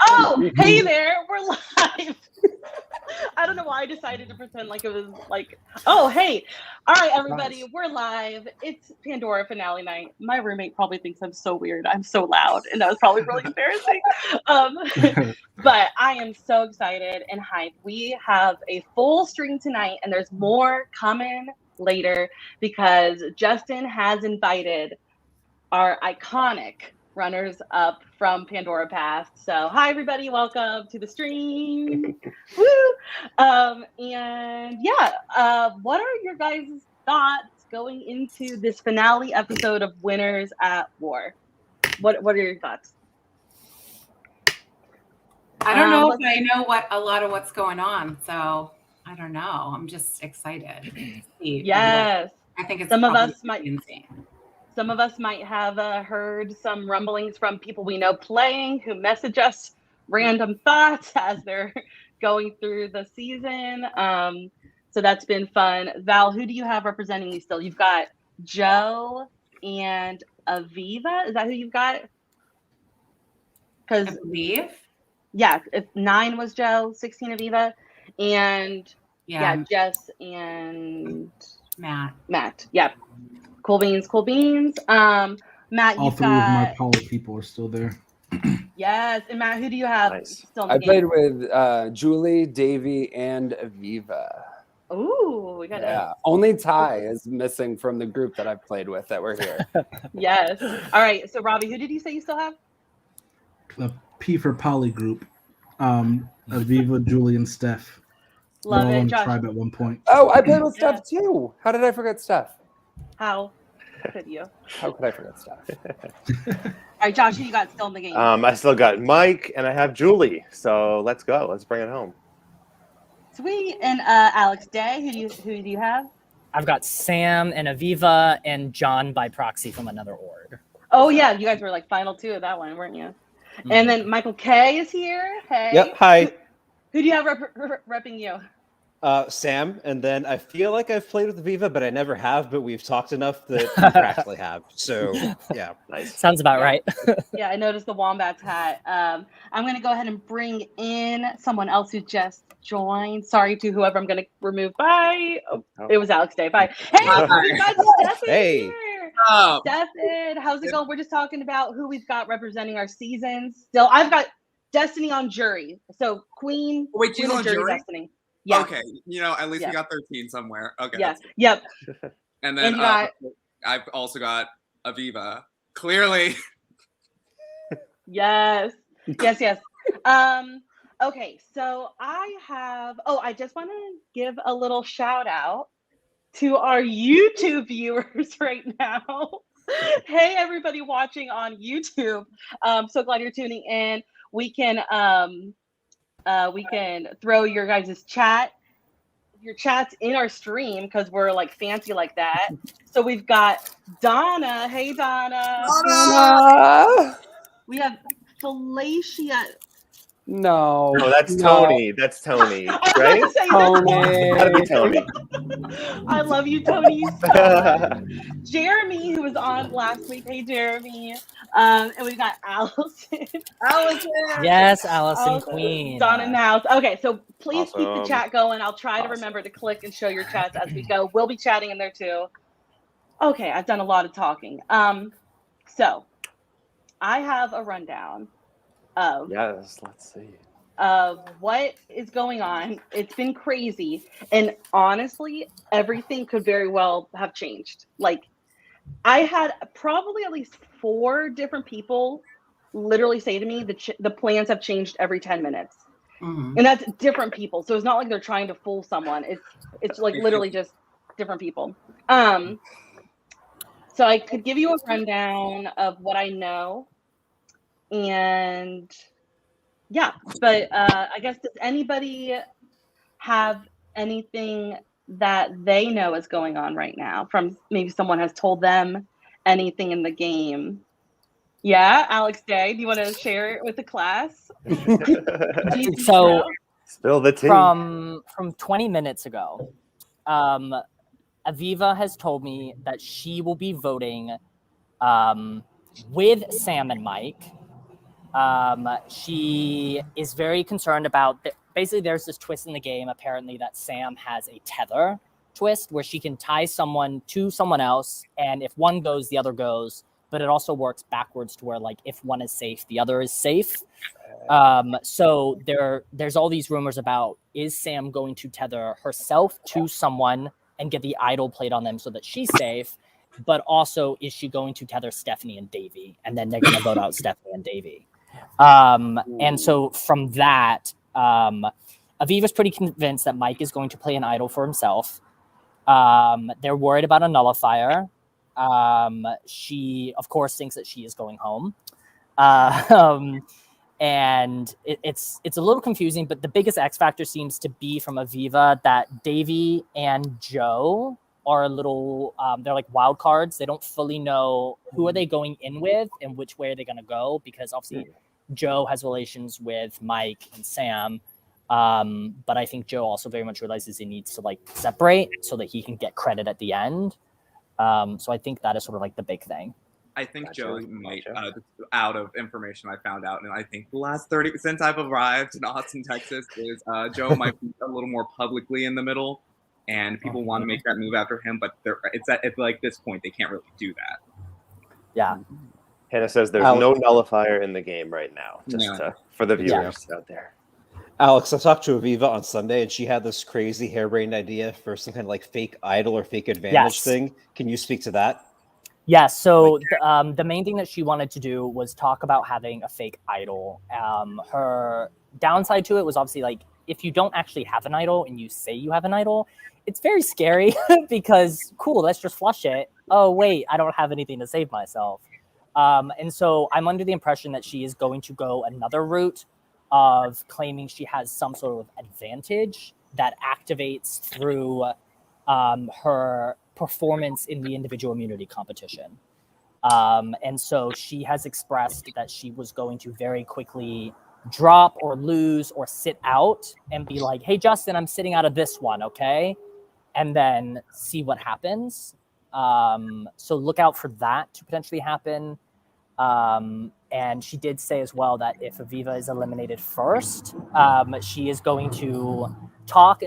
Oh, hey there, we're live. I don't know why I decided to pretend like it was like, oh, hey. All right, everybody, we're live. It's Pandora finale night. My roommate probably thinks I'm so weird. I'm so loud, and that was probably really embarrassing. But I am so excited and hyped. We have a full stream tonight, and there's more coming later because Justin has invited our iconic runners up from Pandora Past. So hi everybody, welcome to the stream. Woo! And yeah, what are your guys' thoughts going into this finale episode of Winners at War? What are your thoughts? I don't know if I know a lot of what's going on, so I don't know. I'm just excited. Yes, I think it's some of us might have heard some rumblings from people we know playing who message us random thoughts as they're going through the season. So that's been fun. Val, who do you have representing you still? You've got Joe and Aviva. Is that who you've got? Because I believe. Yeah, 9 was Joe, 16 Aviva, and Jess and Matt. Yep. Cool beans. Matt, all three of my poly people are still there. Yes, and Matt, who do you have still in the I game? played with Julie, Davey, and Aviva. Ooh, we got Only Ty is missing from the group that I've played with that were here. Yes. All right. So Robbie, who did you say you still have? The P for Poly group. Aviva, Julie, and Steph. Love it. On Josh. Tribe at one point. Oh, I played with Steph too. How did I forget Steph? How could you? How could I forget Steph? All right, Josh, who you got still in the game? I still got Mike and I have Julie. So let's go. Let's bring it home. Sweet. And Alex Day, who do you have? I've got Sam and Aviva and John by proxy from another org. Oh yeah, you guys were like final 2 of that one, weren't you? Mm-hmm. And then Michael K is here. Hey. Yep. Hi. Who do you have repping you? Sam, and then I feel like I've played with Aviva, but I never have. But we've talked enough that we practically have. So yeah, nice. Sounds about right. Yeah, I noticed the Wombats hat. I'm going to go ahead and bring in someone else who just joined. Sorry to whoever I'm going to remove. Bye. Oh, it was Alex Day. Bye. Hey, we got Stefan here. Oh. Stefan, how's it going? We're just talking about who we've got representing our seasons. Still, I've got Destiny on jury. So Queen. Wait, she's on jury? Destiny. Yeah. Okay, at least we got 13 somewhere. Okay. Yeah. Yep. And then I've also got Aviva. Clearly. Yes. Okay, so I just want to give a little shout out to our YouTube viewers right now. Hey, everybody watching on YouTube. So glad you're tuning in. We can throw your guys' your chats in our stream because we're like fancy like that. So we've got Donna. Hey, Donna. We have Felicia. No. Oh, that's Tony. That's Tony, right? Tony. Gotta be Tony. I love you, Tony. So much. Jeremy, who was on last week. Hey, Jeremy. And we got Allison. Yes, Allison Queen. Donna in the house. Okay, so please keep the chat going. I'll try to remember to click and show your chats as we go. We'll be chatting in there too. Okay, I've done a lot of talking. So I have a rundown of let's see what is going on. It's been crazy, and honestly, everything could very well have changed. Like, I had probably at least 4 different people literally say to me the plans have changed every 10 minutes, and that's different people. So it's not like they're trying to fool someone. It's like literally just different people. So I could give you a rundown of what I know. And yeah, but I guess, does anybody have anything that they know is going on right now from maybe someone has told them anything in the game? Yeah, Alex Day, do you want to share it with the class? So spill the tea. From 20 minutes ago, Aviva has told me that she will be voting with Sam and Mike. She is very concerned about basically there's this twist in the game apparently that Sam has a tether twist where she can tie someone to someone else, and if one goes the other goes, but it also works backwards to where like if one is safe the other is safe. So there's all these rumors about, is Sam going to tether herself to someone and get the idol played on them so that she's safe, but also is she going to tether Stephanie and Davy, and then they're going to vote out Stephanie and Davy. And so from that, Aviva's pretty convinced that Mike is going to play an idol for himself. They're worried about a nullifier. She, of course, thinks that she is going home. And it's a little confusing, but the biggest X factor seems to be from Aviva that Davy and Joe are a little, they're like wild cards. They don't fully know who are they going in with and which way are they going to go, because obviously Joe has relations with Mike and Sam. But I think Joe also very much realizes he needs to like separate so that he can get credit at the end. So I think that is sort of like the big thing. I think Joe might, out of information I found out, and I think the last 30 since I've arrived in Austin, Texas, is Joe might be a little more publicly in the middle, and people want to make that move after him, but it's at like this point they can't really do that. Yeah. Hannah says there's no nullifier in the game right now, just for the viewers out there. Alex, I talked to Aviva on Sunday, and she had this crazy harebrained idea for some kind of like fake idol or fake advantage thing. Can you speak to that? Yeah, so the main thing that she wanted to do was talk about having a fake idol. Her downside to it was obviously like, if you don't actually have an idol and you say you have an idol, it's very scary because, cool, let's just flush it. Oh, wait, I don't have anything to save myself. And so I'm under the impression that she is going to go another route of claiming she has some sort of advantage that activates through her performance in the individual immunity competition. And so she has expressed that she was going to very quickly drop or lose or sit out and be like, hey, Justin, I'm sitting out of this one, okay? And then see what happens. So look out for that to potentially happen. And she did say as well that if Aviva is eliminated first, she is going to talk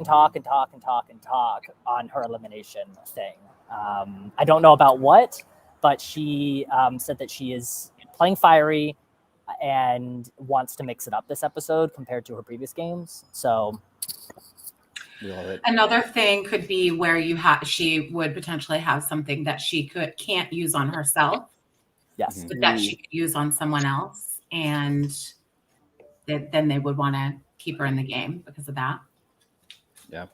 on her elimination thing. I don't know about what, but she said that she is playing fiery and wants to mix it up this episode compared to her previous games. So another thing could be where she would potentially have something that she can't use on herself. Yes. But that she could use on someone else, and then they would want to keep her in the game because of that. Yeah.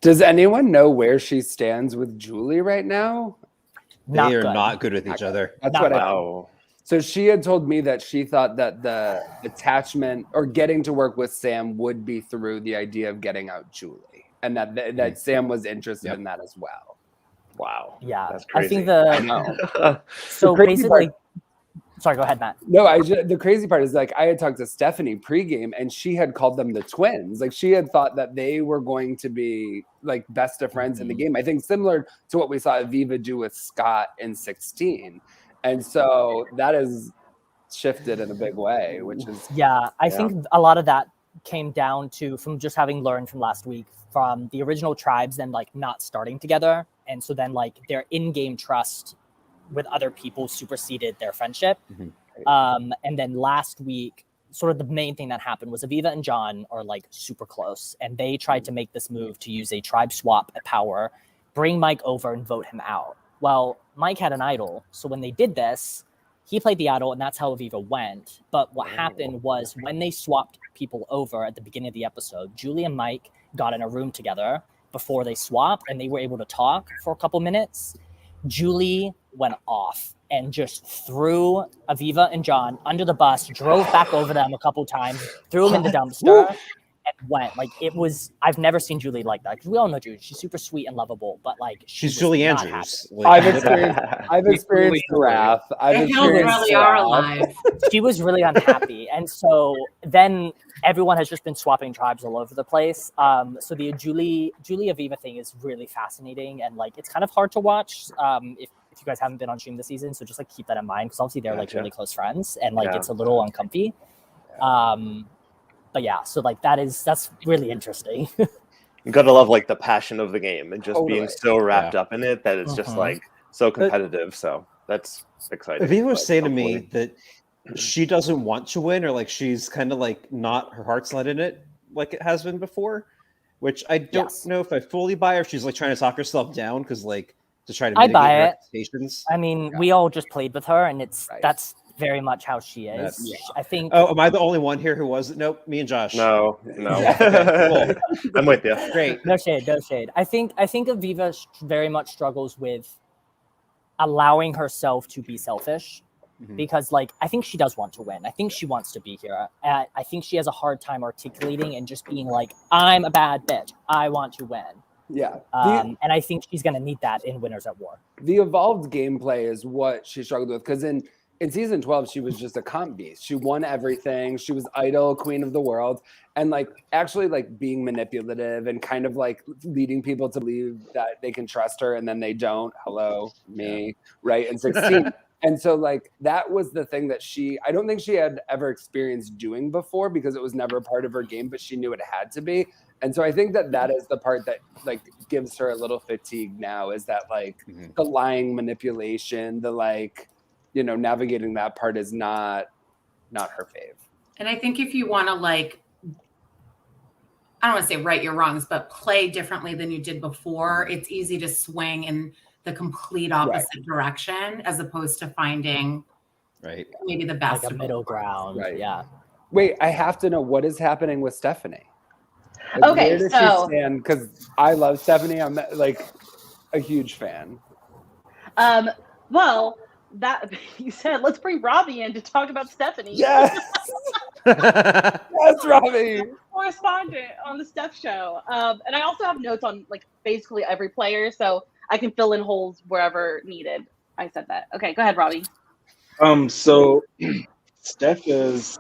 Does anyone know where she stands with Julie right now? They are not good with each other. That's what I know. So she had told me that she thought that the attachment or getting to work with Sam would be through the idea of getting out Julie, and that Sam was interested in that as well. Wow. Yeah, that's crazy. I know. So basically, sorry, go ahead, Matt. No, the crazy part is like I had talked to Stephanie pregame, and she had called them the twins. Like she had thought that they were going to be like best of friends in the game. I think similar to what we saw Aviva do with Scott in 16, and so that has shifted in a big way. Which is I think a lot of that came down to from just having learned from last week from the original tribes, then like not starting together. And so then like their in-game trust with other people superseded their friendship. And then last week, sort of the main thing that happened was Aviva and John are like super close. And they tried to make this move to use a tribe swap at power, bring Mike over and vote him out. Well, Mike had an idol. So when they did this, he played the idol and that's how Aviva went. But what happened was when they swapped people over at the beginning of the episode, Julie and Mike got in a room together before they swapped and they were able to talk for a couple minutes. Julie went off and just threw Aviva and John under the bus, drove back over them a couple times, threw them in the dumpster, and went. Like it was, I've never seen Julie like that. We all know Julie; she's super sweet and lovable, but like she's Julie Andrews. I've experienced wrath. The hills really are alive. She was really unhappy, and so then everyone has just been swapping tribes all over the place. So the Julie Aviva thing is really fascinating, and like it's kind of hard to watch if if you guys haven't been on stream this season, so just like keep that in mind because obviously they're like Gotcha. really close friends and like Yeah. it's a little uncomfy. But yeah, so like that's really interesting. You gotta love like the passion of the game and just being Totally. so wrapped up in it that it's just like so competitive. So that's exciting. Aviva was but saying to me hopefully- that she doesn't want to win, or like she's kind of like not, her heart's not in it like it has been before, which I don't know if I fully buy, or if she's like trying to talk herself down because like to try to I mitigate buy her it. expectations. I mean, we all just played with her, and that's very much how she is. That's- I think. Oh, am I the only one here who was? Nope, me and Josh. No. Okay, cool. I'm with you. Great. No shade, no shade. I think Aviva very much struggles with allowing herself to be selfish because like I think she does want to win. I think she wants to be here. I think she has a hard time articulating and just being like, I'm a bad bitch. I want to win. Yeah. And I think she's gonna need that in Winners at War. The evolved gameplay is what she struggled with because in season 12 she was just a comp beast. She won everything. She was idol, queen of the world, and like actually like being manipulative and kind of like leading people to believe that they can trust her and then they don't. Hello, me, right? And 16. And so like that was the thing that I don't think she had ever experienced doing before because it was never part of her game, but she knew it had to be. And so I think that is the part that like gives her a little fatigue now, is that like the lying manipulation, the like, you know, navigating that part is not her fave. And I think if you want to like, I don't want to say right your wrongs, but play differently than you did before, it's easy to swing in the complete opposite direction as opposed to finding maybe the best like a middle ground. Right. Yeah. Wait, I have to know what is happening with Stephanie. Like, Okay, where does so- she stand? Because I love Stephanie. I'm like a huge fan. Well, that you said, let's bring Robbie in to talk about Stephanie. Yes. Yes, Robbie. Correspondent on the Steph Show. And I also have notes on like basically every player, so I can fill in holes wherever needed. I said that. Okay, go ahead, Robbie. So Steph is,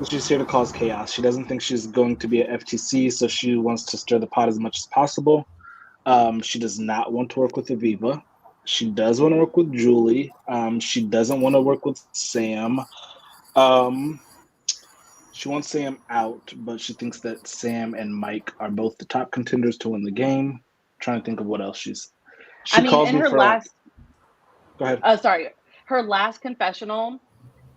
she's here to cause chaos. She doesn't think she's going to be at FTC, so she wants to stir the pot as much as possible. She does not want to work with Aviva. She does want to work with Julie. She doesn't want to work with Sam. She wants Sam out, but she thinks that Sam and Mike are both the top contenders to win the game. I'm trying to think of what else she calls in me her for. last Go ahead. sorry, her last confessional,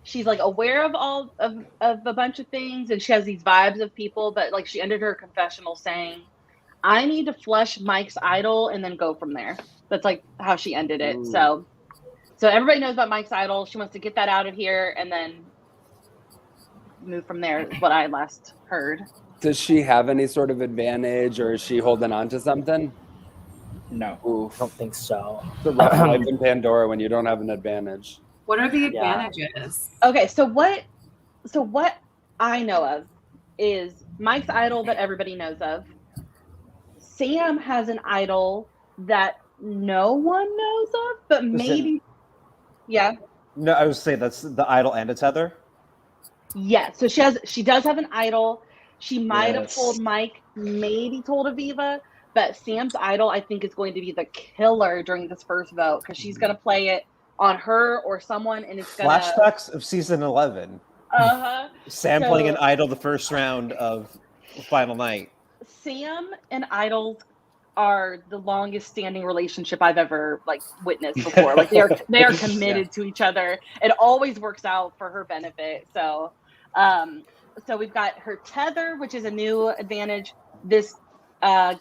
she's like aware of all of a bunch of things, and she has these vibes of people, but like she ended her confessional saying, I need to flush Mike's idol and then go from there. That's like how she ended it. Ooh. So everybody knows about Mike's idol. She wants to get that out of here and then move from there, is what I last heard. Does she have any sort of advantage, or is she holding on to something? No. Oof. I don't think so. It's a rough life in Pandora when you don't have an advantage. What are the Yeah. advantages? Okay, so what I know of is Mike's idol that everybody knows of. Sam has an idol that no one knows of, but maybe yeah. No, I would say that's the idol and a tether. Yeah, so she does have an idol. She might have Yes. told Mike, maybe told Aviva, but Sam's idol I think is going to be the killer during this first vote because she's going to play it on her or someone, and it's going to Flashbacks of season 11. Sam playing an idol the first round of Final Night. Sam and idols are the longest standing relationship I've ever like witnessed before. Like they are committed to each other. It always works out for her benefit. So so we've got her tether, which is a new advantage this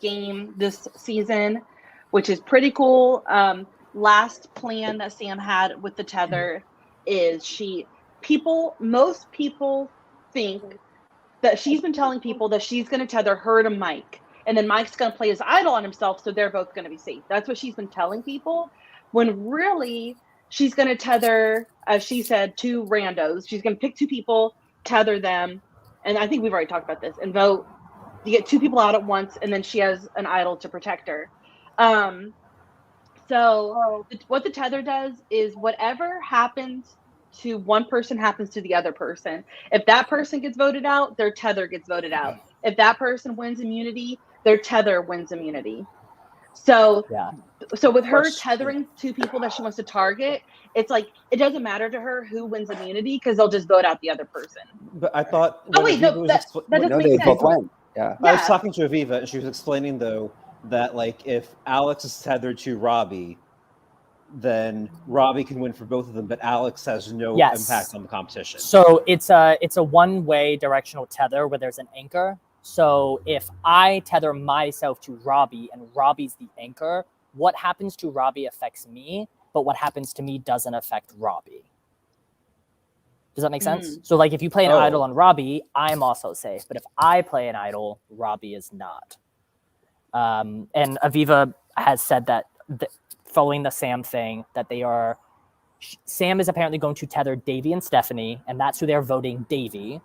game, this season, which is pretty cool. Last plan that Sam had with the tether is most people think that she's been telling people that she's going to tether her to Mike, and then Mike's going to play his idol on himself, so they're both going to be safe. That's what she's been telling people, when really she's going to tether, as she said, two randos. She's going to pick two people, tether them, and I think we've already talked about this, and vote. You get two people out at once, and then she has an idol to protect her. So what the tether does is whatever happens to one person happens to the other person. If that person gets voted out, their tether gets voted out. If that person wins immunity, their tether wins immunity. So So with her tethering two people that she wants to target, it's like it doesn't matter to her who wins immunity because they'll just vote out the other person. But I thought. Oh wait, no, that doesn't make they sense. both went. Yeah. I was talking to Aviva, and she was explaining though that like if Alex is tethered to Robbie, then Robbie can win for both of them, but Alex has no impact on the competition. So it's a one-way directional tether where there's an anchor. So if I tether myself to Robbie and Robbie's the anchor, what happens to Robbie affects me, but what happens to me doesn't affect Robbie. Does that make sense? So like if you play an idol on Robbie, I'm also safe. But if I play an idol, Robbie is not. And Aviva has said that following the Sam thing, that Sam is apparently going to tether Davy and Stephanie, and that's who they're voting Davy,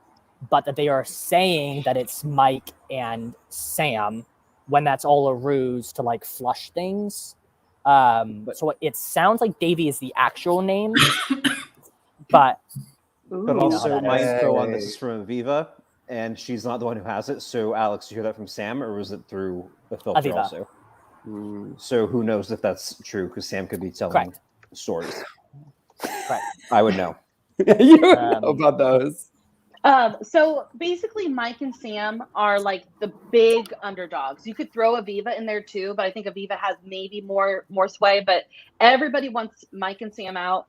but that they are saying that it's Mike and Sam when that's all a ruse to like flush things. So it sounds like Davy is the actual name, but also my info on this is from Aviva, and she's not the one who has it. So Alex, you hear that from Sam, or was it through the filter Aviva. also? So who knows if that's true? Because Sam could be telling stories. Right. I would know. You would know about those. So basically, Mike and Sam are like the big underdogs. You could throw Aviva in there too, but I think Aviva has maybe more sway. But everybody wants Mike and Sam out.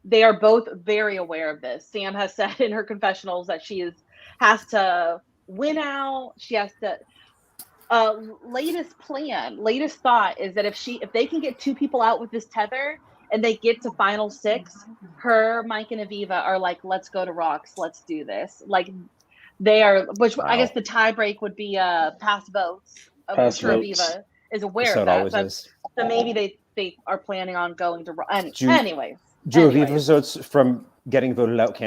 They are both very aware of this. Sam has said in her confessionals that she has to win out. She has to. Latest thought is that if they can get two people out with this tether and they get to final 6, her, Mike, and Aviva are like, let's go to Rocks, let's do this. Like they are, which I guess the tie break would be past votes. I'm sure Aviva is aware of that. But, so maybe they are planning on going to Rocks. Anyways. Do Aviva's votes from getting voted out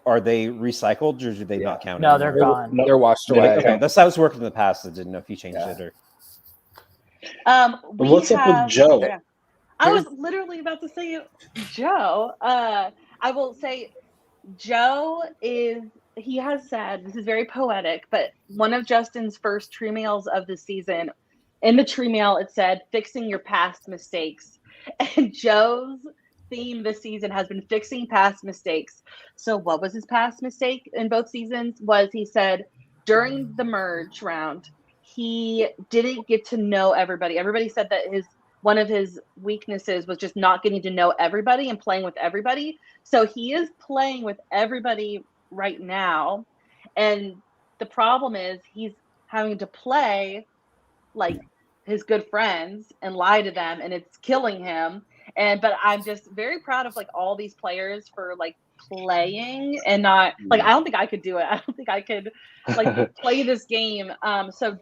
are they recycled or do they not count? No, they're gone. No, they're washed away. Okay, that's how it's worked in the past. I didn't know if you changed it or. What's up with Joe? Yeah. I was literally about to say Joe. I will say Joe he has said, this is very poetic, but one of Justin's first true mails of the season, in the true mail, it said, fixing your past mistakes. And Joe's theme this season has been fixing past mistakes. So what was his past mistake in both seasons? Was he said during the merge round, he didn't get to know everybody. Everybody said that one of his weaknesses was just not getting to know everybody and playing with everybody. So he is playing with everybody right now. And the problem is he's having to play like his good friends and lie to them, and it's killing him. But I'm just very proud of like all these players for like playing and not like, I don't think I could do it. I don't think I could like play this game. So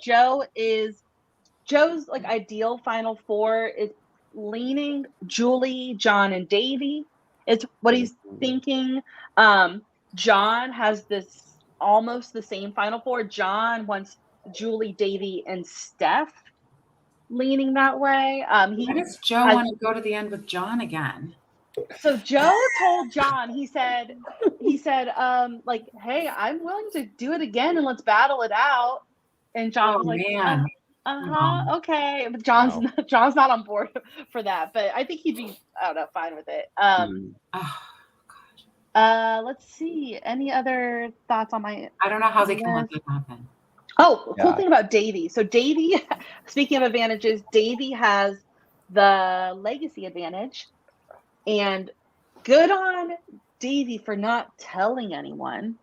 Joe's like ideal final 4 is leaning Julie, John, and Davy. It's what he's thinking. John has this almost the same final 4. John wants Julie, Davy, and Steph. Leaning that way. Why does Joe want to go to the end with John again? So Joe told John, he said, like, hey, I'm willing to do it again and let's battle it out. And John was like, okay. But John's not on board for that. But I think he'd be, I don't know, fine with it. Let's see. Any other thoughts on my? I don't know how they can let that happen. Oh, cool thing about Davy. So Davy, speaking of advantages, Davy has the legacy advantage. And good on Davy for not telling anyone.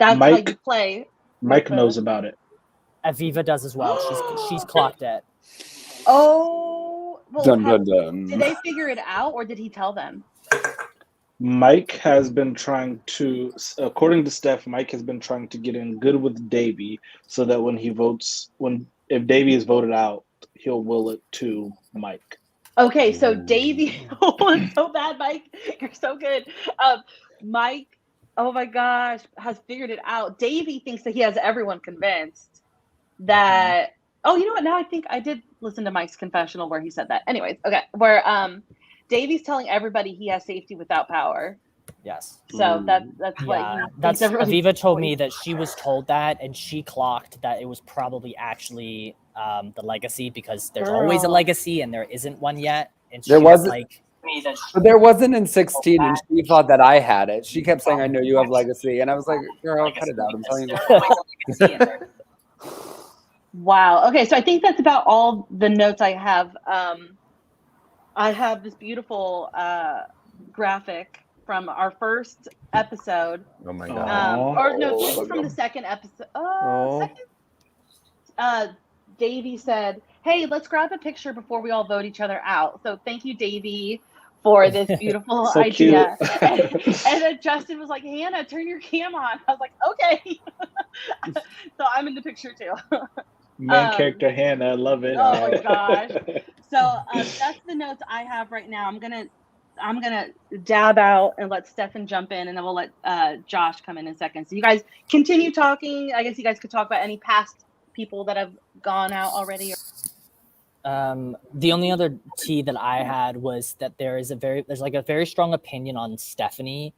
That's how you play. Mike knows about it. Aviva does as well. She's clocked it. Oh, well, dun, dun, dun. Did they figure it out or did he tell them? Mike has been trying to, according to Steph, Mike has been trying to get in good with Davey so that when if Davey is voted out, he'll will it to Mike. Okay, so Davey, it's so bad, Mike. You're so good. Mike, oh my gosh, has figured it out. Davey thinks that he has everyone convinced that, oh, you know what? Now I think I did listen to Mike's confessional where he said that. Anyways, okay, where Davey's telling everybody he has safety without power. Yes. So that's what Aviva told me that she was told that, and she clocked that it was probably actually the legacy because there's always a legacy and there isn't one yet. And she There was wasn't- like, But there wasn't in 16, and she thought that I had it. She kept saying, "I know you have legacy," and I was like, "Girl, cut it out." I'm telling you. Wow. Okay, so I think that's about all the notes I have. I have this beautiful graphic from our first episode. Oh my god. Or no, this is from the second episode. Davey said, "Hey, let's grab a picture before we all vote each other out." So thank you, Davey, for this beautiful So idea. cute. And then Justin was like, "Hannah, turn your cam on." I was like, "Okay." So I'm in the picture too. Main character Hannah, I love it. Oh my gosh. So that's the notes I have right now. I'm gonna dab out and let Stefan jump in, and then we'll let Josh come in a second. So you guys continue talking. I guess you guys could talk about any past people that have gone out already. The only other tea that I had was that there's a very strong opinion on Stephanie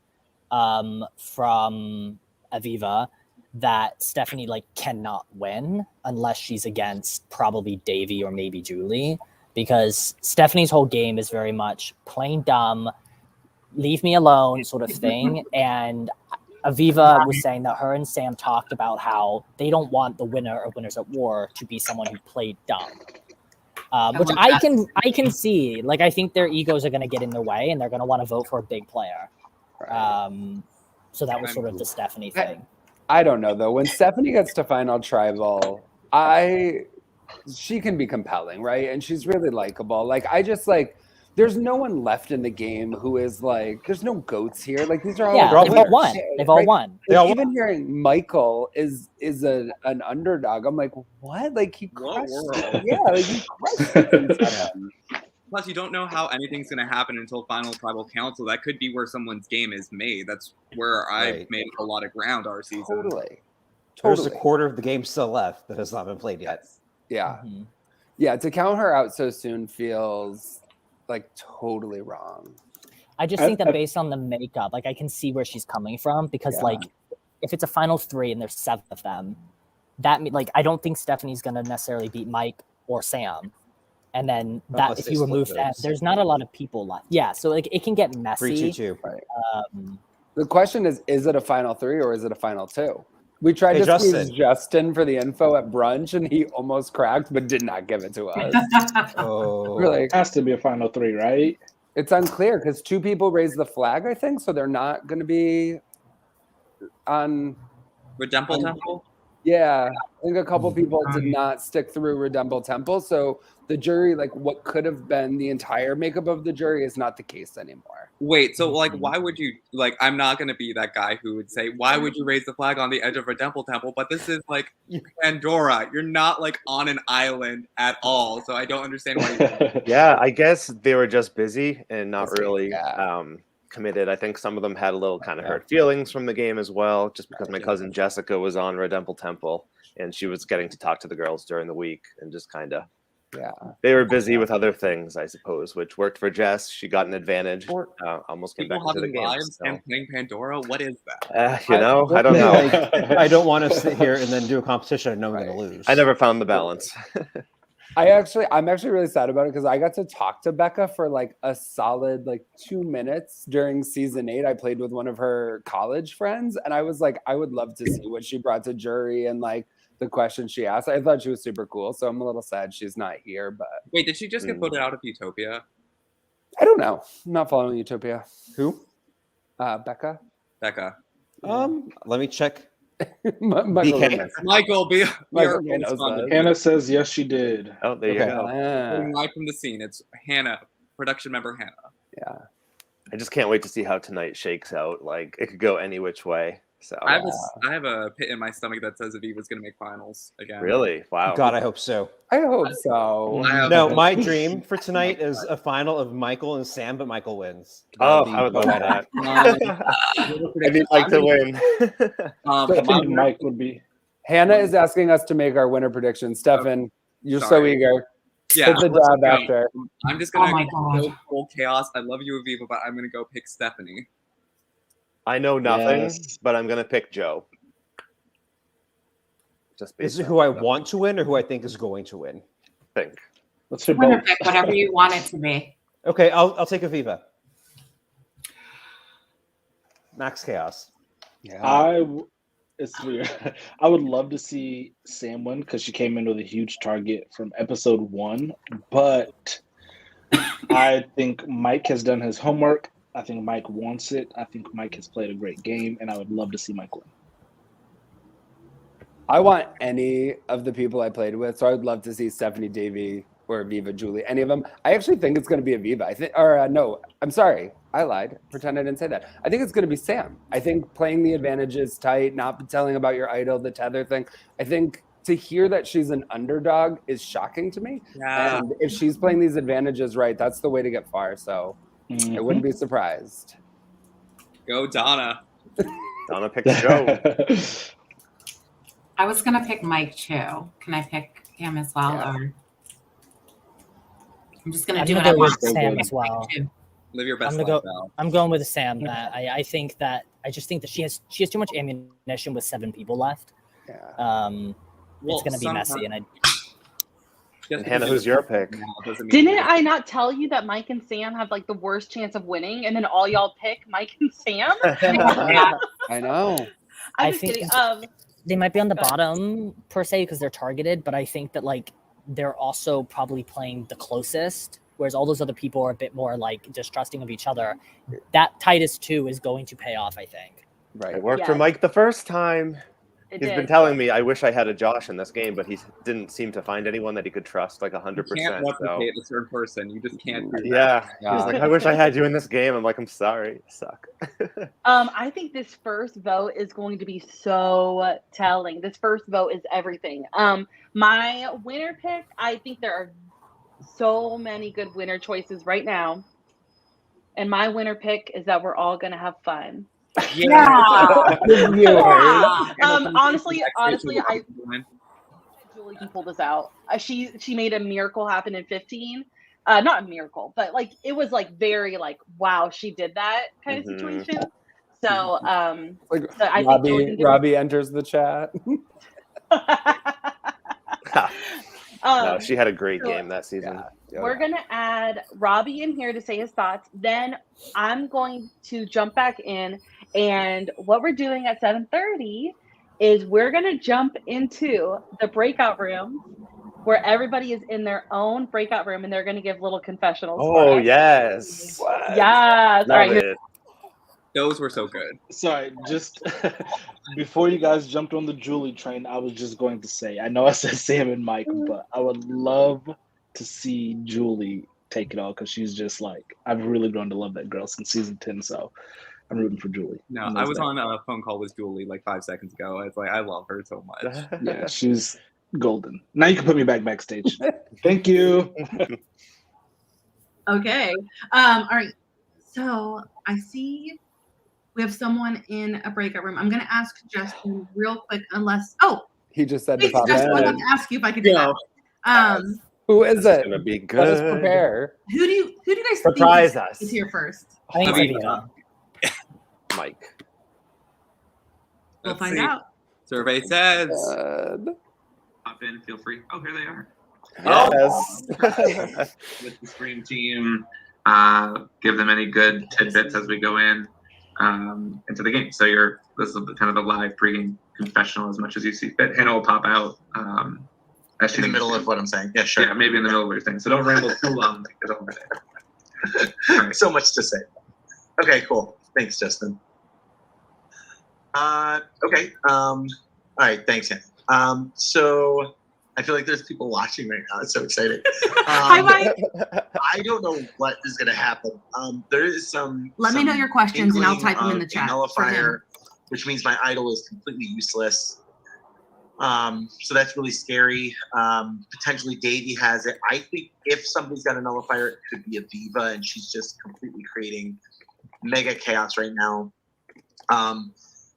from Aviva, that Stephanie cannot win unless she's against probably Davey or maybe Julie, because Stephanie's whole game is very much playing dumb, leave me alone sort of thing. And Aviva was saying that her and Sam talked about how they don't want the winner of Winners at War to be someone who played dumb. Which I can see. I think their egos are going to get in their way, and they're going to want to vote for a big player. So that was sort of the Stephanie thing. I don't know though. When Stephanie gets to Final Tribal, she can be compelling, right? And she's really likable. There's no one left in the game who is there's no goats here. These are all they've all won. They've all won. Even hearing Michael is an underdog. I'm like, what? He crushed. Yeah, he crushed. Plus, you don't know how anything's going to happen until Final Tribal Council. That could be where someone's game is made. That's where I've made a lot of ground our season. Totally. There's a quarter of the game still left that has not been played yet. Yeah. Mm-hmm. Yeah, to count her out so soon feels totally wrong. I just think that based on the makeup, I can see where she's coming from, because if it's a final 3 and there's 7 of them, that I don't think Stephanie's going to necessarily beat Mike or Sam. And then if you remove that, there's not a lot of people left. Yeah, so it can get messy. 3-2-2. Right. The question is it a final 3 or is it a final 2? We tried to squeeze Justin for the info at brunch, and he almost cracked, but did not give it to us. Really? It has to be a final 3, right? It's unclear because 2 people raised the flag, I think, so they're not going to be on Redemple Temple. Yeah, I think a couple people did not stick through Redemple Temple, so the jury, what could have been the entire makeup of the jury, is not the case anymore. Wait, so why would you I'm not gonna be that guy who would say, why would you raise the flag on the edge of Redemple Temple? But this is Pandora. You're not on an island at all, so I don't understand why. Yeah, I guess they were just busy and not really committed. I think some of them had a little kind of hurt feelings from the game as well, just because my cousin Jessica was on Redemple Temple and she was getting to talk to the girls during the week, and just kind of they were busy with other things, I suppose, which worked for Jess. She got an advantage. Almost came back into the game. And playing Pandora, what is that? I don't know. I don't want to sit here and then do a competition and know I'm going to lose. I never found the balance. I'm actually really sad about it, because I got to talk to Becca for a solid 2 minutes during season 8. I played with one of her college friends, and I was I would love to see what she brought to jury and the questions she asked. I thought she was super cool, so I'm a little sad she's not here. But wait, did she just get voted out of Utopia? I don't know. I'm not following Utopia. Who? Becca. Let me check. Michael, be Hannah says yes, she did. Oh, there you go. Live from the scene. It's Hannah, production member Hannah. Yeah. I just can't wait to see how tonight shakes out. It could go any which way. So I have a pit in my stomach that says Aviva's going to make finals again. Really? Wow. God, I hope so. I hope so. No, my dream for tonight is a final of Michael and Sam, but Michael wins. I would love that. I need Mike to win. Mike would be. Hannah is asking us to make our winner prediction. Stefan, you're so eager. Yeah, the job after. I'm just gonna go full chaos. I love you, Aviva, but I'm gonna go pick Stephanie. I know nothing, but I'm gonna pick Joe. Just Is based it who I want to win or who I think is going to win? think. Let's hear Winner both. pick, whatever you want it to be. Okay, I'll take Aviva. Max Chaos. Yeah. It's weird. I would love to see Sam win because she came in with a huge target from episode 1, but I think Mike has done his homework. I think Mike wants it. I think Mike has played a great game, and I would love to see Mike win. I want any of the people I played with, so I would love to see Stephanie Davy or Aviva Julie, any of them. I actually think it's going to be Aviva. I think, or no, I'm sorry, I lied. Pretend I didn't say that. I think it's going to be Sam. I think playing the advantages tight, not telling about your idol, the tether thing. I think to hear that she's an underdog is shocking to me. Yeah. And if she's playing these advantages right, that's the way to get far. So I wouldn't be surprised. Go Donna. Donna picks Joe. I was gonna pick Mike too. Can I pick him as well, Yeah. or I'm just gonna I'm do gonna what I go want? with Sam as well. Live your best I'm life gonna now. I'm going with Sam. I think that I just think that she has too much ammunition with 7 people left. Yeah. It's gonna be messy, and And Hannah, who's your pick? Didn't I not tell you that Mike and Sam have like the worst chance of winning, and then all y'all pick Mike and Sam? Yeah. I know. I'm I just think kidding. they might be on the Go ahead. bottom per se because they're targeted, but I think that like they're also probably playing the closest, whereas all those other people are a bit more like distrusting of each other. That Titus 2 is going to pay off, I think. Right. It worked for Yes. Mike the first time. It He's did. been telling me, I wish I had a Josh in this game, but he didn't seem to find anyone that he could trust like 100%. You can't So. replicate a third person. You just can't do that. Yeah. Yeah. He's like, I wish I had you in this game. I'm like, I'm sorry. You suck. I think this first vote is going to be so telling. This first vote is everything. My winner pick, I think there are so many good winner choices right now. And my winner pick is that we're all going to have fun. Yeah. Honestly, I Julie can pull this out. She made a miracle happen in 15. Not a miracle, but like it was like very like wow, she did that kind of situation. So Like so I think Robbie enters the chat. No, she had a great so game that season. Yeah. We're gonna add Robbie in here to say his thoughts. Then I'm going to jump back in, and what we're doing at 7:30 is we're gonna jump into the breakout room where everybody is in their own breakout room, and they're gonna give little confessionals. Oh, yes. Yes. All right. Love it. Those were so good. Sorry, just before you guys jumped on the Julie train, I was just going to say, I know I said Sam and Mike, but I would love to see Julie take it all because she's just like, I've really grown to love that girl since season 10, so I'm rooting for Julie. No, I was on a phone call with Julie like 5 seconds ago. It's like, I love her so much. Yeah, she's golden. Now you can put me backstage. Thank you. Okay. All right. So I see we have someone in a breakout room. I'm going to ask Justin real quick, unless. Oh, He just said to wait, pop Justin, I in. wanted to ask you if I could do that. Who is it? Gonna be Let us good. prepare. Who do you guys Surprise think us. is here first? I think it's Aviva. Aviva. Mike. We'll Let's find see. out. Survey says. Hop in, feel free. Oh, here they are. Yes. With the stream team, give them any good tidbits as we go in into the game. So this is kind of the live pregame confessional as much as you see fit. Hannah will pop out as In the middle of what I'm saying. Yeah, sure. Yeah, maybe in the middle of what you're saying. So don't ramble too long. Get over there. So much to say. Okay, cool. Thanks, Justin. Okay. All right. Thanks, Hannah. So I feel like there's people watching right now. It's so exciting. Hi, Mike. I don't know what is going to happen. There is some. Let me know your questions and I'll inkling type them in the of a chat. for him. Nullifier, which means my idol is completely useless. So that's really scary. Potentially Davey has it. I think if somebody's got a nullifier, it could be Aviva, and she's just completely creating mega chaos right now.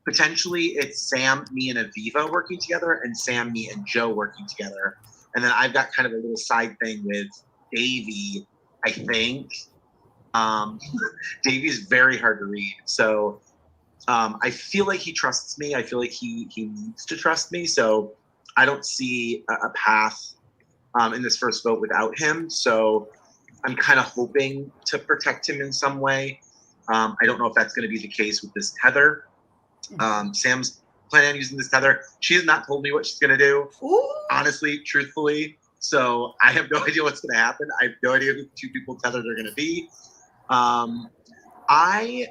Potentially it's Sam, me, and Aviva working together, and Sam, me, and Joe working together. And then I've got kind of a little side thing with Davey, I think. Davey is very hard to read. So I feel like he trusts me. I feel like he needs to trust me. So I don't see a path in this first vote without him. So I'm kind of hoping to protect him in some way. I don't know if that's going to be the case with this tether. Sam's planning on using this tether. She has not told me what she's going to do, honestly, truthfully. So I have no idea what's going to happen. I have no idea who the two people tethered are going to be. I'd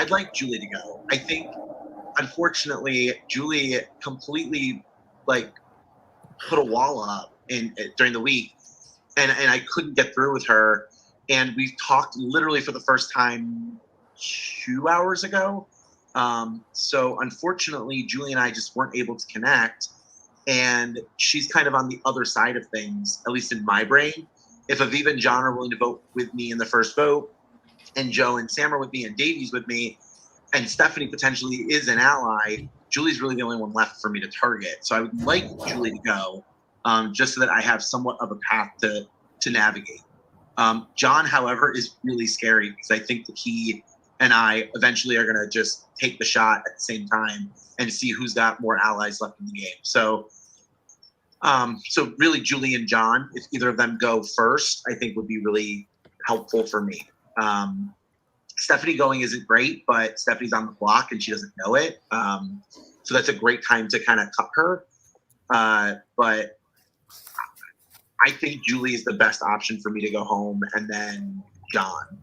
like Julie to go. I think, unfortunately, Julie completely like put a wall up during the week, and I couldn't get through with her. And we've talked literally for the first time 2 hours ago. So unfortunately, Julie and I just weren't able to connect. And she's kind of on the other side of things, at least in my brain. If Aviva and John are willing to vote with me in the first vote, and Joe and Sam are with me, and Davey's with me, and Stephanie potentially is an ally, Julie's really the only one left for me to target. So I would like Julie to go, just so that I have somewhat of a path to navigate. John, however, is really scary because I think that he and I eventually are going to just take the shot at the same time and see who's got more allies left in the game. So really Julie and John, if either of them go first, I think would be really helpful for me. Stephanie going isn't great, but Stephanie's on the block and she doesn't know it. So that's a great time to kind of cut her. But I think Julie is the best option for me to go home, and then John.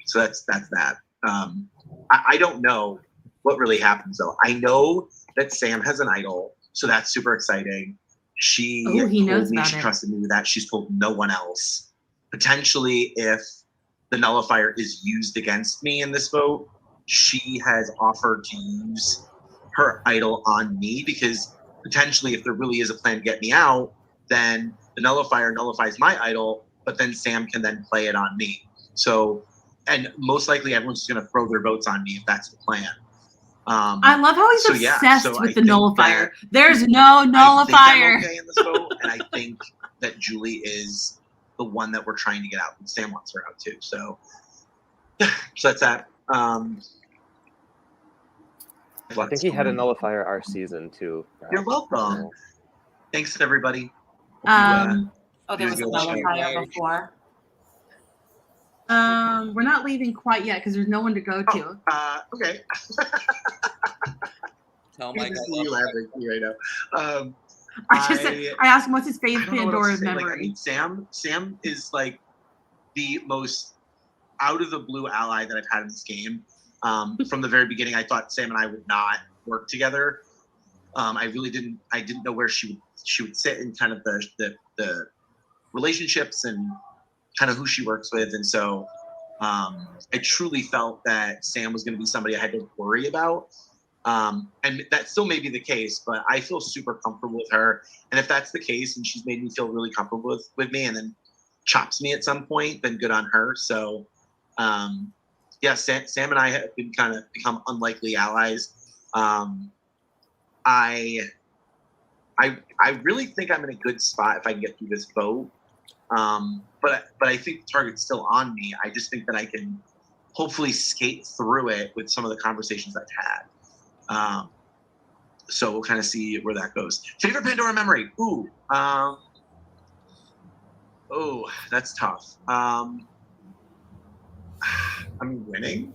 So that's that. I don't know what really happens though. I know that Sam has an idol, so that's super exciting. She told me she trusted me with that. She's told no one else. Potentially, if the nullifier is used against me in this vote, she has offered to use her idol on me, because potentially if there really is a plan to get me out, then the nullifier nullifies my idol, but then Sam can then play it on me. So, and most likely everyone's just going to throw their votes on me if that's the plan. I love how he's obsessed with the nullifier. There's no nullifier. I think I'm okay in this vote, and I think that Julie is the one that we're trying to get out, and Sam wants her out too. So that's that. I think he had a nullifier our season too. You're welcome. Thanks, everybody. There was a nullifier before. We're not leaving quite yet because there's no one to go to. Okay. Tell Mike I love right now. I asked him what's his favorite Pandora's memory. Like, I mean, Sam is like the most out of the blue ally that I've had in this game. From the very beginning, I thought Sam and I would not work together. I didn't know where she would sit in kind of the relationships and kind of who she works with. And so I truly felt that Sam was going to be somebody I had to worry about. And that still may be the case, but I feel super comfortable with her. And if that's the case, and she's made me feel really comfortable with me and then chops me at some point, then good on her. So Sam and I have been kind of become unlikely allies. I really think I'm in a good spot if I can get through this vote. But I think the target's still on me. I just think that I can hopefully skate through it with some of the conversations I've had. So we'll kind of see where that goes. Favorite Pandora memory? Ooh, that's tough. I'm winning,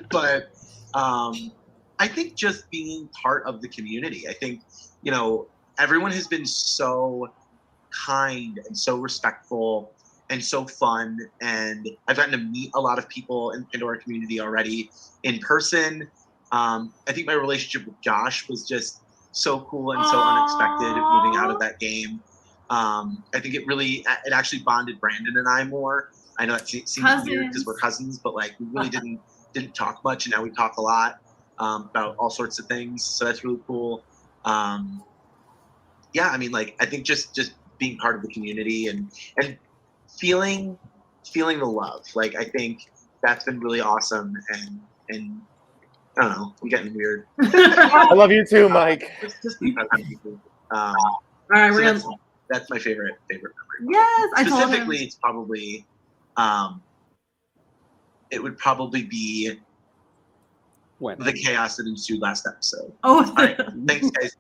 but I think just being part of the community. I think, everyone has been so kind and so respectful and so fun, and I've gotten to meet a lot of people in the Pandora community already in person. I think my relationship with Josh was just so cool and so unexpected moving out of that game. I think it actually bonded Brandon and I more. I know it seems weird because we're cousins, but like we really didn't talk much, and now we talk a lot about all sorts of things. So that's really cool. I mean, like I think just being part of the community and feeling the love. Like I think that's been really awesome, and I don't know, I'm getting weird. I love you too, Mike. Just be part of people. All right, so that's my favorite memory. Yes, I told him. Specifically, it's probably it would probably be the chaos that ensued last episode. Oh, all right. Thanks, guys.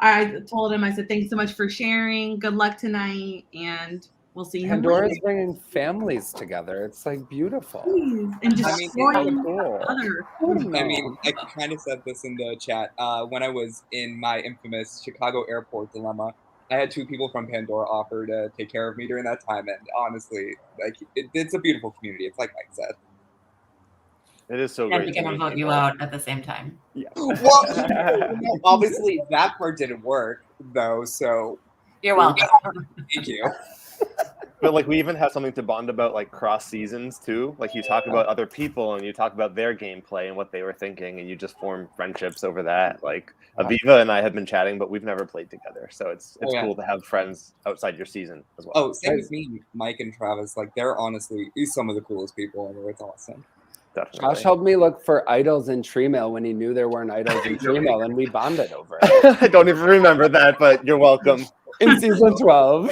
I told him, I said, thanks so much for sharing. Good luck tonight. And we'll see him Pandora's later. bringing families together. It's like beautiful. And destroying cool. other. I mean, I kind of said this in the chat. When I was in my infamous Chicago airport dilemma, I had 2 people from Pandora offer to take care of me during that time, and honestly, like it's a beautiful community. It's like Mike said. It is so And great. we can vote you out at the same time. Yeah. Well, obviously that part didn't work though. So you're welcome. Thank you. But like we even have something to bond about, like cross seasons too. Like you talk about other people and you talk about their gameplay and what they were thinking, and you just form friendships over that. Like Aviva and I have been chatting, but we've never played together, so it's cool to have friends outside your season as well. Oh, same with me, Mike and Travis. Like they're honestly some of the coolest people ever. It's awesome. Definitely. Josh helped me look for idols in Treemail when he knew there weren't idols in Treemail, and we bonded over it. I don't even remember that, but you're welcome. In season 12.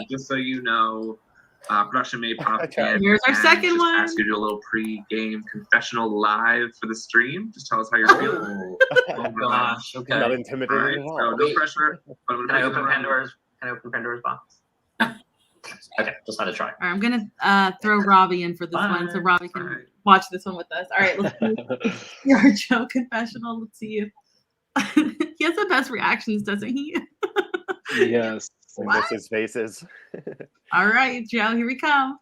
Just so you know, production may pop in. Here's our and second just one. ask you to do a little pre-game confessional live for the stream. Just tell us how you're feeling. Oh gosh. Okay. Not intimidating at all. So no pressure. Can I open Pandora's box? Okay, just let it try. All right, I'm gonna throw Robbie in for this one, so Robbie can watch this one with us. All right, let's do your Joe confessional. Let's see if he has the best reactions, doesn't he? Yes. Miss his faces. All right, Joe, here we come.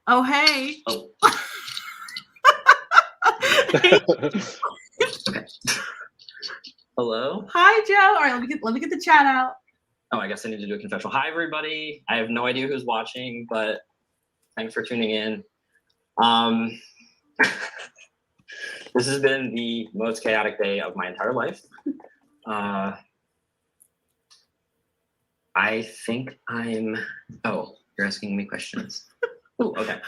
Oh, hey. Oh. Hello. Hi, Joe. All right, let me get the chat out. Oh, I guess I need to do a confessional. Hi, everybody. I have no idea who's watching, but thanks for tuning in. This has been the most chaotic day of my entire life. I think I'm. Oh, you're asking me questions. Oh, okay.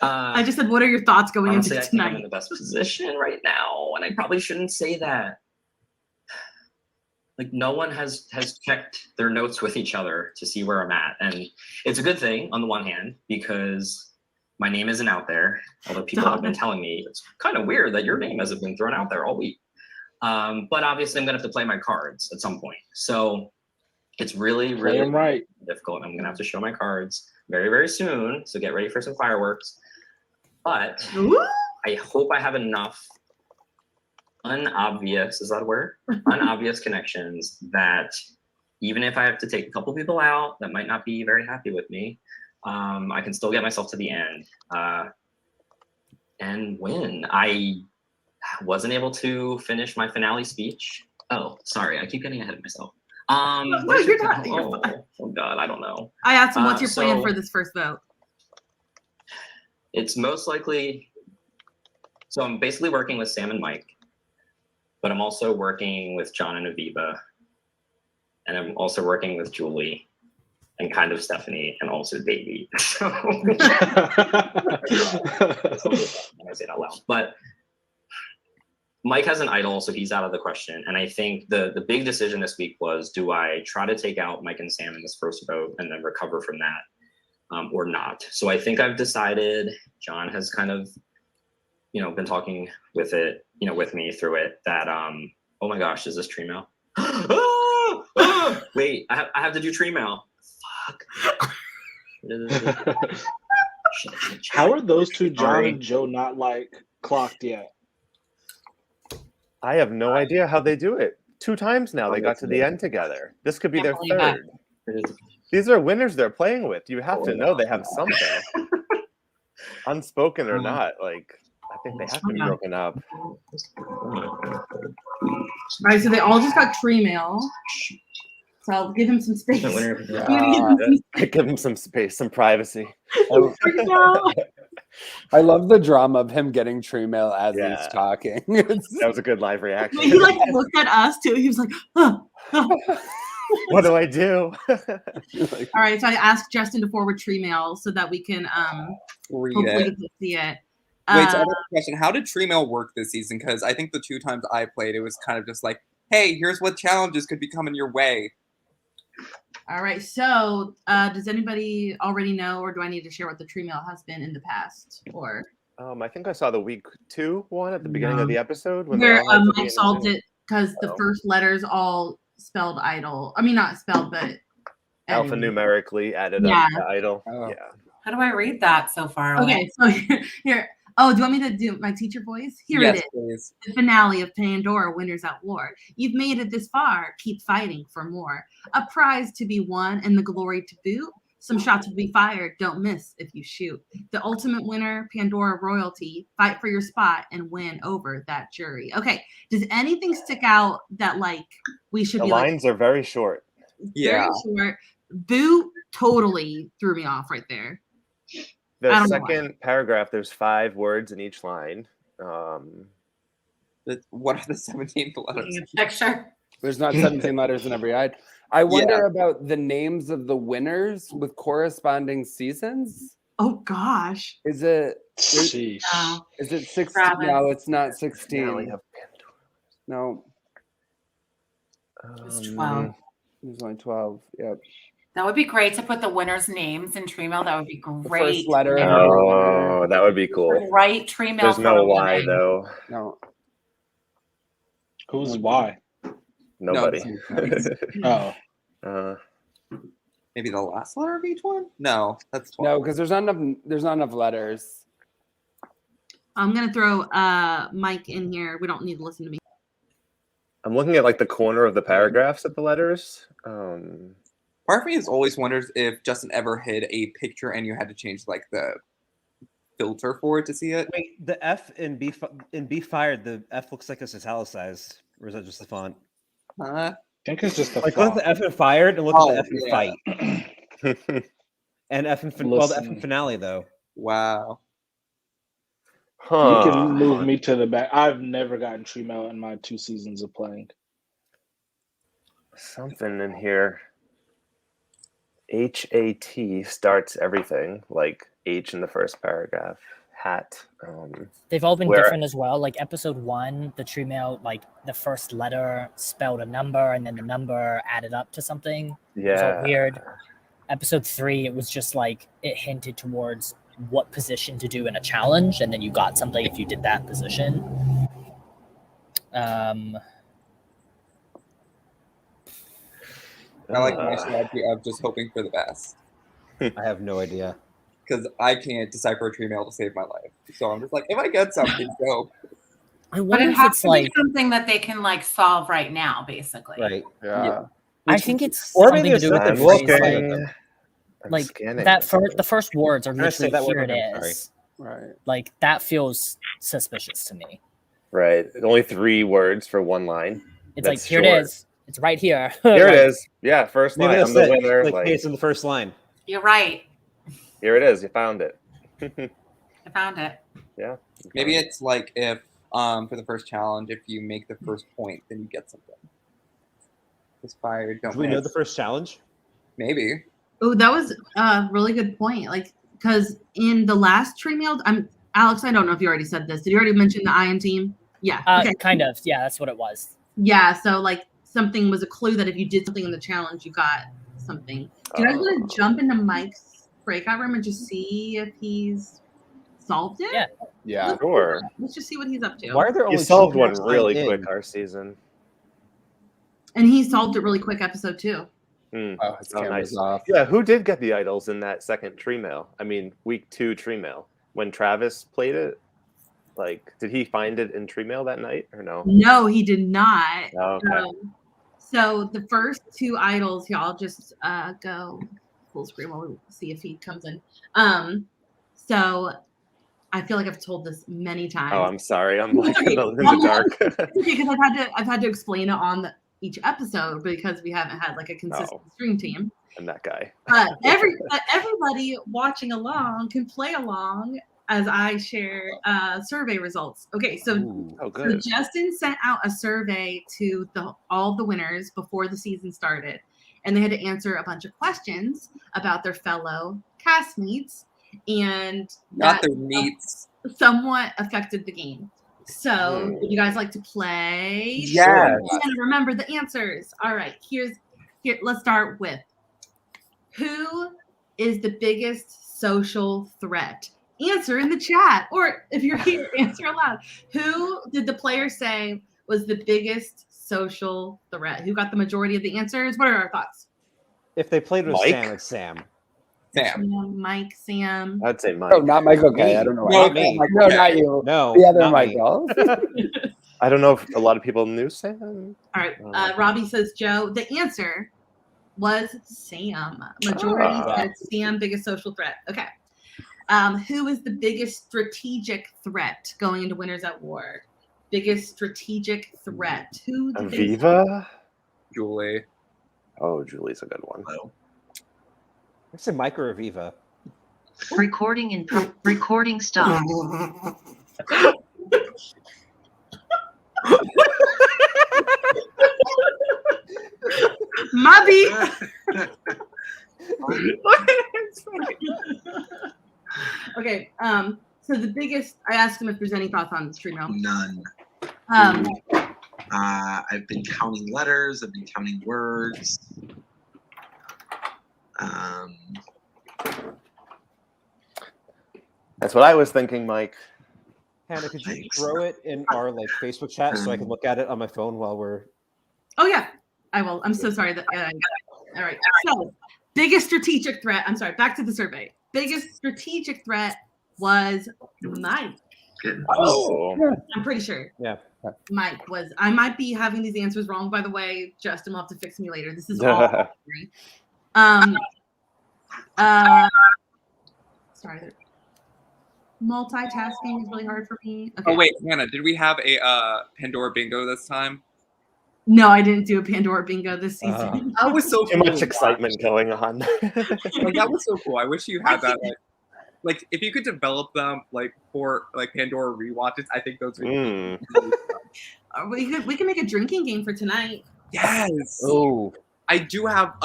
I just said, what are your thoughts going Honestly, into I think I'm tonight? in the best position right now, and I probably shouldn't say that. Like, no one has checked their notes with each other to see where I'm at, and it's a good thing on the one hand because my name isn't out there. Although people have been telling me it's kind of weird that your name hasn't been thrown out there all week. But obviously, I'm gonna have to play my cards at some point. So it's really, really difficult. I'm gonna have to show my cards very, very soon. So get ready for some fireworks. But I hope I have enough unobvious, is that a word? Unobvious connections that even if I have to take a couple people out that might not be very happy with me, I can still get myself to the end and win. I wasn't able to finish my finale speech. Oh, sorry, I keep getting ahead of myself. No, you're not. Oh God, I don't know. I asked him, what's your plan for this first vote? It's most likely, so I'm basically working with Sam and Mike, but I'm also working with John and Aviva, and I'm also working with Julie, and kind of Stephanie, and also Davey. So, when I say it out loud, but Mike has an idol, so he's out of the question. And I think the big decision this week was, do I try to take out Mike and Sam in this first vote and then recover from that, or not? So I think I've decided. John has kind of, been talking with it, with me through it. That oh my gosh, is this tree mail? Wait, I have to do tree mail. Fuck. How are those two, John and Joe, not clocked yet? I have no idea how they do it. 2 times now they got to the end together. This could be their third. These are winners they're playing with. You have to know they have something. Unspoken or not, I think they have to be broken up. All right, so they all just got tree mail. So I'll give him some space. Give him some space, some privacy. I love the drama of him getting tree mail as he's talking. That was a good live reaction. He looked at us too. He was like, what do I do? All right, so I asked Justin to forward tree mail so that we can hopefully get to see it. Wait, so I have a question. How did tree mail work this season? Because I think the 2 times I played, it was kind of just like, hey, here's what challenges could be coming your way. All right. So, does anybody already know, or do I need to share what the tree mail has been in the past? Or I think I saw the week 2 one at the beginning of the episode when where they all had to be Mike in solved Zoom. it because the first letters all spelled idol. I mean, not spelled, but Alphanumerically added Yeah. up the idol. Oh. Yeah. How do I read that so far away? Okay, so here. Oh, do you want me to do my teacher voice? Here Yes, it is. please. The finale of Pandora, Winners at War. You've made it this far. Keep fighting for more. A prize to be won and the glory to boot. Some shots will be fired. Don't miss if you shoot. The ultimate winner, Pandora royalty. Fight for your spot and win over that jury. Okay. Does anything stick out that like we should The be lines are very short. very short? Boot totally threw me off right there. The I don't know second paragraph, there's 5 words in each line. What are the 17 letters? Picture. There's not 17 letters in every eye. I wonder about the names of the winners with corresponding seasons. Oh gosh. Is it? Sheesh. Is it 16? Travis. No, it's not Finale 16. of No, It's 12. there's only 12. Yep. That would be great to put the winners' names in tree mail. That would be The great. first letter. Oh, that would be cool. Right tree mail. There's for no a Y winning. though. No. Who's why? Nobody. Oh. Maybe the last letter of each one? No, that's 12. No, because there's not enough letters. I'm gonna throw Mike in here. We don't need to listen to me. I'm looking at like the corner of the paragraphs of the letters. Part of me has always wonders if Justin ever hid a picture and you had to change like the filter for it to see it. Wait, the F in Be Fired, the F looks like it's italicized, or is that just the font? Huh? I think it's just the Like look at the F in Fired and look at the F in yeah. Fight. And F in the F in Listen. Finale though. Wow. You can move me to the back. I've never gotten tree mail in my 2 seasons of playing. Something in here. HAT starts everything, like H in the first paragraph. Hat. They've all been where- different as well. Like episode 1, the tree mail, like the first letter spelled a number and then the number added up to something. It was all Yeah. weird. Episode 3, it was just like it hinted towards what position to do in a challenge, and then you got something if you did that position. I like my strategy of just hoping for the best. I have no idea. Because I can't decipher a tree mail to save my life. So I'm just like, if I get something, go. I But wonder it if has it's to like be something that they can like solve right now, basically. Right. Yeah. I think it's Or something maybe to do with I'm the phrase, looking. I'm like scanning. that. The first words are I'm trying to say literally that word here it again, sorry. is. Right. Like that feels suspicious to me. Right. Only 3 words for one line. It's That's like here short. it is. It's right here. Here Like, it is. Yeah, first Maybe line. that's I'm the it. winner. Like, Like, hey, it's in the first line. You're right. here it is. You found it. I found it. Yeah. Maybe it's like if, for the first challenge, if you make the first point, then you get something. It's fired. Don't Do we know miss. the first challenge? Maybe. Oh, that was a really good point. Like, because in the last tree mail, Alex, I don't know if you already said this. Did you already mention the Iron team? Yeah. Okay. Kind of. Yeah, that's what it was. Yeah. So like something was a clue that if you did something in the challenge, you got something. Do you guys want to jump into Mike's breakout room and just see if he's solved it? Yeah. Yeah. Sure. Let's just see what he's up to. Why are there only You solved two one maps really in? quick our season. And he solved it really quick, episode 2. Oh, his Oh, camera's nice. off. Yeah, who did get the idols in that second tree mail? I mean, week 2 tree mail. When Travis played it, like, did he find it in tree mail that night or no? No, he did not. Oh, okay. So the first 2 idols, here, I'll just go full screen while we see if he comes in. So I feel like I've told this many times. Oh, I'm sorry. I'm like Okay. in the dark. Because I've had to explain it on each episode because we haven't had like a consistent stream team. I'm that guy. But everybody watching along can play along as I share survey results. Okay, so, Oh, so good. Justin sent out a survey to all the winners before the season started, and they had to answer a bunch of questions about their fellow castmates, and Not that their meats. somewhat affected the game. So, would you guys like to play? Yes. And remember the answers. All right, here. Let's start with Who is the biggest social threat? Answer in the chat, or if you're here, answer aloud. Who did the player say was the biggest social threat? Who got the majority of the answers? What are our thoughts? If they played with Mike? Sam, it's Sam. Sam, Mike, Sam. I'd say Mike. Oh, not Michael K. Me. I don't know. Not why. me. No, not you. No, The other not me. Michael. I don't know if a lot of people knew Sam. All right. Robbie says Joe. The answer was Sam. Majority said Sam, biggest social threat. Okay. Who is the biggest strategic threat going into Winners at War? Biggest strategic threat. Who? Aviva? Julie. Oh, Julie's a good one. I said Mike or Aviva. Recording stop. Mubby. Okay. So the biggest. I asked him if there's any thoughts on the stream now. None. I've been counting letters. I've been counting words. That's what I was thinking, Mike. Hannah, could you throw it in our Facebook chat so I can look at it on my phone while we're? Oh yeah, I will. I'm so sorry that. All right. So biggest strategic threat. I'm sorry. Back to the survey. Biggest strategic threat was Mike. Oh, I'm pretty sure. Yeah. Mike was. I might be having these answers wrong, by the way. Justin will have to fix me later. This is all. Sorry. Multitasking is really hard for me. Okay. Oh wait, Hannah, did we have a Pandora bingo this time? No, I didn't do a Pandora bingo this season. That was so too much excitement going on. Like, that was so cool. I wish you had that. Like if you could develop them like for like Pandora rewatches, I think those would be We can make a drinking game for tonight. Yes. Oh. I do have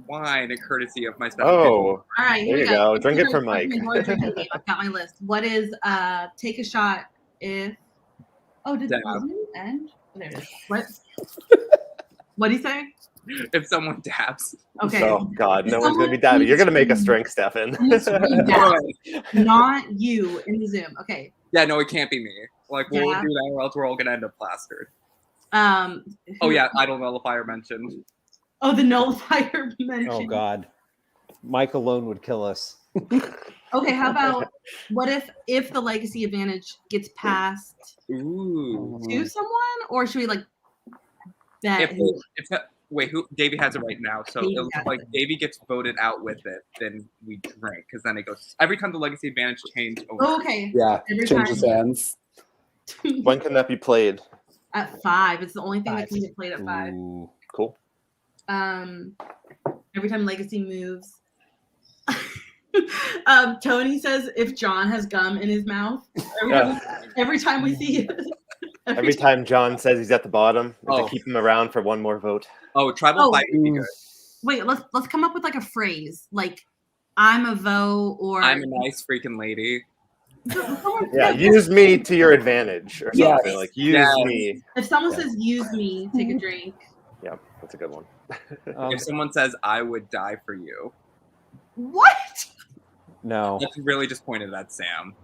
wine, a courtesy of my special. Oh, all right, here you go. Drink it for Mike. I've got my list. What is take a shot if? Oh, did the Zoom end? Oh, there it is. What? What do you say? If someone dabs. Okay. Oh God, no one's gonna be dabbing. You're gonna make us drink, Stefan. Not you in the Zoom. Okay. Yeah, no, it can't be me. Like we'll do that, or else we're all gonna end up plastered. Oh yeah, Idle Nullifier mentioned. Oh, the nullifier mentioned. Oh God, Mike alone would kill us. Okay, how about what if the legacy advantage gets passed to someone, or should we like bet? Wait, who? Davey has it right now. So Davey it looks like Davey gets voted out with it, then we drink because then it goes every time the legacy advantage changes. Okay. Yeah, every changes time. hands. When can that be played? At 5. It's the only thing that can get played at 5. Ooh, cool. Every time legacy moves. Tony says if John has gum in his mouth. Every time we see it. Every time John says he's at the bottom, to keep him around for one more vote. Oh, tribal fight would be good. Wait, let's come up with like a phrase, like I'm a vote or I'm a nice freaking lady. Yeah, use me to your advantage or something. Yes. Like use me. If someone says use me, take a drink. Yeah, that's a good one. If someone says I would die for you. What? No. That's really just pointed at Sam.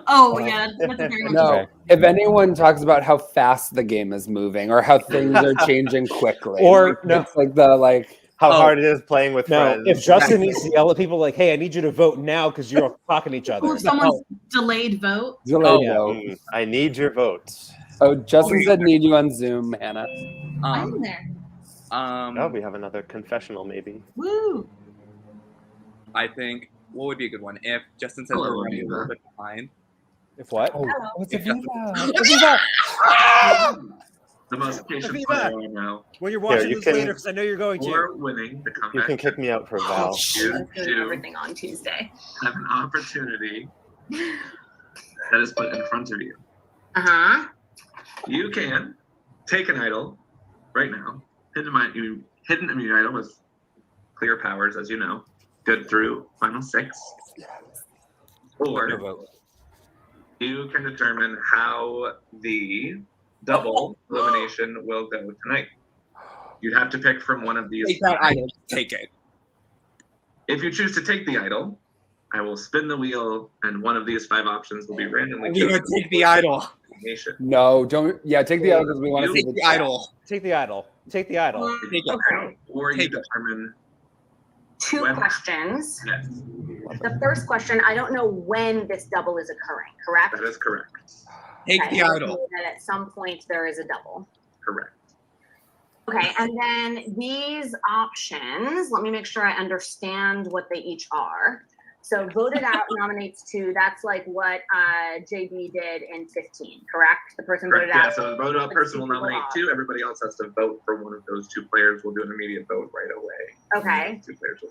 Oh yeah, that's a very No. Okay. If anyone talks about how fast the game is moving or how things are changing quickly, Or no. it's like the how hard it is playing with friends. If Justin needs to yell at people like, "Hey, I need you to vote now," because you're talking to each other. Or if someone's delayed vote. Delayed vote. I need your votes. Oh, Justin said need you on Zoom, Hannah. I'm there. Oh, we have another confessional, maybe. Woo! I think what would be a good one if Justin says we're running a little bit behind. If what? Oh, it's If Aviva. The most patient player I know. When you're watching you this can- later, because I know you're going to. We're winning the You comeback. can kick me out for Val. You do Everything on Tuesday. have an opportunity that is put in front of you. Uh-huh. You can take an idol right now, hidden immune idol with clear powers, as you know, good through final 6. Or you can determine how the double elimination will go tonight. You have to pick from one of these. Take that idol. Take it. If you choose to take the idol, I will spin the wheel, and one of these 5 options will be randomly We chosen. would take the idol. No, don't. Yeah, take the idol because we want to see Take the idol. Take the idol. Take the idol. Take it. Okay. Or you Take it. determine 2 when- questions. Yes, The first question, I don't know when this double is occurring, correct? that is correct. Take Okay, the I idol. know that at some point there is a double. Correct. Okay, and then these options, let me make sure I understand what they each are. So voted out nominates 2. That's like what JB did in 15, correct? The person Correct. voted Yeah, out. so the vote out person will people nominate off. 2. Everybody else has to vote for one of those 2 players. We'll do an immediate vote right away. Okay. 2 players will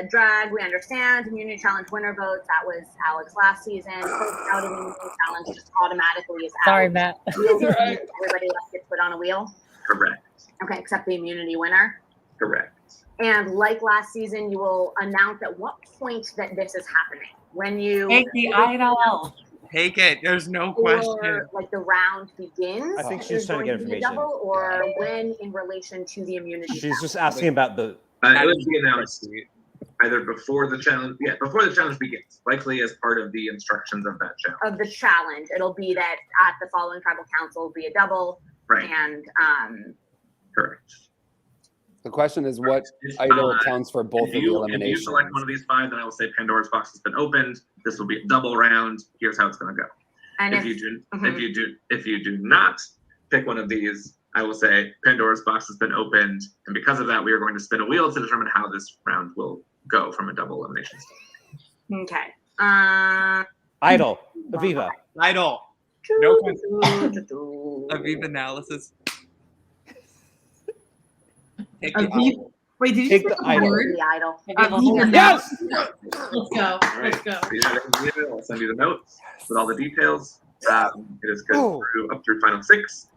Drag, we understand. Immunity challenge winner votes. That was Alex last season. Out of immunity challenge just automatically is out. Sorry, Matt. Everybody else gets put on a wheel. Correct. Okay, except the immunity winner. Correct. And like last season, you will announce at what point that this is happening. When you Take the idol. Take it. There's no or question. like the round begins. I think she's there's trying to going get be a information. double, or when in relation to the immunity. She's challenge. just asking about the. It would be announced either before the challenge, before the challenge begins, likely as part of the instructions of that challenge. Of the challenge, it'll be that at the following tribal council will be a double. Right. And Correct. The question is, what idol counts for both of the If you eliminations? select one of these 5, then I will say Pandora's box has been opened. This will be a double round. Here's how it's going to go. And if you do not pick one of these, I will say Pandora's box has been opened, and because of that, we are going to spin a wheel to determine how this round will go from a double elimination standpoint. okay. Idol. Aviva. Idol. No question. Aviva analysis. Take the idol. Wait, did you Take say the the idol. word? The idol. Aviva. Yes! Let's go. Let's go. So you have it in the email. I'll send you the notes with all the details. It is good up through final 6.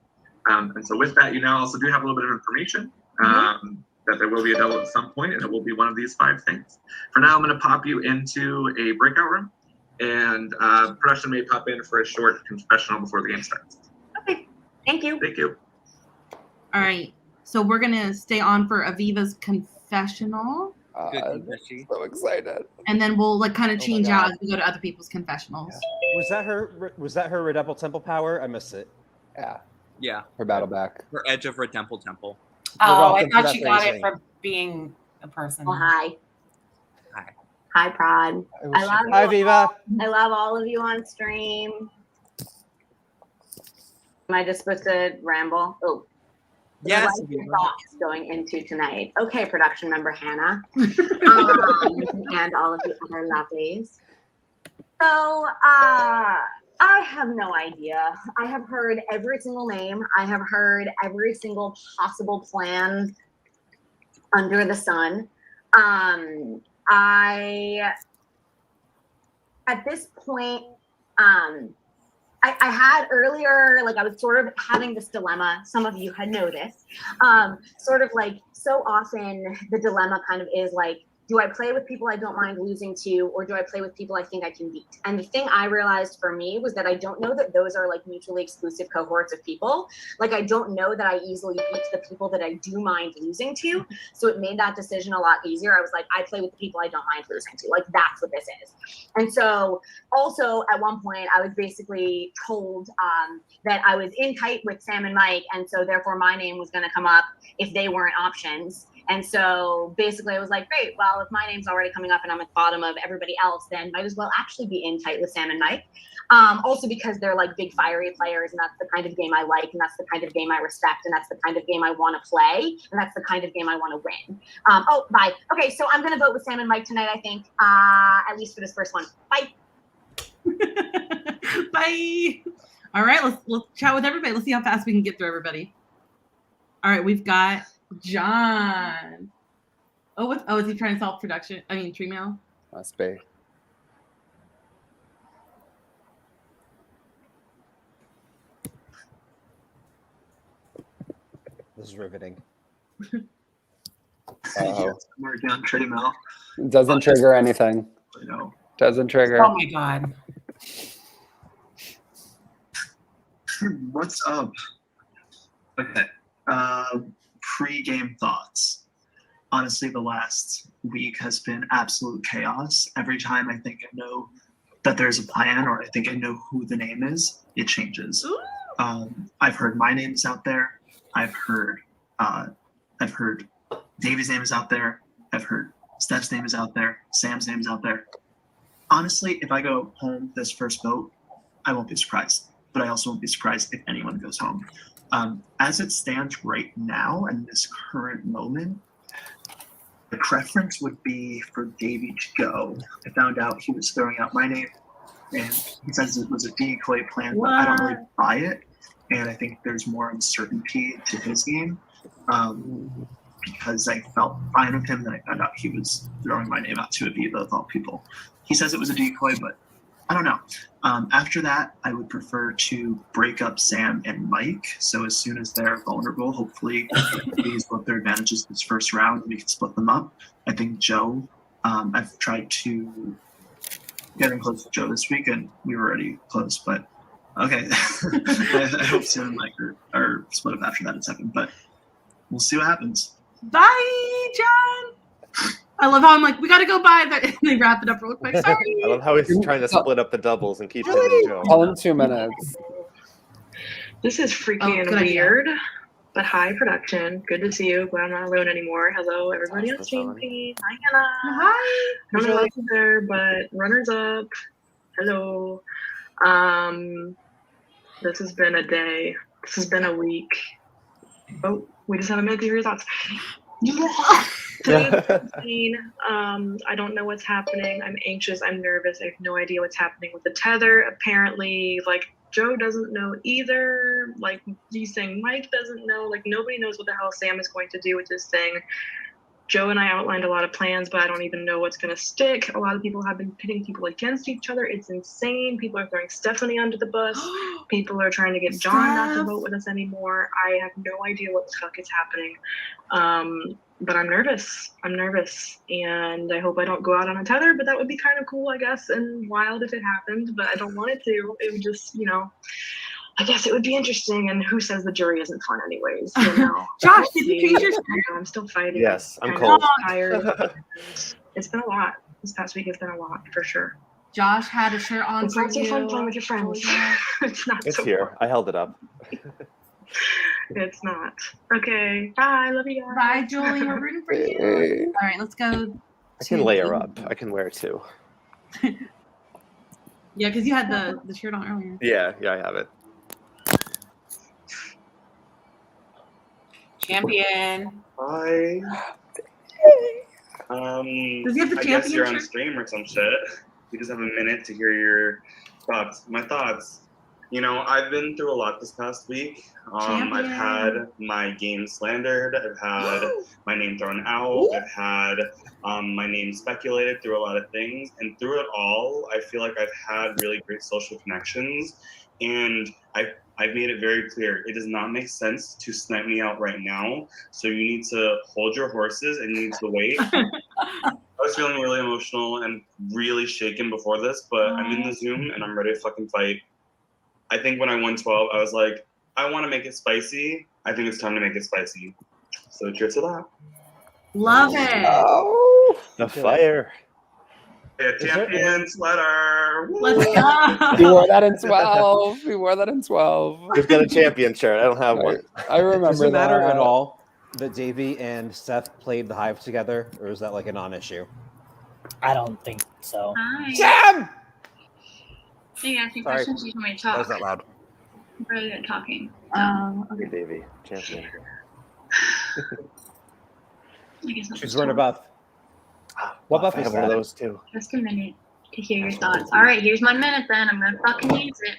And so with that, you now also do have a little bit of information that there will be a double at some point, and it will be one of these 5 things. For now, I'm going to pop you into a breakout room, and production may pop in for a short confessional before the game starts. Okay. Thank you. Thank you. All right. So we're gonna stay on for Aviva's confessional, So excited. and then we'll like kind of my change God. out as we go to other people's confessionals. Was that her Redouble Temple power? I missed it. Yeah. Yeah. Her battle back. For Edge of Redemple Temple. Oh, I welcome for thought that you got it phrasing. for being a person. Oh, hi. Hi. Hi, Prod. I love Hi, you. Viva. I love all of you on stream. Am I just supposed to ramble? Oh. Yes. What are your thoughts going into tonight? Okay, production member Hannah, and all of the other lovelies. So, I have no idea. I have heard every single name. I have heard every single possible plan under the sun. At this point, I had earlier, like I was sort of having this dilemma. Some of you had noticed, sort of like so often the dilemma kind of is like, do I play with people I don't mind losing to, or do I play with people I think I can beat? And the thing I realized for me was that I don't know that those are like mutually exclusive cohorts of people. Like I don't know that I easily beat the people that I do mind losing to. So it made that decision a lot easier. I was like, I play with the people I don't mind losing to. Like that's what this is. And so also at one point I was basically told that I was in tight with Sam and Mike, and so therefore my name was going to come up if they weren't options. And so basically I was like, great, well, if my name's already coming up and I'm at the bottom of everybody else, then might as well actually be in tight with Sam and Mike. Also because they're like big fiery players, and that's the kind of game I like, and that's the kind of game I respect, and that's the kind of game I want to play, and that's the kind of game I want to win. Bye. Okay, so I'm going to vote with Sam and Mike tonight, I think, at least for this first one. Bye. Bye. All right, let's chat with everybody. Let's see how fast we can get through everybody. All right, we've got John. Is he trying to solve production? I mean, tree mail? Must be. This is riveting. Somewhere down tree mail. Doesn't trigger anything. I know. Doesn't trigger. Oh my God. What's up? Okay. Pre-game thoughts. honestly, the last week has been absolute chaos. Every time I think I know that there's a plan or I think I know who the name is, it changes. I've heard my name is out there. I've heard Davey's name is out there. I've heard Steph's name is out there. Sam's name is out there. Honestly, if I go home this first vote, I won't be surprised. But I also won't be surprised if anyone goes home. As it stands right now in this current moment, the preference would be for Davey to go. I found out he was throwing out my name, and he says it was a decoy plan, but I don't really buy it. And I think there's more uncertainty to his game because I felt fine with him. Then I found out he was throwing my name out to Aviva of all people. He says it was a decoy, but I don't know. After that, I would prefer to break up Sam and Mike. So as soon as they're vulnerable, hopefully we use both their advantages this first round and we can split them up. I think Joe, I've tried to get in close to Joe this week and we were already close, but okay. I hope Sam and Mike are split up after that in second, but we'll see what happens. Bye, John. I love how I'm like, we gotta go by that. And they wrap it up real quick. Sorry. I love how he's trying to split up the doubles and keep hitting Joe. Tell him 2 minutes. This is freaking weird, but hi, production. Good to see you. Glad I'm not alone anymore. Hello, everybody on stream. Hi, Hannah. Hi. I don't know what's there, but runners up. Hello. This has been a day. This has been a week. Oh, we just have a minute to hear your thoughts. Today's insane. I don't know what's happening. I'm anxious. I'm nervous. I have no idea what's happening with the tether. Apparently, like, Joe doesn't know either. Like, he's saying Mike doesn't know. Like, nobody knows what the hell Sam is going to do with this thing. Joe and I outlined a lot of plans, but I don't even know what's going to stick. A lot of people have been pitting people against each other. It's insane. People are throwing Stephanie under the bus. People are trying to get John not to vote with us anymore. I have no idea what the fuck is happening. But I'm nervous. I'm nervous. And I hope I don't go out on a tether, but that would be kind of cool, I guess, and wild if it happened, but I don't want it to. It would just, I guess it would be interesting. And who says the jury isn't fun anyways? Josh, did you change your shirt? I'm still fighting. Yes, I'm kind cold. of tired. It's been a lot. This past week has been a lot, for sure. Josh had a shirt on It's for not so you. fun playing with your friends. It's not It's so here. I held it up. It's not. Okay. Bye. Love you guys. Bye, Julie. We're rooting for you. All right, let's go. I can layer up. I can wear two. Yeah, because you had the shirt on earlier. Yeah, I have it. Champion. Hi. Does he have the I guess champion you're on shirt? stream or some shit. You just have a minute to hear your thoughts. My thoughts. I've been through a lot this past week. I've had my game slandered. I've had my name thrown out. I've had my name speculated through a lot of things. And through it all, I feel like I've had really great social connections. And I've made it very clear, it does not make sense to snipe me out right now. So you need to hold your horses and you need to wait. I was feeling really emotional and really shaken before this, but I'm in the Zoom and I'm ready to fucking fight. I think when I won 12, I was like, I want to make it spicy. I think it's time to make it spicy. So cheers to that. Love it. Oh, the fire. Yeah, champion sweater. Let's go. We wore that in 12. We wore that in 12. We've got a champion shirt. I don't have one. I remember Does it matter that. at all that Davey and Seth played the Hive together, or is that like a non-issue? I don't think so. Hi. Sam! Are you asking Sorry. questions? You want me to That talk? was that loud. I'm really good at talking. Okay, Davey, champion. I guess I'll She's just wearing a talk. buff. What buff I is have one of that? those too. Just a minute to hear your thoughts. All right, here's my minute then. I'm gonna fucking use it.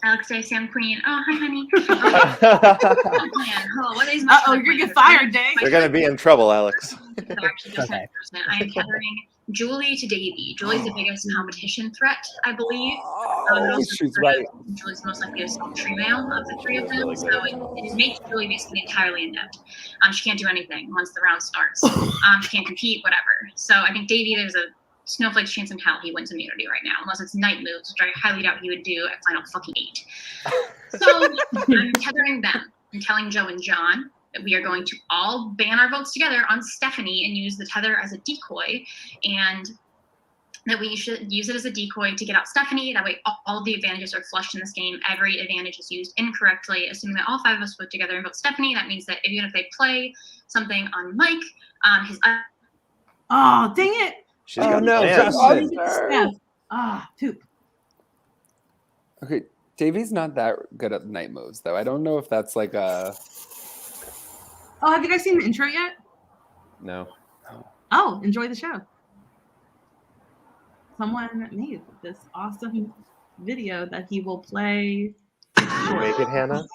Alex Day, Sam Queen. Oh, hi, honey. Oh, what is my Uh-oh, you're gonna get fired, Day. You're gonna be in trouble, Alex. So actually just 100%. I am tethering Julie to Davey. Julie's the biggest competition threat, I believe. She's right. Julie's most likely to sell tree mail of the three of them, so it makes Julie basically entirely inept. She can't do anything once the round starts. She can't compete, whatever. So I think Davey, there's a snowflake's chance in hell he wins immunity right now, unless it's night moves, which I highly doubt he would do at final fucking 8. So I'm tethering them and telling Joe and John we are going to all ban our votes together on Stephanie and use the tether as a decoy, and that we should use it as a decoy to get out Stephanie. That way all the advantages are flushed in this game. Every advantage is used incorrectly. Assuming that all 5 of us vote together and vote Stephanie, that means that even if they play something on Mike, his... Oh, dang it. She's got no, poop. Okay, Davey's not that good at night moves, though. I don't know if that's like a... Oh, have you guys seen the intro yet? No. Oh, enjoy the show. Someone made this awesome video that he will play. Did you make it, Hannah?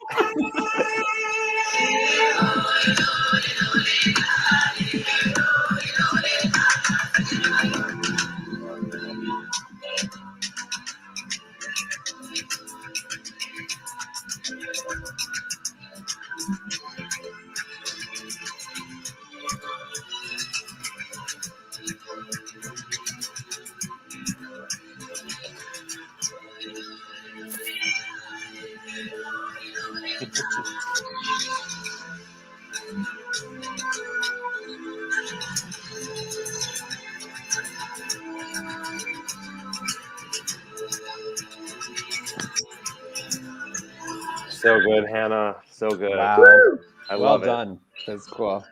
So good, Hannah. So good. Wow. I Well love it. done. That's cool.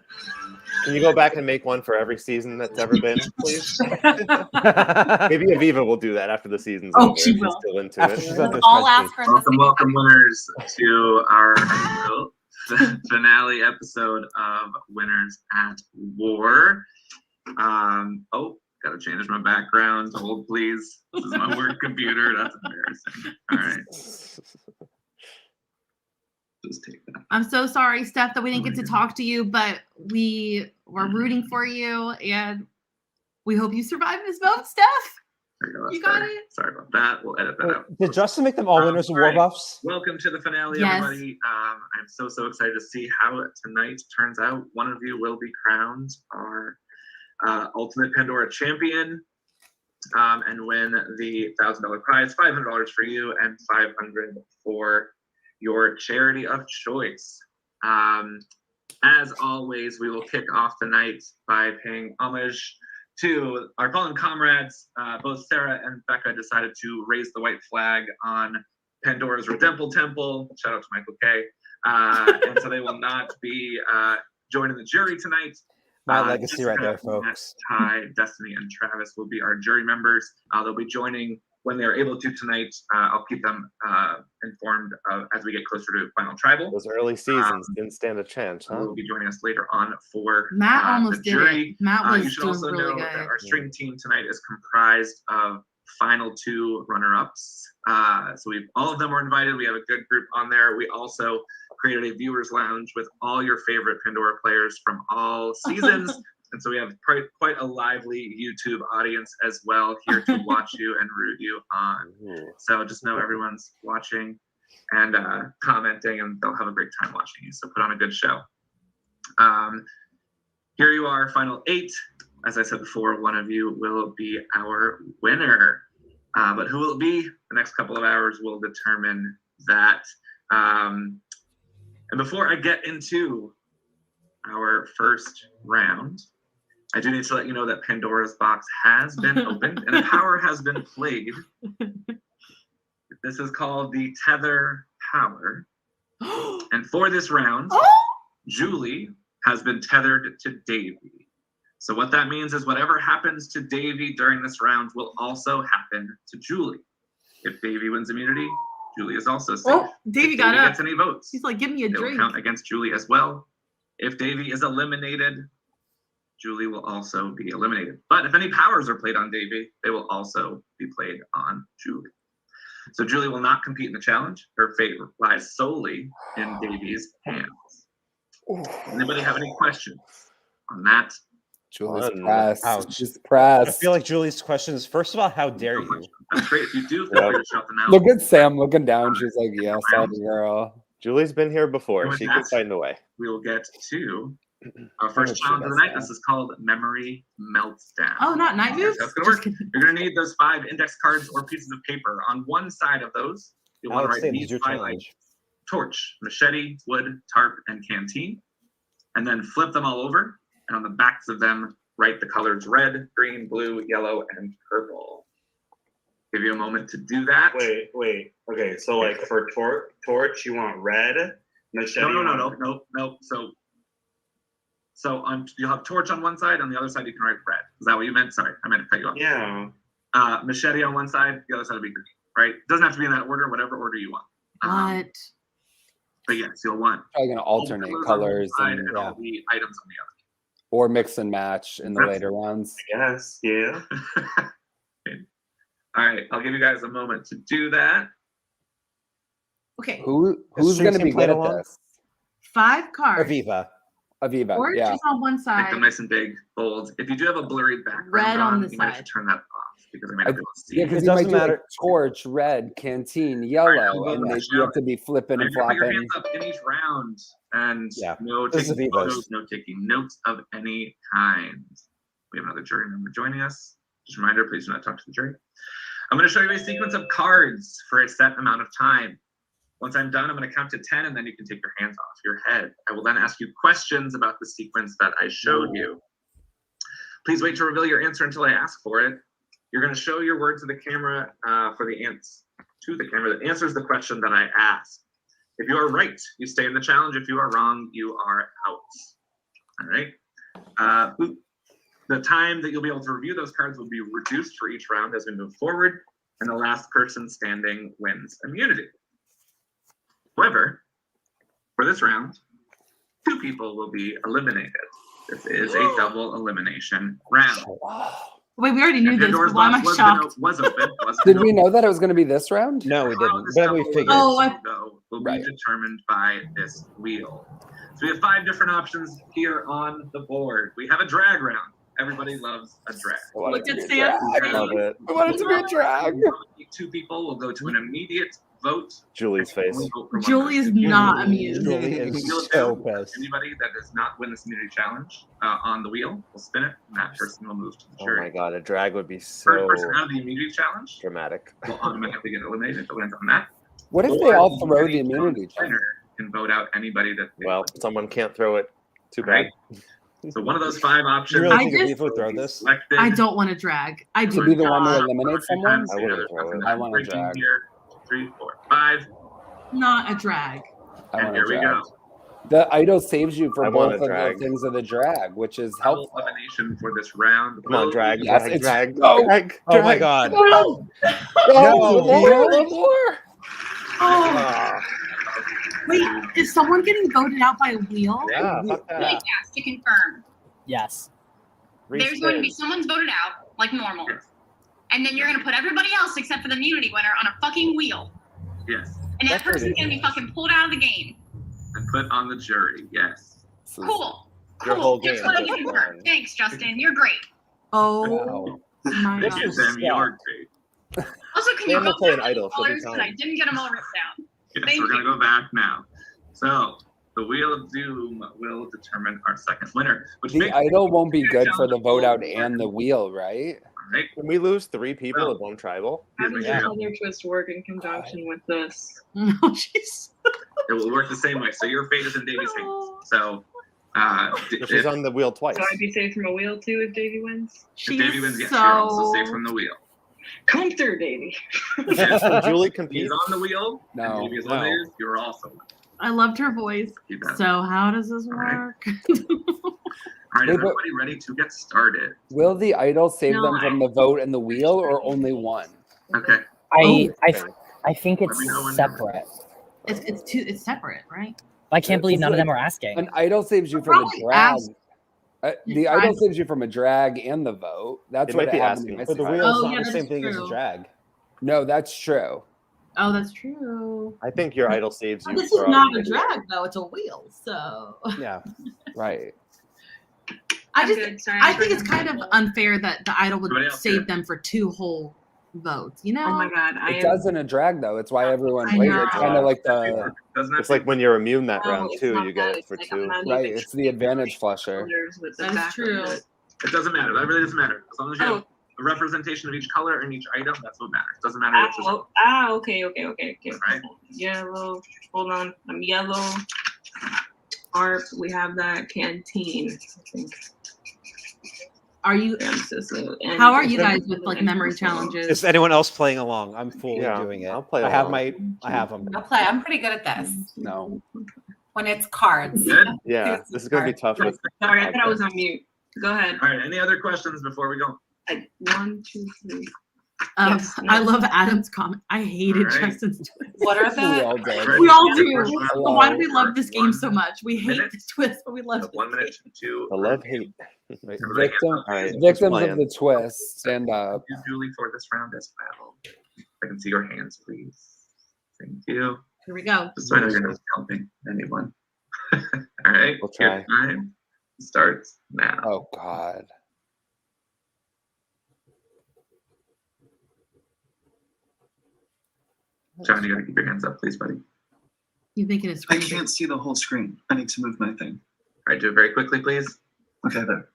Can you go back and make one for every season that's ever been, please? Maybe Aviva will do that after the season's over. She if will. she's still into After it. she's done this All country. ask her this. Welcome, winners, to our finale episode of Winners at War. Gotta change my background. Hold, please. This is my work computer. That's embarrassing. All right. Just take that. I'm so sorry, Steph, that we didn't get to talk to you, but we were rooting for you, and we hope you survive this vote, Steph. You got it. Sorry about that. We'll edit that out. Did Justin make them all winners of War Alright. Buffs? Welcome to the finale, Yes. everybody. I'm so excited to see how tonight turns out. One of you will be crowned our Ultimate Pandora champion and win the $1,000 prize, $500 for you, and $500 for your charity of choice. As always, we will kick off tonight by paying homage to our fallen comrades. Both Sarah and Becca decided to raise the white flag on Pandora's Redemple Temple. Shout out to Michael K. And so they will not be joining the jury tonight. My legacy right there, Jessica, folks. Ty, Destiny, and Travis will be our jury members. They'll be joining when they're able to tonight. I'll keep them informed as we get closer to Final Tribal. Those early seasons didn't stand a chance, huh? Will be joining us later on for Matt the almost did jury. it. Matt You was should doing also really know that good. our stream team tonight is comprised of final 2 runner-ups. So all of them were invited. We have a good group on there. We also created a viewers lounge with all your favorite Pandora players from all seasons. And so we have quite a lively YouTube audience as well here to watch you and root you on. So just know everyone's watching and commenting, and they'll have a great time watching you. So put on a good show. Here you are, final 8. As I said before, one of you will be our winner. But who will it be? The next couple of hours will determine that. And before I get into our first round, I do need to let you know that Pandora's box has been opened and a power has been played. This is called the Tether Power. And for this round, Julie has been tethered to Davy. So what that means is whatever happens to Davy during this round will also happen to Julie. If Davy wins immunity, Julie is also safe. Oh, Davy got up. Gets any votes, he's like, give me a it will drink. count against Julie as well. If Davy is eliminated, Julie will also be eliminated. But if any powers are played on Davy, they will also be played on Julie. So Julie will not compete in the challenge. Her fate lies solely in Davy's hands. Anybody have any questions on that? Julie's pressed. She's pressed. I feel like Julie's question is, first of all, how dare you? That's great. If you do figure something out. Look at Sam looking down. She's like, yes, I'm a girl. Julie's been here before. With She that, can find a way. We will get to our first challenge of the night. This is called Memory Meltdown. Oh, not night moves? That's going to work. You're going to need those 5 index cards or pieces of paper. On one side of those, you'll want to write these 5 items: torch, machete, wood, tarp, and canteen. and then flip them all over. And on the backs of them, write the colors red, green, blue, yellow, and purple. Give you a moment to do that. Wait. Okay, so like for torch, you want red. Machete. No. So you'll have torch on one side, on the other side you can write red. Is that what you meant? Sorry, I meant to cut you off. Yeah. Machete on one side, the other side will be green. Right? Doesn't have to be in that order, whatever order you want. What? But yes, you'll want Probably gonna alternate colors and and all the items on the other. or mix and match in the later ones. Yes, yeah. All right, I'll give you guys a moment to do that. Okay. Who's going to be good at this? 5 cards. Aviva, Orange yeah. is on one Make side. them nice and big, bold. If you do have a blurry background Red on the you might have side. to turn that off because I may not be able to see. Yeah, because It you might doesn't do matter. like torch, red, canteen, yellow, and you have to be flipping and Put your flopping. hands up in each round and no This is taking Aviva's. photos, no taking notes of any kind. We have another jury member joining us. Just a reminder, please do not talk to the jury. I'm going to show you a sequence of cards for a set amount of time. Once I'm done, I'm going to count to 10, and then you can take your hands off your head. I will then ask you questions about the sequence that I showed you. Please wait to reveal your answer until I ask for it. You're going to show your word to the camera that answers the question that I asked. If you are right, you stay in the challenge. If you are wrong, you are out. All right. The time that you'll be able to review those cards will be reduced for each round as we move forward, and the last person standing wins immunity. However, for this round, 2 people will be eliminated. This is a double elimination round. Wait, we already knew this. Pandora's But why am I box shocked? was open. Did we know that it was going to be this round? No, we didn't. But we figured. Will be determined by this wheel. So we have 5 different options here on the board. We have a drag round. Everybody loves a drag. Look at Sam. I love it. I want it to be a drag. 2 people will go to an immediate vote. Julie's face. Julie is not amused. Julie is so pissed. Anybody that does not win this immunity challenge on the wheel will spin it, and that person will move to the Oh jury. my god, a drag would be First so person out of the immunity challenge dramatic. will automatically get eliminated. It wins on that. What if they all throw the immunity check? Winner can vote out anybody that. Well, someone can't throw it. Too bad. So one of those 5 options. You really think people would throw this? Selected. I don't want to drag. I do To be the one to not. eliminate someone? I wouldn't throw it. I want to drag. Here, 3, 4, 5. Not a drag. I And want here to we drag. go. The idol saves you for I both want of a the drag. things of the drag, which is Double helpful. elimination for this round. Come on, drag, Yes, drag, it's- drag, Oh. drag, Oh my drag. god. No, more. Oh, wait, is someone getting voted out by a wheel? Yeah, fuck Like, that. yes, to confirm. Yes. There's going to be someone's voted out, like normal. And then you're going to put everybody else except for the immunity winner on a fucking wheel. Yes. And that That's person's going to be fucking pulled out of the game. And put on the jury. Yes. Cool. Your whole Cool. Just game wanted to is confirm. done. Thanks, Justin. You're great. Oh my This god. is Sam, you're great. Also, can you Sam will go play back an to idol. the She'll be colors because I telling. didn't get them all written down. Yes, Thank we're going to you. go back now. So the Wheel of Doom will determine our second winner. Which The makes idol won't be good for the vote out and the wheel, right? Right? Can we lose 3 people at one tribal? How does Yeah. the other twist work in conjunction with this? No, she's. It will work the same way. So your fate is in Davey's hands. So She's on the wheel twice. So I'd be safe from a wheel too if Davey wins? if Davey wins, yes, you're also safe from the wheel. Come through, Davey. Yes, can Julie He's compete? on the wheel. No, And Davey is no. eliminated. You're also. I loved her voice. Keep that. So how does this right. work? All right, Wait, is but- everybody ready to get started? Will the idol save No, them from the vote and the wheel, or only one? Okay. I think Let me know when it's you're separate. It's separate, right? I can't believe none of them like- are asking. An idol saves you from Probably a drag. ask- The idol saves you from a drag and the vote. That's They what might be happened to asking But the Mystify. wheel's Oh, not yeah, the same that's thing as a true. drag. No, that's true. Oh, that's true. I think your idol saves you This is from. not a drag though; it's a wheel. So Yeah. Right. I I'm just, good. Sorry, I I'm think it's bringing kind of up. unfair that the idol would Everybody else save good? them for 2 whole votes. You know? Oh my god, I It am. does in a drag though. It's why everyone I plays. know. It's kind of like the Doesn't have It's to like when you're immune that No, round it's too, not you get that. it for It's like 2. I'm not right. even It's the advantage flusher. colors with the That is back of true. it. It doesn't matter. That really doesn't matter. As long as you have Oh. a representation of each color and each item, that's what matters. Doesn't matter which is Okay. Right. Yellow. Hold on. I'm yellow. ARP. We have that canteen. I think. Are you? And How are you guys with like memory challenges? Is anyone else playing along? I'm fully Yeah, doing it. I'll play I have along. I have them. I'll play. I'm pretty good at this. No. When it's cards. Good. Yeah, this is going to be tough. With Sorry, I thought I was on mute. Go ahead. All right. Any other questions before we go? 1, 2, 3. Yes, I love Adam's comment. I hated All right. Justin's twist. What are We the? all did. We all do. Hello. But why do we love this game so much? We hate the twist, but we love it. 1 minute to the love hate. Victims of the twist. Stand up. Julie for this round as well. I can see your hands, please. Thank you. Here we go. Just so I know you're not helping anyone. All right. We'll try. Your time starts now. Oh God. John, you gotta keep your hands up, please, buddy. You thinking it's I screen? can't see the whole screen. I need to move my thing. All right, do it very quickly, please. Okay, there.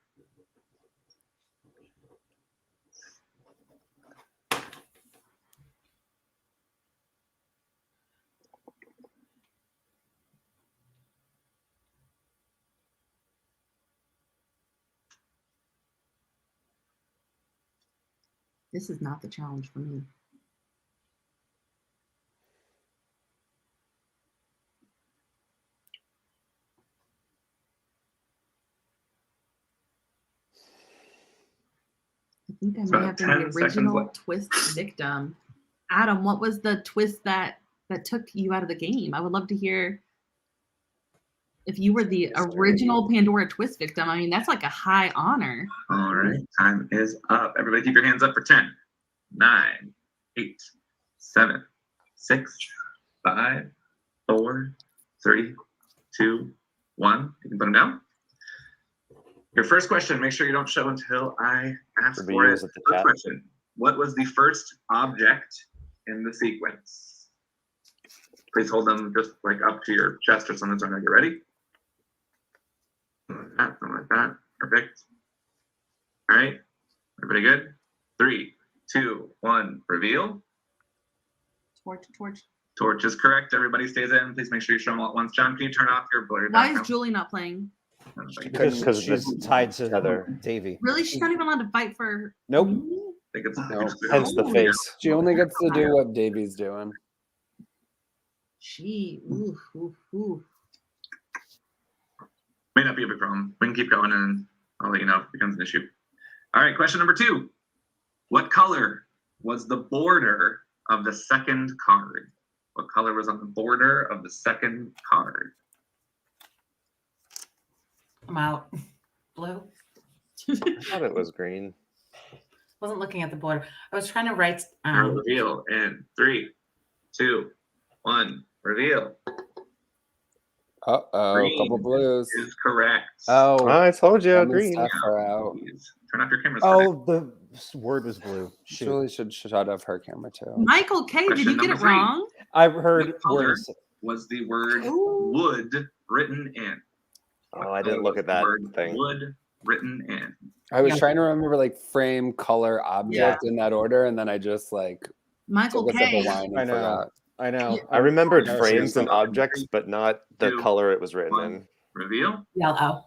This is not the challenge for me. I think I It's may about have been 10 the seconds original left. twist victim. Adam, what was the twist that took you out of the game? I would love to hear if you were the original Pandora twist victim. I mean, that's like a high honor. All right, time is up. Everybody keep your hands up for 10, 9, 8, 7, 6, 5, 4, 3, 2, 1. You can put them down. Your first question, make sure you don't show until I ask Everybody for it. use it to First chat. question. What was the first object in the sequence? Please hold them just like up to your chest or something so I know you're ready. Something like that. Perfect. All right. Everybody good? 3, 2, 1. Reveal. Torch. Torch is correct. Everybody stays in. Please make sure you show them all at once. John, can you turn off your blurry Why background? is Julie not playing? Because she's tied to Heather. Davy. Really? She's not even allowed to fight for. Nope. I think it's Hence the face. She only gets to do what Davy's doing. Ooh. May not be a big problem. We can keep going and I'll let you know if it becomes an issue. All right, question number 2. What color was the border of the second card? What color was on the border of the second card? I'm out. Blue. I thought it was green. Wasn't looking at the border. I was trying to write. Reveal in 3, 2, 1. Reveal. Uh-oh, Green couple blues. Is correct. Oh, I told you, Lemon green. stuff her out. Turn off your cameras. for Oh, the word was blue. Shoot. Julie should shut off her camera too. Michael K, did Question you get number it 3. wrong? I've heard What color words. was the word Ooh. wood written in? Oh, I didn't look at that Word thing. wood written in. I was Yeah. trying to remember like frame, color, object in that order, and then I just like Michael took a sip K. of wine and I know. forgot. I know. I remembered No, frames seriously. and objects, but not the color it was written in. Reveal. Yellow.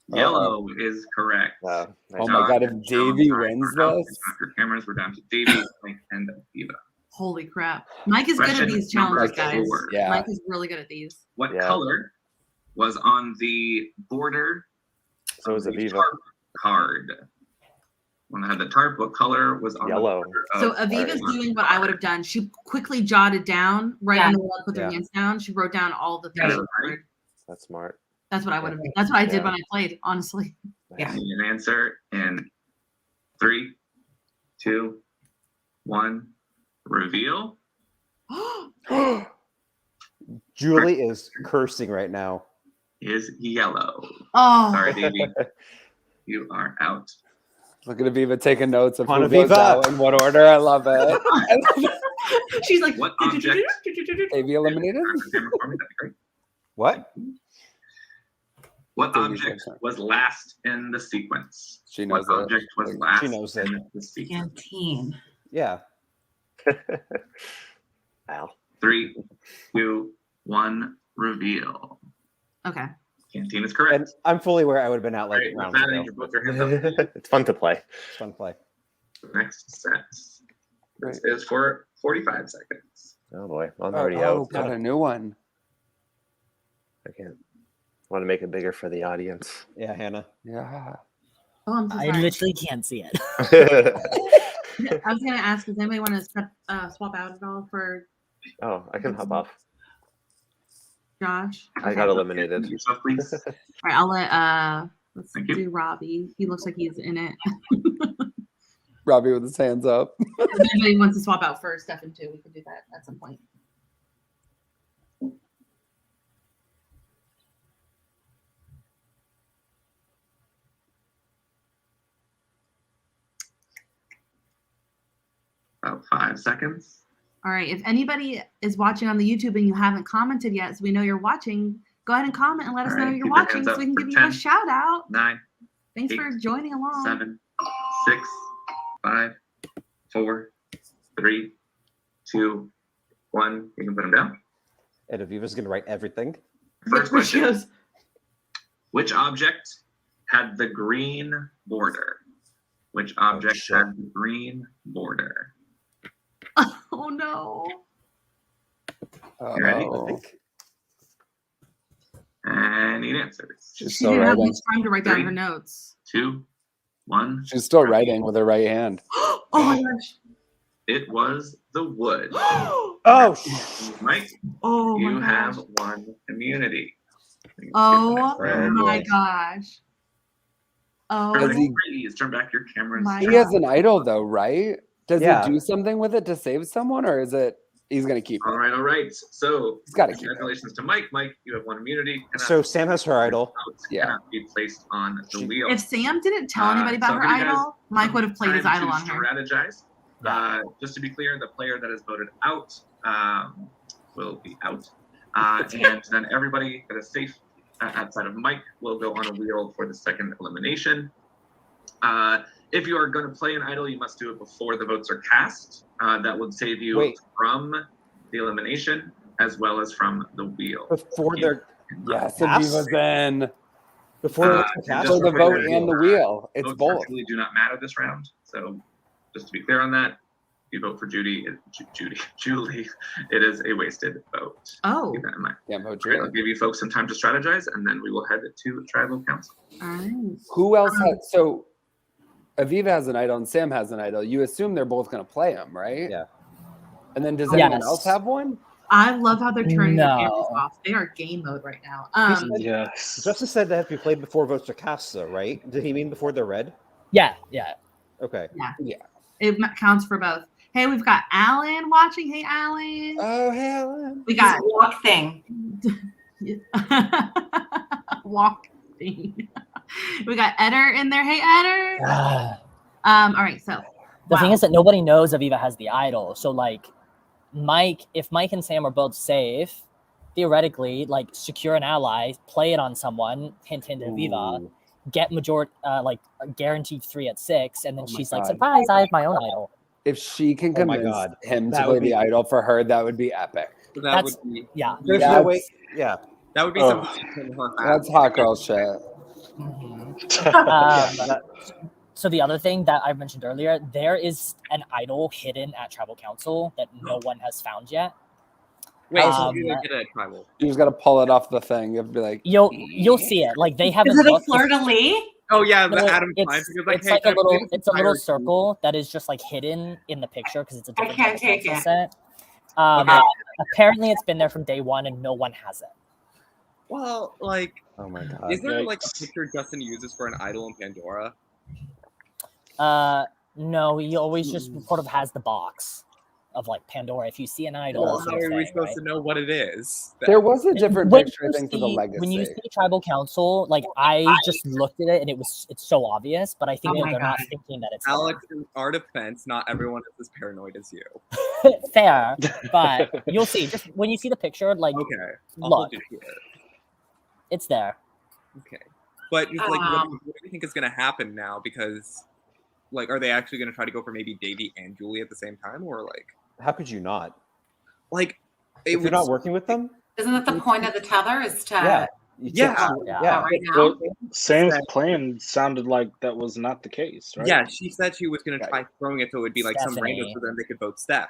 Yellow is correct. Wow, nice Oh my job. god, if Davy wins Turn off this, your cameras. We're down to Davy and Eva. Holy crap. Mike is good at Question these number challenges, guys. 4. yeah. Mike is really good at these. What Yeah. color was on the border So was of the Aviva. tarp card? When I had the tarp, what color was on Yellow. the border of So Aviva's the doing what I would have done. She quickly jotted down right Yeah. in the wall, put her Yeah. hands down. She wrote down all the things. Yeah. she heard. That's smart. That's what I would have. That's what I did Yeah. when I played. Honestly. Yeah. Need an answer in 3, 2, 1. Reveal. Julie is cursing right now. Is yellow. Oh. Sorry, Davey. You are out. Look at Aviva taking notes of On who goes Aviva. out in what order. I love it. She's like, What object? Davy eliminated. Turn the camera for me, that'd be great. What? What Davy's object answer. was last in the sequence? She knows What it. object was Like, last she knows it. in the sequence? Canteen. Yeah. Ow. 3, 2, 1. Reveal. Okay. Canteen is correct. And I'm fully aware I would have been out like Right, rounds Matt, ago. you both your hands up. It's fun to play. It's fun to play. Next set. This is for 45 seconds. Oh boy, I'm already out. Got a new one. I can't. Want to make it bigger for the audience. Yeah, Hannah. Yeah. Oh, I'm so I sorry. literally can't see it. I was gonna ask, does anybody want to swap out at all for Oh, I can hop off. Josh? I got eliminated. Yourself, please. All right, I'll let let's do Robbie. He looks like he's in it. Robbie with his hands up. If anybody wants to swap out for Stefan too, we could do that at some point. About 5 seconds. All right, if anybody is watching on the YouTube and you haven't commented yet, so we know you're watching, go ahead and comment and let us All know right, you're keep your watching hands so up we can for give you 10, a shout out. 9, Thanks 8, for joining along. 7, 6, 5, 4, 3, 2, 1. You can put them down. And Aviva's going to write everything. First question. Which object had the green border? Which object had the green border? Oh no. You ready? And need answers. She's She still didn't have writing. much time to write down her 3, notes. 2, 1. She's still writing with her right hand. Oh my gosh. It was the wood. Oh, Mike, Oh you my have gosh. 1 immunity. Oh round. my gosh. Oh. Please turn back your cameras. My He has an idol though, right? Does Yeah. it do something with it to save someone, or is it he's gonna keep it? All right. So, He's gotta keep it. congratulations to Mike. Mike, you have 1 immunity. So Sam has her idol. Yeah. Cannot be placed on the wheel. If Sam didn't tell anybody about her somebody has idol, Mike would have played his time idol to on her. strategize. Just to be clear, the player that is voted out will be out. And then everybody that is safe outside of Mike will go on a wheel for the second elimination. If you are going to play an idol, you must do it before the votes are cast. That would save you from the elimination as well as from the wheel. Before they're Yes, cast? Aviva's in. Before they're and cast? just So the for vote clarity, and the wheel. It's votes both. actually do not matter this round. So just to be clear on that, if you vote for Julie, it is a wasted vote. Oh. Keep that in mind. Yeah, vote All right, I'll Julie. give you folks some time to strategize, and then we will head to tribal council. All right. Who else has so Aviva has an idol and Sam has an idol. You assume they're both gonna play them, right? Yeah. And then does anyone Yes. else have one? I love how they're turning their cameras No. off. They are game mode right now. Yes. Justice said that have to be played before votes are cast, though, right? Did he mean before they're read? Yeah. Okay. Yeah. It counts for both. Hey, we've got Alan watching. Hey, Alan. Oh, hey, Alan. We got walk thing. walk thing. We got Eder in there. Hey, Eder. All right, so The thing is that nobody knows Aviva has the idol. So like if Mike and Sam are both safe, theoretically, like secure an ally, play it on someone, hint Aviva, get guaranteed 3 at 6, and then Oh my she's like, God. surprise, I have my own idol. If she can Oh my convince God. him to That play would be- the idol for her, that would be epic. That That's would be yeah. There's That's- no way. Yeah. that would be Oh. something to her That's hot girl shit. So the other thing that I mentioned earlier, there is an idol hidden at Tribal Council that no one has found yet. Wait, so you get a tribal. You just gotta pull it off the thing. You have to be like, You'll see it. Like they haven't. Is it a looked- fleur de lis? Oh yeah, the No, Adam it's, Klein. Because like, it's hey, like a can I little. please It's a little retire? circle that is just like hidden in the picture because it's a different can't Tribal take Council it. set. Apparently, it's been there from day one and no one has it. Well, like, Oh my God. is there like a picture Justin uses for an idol in Pandora? No, he always just sort of has the box of like Pandora. If you see an idol, Well, sort how of are we thing, supposed right? to know what it is? there was a different When picture, I you think, for the see- legacy. When you see Tribal Council, like I just looked at it and it's so obvious, but I think Oh that my they're not God. thinking that it's Alex, in our defense, not everyone is as paranoid as you. fair, but you'll see. Just when you see the picture, like Okay, I'll look, hold you to it. it's there. Okay, but just like, what do you think is going to happen now? Because, like, are they actually going to try to go for maybe Davey and Julie at the same time, or like, How could you not? like, If you're not working with them? Isn't that the point of the tether? Is to Yeah. Yeah. Right now. Well, Sam's plan sounded like that was not the case, right? Yeah, she said she was going to try throwing it so it would be like some random, Stephanie. so then they could vote Steph.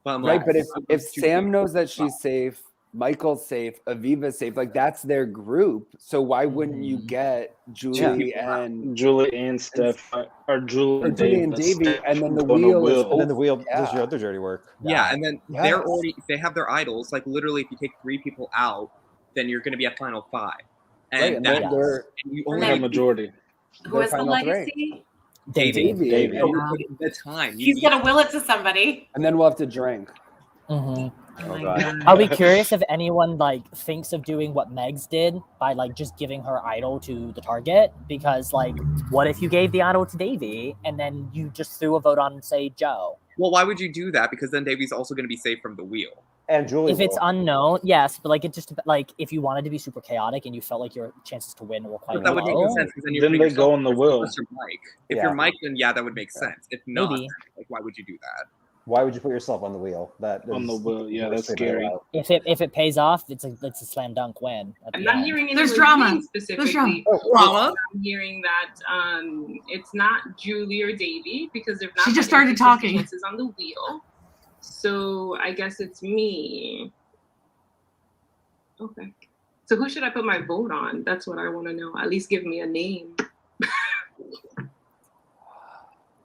But I'm Right, like, but if Sam knows that she's safe, Michael's safe, Aviva's safe, like that's their group. So why wouldn't you get Julie and Steph, or Julie and Julie and Davey, Davey, and then the go on a wheel is And then the wheel yeah. does your other dirty work. yeah, and then Yes. they're already, they have their idols. Like literally, if you take 3 people out, then you're going to be at final 5. And, Right, and that's, and you only have need majority. Who is the final legacy? Davey. Davey. So the time. He's gonna will it to somebody. And then we'll have to drink. Mhm. Oh god. I'll be curious if anyone like thinks of doing what Megs did by like just giving her idol to the target, because like what if you gave the idol to Davey and then you just threw a vote on say Joe? Well, why would you do that? Because then Davey's also going to be safe from the wheel. And Julie If it's unknown, yes, but like it just like if you wanted to be super chaotic and you felt like your chances to win were quite But that would make low. no sense because then you're Then they go on the wheel. If Yeah. you're Mike, then yeah, that would make sense. If not, Maybe. like why would you do that? Why would you put yourself on the wheel? That On the is wheel, yeah, the worst that's way to go scary. out. If it pays off, it's a slam dunk win. at I'm the not end. hearing There's anyone drama. saying specifically. There's drama. I'm hearing that it's not Julie or Davey because they've not. She just had started talking. chances on the wheel, so I guess it's me. Okay. So who should I put my vote on? That's what I want to know. At least give me a name.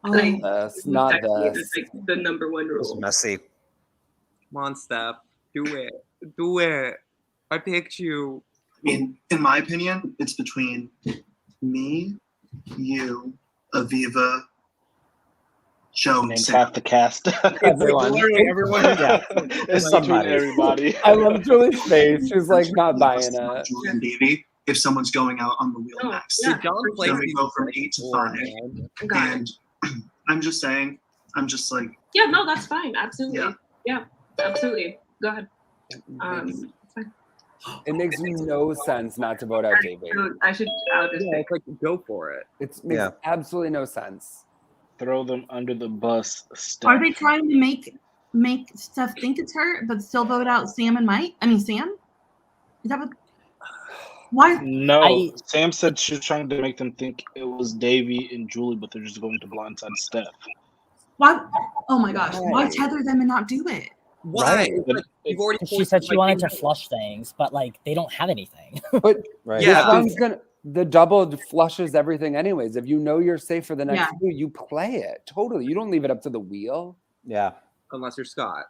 Like, That's not that's this. like the number one It's rule. messy. Come on, Steph, do it, do it. I picked you. I mean, in my opinion, it's between me, you, Aviva, Joe, and Names Sam. half the cast. Everyone. Literally everyone. Yeah. It's somebody. between everybody. I love Julie's face. She's like not buying it. Julie and Davey, if someone's going out on the wheel Oh, next. yeah. Did John play Then we these go from 8 to 5. man? Got it. And I'm just saying, I'm just like, Yeah, no, that's fine. Absolutely. Yeah. Yeah, absolutely. Go ahead. It's fine. It makes no sense not to vote out Davey. So I'll just Yeah, pick. it's like go for it. It makes Yeah. absolutely no sense. Throw them under the bus. Steph. Are they trying to make Steph think it's her, but still vote out Sam and Mike? I mean Sam? Is that what? Why? No, Sam said she was trying to make them think it was Davey and Julie, but they're just going to blindside Steph. Why? Oh my gosh! Why Right. tether them and not do it? Why? Right. It's like, you've already She forced said she my wanted to game. flush things, but like they don't have anything. But Right. this Yeah. round's the double flushes everything anyways. If you know you're safe for the next Yeah. two, you play it. Totally. You don't leave it up to the wheel. Yeah. Unless you're Scott.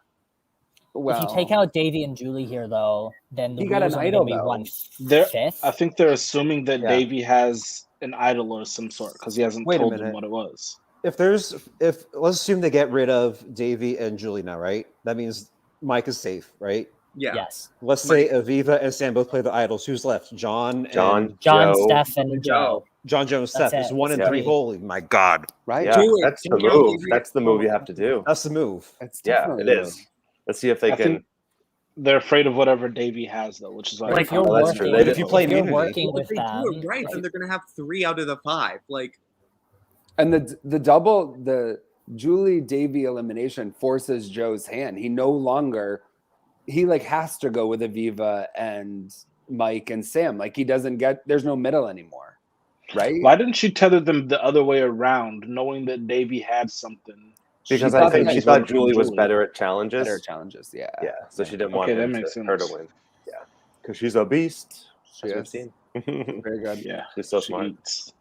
Well, if you take out Davey and Julie here, though, then the He got wheel's an only idol, gonna be though. 1/5. I think they're assuming that Yeah. Davey has an idol or some sort because he hasn't Wait a told them minute. what it was. If let's assume they get rid of Davey and Julie now, right? That means Mike is safe, right? Yeah. Yes. Let's say Aviva and Sam both play the idols. Who's left? John, John, John, Joe. Steph, and Joe. John, Joe, and That's Steph. It's it. 1 and It's 3. three. Holy my God! right? Yeah, Do it. that's the Can you move. give me- That's the move you have to do. That's the move. It's Yeah, definitely it a is. move. Let's see if they I can. think they're afraid of whatever Davey has, though, which is why. But if you're Oh, that's true. working, They If you play if you're immunity. working If with they do them, it right, then they're gonna have 3 out of the 5. Like, And the double, the Julie Davey elimination forces Joe's hand. He no longer, he like has to go with Aviva and Mike and Sam. Like he doesn't get, there's no middle anymore, right? Why didn't she tether them the other way around, knowing that Davey had something? Because She I thought think that she she thought voted for Julie was Julie. better at challenges. Better challenges, yeah. Yeah, so she didn't want Okay, that makes her to sense. win. Yeah, because she's a beast. She As we've is. seen. Very good. Yeah, She's so she smart. eats.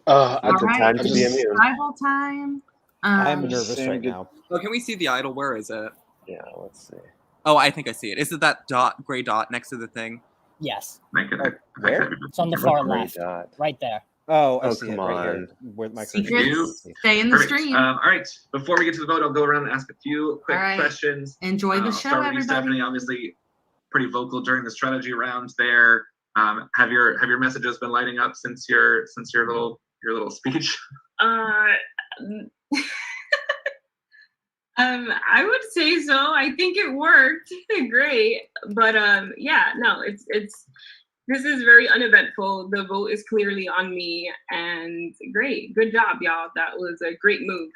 That's All a right, time to be it's immune. rival time. I'm Um, nervous Sam right get- now. oh, can we see the idol? Where is it? Yeah, let's see. Oh, I think I see it. Is it that gray dot next to the thing? yes, Make it. Where? it's on the far Gray left, dot. right there. Oh, I Oh, see it come right here. on. Where my secrets stay in the Perfect. stream. All right. Before we get to the vote, I'll go around and ask a few quick All right. questions. Enjoy the I'll show, start with you, everybody. Stephanie. Obviously, pretty vocal during the strategy round there. Have your messages been lighting up since your little speech? I would say so. I think it worked great, but yeah, no, it's this is very uneventful. The vote is clearly on me, and great, good job, y'all. That was a great move.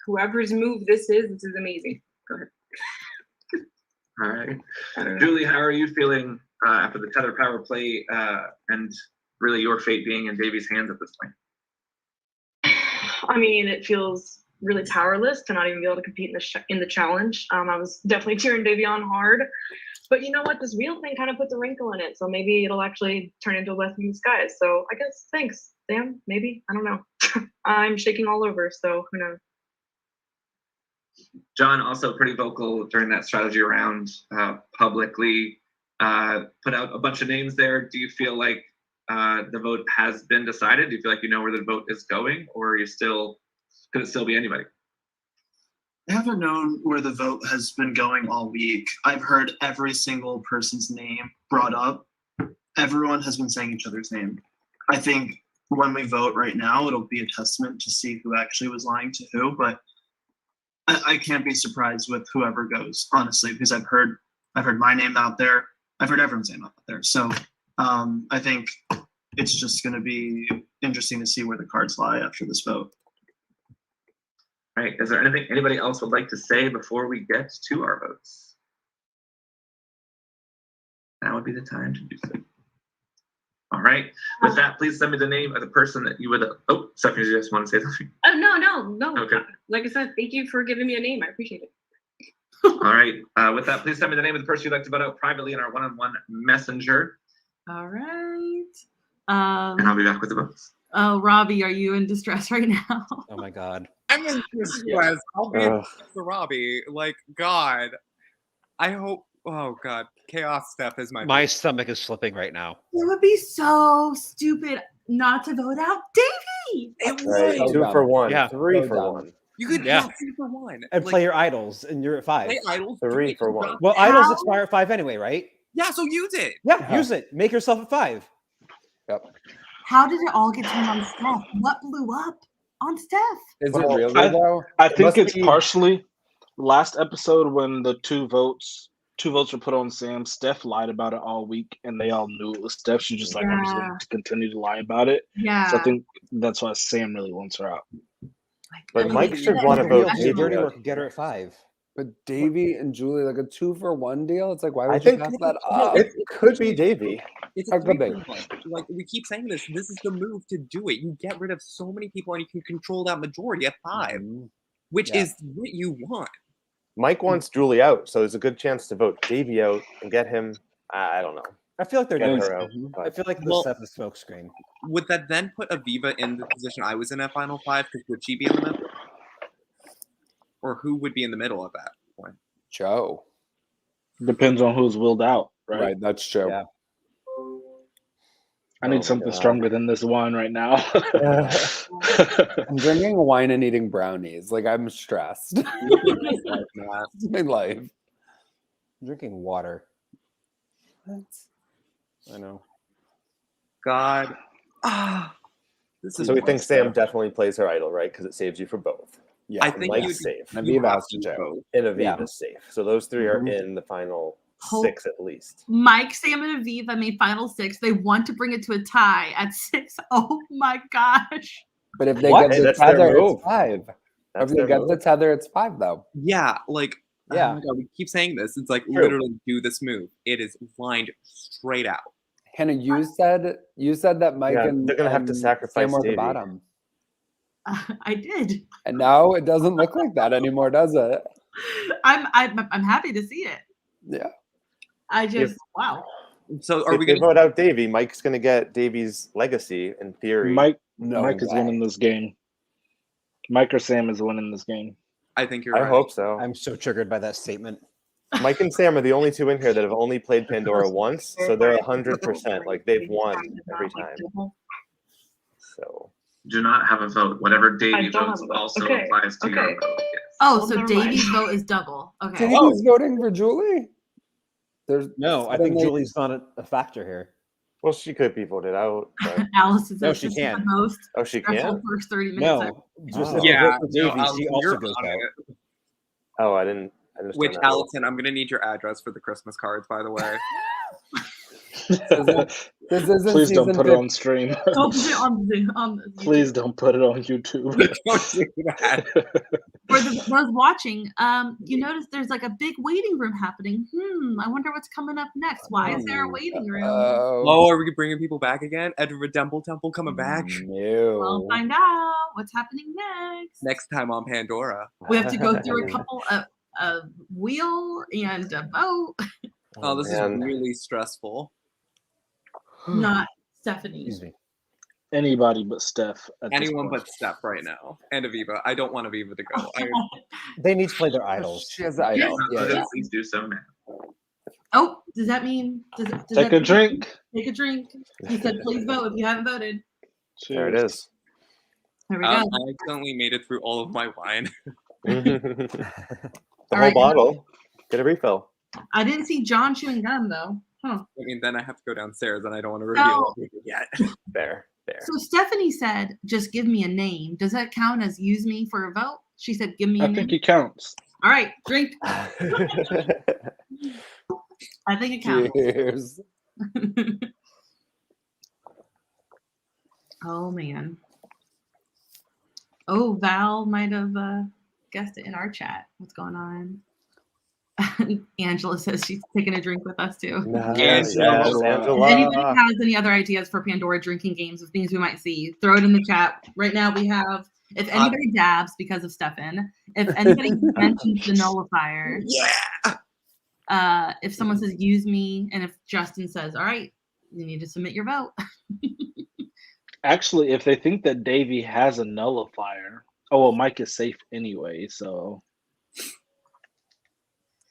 Whoever's move this is amazing. Go ahead. All right. Julie, how are you feeling after the tether power play and really your fate being in Davey's hands at this point? I mean, it feels really powerless to not even be able to compete in the challenge. I was definitely cheering Davey on hard. But you know what? This wheel thing kind of puts a wrinkle in it. So maybe it'll actually turn into a blessing in disguise. So I guess thanks, Sam. Maybe. I don't know. I'm shaking all over. So who knows? John, also pretty vocal during that strategy round, publicly put out a bunch of names there. Do you feel like the vote has been decided? Do you feel like you know where the vote is going? Or are you could it still be anybody? I haven't known where the vote has been going all week. I've heard every single person's name brought up. Everyone has been saying each other's name. I think when we vote right now, it'll be a testament to see who actually was lying to who, but I can't be surprised with whoever goes, honestly, because I've heard my name out there. I've heard everyone's name out there. So I think it's just going to be interesting to see where the cards lie after this vote. All right. Is there anything anybody else would like to say before we get to our votes? Now would be the time to do so. All right. With that, please send me the name of the person that you would. Oh, Stephanie, you just want to say something? Oh, no. Okay. Like I said, thank you for giving me a name. I appreciate it. All right. With that, please send me the name of the person you'd like to vote out privately in our one-on-one messenger. All right. And I'll be back with the votes. Oh, Robbie, are you in distress right now? Oh my God. I'm in distress. I'll be in distress for Robbie. Like, God. I hope. Oh, God. Chaos Steph is My stomach is slipping right now. It would be so stupid not to vote out Davey. It Right. would. 2 for 1. Yeah. 3 for 1. You could have 3 for 1. And play your idols, and you're at 5. Play idols. 3 for 1. Well, idols expire at 5 anyway, right? Yeah, so use it. Yeah, use it. Make yourself at 5. Yep. How did it all get turned on Steph? What blew up on Steph? Is it really though? I think must it's be- partially last episode when the two votes were put on Sam. Steph lied about it all week, and they all knew it was Steph. She's just like, I'm just going to continue to lie about it. Yeah. So I think that's why Sam really wants her out. But Mike should want to vote Dirty Davey work, out. get her at 5. But Davey and Julie, like a 2 for 1 deal. It's like, why I would you think pass that up? it could be Davey. It's How a could they? 3 for 1. Like, we keep saying this. This is the move to do it. You get rid of so many people, and you can control that majority at 5, which is what you want. Mike wants Julie out, so there's a good chance to vote Davey out and get him. I don't know. I feel like they're Get doing her out. I feel like Well- this set the smoke screen. Would that then put Aviva in the position I was in at Final 5? Because would she be in the middle? Or who would be in the middle at that point? Joe. Depends on who's willed out, right? Right, that's Joe. Yeah. I need something stronger than this wine right now. I'm drinking wine and eating brownies. Like, I'm stressed. It's my life. I'm drinking water. I know. God. So we think Sam definitely plays her idol, right? Because it saves you for both. Yeah, I think Mike's safe. Aviva has to Joe. And Aviva's safe. So those 3 are in the final 6 at least. Mike, Sam, and Aviva made final 6. They want to bring it to a tie at 6. Oh my gosh. But if they What? get Hey, the that's their tether, move. it's 5. That's If they their get move. the tether, it's 5, though. Yeah, like, Yeah. oh my God, we keep saying this. It's like True. literally do this move. It is lined straight out. Hannah, you said that Mike Yeah, and they're gonna have to and sacrifice Sam were at the Davey. bottom. I did. And now it doesn't look like that anymore, does it? I'm happy to see it. Yeah. I just wow. So If they vote out Davey, Mike's going to get Davey's legacy in theory. Mike No is way. winning this game. Mike or Sam is winning this game. I think you're I right. hope so. I'm so triggered by that statement. Mike and Sam are the only 2 in here that have only played Pandora once, so they're 100%. Like they've won every time. So Do not have a vote. Whatever I Davey don't votes have a vote. also Okay, applies to your okay. vote. Oh, Oh, so never mind. Davey's vote is double. Okay. Davey's voting for Julie? There's No, I then think they- Julie's not a factor here. well, she could be voted out. But... Alice is No, this she is can't. the most Oh, she stressful can? first 30 minutes. No, just Oh. if Yeah, you vote for Davey, no, she also you're goes on out. it. Oh, I didn't. Which, Allison, I'm going to need your address for the Christmas cards, by the way. This isn't Please don't season put it 15. on stream. Don't put it on Please don't put it on YouTube. Don't do that. For those watching, you notice there's like a big waiting room happening. I wonder what's coming up next. Why is there a waiting room? Oh, are we bringing people back again? Edward Temple coming back? We'll find out what's happening next. Next time on Pandora. We have to go through a couple of a wheel and a boat. Oh, this is man. really stressful. Not Stephanie. Anybody but Steph. Anyone but Steph right now. And Aviva. I don't want Aviva to go. They need to play their idols. She has an idol. Yeah. Please do so now. Oh, does that mean Take a drink. Take a drink. He said, "Please vote if you haven't voted." There it is. There we go. I accidentally made it through all of my wine. The All whole right. bottle. Get a refill. I didn't see John chewing gum though. Huh. I mean, then I have to go downstairs, and I don't want to reveal it yet. There. So Stephanie said, "Just give me a name." Does that count as use me for a vote? She said, "Give me a I name." think it counts. All right, drink. I think it counts. Cheers. Oh man. Oh, Val might have guessed it in our chat. What's going on? Angela says she's taking a drink with us too. Yes, Angela. If anybody has any other ideas for Pandora drinking games of things we might see, throw it in the chat. Right now we have, if anybody dabs because of Stefan, if anybody mentions the nullifier, if someone says use me, and if Justin says, all right, you need to submit your vote. Actually, if they think that Davey has a nullifier, Mike is safe anyway, so.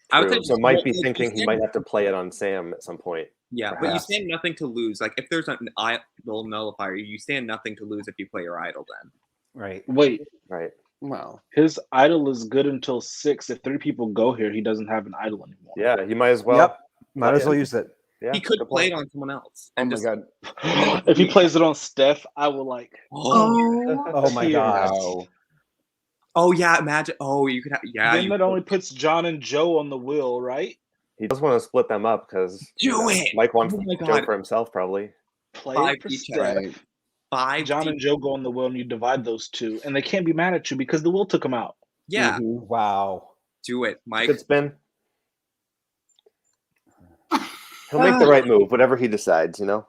True. So might be thinking he might have to play it on Sam at some point. Yeah, perhaps. but you stand nothing to lose. Like, if there's an idol nullifier, you stand nothing to lose if you play your idol then. Right. Wait. Right. Wow. His idol is good until 6. If 3 people go here, he doesn't have an idol anymore. Yeah, you might as well. Yep. Might as well use it. Yeah, he could play it on someone else. Oh my god. If he plays it on Steph, I will like. Oh my god. Oh yeah, imagine. Oh, you could have. Yeah, Then that only puts John and Joe on the wheel, right? He does want to split them up because Mike wants Joe for himself, probably. Play it for Steph. 5 John and Joe go on the wheel, and you divide those 2, and they can't be mad at you because the wheel took them out. Yeah. Wow. Do it, Mike. Good spin. He'll make the right move, whatever he decides. You know,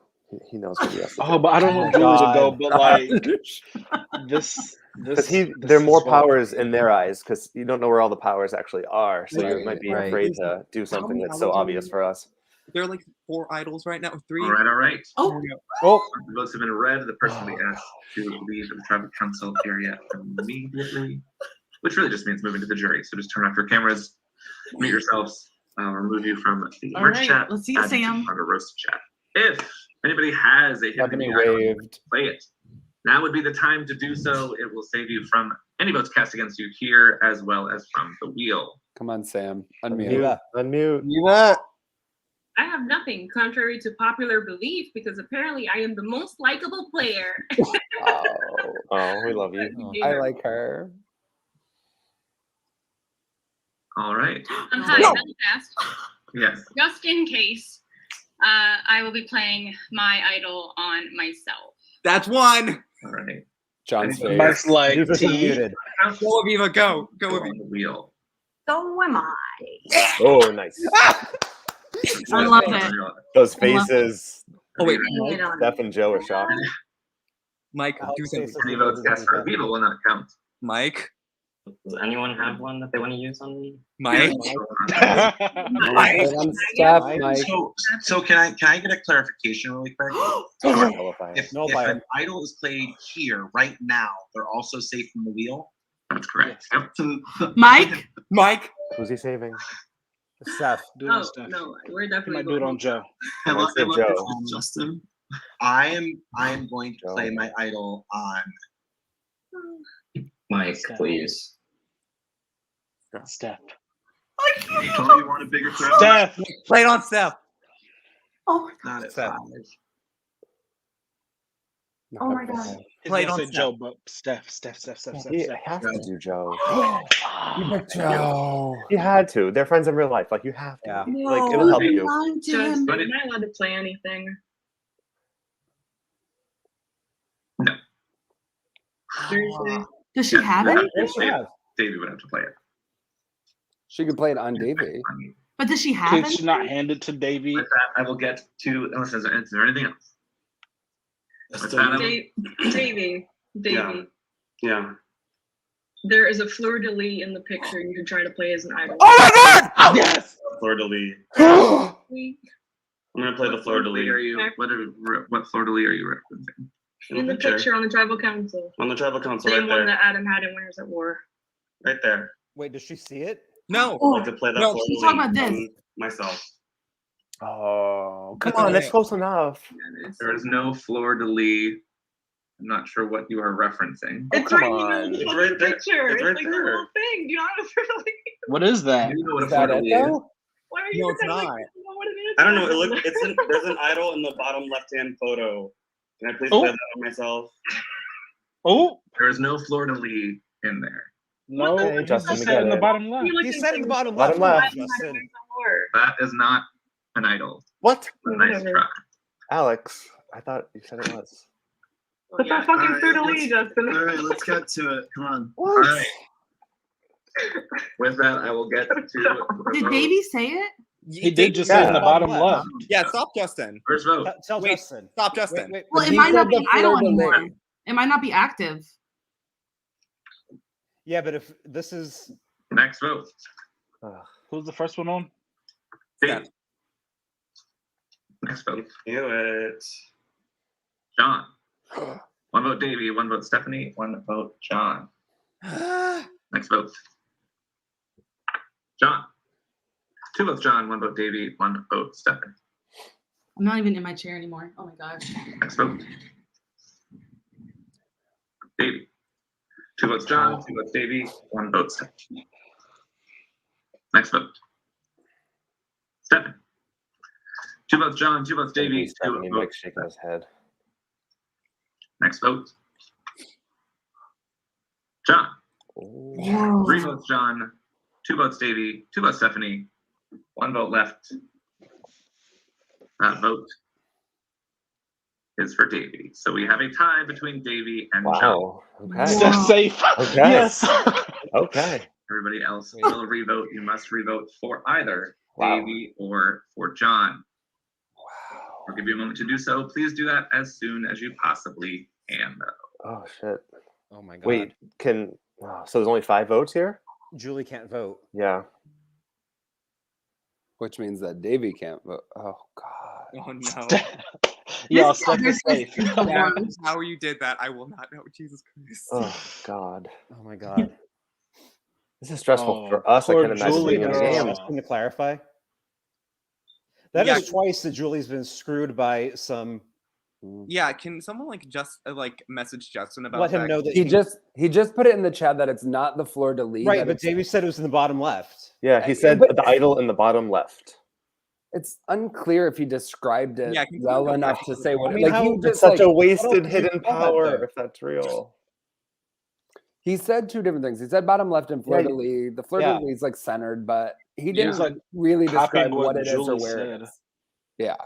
he knows what he has to do. Oh, but I don't want Julie to go. But like this, there are more powers in their eyes because you don't know where all the powers actually are. So you might be afraid to do something that's so obvious for us. There are like 4 idols right now, 3. All right. Oh. The votes have been read. The person we asked to leave the tribal council area immediately, which really just means moving to the jury. So just turn off your cameras, mute yourselves. I'll remove you from the All merch right, chat. let's see add you Sam. to the roast chat. If anybody has a hidden idol, play it. Now would be the time to do so. It will save you from any votes cast against you here, as well as from the wheel. Come on, Sam. Unmute. Unmute. I have nothing, contrary to popular belief, because apparently I am the most likable player. Oh, we love you. I like her. All right. Hi, really fast. Yes. Just in case, I will be playing my idol on myself. That's 1. All right. John's face. Mike's like muted. Go, Aviva, go. Go, on the wheel. So am I. Oh, nice. I love it. Those faces. Oh wait, Steph and Joe are shocked. Mike, do something. Any votes cast for Aviva will not count. Mike. Does anyone have one that they want to use on me? Mike. So can I get a clarification really quick? If an idol is played here right now, they're also safe from the wheel. That's correct. Yep. Mike. Who's he saving? Steph. No, we're definitely might do it on Joe. Justin. I am going to play my idol on Mike, please. Steph. Don't you want a bigger crowd? Steph. Play it on Steph. Oh not at Steph. 5. Oh my god. Play it on Steph. Joe, but Steph. He has to do Joe. You picked Joe. You had to. They're friends in real life. Like you have to. Yeah. Like it'll help you. Just, am I allowed to play anything? Seriously. Does she have it? Davey would have to play it. She could play it on Davey. But does she have Could it? she not hand it to Davey? With that, I will get to. Unless is there anything else? With that, I will- Davey. Yeah. There is a fleur de lis in the picture. You can try to play as an idol. Oh my god! Yes! Fleur de lis. I'm gonna play the fleur de lis. What fleur de lis are you referencing? In the picture on the tribal council. On the tribal council, Same right one there. that Adam had in Winners at War. Right there. Wait, does she see it? No. I'd like to play that No, fleur de she's lis talking about this. on myself. Oh, come That's on, okay. that's close enough. There is no fleur de lis. I'm not sure what you are referencing. It's come right on. in the It's right there. picture. It's It's right like there. the little thing. Do you not have a fleur de lis? What is that? You know what a Is fleur that de it lis is. though? Why are you No, it's pretending not. like you know what it is? I don't know. There's an idol in the bottom left-hand photo. Can I please Oh. play that on myself? Oh, There is no fleur de lis in there. no. Okay, He Justin, just we said get in the it. bottom left. He said in the bottom Bottom left. left. Justin. That is not an idol. What? Nice Whatever. try. Alex, I thought you said it was. Put that fucking fleur de lis, Justin. All right, let's get to it. Come on. All right. With that, I will get to. Did Davey say it? He did just say in the bottom left. Yeah, stop, Justin. First vote. Tell Wait, Justin. Stop, Justin. Wait. Well, But it he might not said be the idle fleur de lis. anymore. It might not be active. Yeah, but if this is Next vote. Who's the first one on? Dave. Next vote. Do it. John. One vote Davey, one vote Stephanie, one vote John. Next vote. John. Two votes John, one vote Davey, one vote Stephanie. I'm not even in my chair anymore. Oh my gosh. Next vote. Davey. Two votes John, two votes Davey, one vote Stephanie. Next vote. Stephanie. Two votes John, two votes Davey, two Stephanie, votes. Mike's shaking his head. Next vote. John. Whoa. Three votes John, two votes Davey, two votes Stephanie, one vote left. That vote is for Davey. So we have a tie between Davey and John. Wow. Okay. Steph safe. Okay. Yes. Okay. Everybody else will revote. You must revote for either Wow. Davey or for John. I'll give you a moment to do so. Please do that as soon as you possibly can. Oh shit. oh my god. Wait, so there's only 5 votes here? Julie can't vote. Yeah. Which means that Davey can't vote. Oh god. Oh no. Y'all, This Steph is safe. is the Yeah, worst. how you did that, I will not know. Jesus Christ. Oh god. Oh my god. This is stressful Oh, for us. I poor can't imagine Julie being in the girl. game. Just to clarify. That is Yeah. twice that Julie's been screwed by some. Yeah, can someone just message Justin about Let him that? know that He just put it in the chat that it's not the fleur de lis. right, that but it's, Davey said it was in the bottom left. Yeah, he said but- the idol in the bottom left. it's unclear if he described it Yeah, can well someone go enough back to to say the- what I mean, like how- he It's just such like a wasted else hidden would you call that, power, though? if that's real. he said 2 different things. He said bottom left and fleur Yeah, de lis. The fleur yeah. de lis is like centered, but he Yeah, didn't it's like really describe copying what what it is or Julie where it said. is. Yeah.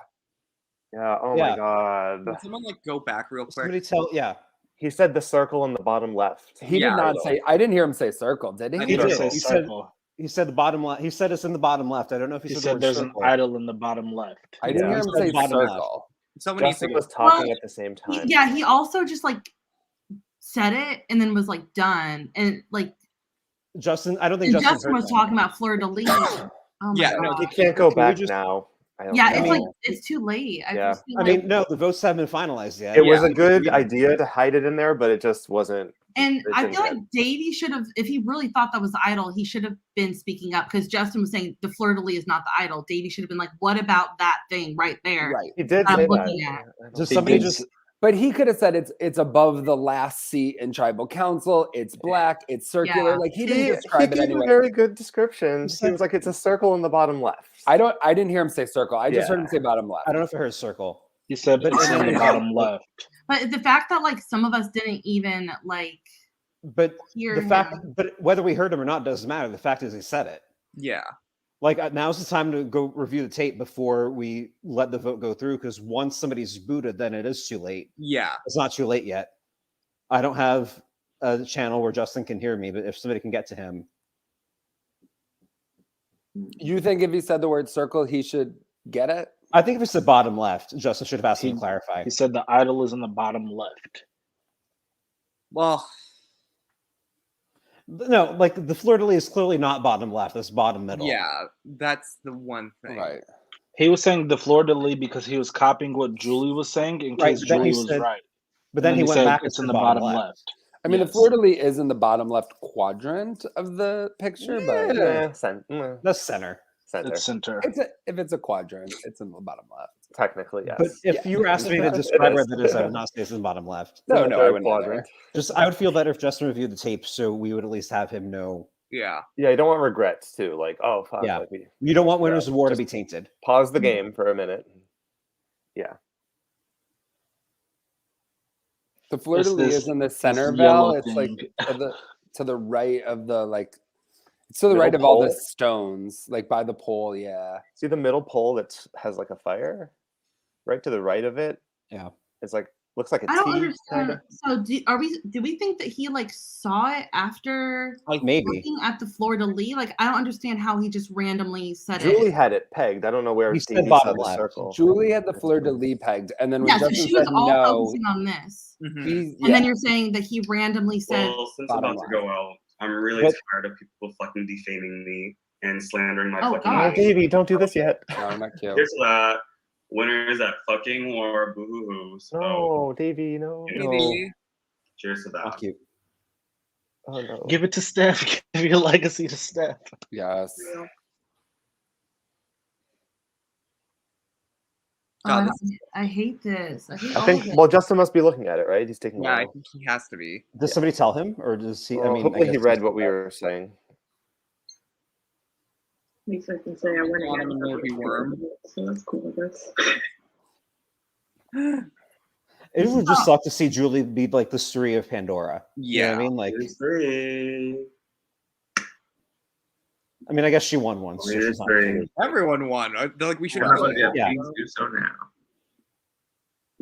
Yeah, oh Yeah. my god. Can someone go back real quick? Somebody tell, yeah. He said the circle in the bottom left. He Yeah. did not say I didn't hear him say circle, did he? I He did did Circle. say He said- circle. He said the bottom left. He said it's in the bottom left. I don't know if he, He said, said the word there's circle. an idol in the bottom left. I didn't Yeah. hear He him said say bottom left. circle. Someone needs to Justin go. was talking Well, at the same time. Yeah, he also just said it and then was done. And Justin, I don't think and Justin, Justin heard was that. talking about fleur de lis. Oh my Yeah, God. no, He can't go Can we back just- now. I don't Yeah, know. it's too late. I Yeah. just feel I mean, no, the votes haven't been finalized yet. It was Yeah. a good idea to hide it in there, but it just wasn't. and it I didn't feel get- like Davey should have, if he really thought that was the idol, he should have been speaking up because Justin was saying the fleur de lis is not the idol. Davey should have been like, "What about that thing right there?" Right. He did I'm say looking that. at. I don't Does think somebody he- just But he could have said it's above the last seat in tribal council. It's black. It's circular. Yeah. Like he He, didn't he describe it gave anyway. a very good description. He He was like, it's a circle in the bottom left. I didn't hear him say circle. I just heard him Yeah. say bottom left. I don't know if I heard circle. He said But it's in in the any bottom case- left. But the fact that some of us didn't even But hear the fact, him. but whether we heard him or not doesn't matter. The fact is, he said it. Yeah. Now's the time to go review the tape before we let the vote go through. Because once somebody's booted, then it is too late. Yeah. It's not too late yet. I don't have a channel where Justin can hear me, but if somebody can get to him. You think if he said the word circle, he should get it? I think if it's the bottom left, Justin should have asked him to clarify. He said the idol is in the bottom left. Well, no, like the fleur-de-lis is clearly not bottom left. It's bottom middle. Yeah, that's the one thing. Right. He was saying the fleur-de-lis because he was copying what Julie was saying in case Julie was right. But then he went back it's to in the the bottom bottom left. left. I mean, the fleur-de-lis is in the bottom left quadrant of the picture, but That's center. It's center. If it's a quadrant, it's in the bottom left. Technically, yes. But if you were asking me to describe where that is, I would not say it's in the bottom left. No, I wouldn't either. I would feel better if Justin reviewed the tape, so we would at least have him know. Yeah. Yeah, you don't want regrets too. Like, oh, fuck. Yeah. Like You don't want Winners of War to be tainted. Pause the game for a minute. Yeah. The fleur-de-lis is in the center, Val. It's like to the right of the it's to the Middle right of all the pole? stones, like by the pole. Yeah. See the middle pole that has like a fire, right to the right of it. Yeah. It's like looks like a I don't T. understand. Kinda. So do we think that he saw it after maybe looking at the fleur-de-lis? Like I don't understand how he just randomly said Julie it. had it pegged. I don't know where He Stevie said said bottom the left. circle. Julie had the fleur-de-lis pegged, and then when Yeah, so Justin she was said all no, focusing on this. he- And then you're saying that he randomly said Well, since I'm about to go out, I'm really tired of people fucking defaming me and slandering my Oh, fucking God. name. Davey, don't do this yet. No, not cute. Here's to that. Winners at fucking war, boo hoo hoo. So, No, Davey, no. cheers to that. Fuck you. Oh no. Give it to Steph. Give your legacy to Steph. Yes. God, I hate this. I hate I all think. of it. Well, Justin must be looking at it, right? He's taking. Yeah, a I while. think he has to be. Does somebody tell him, or does he? I Well, mean, hopefully he guess read he's what we not were saying. At least I can say I went Bottom again. Morby worm. So that's cool, I guess. It would just suck to see Julie be like the Suri of Pandora. You know what I Yeah. mean? Like, Here's three. I mean, I guess she won once. So Here's she's not three. Everyone won. Like we should How have. about the Yeah. FPs do so now?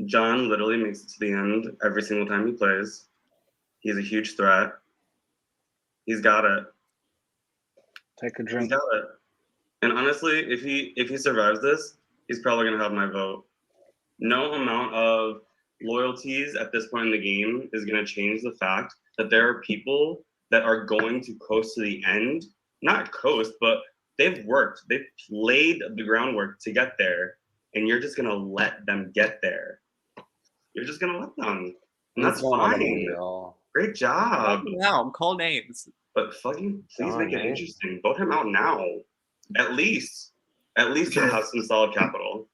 John literally makes it to the end every single time he plays. He's a huge threat. He's got it. Take a He's drink. got it. And honestly, if he survives this, he's probably gonna have my vote. No amount of loyalties at this point in the game is gonna change the fact that there are people that are going to coast to the end. Not coast, but they've worked. They've laid the groundwork to get there, and you're just gonna let them get there. You're just gonna let them, and that's fine. Great job. Now, call names. But fucking please make it Darn, eh? interesting. Vote him out now. At least he'll have some solid capital.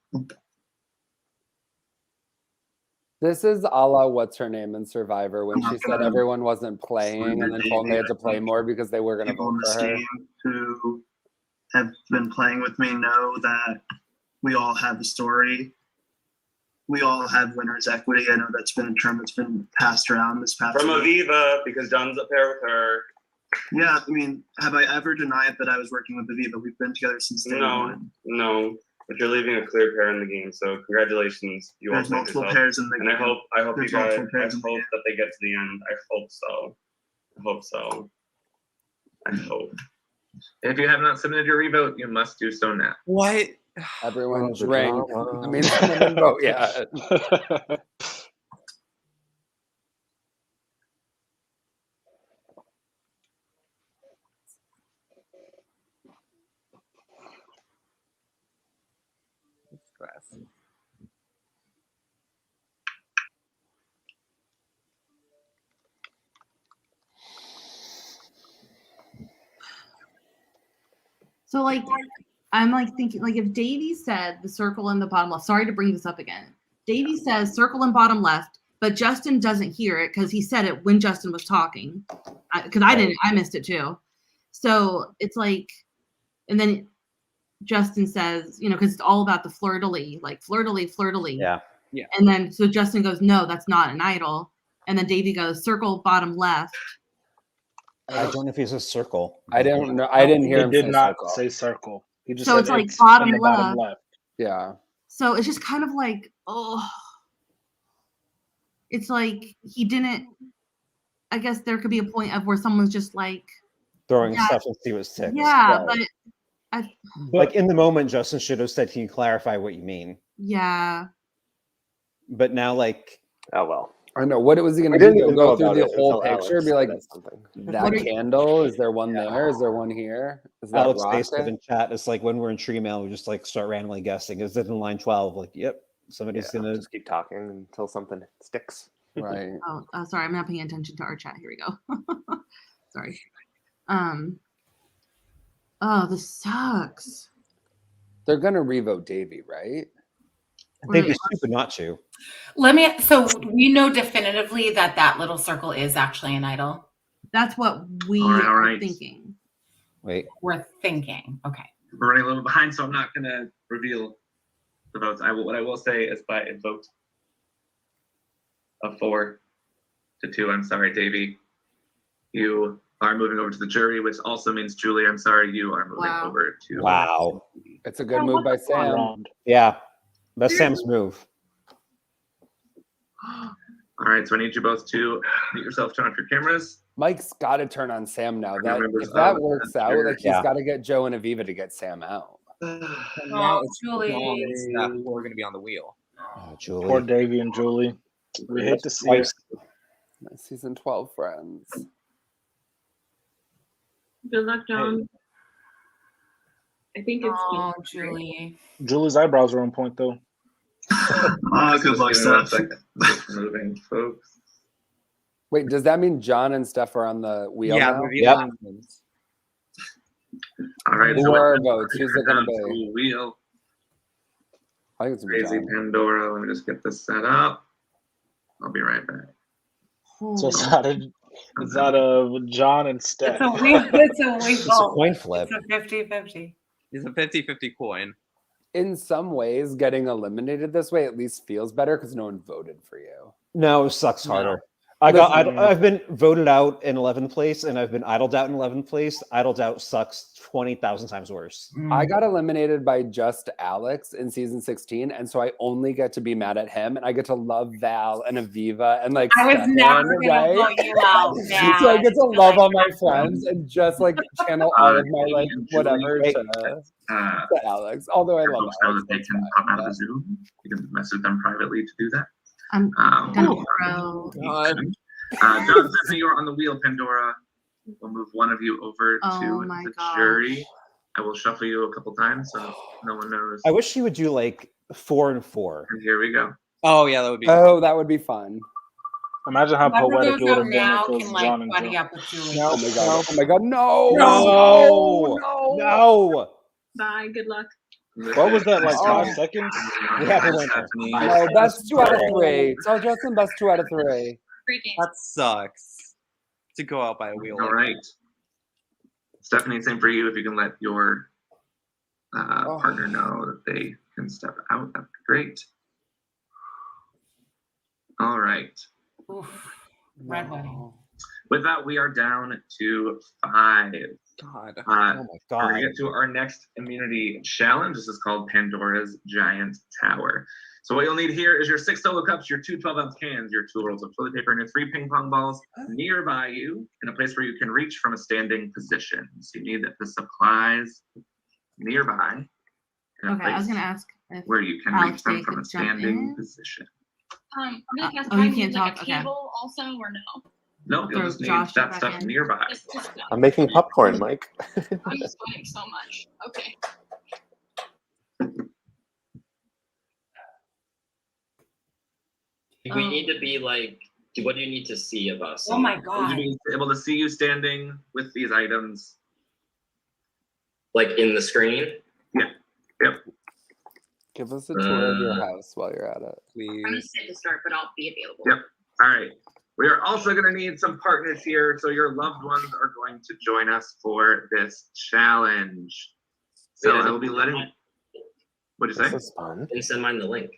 This is a la what's her name in Survivor when she said everyone wasn't playing and then told them they had to play more because they were going to People vote in this for her. game who have been playing with me know that we all have a story. We all have winners equity. I know that's been a term that's been passed around this past From week. Aviva, because John's a pair with her. Yeah, I mean, have I ever denied that I was working with Aviva? We've been together since day one. No. But you're leaving a clear pair in the game, so congratulations. You There's all multiple pairs in the and game. I hope There's you guys. multiple I pairs in hope the that they get to the end. I hope so. I hope. If you have not submitted your revote, you must do so now. What? Everyone the drink. drama. I mean, someone didn't vote yet. Stress. So I'm thinking if Davey said the circle in the bottom left, sorry to bring this up again. Davey says circle in bottom left, but Justin doesn't hear it because he said it when Justin was talking. Because I missed it too. So it's and then Justin says, because it's all about the fleur-de-lis, fleur-de-lis. Yeah. Yeah. And then so Justin goes, no, that's not an idol. And then Davey goes, circle bottom left. I don't know if he says circle. I don't know. I didn't hear him He did say not circle. say circle. He just So said it's bottom in the left. bottom left. Yeah. So it's just kind of it's he didn't. I guess there could be a point of where someone's just like throwing yeah, stuff and see what sticks. Yeah, Right. but like in the moment, Justin should have said, "Can you clarify what you mean?" yeah. But now, like, oh well. I know. What was he going to didn't do? even Go know through about the it whole until picture? Alex Be like, said something. that candle? Is there one there? Is there one here? Is that Alex basically rocket? in chat, it's like when we're in tree mail, we just like start randomly guessing. Is it in line 12? Like, yep, somebody's gonna just keep talking until something sticks. Right. Oh, sorry, I'm not paying attention to our chat. Here we go. Sorry. Oh, this sucks. They're gonna revote Davy, right? They'd be stupid not to. So we know definitively that little circle is actually an idol. That's what we All are right. thinking. Wait. We're thinking. Okay. We're running a little behind, so I'm not going to reveal the votes. What I will say is by a vote of 4-2, I'm sorry, Davey, you are moving over to the jury, which also means, Julie, I'm sorry, you are moving over to... Wow. It's a good move by Sam. Yeah, that's Sam's move. All right, so I need you both to mute yourself, turn off your cameras. Mike's got to turn on Sam now. That members if that of works the out, jury. like he's got to get Joe and Aviva to get Sam out. Now it's Julie. John and Steph who are going to be on the wheel. Oh, Julie. Poor Davey and Julie. We hate to see it. My season 12 friends. Good luck, John. I think it's Julie. Julie's eyebrows are on point though. Good luck, Steph. Moving, folks. Wait, does that mean John and Steph are on the wheel Yeah, now? yep. All right. Who are our votes? Who's it going to be? Wheel. I think it's going to be Crazy John. Pandora. Let me just get this set up. I'll be right back. So it's out of John and Steph. It's a wink. Coin flip. It's a 50-50. It's a 50-50 coin. In some ways, getting eliminated this way at least feels better because no one voted for you. No, it sucks harder. Listen. I've been voted out in 11th place, and I've been idled out in 11th place. Idled out sucks 20,000 times worse. I got eliminated by just Alex in season 16, and so I only get to be mad at him, and I get to love Val and Aviva and like I was Stefan, never gonna right? vote you out, man. So I get to love all my friends and just like channel all of my like whatever Wait. to Alex. Although I love Folks know Alex. that they can pop out of the Zoom. You can message them privately to do that. I'm gonna throw. John, Stephanie, you're on the wheel, Pandora. We'll move one of you over Oh to my the gosh. jury. I will shuffle you a couple times so no one knows. I wish you would do like 4 and 4. And here we go. Oh yeah, that would be. Oh, that would be fun. Imagine how Whoever poetic it goes would out have been now if it was can like John and buddy Joe. up with Julie. Oh my god! Oh my god! No! No! No! Bye. Good luck. What was that, like 5 seconds? We have to win. No, best 2 out of 3. Tell Justin best 2 out of 3. Great game. That sucks. To go out by a wheel. All right. Stephanie, same for you. If you can let your partner know that they can step out, that'd be great. All right. Oof. Red wedding. With that, we are down to 5. God. Oh my We're god. going to get to our next immunity challenge. This is called Pandora's Giant Tower. So what you'll need here is your 6 solo cups, your 2 12-ounce cans, your 2 rolls of toilet paper, and your 3 ping pong balls nearby you in a place where you can reach from a standing position. So you need the supplies nearby. in a Okay, I was place gonna ask if where you can Alex reach them Day from a could jump standing in. position. I'm really curious. Oh, Do I you need can't like talk? a Okay. table also or no? No, you'll throw just need Josh that back stuff in. nearby. Just I'm making popcorn, Mike. I'm just sweating so much. Okay. We need to be like, what do you need to see of us? Oh my You god. need to be able to see you standing with these items. Like in the screen? Yep. Give us a tour of your house while you're at it. Please. I'm gonna sit to start, but I'll be available. Yep. All right. We are also going to need some partners here. So your loved ones are going to join us for this challenge. So I will be letting. What'd you say? This is fun. Didn't send mine the link.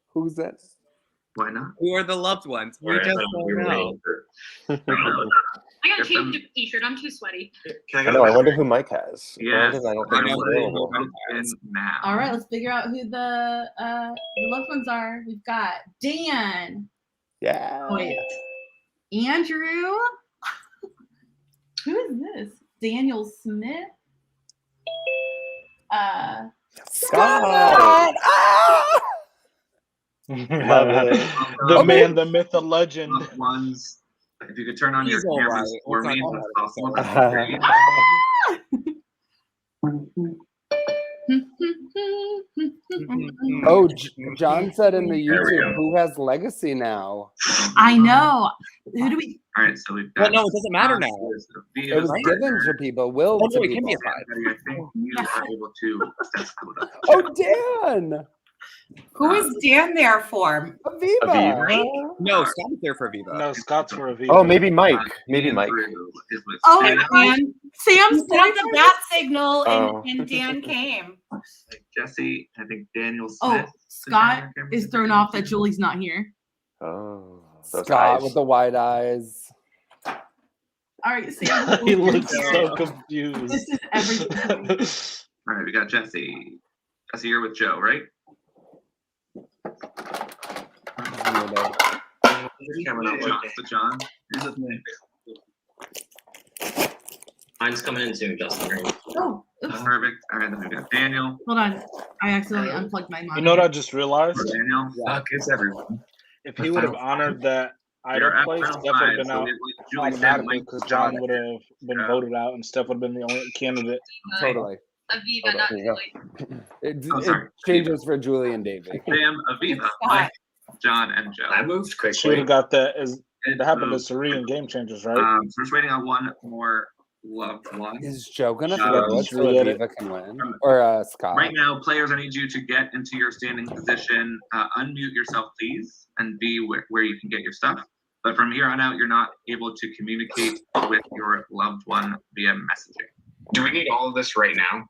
Who's that? Why not? Who are the loved ones? We Alright, just we were don't know. waiting for- I gotta If change I'm- the t-shirt. I'm too sweaty. Can I know. I wonder who Mike has. Yes. I don't think I'm he's letting available. vote in now. All right, let's figure out who the loved ones are. We've got Dan. Yeah. Wait. Andrew. Who is this? Daniel Smith? Scott! Love it. The man, the myth, the legend. Ones. If you could turn on He's your all cameras right. for Let's me, not if talk possible. Oh, John said in the There we YouTube, go. who has Legacy now? I know. Who do we? All right, so we've Well, got. no, it doesn't matter now. It was given to people, willed Oh, to no, it can be people. a 5. I think you are able to assess code up. Oh, Dan! Who is Dan there for? Aviva! No, Scott is there for Aviva. No, Scott's for Aviva. Oh, maybe Mike. Maybe Mike. Oh, And Dan, Sam's you sent the bat signal Oh. and Dan came. Jesse, I think Daniel Smith. Oh, Scott is thrown off that Julie's not here. Oh, those Scott eyes. with the wide eyes. All right, Sam. He looks so confused. This is everything. All right, we got Jesse. Jesse, you're with Joe, right? John. Here's with me. Mine's coming in soon, Justin. Oh, oops. Perfect. All right, then we got Daniel. Hold on. I accidentally unplugged my monitor. You know what I just realized? Daniel. Fuck, it's everyone. If he would have honored that idol You're at play, final Steph would have five, been so out we have Julie, Sam, automatically Mike, because John Scott. would have been voted out and Steph would have been the only candidate. Totally. Aviva, not Julie. It sorry. changes for Julie and Davey. Sam, Aviva, Mike, John, and Joe. I moved She would quickly. have got that as that happened to Suri in Game Changers, right? So we're just waiting on one more loved one. Is Joe gonna Uh, throw it so re-edit. Aviva can win? Or Scott? Right now, players, I need you to get into your standing position. Unmute yourself, please, and be where you can get your stuff. But from here on out, you're not able to communicate with your loved one via messaging. Do we need all of this right now?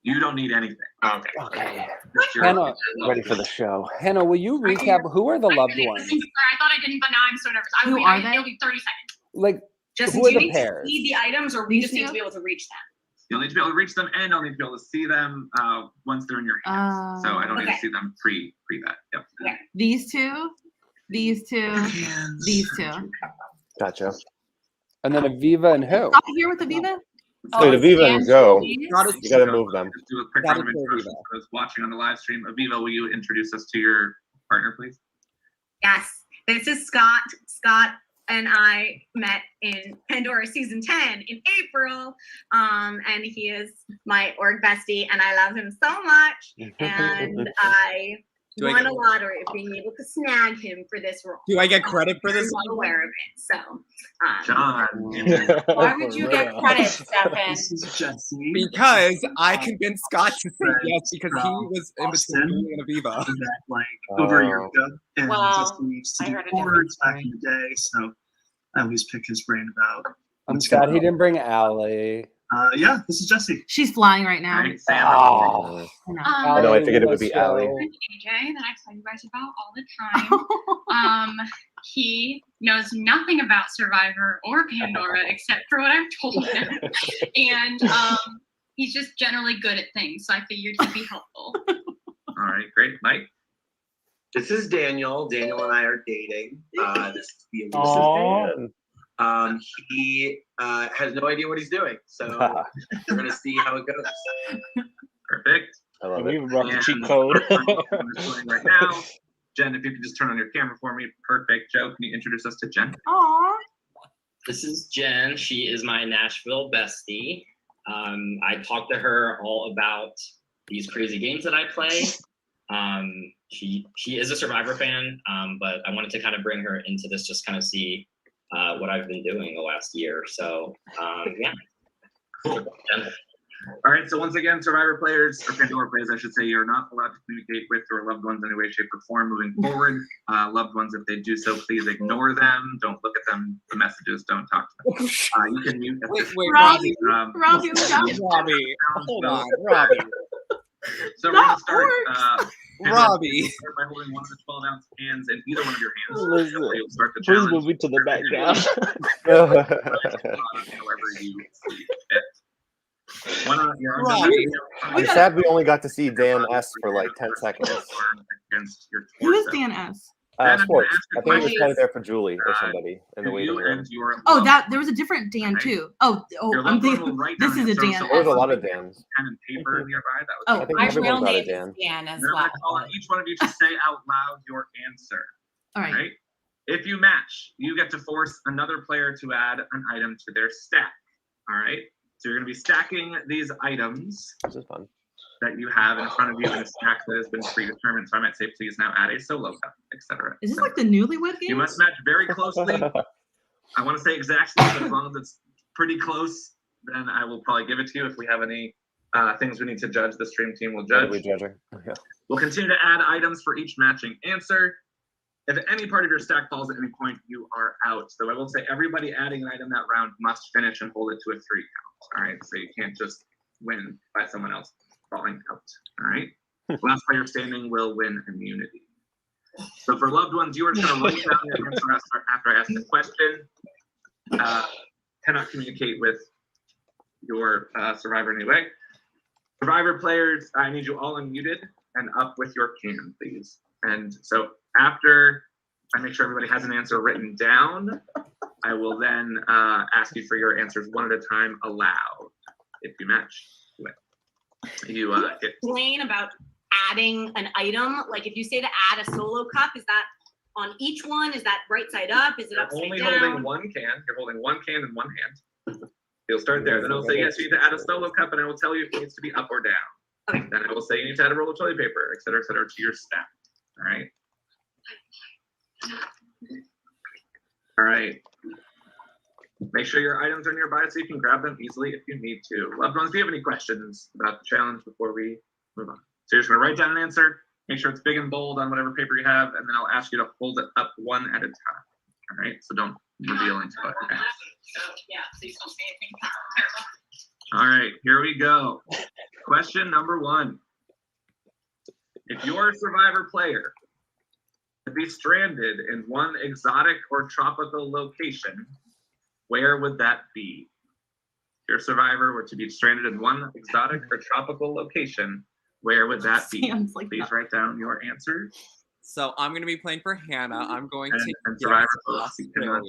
You don't need anything. Okay. Okay. Just your- Hannah, Ready for the show. Hannah, will you recap who are the loved ones? I thought I didn't, but now I'm so nervous. Who are they? It'll be 30 seconds. Like, Jesse, who do are you the need pairs? to see the items, or we just need to be able to reach them? You'll need to be able to reach them, and you'll need to be able to see them once they're in your hands. So I don't need to Okay. see them pre that. Yep. Okay. These two, these two, these two. Gotcha. And then Aviva and who? Stop here with Aviva. Wait, Aviva and Joe. Scott is You gotta move them. Just do a quick That round of is for introductions for those watching on the live stream. Aviva, will you introduce us to your partner, please? Yes, this is Scott. Scott and I met in Pandora season 10 in April. And he is my org bestie, and I love him so much. And I Do I won get- a lottery of being able to snag him for this role. Do I get credit for this? I'm well aware of it. So, John. Why would you get credit, Stefan? This is Jesse. Because I convinced Scott to say yes because he From was in between Austin. Julie and Aviva. That like over a year Oh. ago, and Well, Jesse used to I do heard a different boards back story. in the day, so I always pick his brain about. I'm what's sad going he on. didn't bring Allie. Yeah, this is Jesse. She's flying right now. Right, Sam. Oh. I know. I know, I figured it would be Allie. AJ that I tell you guys about all the time. He knows nothing about Survivor or Pandora except for what I've told him, and he's just generally good at things. So I figured he'd be helpful. All right, great. Mike. This is Daniel. Daniel and I are dating. This is the Aw. He has no idea what he's doing, so we're gonna see how it goes. Perfect. I love We it. even brought the And cheat code. right now, Jen, if you could just turn on your camera for me. Perfect. Joe, can you introduce us to Jen? Aw. This is Jen. She is my Nashville bestie. I talked to her all about these crazy games that I play. She is a Survivor fan, but I wanted to kind of bring her into this, just kind of see what I've been doing the last year. So yeah. Cool. Jen. All right, so once again, Survivor players, or Pandora players, I should say, you're not allowed to communicate with your loved ones in any way, shape, or form moving forward. Loved ones, if they do so, please ignore them. Don't look at them, the messages, don't talk to them. You can mute at this Wait, Robbie, Robbie. Robbie, look out. Robbie. Hold on, Robbie. So we're going to Not start Robbie. by holding one of the 12-ounce cans in either one of your hands. Listen, You'll start the please challenge. move me to the background. However you see fit. One on your arm Robbie. I'm sad we only got to see Dan S for like 10 seconds. against your Who is torso. Dan S? I'm gonna Sports. ask I a think it was question. probably there for Julie or somebody in the To waiting you room. and your Oh, loved that there was a different Dan too. Oh, Your I'm loved one thinking will write this down is a the answer, Dan. so There was a also lot of pen Dans. and paper nearby. That Oh, would I think My everyone's real got a name is Dan. Dan as Then I'm well. gonna call on each one of you to say out loud your answer. All right. Right? If you match, you get to force another player to add an item to their stack. All right. So you're going to be stacking these items This is fun. that you have in front of you in a stack that has been predetermined. So I might say, please now add a solo cup, etc. Is this like the Newlywed You Games? must match very closely. I want to say exactly, but as long as it's pretty close, then I will probably give it to you. If we have any things we need to judge, the stream team will What are judge. we judging? Yeah. We'll continue to add items for each matching answer. If any part of your stack falls at any point, you are out. So I will say everybody adding an item that round must finish and hold it to a 3 count. All right. So you can't just win by someone else falling out. All right. Last player standing will win immunity. So for loved ones, you are just going to write down your answer after I ask the question. Cannot communicate with your survivor anyway. Survivor players, I need you all unmuted and up with your can, please. And so after I make sure everybody has an answer written down, I will then ask you for your answers one at a time aloud. If you match, you get. Explain about adding an item. Like if you say to add a solo cup, is that on each one? Is that right side up? Is it You're upside only down? holding one can. You're holding one can in one hand. You'll start there. Then I'll say, yes, you need to add a solo cup, and I will tell you if it needs to be up or down. Okay. Then I will say you need to add a roll of toilet paper, et cetera, to your stack. All right. All right. Make sure your items are nearby so you can grab them easily if you need to. Loved ones, do you have any questions about the challenge before we move on? So you're just going to write down an answer, make sure it's big and bold on whatever paper you have, and then I'll ask you to hold it up one at a time. All right, so don't reveal into it. Okay. Yeah, please don't say anything. All right, here we go. Question number 1. If you're a survivor player to be stranded in one exotic or tropical location, where would that be? If your survivor were to be stranded in one exotic or tropical location, where would that be? Please write down your answers. So I'm going to be playing for Hannah. I'm going to and survivor Australia.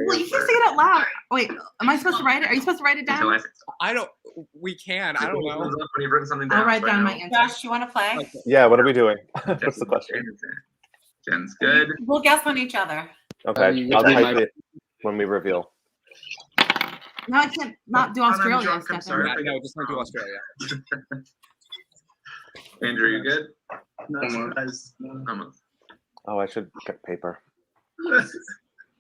Well, you can't say it out loud. Wait, am I supposed to write it? Are you supposed to write it down? I don't. We can. I don't know. When you've written something I'll down, write so I down know. my answer. Josh, you want to play? Yeah, what are we doing? What's the question? Jen's good. We'll guess on each other. Okay, I'll type it when we reveal. No, I can't not do Australia. I'm Stefan. sorry. Yeah, no, just don't do Australia. Andrew, you good? Almost. Oh, I should get paper.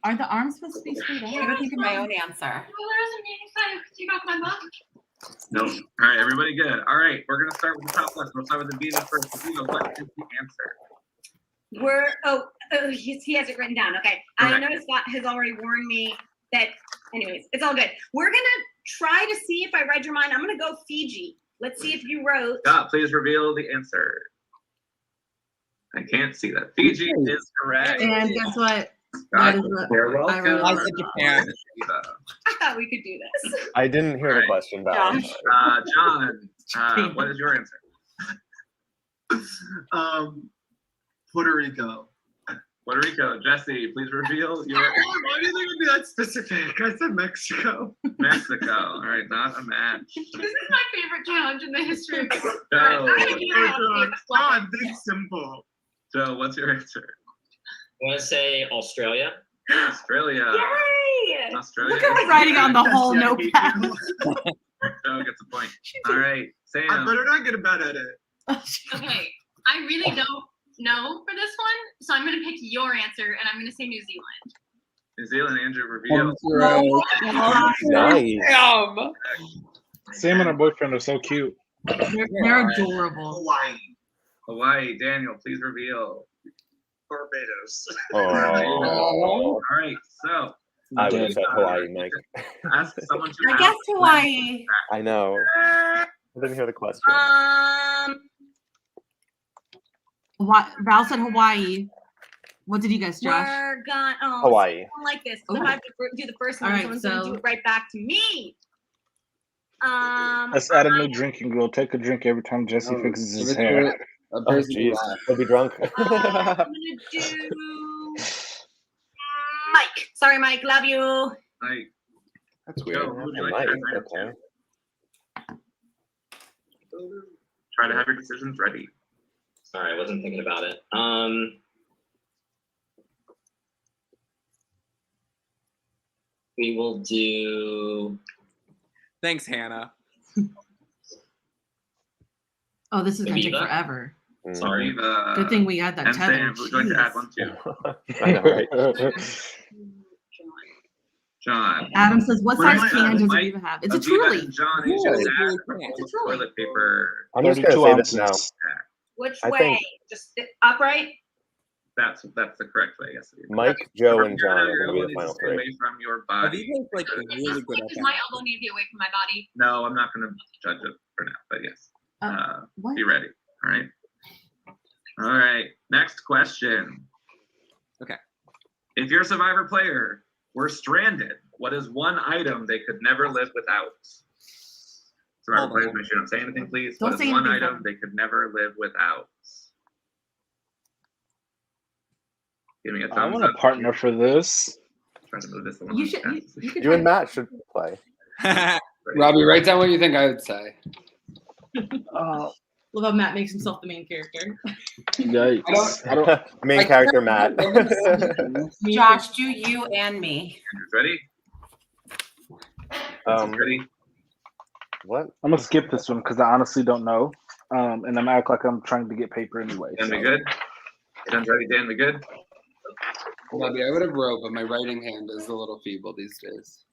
Are the arms supposed to be straight I'm gonna up? think of my own answer. Take off my mug. No. All right, everybody good. All right, we're gonna start with the top left. We'll start with the Venus first. Venus, what is the answer? He has it written down. Okay. I know Scott has already warned me that, anyways, it's all good. We're going to try to see if I read your mind. I'm going to go Fiji. Let's see if you wrote. Scott, please reveal the answer. I can't see that. Fiji is correct. And guess what? Scott, That is what you're I welcome. wrote. I said Japan. I thought we could do this. I didn't hear the question, Val. John, what is your answer? Puerto Rico. Puerto Rico. Jesse, please reveal your Why do you think it'd be that specific? I said Mexico. Mexico. All right, not a match. This is my favorite challenge in the history of the world. Joe, I'm gonna give it out to you. God, think simple. Joe, what's your answer? I want to say Australia. Australia. Yay! Australia. Look at me writing on the whole Yeah, I hate notepad. Joe gets a point. All right, Sam. I better not get bad at it. Okay, I really don't know for this one, so I'm gonna pick your answer, and I'm gonna say New Zealand. New Zealand, Andrew, reveal. Nice. Sam and her boyfriend are so cute. They're adorable. Hawaii. Hawaii, Daniel, please reveal. Barbados. Oh. All right, so I would have said Hawaii, Mike. ask someone to I ask guess Hawaii. I know. I didn't hear the question. Val said Hawaii. What did you guys, Josh? We're gonna Hawaii. I don't like this. Ooh. If I have to do the first one, All right, someone's gonna so- do it right back to me. Let's add a new drinking rule. Take a drink every time Jesse fixes his hair. Oh, jeez. He'll be drunk. I'm gonna do Mike. Sorry, Mike. Love you. Mike. That's weird. Mike, okay. Try to have your decisions ready. Sorry, I wasn't thinking about it. We will do. Thanks, Hannah. Oh, this is gonna take Aviva? forever. Sorry. Good thing we had that And tether. Sam, would you like to add one too? I know, right? John. Adam says, "What size Mike, can does Mike, Aviva have?" It's a Aviva truly. and John, you Yeah, just it's add really a cool. roll of toilet paper. I'm just gonna 32 say this now. ounces. Which I way? think- Just upright? That's the correct way, yes. Mike, Joe, and Remember, John are your going to be elbow the needs final to stay three. away from your body. Aviva's like really good at Does that. my elbow need to be away from my body? No, I'm not going to judge it for now, but yes. What? Be ready. All right. All right. Next question. Okay. If your Survivor player were stranded, what is one item they could never live without? Survivor Hold players, on. make sure you don't say anything, please. Don't What say is one anything, item they could never live without? Give me a I thumbs want a up. partner for this. Try to move this along. You should. You could You try. and Matt should play. Robbie, write down what you think I would say. Love how Matt makes himself the main character. Yikes. I don't, Main character Matt. Josh, do you and me. Ready? Ready? What? I'm gonna skip this one because I honestly don't know. And I'm act like I'm trying to get paper anyway. Dan, so. we good? Dan's ready. Dan, we good? Robbie, I would have wrote, but my writing hand is a little feeble these days.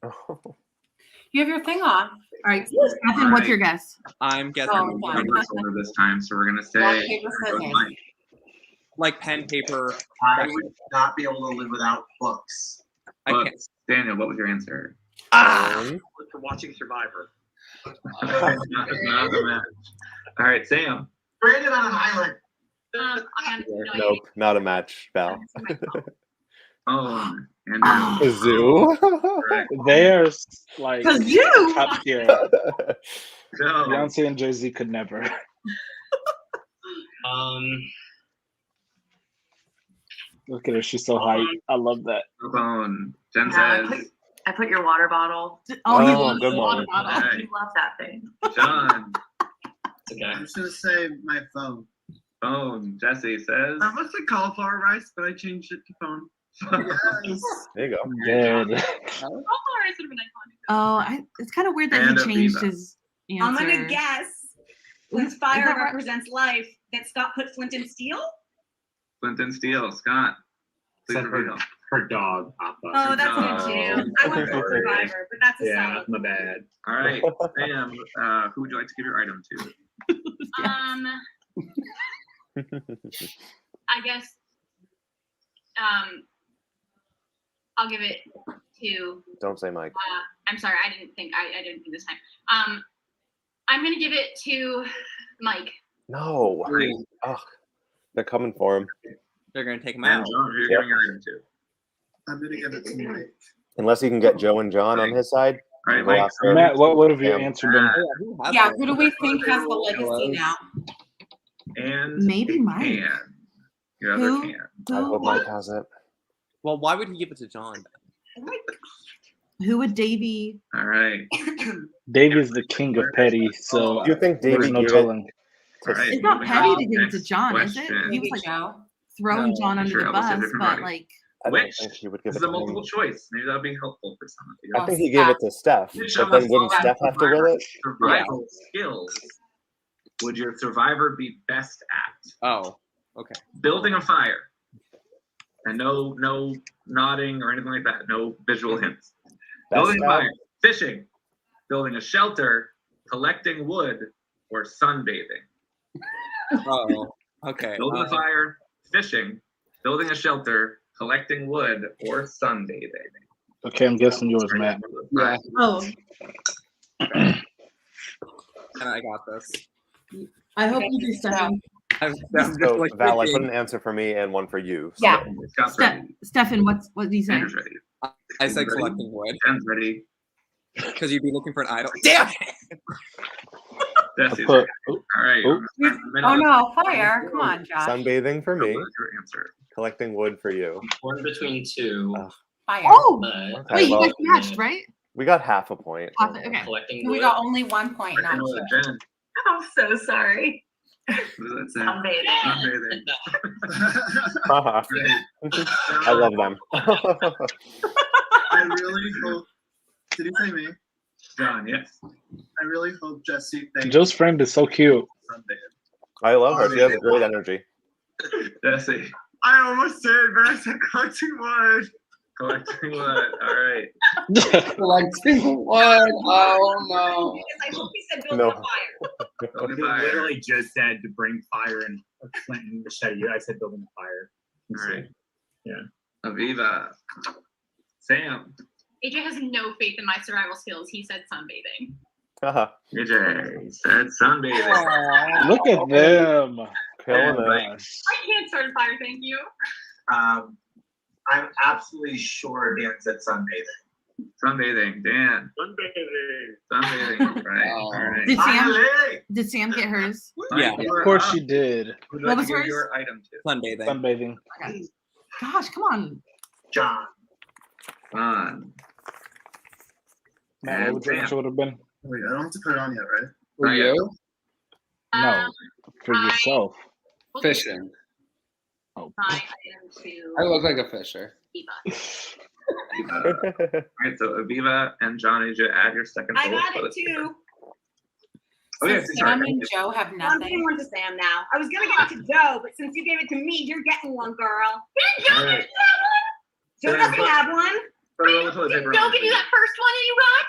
You have your thing on. All right, Stefan, what's your guess? I'm guessing Oh, We're fine. reverse order this time, so we're gonna say Rock, paper, scissors. Like pen, paper. I would not be able to live without books. I can't. books. Daniel, what was your answer? For watching Survivor. Not the match. All right, Sam. Brandon on an island. I have no idea. Nope, not a match, Val. Oh, and A zoo? There's like Kazoo! top tier. no. Beyonce and Jay-Z could never. Look at her, she's so hype. I love that. Phone. Jen Yeah, says, I put your water bottle. Oh, he Oh, loves good the water one. bottle. Hey. You love that thing. John. Okay. I'm just gonna say my phone. Phone. Jesse says, I was like cauliflower rice, but I changed it to phone. Yes. There you go. Dead. Oh, I should have been iconic. Oh, it's kind of weird that And he changed Aviva. his answer. I'm gonna guess, since Is fire that right? represents life, that Scott put flint and steel. Flint and Steel. Scott. Please Said reveal. her dog, Papa. Oh, that's Oh, good too. I went for okay. Survivor, but that's a Yeah, solid. my bad. All right, Sam. Who would you like to give your item to? I guess I'll give it to Don't say Mike. I'm sorry, I didn't think this time. I'm gonna give it to Mike. No. Ugh. They're coming for him. They're gonna take him And out. John, who are you Yep. giving your item to? I'm gonna give it to Mike. Unless you can get Joe and John on his side. All right, Go Mike. after Matt, what would have your Sam. answer been? Yeah, who do we think has the legacy now? And Maybe it Mike. can. Your other Who? can. I hope Mike has it. Well, why would he give it to John? Who would Davey? All right. Davey's the king of petty, so Do you think there's Davey no gave it telling. All right. It's not moving petty on. to give it to Next John, is it? question. He was like Joe. throwing No, John under sure, the Elvis said bus, different but body. like I don't Which? think he would give This it is a to him. multiple choice. Maybe that'll be helpful for some of you. I think he gave it to Steph. Which But of then the wouldn't following Steph have to will it? survival skills would your survivor be best at? Oh, okay. Building a fire. And no nodding or anything like that. No visual hints. Building a Best fire. Fishing. Building a shelter. Collecting wood. Or sunbathing. Oh, okay. Building a fire. Fishing. Building a shelter. Collecting wood. Or sunbathing. Okay, I'm guessing yours, Matt. Yeah, oh, and I got this. I hope you do, Stefan. I'm just So, like Val, I thinking- put an answer for me and one for you. So Yeah. Scott's ready. Stefan, what do you say? Andrew's ready. I said Ready? collecting wood Jen's ready. because you'd be looking for an idol. Damn it! Jesse's put- ready. All right. oh. Oh no, fire! Come on, Josh. sunbathing for me. What was your answer? Collecting wood for you. Torn between two. Fire. Oh, Okay, wait, you well, guys matched, right? we got half a point. Half it, okay. Collecting We wood. got only 1 point, not two. Jen. I'm so sorry. Sunbathing. I love them. I really hope. Did he say me? John, yes. I really hope Jesse thinks Joe's friend is so cute. Sunday. I love her. She has great energy. Jesse. I almost said, but I said collecting wood. Collecting wood. All right. Collecting wood. Oh no. I hope he said No. building a fire. Building You fire. literally just said to bring fire and flint and machete. I said building a fire. All right. Yeah. Aviva. Sam. AJ has no faith in my survival skills. He said sunbathing. AJ said sunbathing. Look at them. Killing I can't start a fire, thank you. I'm absolutely sure Dan said sunbathing. Sunbathing. Dan. Sunbathing. Right. All right. Did Sam get hers? Yeah, of course she did. Who'd What like was to give hers? your item to? Sunbathing. Sunbathing. Okay. Gosh, come on. John. On. Matt, what would your answer would have been? Wait, I don't have to put it on yet, right? For you? No, for yourself. Fishing. Oh. My item to I look like a fisher. Eva. All right, so Aviva and John, need you to add your second I roll got for it this. too. Oh, yeah, So sorry. Sam and Joe have Well, I'm nothing. giving one to Sam now. I was gonna give it to Joe, but since you gave it to me, you're getting one, girl. All right. Joe doesn't have one. Put a roll of toilet paper Joe, on. give you that first one that you got?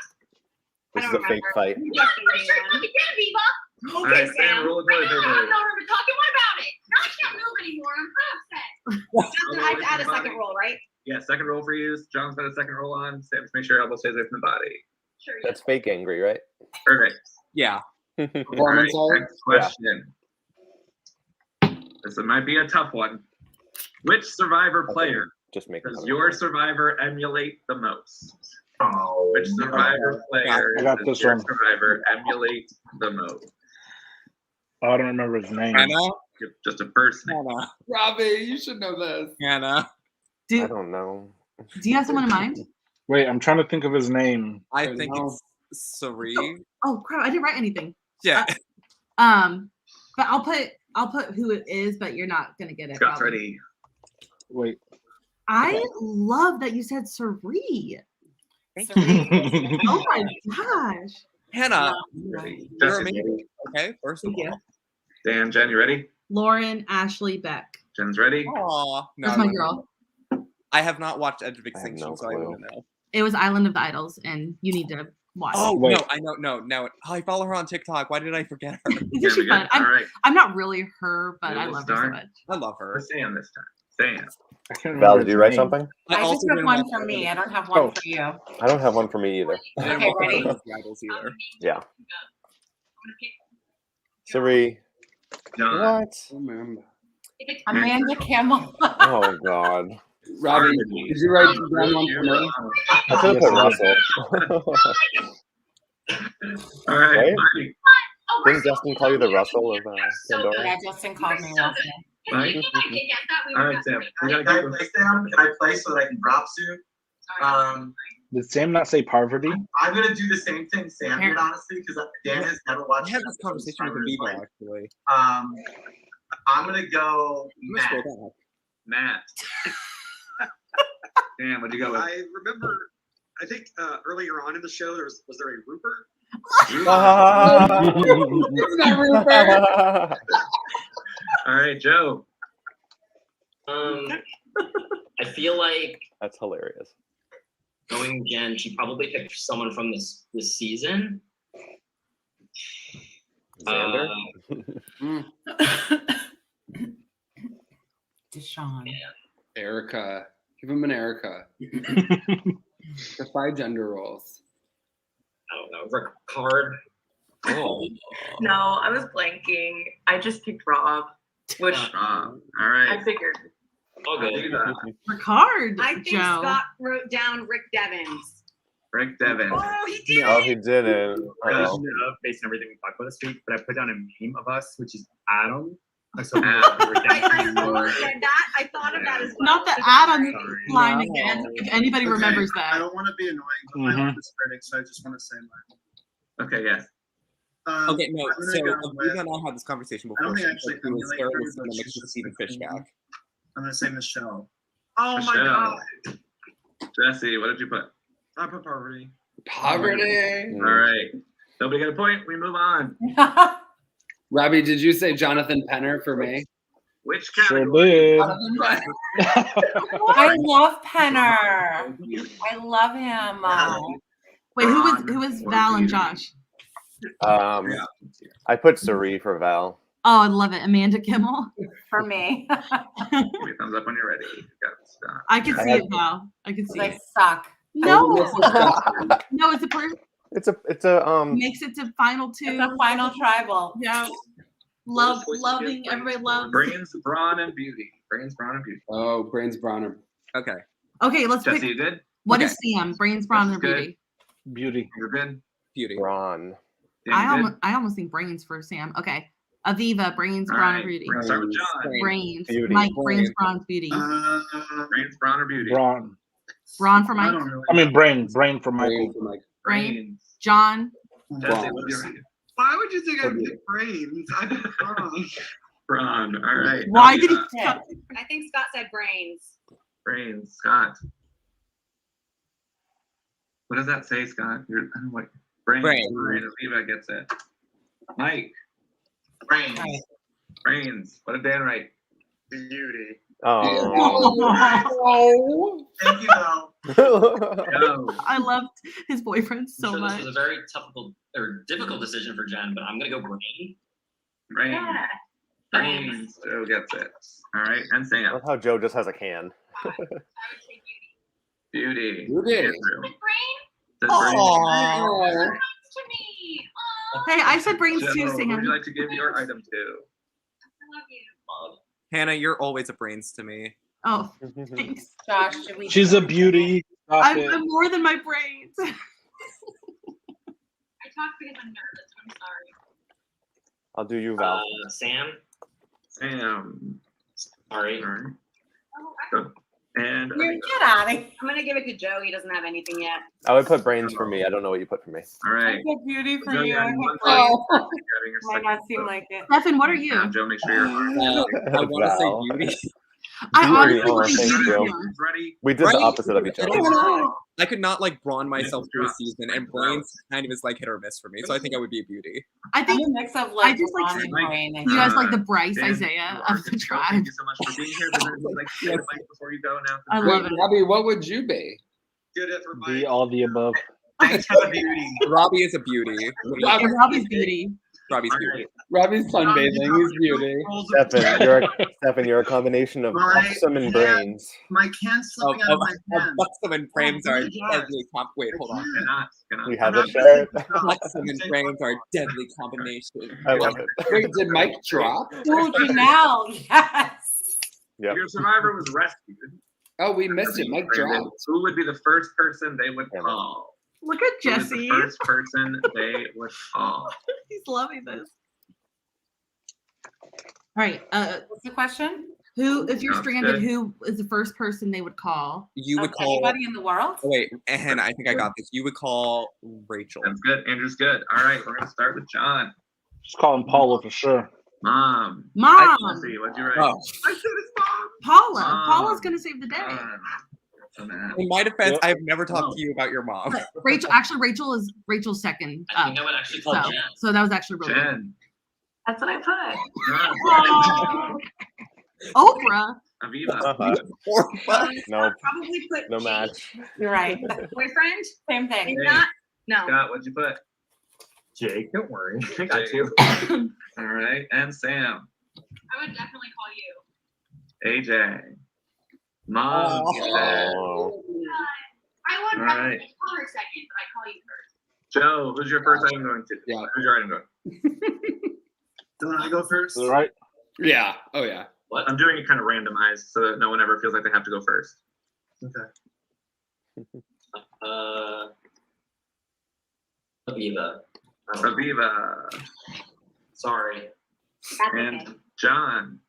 This I is don't a fake remember. fight. Yeah, pretty sure you did, Eva. All Okay, right, Sam, Sam. roll of I toilet know, I have paper. no room to talk. And what about it? Now I can't move anymore. I'm so upset. Justin, I have to add a second roll, right? Yeah, second roll for you. John's got a second roll on. Sam, just make sure your elbow stays away from the body. Sure, yeah. That's fake angry, right? Perfect. Yeah. All right, Performance art? next question. This might be a tough one. Which Survivor player Just make does your Survivor emulate the most? Oh, Which Survivor player I got does this your one. Survivor emulate the most? Oh, I don't remember his name. Hannah? Just a first name. Hannah. Robbie, you should know this. Hannah. I don't know. Do you have someone in mind? Wait, I'm trying to think of his name. I think it's Sari. Oh crap! I didn't write anything. Yeah. But I'll put who it is, but you're not gonna get it. Scott's probably. ready. Wait. I love that you said Sari. Sari. Oh my gosh. Hannah. Ready. You're Jesse's amazing. ready. Okay, first of all. Dan, Jen, you ready? Lauren Ashley Beck. Jen's ready. Aw, no, That's my no, girl. I have not watched Edge of I have Extinction, no so I clue. wouldn't know. It was Island of the Idols, and you need to watch. Oh Wait. no, I know. No, I follow her on TikTok. Why did I forget her? Isn't There she we go. fun? All right. I'm not really her, but I We'll love her so start. much. I love her. For Sam this time. Sam. I can't Val, remember did his you write name. something? I just also have didn't one watch for her. me. I don't have one Oh. for you. I don't have one for me either. I didn't Okay, watch ready? Those Rivals either. Yeah. Sari. John. What? Remember. Amanda Campbell. Oh God. Robbie, did you write down one for me? I could have put Russell. All right. Right? Mike. Didn't Justin call you the Russell of Pandora? Yeah, Justin called me Russell. Mike. All right, Sam. We gotta Can I keep play Sam? Can I play so that I can drop soon? Did Sam not say Parvati? I'm gonna do the same thing Sam did, honestly, because Dan has never watched. I had this conversation with Aviva actually. I'm gonna go I'm gonna Matt. scroll Matt. Dan, what'd you go with? I remember, I think earlier on in the show, was there a Rupert? All right, Joe. I feel like That's hilarious. going Jen, she probably picked someone from this season. Xander? Deshaun. Erica. Give him an Erica. Defy gender roles. I don't know. Ricard. Oh. No, I was blanking. I just picked Rob, which all right. I figured. All good. Ricard. I think Joe. Scott wrote down Rick Devens. Rick Devin. Oh, he did. Oh, he didn't. I Oh. based on everything we talked about this week, but I put down a meme of us, which is Adam. I said I almost said that. I thought of that as well. Not the Adam line again. If anybody remembers I that. don't want to be annoying, but my own is critic, so I just want to say mine. Okay, yes. Okay, no. I'm gonna So go Aviva with- and I had this conversation I don't before. think She actually was like, emulate her, was but gonna make she's sure just Steven the Fish queen. back. I'm gonna say Michelle. Oh my Michelle. god. Jesse, what did you put? I put poverty. Poverty. All right. Nobody got a point. We move on. Robbie, did you say Jonathan Penner for me? Which Sure category? did. I love Penner. I love him. Wait, who was Val and Josh? I put Suri for Val. Oh, I love it. Amanda Kimmel. For me. Give me a thumbs up when you're ready. You got it. Stop. I can see it, Val. I can see I it. suck. No. No, it's a person. It's a Makes it to final two. It's a final tribal. Yeah. Loving, everybody loves. Brains, brawn, and beauty. Brains, brawn, and beauty. Oh, Brains Bronner. Okay. Okay, let's Jesse, pick. you good? What Okay. is Sam? Brains, brawn, or Good. beauty? Beauty. You're good? Beauty. Brawn. I almost think brains for Sam. Okay. Aviva, brains, All brawn, right, or beauty? we're gonna start with John. Brains. Beauty. Mike, brains, brawn, beauty. Brains, brawn, or beauty? Brawn. Brawn for I Mike. don't really. I mean, brain for Michael. Brain. John. Jesse, what's your Why would you think I'd pick brains? I picked brawn. brawn? All right. Why did he? I think Scott said brains. Brains, Scott. What does that say, Scott? I don't know what. Brains. Brains. All right, Aviva gets it. Mike. Brains. Brains. What did Dan write? Beauty. Oh. Thank you, Val. Go. I loved his boyfriend so I'm sure much. this was a very difficult decision for Jen, but I'm gonna go brain. Brains. Yeah. Brains. Joe gets it. All right, and I Sam. love how Joe just has a can. I would say beauty. Beauty. Beauty. Andrew. Like brain? Said brains. Oh, nice to me. Oh, Hey, I said brains Joe, too, who would Sam. you like to give your item to? I love you. Hannah, you're always a brains to me. Oh, thanks. Josh, should we? She's a beauty. Stop I'm it. more than my brains. I talk because I'm nervous. I'm sorry. I'll do you, Val. Sam. Sam. Sorry. All right. Oh, Good. And Get out of here. I'm gonna give it to Joe. He doesn't have anything yet. I would put brains for me. I don't know what you put for me. all right. I put beauty for Joe, you. you're I in one put place. oh, You're getting your might second not seem vote. like it. Stefan, what are Now, you? Joe, make sure you're on. I want to say Val. beauty. I Beauty. honestly Oh, think thank beauty you. too. Ready? We did Right? the opposite of each I other. don't- I could not like brawn myself through a season, and brains kind of is like hit or miss for me. So I think I would be a beauty. I I'm think a mix of I like just like brawn and brain. you guys like the Bryce Dan, Isaiah you are of the good. Joe, tribe. Thank you so much for being here. But then, like, say the mic before you go now. I love Wait, it. Robbie, what would you be? Did it for Be Mike. all the above. Thanks for the beauty. Robbie is a beauty. And Robbie's beauty. Robbie's beauty. Robbie's sunbathing. He's beauty. Stefan, you're a combination of My awesome and hand- brains. My can's slipping out of my hand. Buxom and frames are good job. deadly wait, hold on. Cannot. We have I'm a not shirt. Buxom and frames are a deadly combination. I love it. Wait, did Mike drop? Ooh, Janelle, yes. Yep. Your survivor was rescued. Oh, we missed it. Mike dropped. Who would be the first person they would call? Look at Who is Jesse. the first person they would call? He's loving this. All right. What's the question? Who, if you're Sounds stranded, good. who is the first person they would call? You would Of call anybody in the world? Oh, wait, Hannah, I think I got this. You would call Rachel. That's good. Andrew's good. All right, we're gonna start with John. Just call him Paula for sure. Mom. Mom. Jesse, what'd you write? Oh. I said it's mom. Paula. Mom. Paula's gonna save the day. So mad. In my defense, Yep. I have never talked to you about your mom. But Rachel is Rachel's second. I think I would actually call So, Jen. so that was actually really good. Jen. That's what I put. Oprah. Aviva. Nope. Probably put No Jake. match. You're right. Boyfriend? Same thing. Maybe not? No. Scott, what'd you put? Jake, don't worry. I got you. All right, and Sam. I would definitely call you. AJ. Mom. Oh. I would All definitely right. call her second, but I call you first. Joe, who's your first item going to? Yeah. Who's your item going? Don't I go first? All right. Yeah. Oh, yeah. What? I'm doing it kind of randomized so that no one ever feels like they have to go first. Okay. Aviva. Aviva. Sorry. That's And okay. John.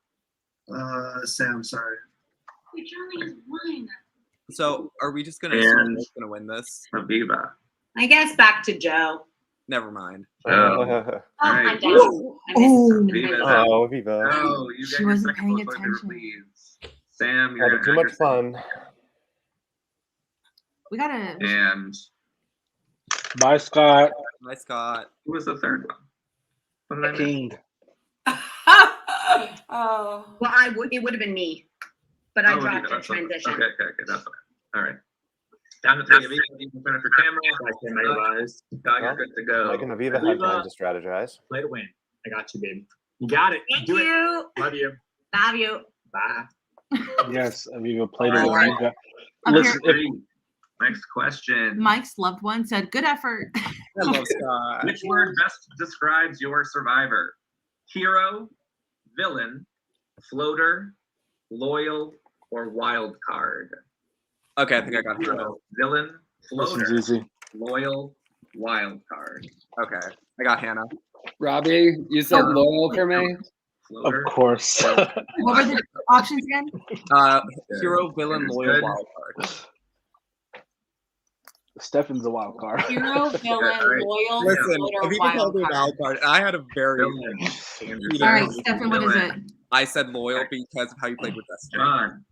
Sam, sorry. Wait, Johnny has one. So are we just gonna And- assume who's gonna win this? Aviva. I guess back to Joe. Never mind. Oh. I'm down. Ooh. I missed Viva. Oh, Viva. Oh, you She got your wasn't second paying vote, toilet paper, attention. please. Sam, you're Having too much fun. We gotta. And Bye, Scott. Bye, Scott. who was the third one? What did I miss? King. Oh. Well, it would have been me, but I Oh, dropped Aviva, in transition. Okay, that's fine. All right. Down to 3 Aviva, you can turn it for Tamara. Scott, you're good to go. Mike and Aviva had time to strategize. Play to win. I got you, baby. You got it. Thank Do it. you. Love you. Love you. Bye. Yes, Aviva played All it. right. You got- Listen, Listen, Next question. Mike's loved one said, "Good effort." I love Scott. Which word best describes your survivor? Hero, villain, floater, loyal, or wild card? Okay, I think I got hero. Hero, villain, this one's floater, easy. loyal, wild card. Okay, I got Hannah. Robbie, you said loyal for me. Floater. Of course. What were the options again? Hero, villain, loyal, Good. wild card. Stefan's a wild card. Hero, villain, right. loyal, Listen, floater, Aviva wild called me card. wild card, and I had a very. All right, Stefan, what is it? I said loyal because of how you played with Destiny. John.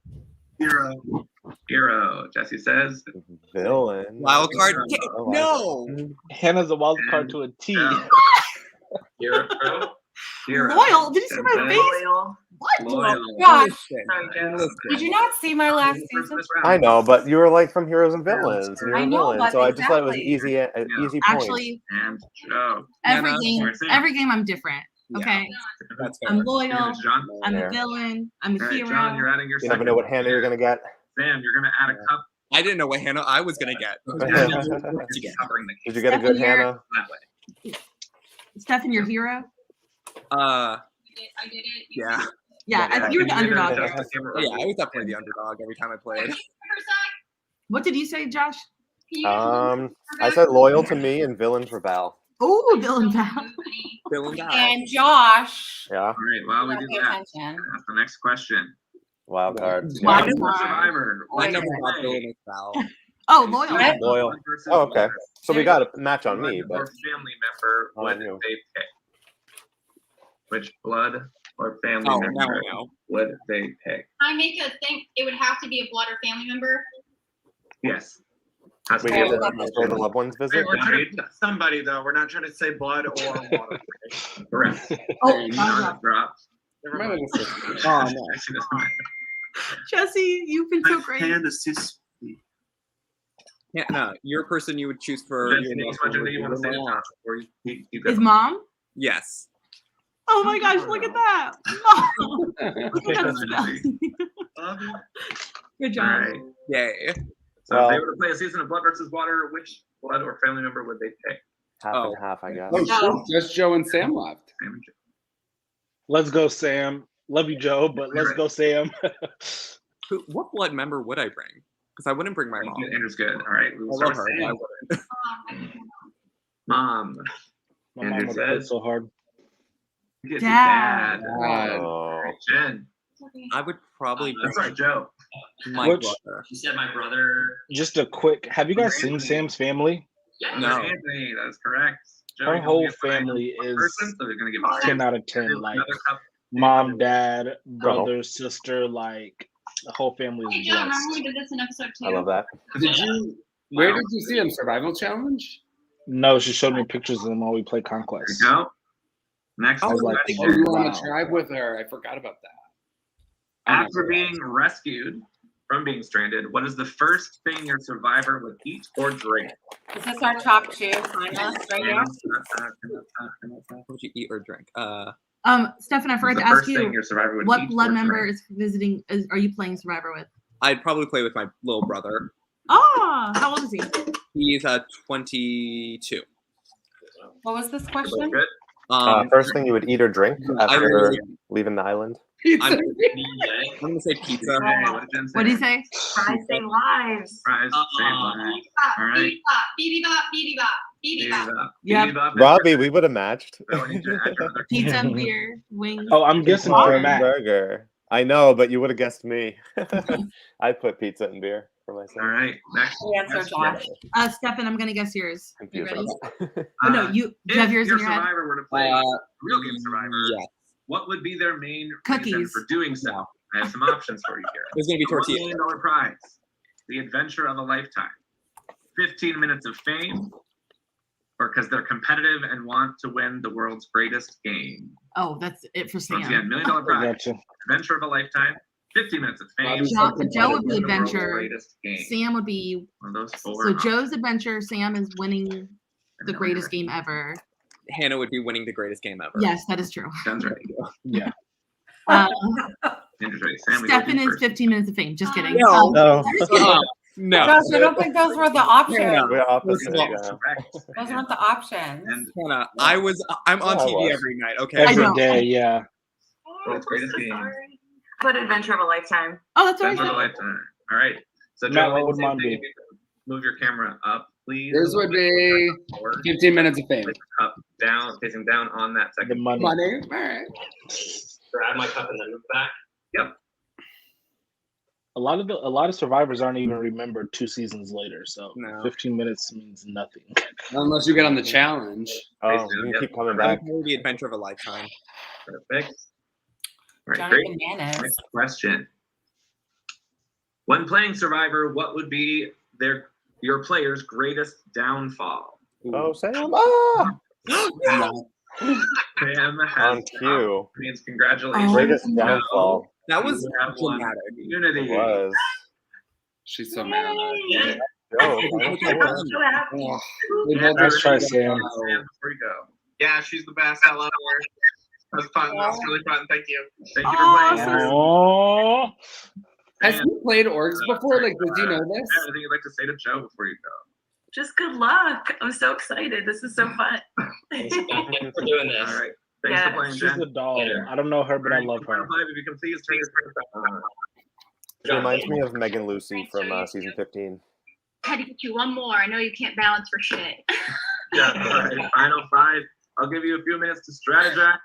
Hero. Hero. Jesse says Villain. Wild card? Oh, No. Hannah's a wild card to a T. hero. Hero. Loyal? Did you see my And face? Loyal. What? Loyal. Gosh, Sorry, Joe. did you not see my last season? I know, but you were like from Heroes and Villains. And you're I a know, villain, but so I just thought it was exactly. an easy point. Actually, And Joe. every Hannah. game I'm different. Okay, That's fair. I'm loyal. John. I'm There. a villain. I'm a All right, hero. John, you're adding your You never second. know what Hannah you're gonna get. Sam, you're gonna add a cup. I didn't know what Hannah I was gonna get. Covering the Did you get a good Stefan, you're- Hannah? that way. Stefan, your hero. I did it. Yeah. Yeah, you were the underdog. Yeah, I was definitely the underdog every time I played. What did you say, Josh? I said loyal to me and villain for Val. Oh, villain Val. Villain guy. And Josh. Yeah. All right, while we Gotta do pay that, attention. that's the next question. Wild card. Wild Yeah. card. Survivor. I never got villain as Val. Oh, loyal. Loyal. Oh, okay. So we got a match on me, Or but family member Oh, I would knew. they pick? Which blood or family Oh, now member I know. would they pick? I make a thing. It would have to be a blood or family member. Yes. Has we to get be the before the loved ones visit. We're trying to somebody though. We're not trying to say blood or water. correct. Oh, John dropped. Never mind. Oh no. I see this one. Jesse, you've been so great. Hand is too sweet. Yeah, no, your person you would choose for Jesse, your name most much of that you want to say memorable to one. Tom before you His mom? Yes. Oh my gosh, look at that. Mom. Look at that spell. Good All job. right. Yay. So Well- if they were to play a season of Blood versus Water, which blood or family member would they pick? Half Oh. and half, I guess. Oh, shoot. Just Joe and Sam left. Sam and Joe. Let's go, Sam. Love you, Joe, but let's go, Sam. What blood member would I bring? Because I wouldn't bring my mom. Andrew's good. All right. I love her. but I wouldn't. Mom. My mom Andrew would play says. so hard. Get Dad. Dad. Oh. All right, Jen. I would probably That's bring right, Joe. my Which- brother. She said my brother. Just a quick. Have you guys seen Sam's family? No. Anthony, that's correct. Joe, Her you're gonna whole give mine family one is person, so they're gonna give us 10 out of 10. Like another cup. mom, dad, brother, sister, like the whole family Hey is John, blessed. remember we did this in episode 2. I love that. Did you? Where did you see him? Survival challenge? No, she showed me pictures of them while we played Conquest. There you go. Next I was like, question. Oh, you were on wow. a tribe with her. I forgot about that. After being rescued from being stranded, what is the first thing your survivor would eat or drink? Is this our top 2 finalists right here? What would you eat or drink? Stefan, I forgot the to ask first thing you, your survivor would what eat blood or member drink? is visiting? Are you playing Survivor with? I'd probably play with my little brother. Oh, how old is he? He's 22. What was this question? Good. First thing you would eat or drink after really- leaving the island? I'm gonna say pizza. Hey, what did Jen say? What did he say? Fries save lives. Fries save lives. All right. Beep bop, beep bop. Yep. Robbie, we would have matched. Pizza and beer, wings. Oh, I'm guessing for Matt. Burger. I know, but you would have guessed me. I put pizza and beer for myself. All right, next. Answer, Josh. Stefan, I'm gonna guess yours. You ready? Confused. Oh no, you have yours in your your head. survivor were to play real game survivor, what would be their main reason Cookies. for doing so? I have some options for you here. There's gonna be $1 tortillas. million prize, the adventure of a lifetime, 15 minutes of fame, or because they're competitive and want to win the world's greatest game. Oh, that's it for Sam. Once again, $1 million prize, adventure of a lifetime, 15 minutes of fame. Joe would be win the world's adventure. greatest game. Sam would be. One of those four. So Joe's adventure. Sam is winning the greatest game ever. Hannah would be winning the greatest game ever. Yes, that is true. Sounds right. Yeah. Stefan is 15 minutes of fame. Just kidding. No. No. Josh, I don't think those were the options. We're opposite. Those weren't the options. Hannah, I'm on TV every night. Okay. Every day, yeah. World's greatest game. Put Adventure of a Lifetime. Oh, that's Adventure of a lifetime. All right. So Matt, Joe, what would same mine thing. be? If you could move your camera up, please. Yours would be 15 minutes of fame. Up, down, facing down on that second. The money. Money. All right. Grab my cup and then move back. Yep. A lot of survivors aren't even remembered 2 seasons later, so No. 15 minutes means nothing. Unless you get on the challenge. Oh, you keep coming back. The adventure of a lifetime. Perfect. All right, Johnny great. Bananas. Next question. When playing Survivor, what would be your player's greatest downfall? Oh, Sam. Ah! Sam On has cue. means congratulations. Greatest downfall. That was You have one dramatic. Unity. It was. She's so mad at that. Let's try Sam. Sam, before you go. Yeah, she's the best. I love her. That was fun. That was really fun. Thank you. Thank you for playing. Oh, Has he played orgs before? Like, does he know this? Anything you'd like to say to Joe before you go? Just good luck. I'm so excited. This is so fun. Thanks for doing this. All right. Thanks for playing, she's Jen. a doll. I don't know her, but I love her. If you can please turn your She reminds me of Megan Lucy from season 15. Had to get you one more. I know you can't balance for shit. Yeah, all right. Final 5. I'll give you a few minutes to strategize.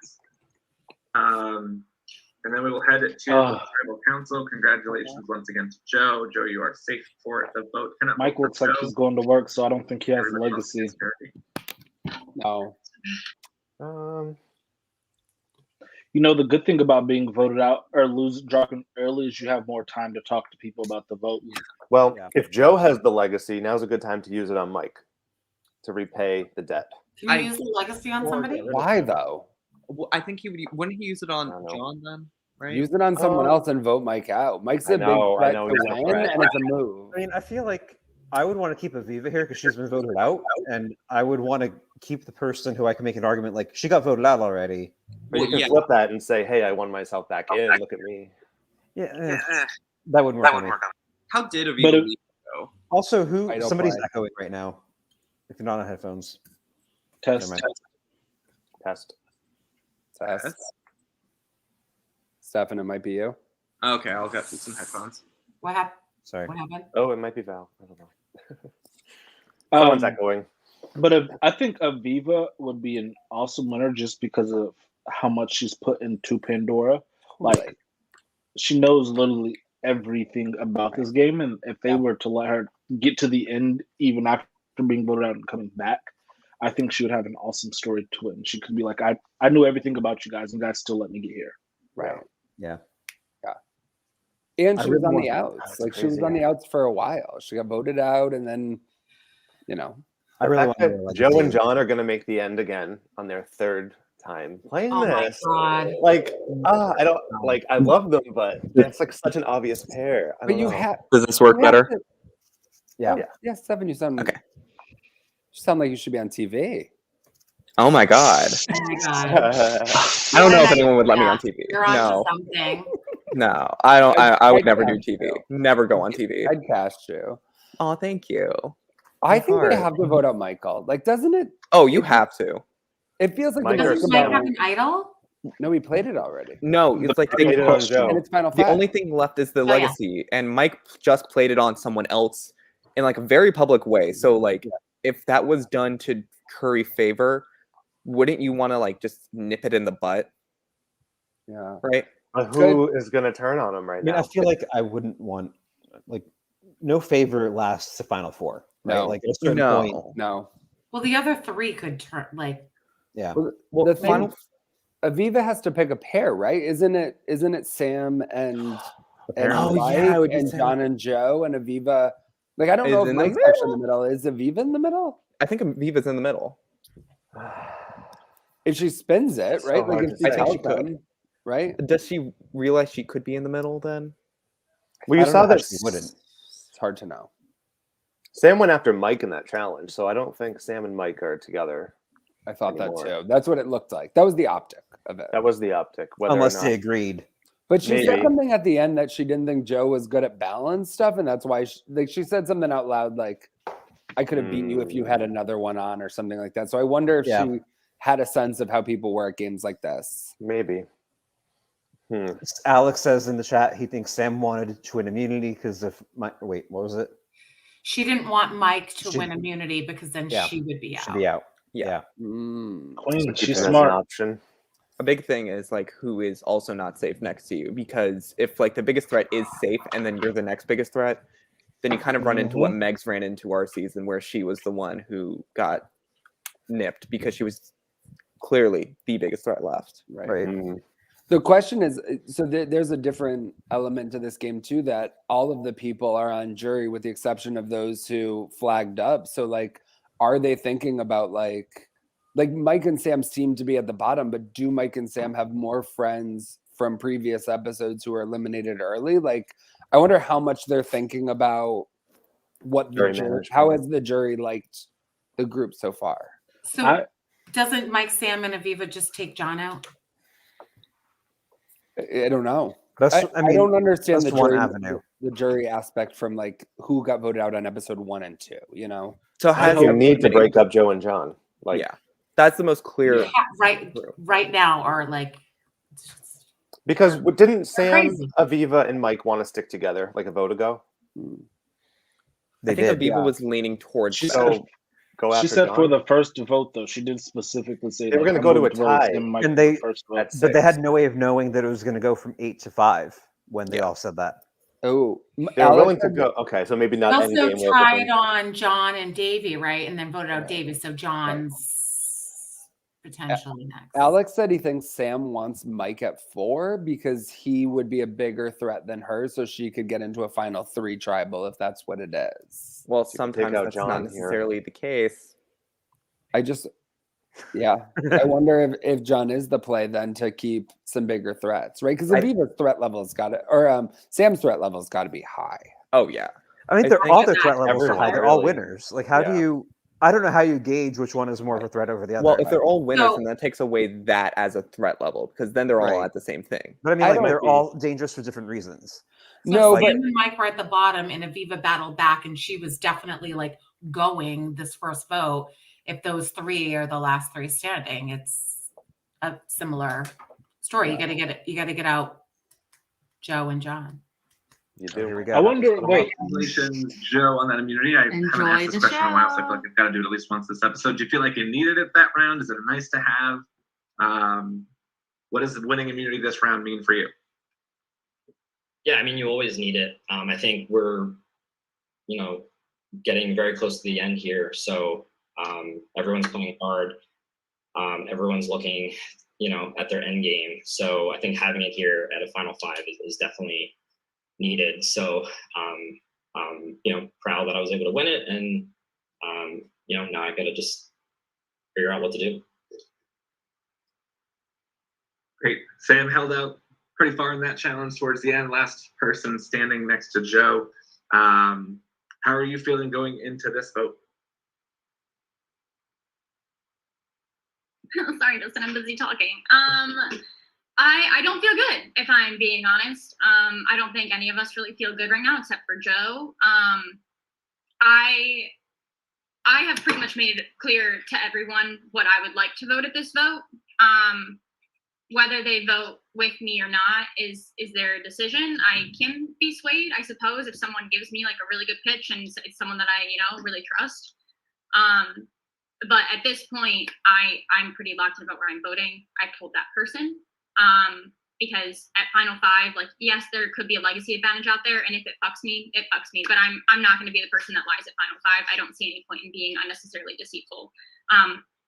And then we will head it to the tribal council. Congratulations once again to Joe. Joe, you are safe for the vote. Mike looks like he's going to work, so I don't think he has a legacy. No. You know, the good thing about being voted out or dropping early is you have more time to talk to people about the vote. Well, if Joe has the legacy, now's a good time to use it on Mike to repay the debt. Can you use the legacy on somebody? Why though? Well, I think wouldn't he use it on John then? Right? Use it on someone else and vote Mike out. Mike's a big threat to win, and it's a move. I mean, I feel like I would want to keep Aviva here because she's been voted out, and I would want to keep the person who I can make an argument like she got voted out already. But you can flip that and say, "Hey, I won myself back in. Look at me." Yeah, that wouldn't work for me. How did Aviva leave, though? Also, Idle somebody's play. echoing right now. If you're not on headphones, Test. Test. Stefan, it might be you. Okay, I'll get some headphones. What happened? Sorry. What happened? Oh, it might be Val. I don't know. Someone's echoing. But I think Aviva would be an awesome winner just because of how much she's put into Pandora. Like, she knows literally everything about this game, and if they were to let her get to the end, even after being voted out and coming back, I think she would have an awesome story to win. She could be like, I knew everything about you guys, and you guys still let me get here. Right. Yeah. And I she was really on want the that. outs. That's Like she was crazy. on the outs for a while. She got voted out, and then, you know. I really The fact want that to Joe and John are going to make the end again on their 3rd time playing Oh my this. God. Like, I don't like. I love them, but that's like such an obvious pair. I But don't you know. have. Does this work you have better? to- Yeah. Yeah, Stefan, you sound Okay. You sound like you should be on TV. Oh my god. Oh my God. I don't know if anyone would let me Yeah, on TV. You're on No, to something. no, I don't. I would I'd never do cast TV. you. Never go on TV. I'd cast you. Oh, thank you. I think Hard. they have to vote out Michael. Like, doesn't it? Oh, you have to. It feels like Mike the or Doesn't most Mike Sam? have about- an idol? No, we played it already. No, it's like I played it on Joe. And it's final the five. only thing left is the yeah. legacy, and Mike just played it on someone else in like a very public way. So like, if that was done to curry favor, wouldn't you want to like just nip it in the butt? Yeah. Right. But who is going to turn on him right I mean, now? I feel like I wouldn't want like no favor lasts the final four, right? No. Like at a certain point. No. Well, the other three could turn like. Yeah. Well, the final Aviva has to pick a pair, right? Isn't it Sam and Oh, Mike yeah, it would be and Sam. John and Joe and Aviva? Like I don't Is know if in the Mike's actually in the middle. Is Aviva in the middle? I think Aviva's in the middle. If she spins it, It's so right? Like hard if to she say. tells She could. them, right? Does she realize she could be in the middle then? Well, I you don't saw know how that she wouldn't. It's hard to know. Sam went after Mike in that challenge, so I don't think Sam and Mike are together. I thought anymore. that too. That's what it looked like. That was the optic of it. That was the optic. Whether Unless or they not, agreed. But she said Maybe. something at the end that she didn't think Joe was good at balance stuff, and that's why she said something out loud like, "I could have beat you if you had another one on," or something like that. So I wonder if she had a sense of how people were at games like this. maybe. Alex says in the chat he thinks Sam wanted to win immunity because of wait, what was it? She didn't want Mike to She- win immunity because then Yeah. she would be out. Should be out. Yeah. Mm. Queen, Keep she's it as an smart. option. A big thing is like who is also not safe next to you, because if like the biggest threat is safe and then you're the next biggest threat, then you kind of run into what Megs ran into our season, where she was the one who got nipped because she was clearly the biggest threat left. Right. Mm. The question is, so there's a different element to this game too, that all of the people are on jury with the exception of those who flagged up. So like, are they thinking about like Mike and Sam seem to be at the bottom, but do Mike and Sam have more friends from previous episodes who are eliminated early? Like, I wonder how much they're thinking about what the Jury jury, management. how has the jury liked the group so far? So doesn't Mike, Sam, and Aviva just take John out? I don't know. That's- I I mean, don't understand that's the one jury, avenue. the jury aspect from like who got voted out on episode 1 and 2. You know, So I think you need to break up Joe and John. Like, yeah, that's the most clear. Yeah, right now, or like because didn't Sam, crazy. Aviva, and Mike want to stick together like a vote ago? I think Aviva was leaning towards She that. said, go she after said for John? the first vote, though, she did specifically say They were like, gonna go I'm to a gonna vote tie. Sam, Mike And for the they, first vote. but they had no way of knowing that it was going to go from 8 to 5 when they all said that. Oh, They're willing to go. Okay, so maybe not end also game work. tied on John and Davey, right? And then voted out Davey. So John's potentially next. Alex said he thinks Sam wants Mike at 4 because he would be a bigger threat than her, so she could get into a final 3 tribal if that's what it is. Well, take sometimes out that's John not here. necessarily the case. I wonder if John is the play then to keep some bigger threats, right? Because Aviva's threat level has got to, or Sam's threat level has got to be high. Oh yeah. I mean, think all their threat levels are everyone high. They're all really- winners. Like, how do you? I don't know how you gauge which one is more of a threat over the other. Well, if they're all winners, So- then that takes away that as a threat level, because then they're all Right. at the same thing. But I mean, I like, don't they're be- all dangerous for different reasons. So No, Sam but and Mike were at the bottom, and Aviva battled back, and she was definitely like going this first vote. If those 3 are the last 3 standing, it's a similar story. You got to get it. You got to get out Joe and John. You So here do. we go. I wonder. Wait, Congratulations, Joe, on that immunity. I haven't Enjoy asked this the question in a while, so I show. feel like I've got to do it at least once this episode. Do you feel like you needed it that round? Is it a nice to have? What does winning immunity this round mean for you? Yeah, I mean, you always need it. I think we're, getting very close to the end here. So everyone's playing hard. Everyone's looking, at their end game. So I think having it here at a final 5 is definitely needed. So, proud that I was able to win it. And, now I got to just figure out what to do. Great. Sam held out pretty far in that challenge towards the end. Last person standing next to Joe. How are you feeling going into this vote? Sorry, Justin, I'm busy talking. I don't feel good, if I'm being honest. I don't think any of us really feel good right now, except for Joe. I have pretty much made it clear to everyone what I would like to vote at this vote. Whether they vote with me or not is their decision. I can be swayed, I suppose, if someone gives me like a really good pitch and it's someone that I, really trust. But at this point, I'm pretty locked in about where I'm voting. I told that person. Because at Final 5, like, yes, there could be a legacy advantage out there, and if it fucks me, it fucks me. But I'm not going to be the person that lies at Final 5. I don't see any point in being unnecessarily deceitful.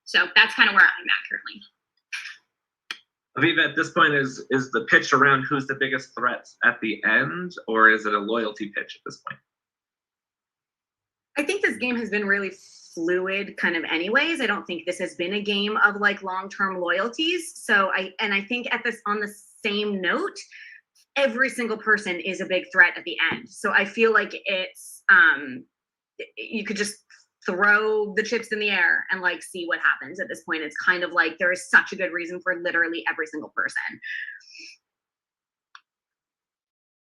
So that's kind of where I'm at currently. Aviva, at this point, is the pitch around who's the biggest threat at the end, or is it a loyalty pitch at this point? I think this game has been really fluid kind of anyways. I don't think this has been a game of like long-term loyalties. So I think on the same note, every single person is a big threat at the end. So I feel like it's you could just throw the chips in the air and like see what happens. At this point, it's kind of like there is such a good reason for literally every single person.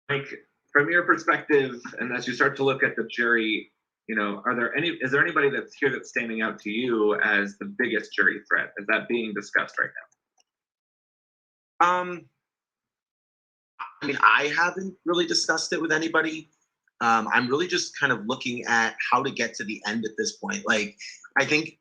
Like, from your perspective, and as you start to look at the jury, you know, is there anybody that's here that's standing out to you as the biggest jury threat? Is that being discussed right now? I mean, I haven't really discussed it with anybody. I'm really just kind of looking at how to get to the end at this point. Like, I think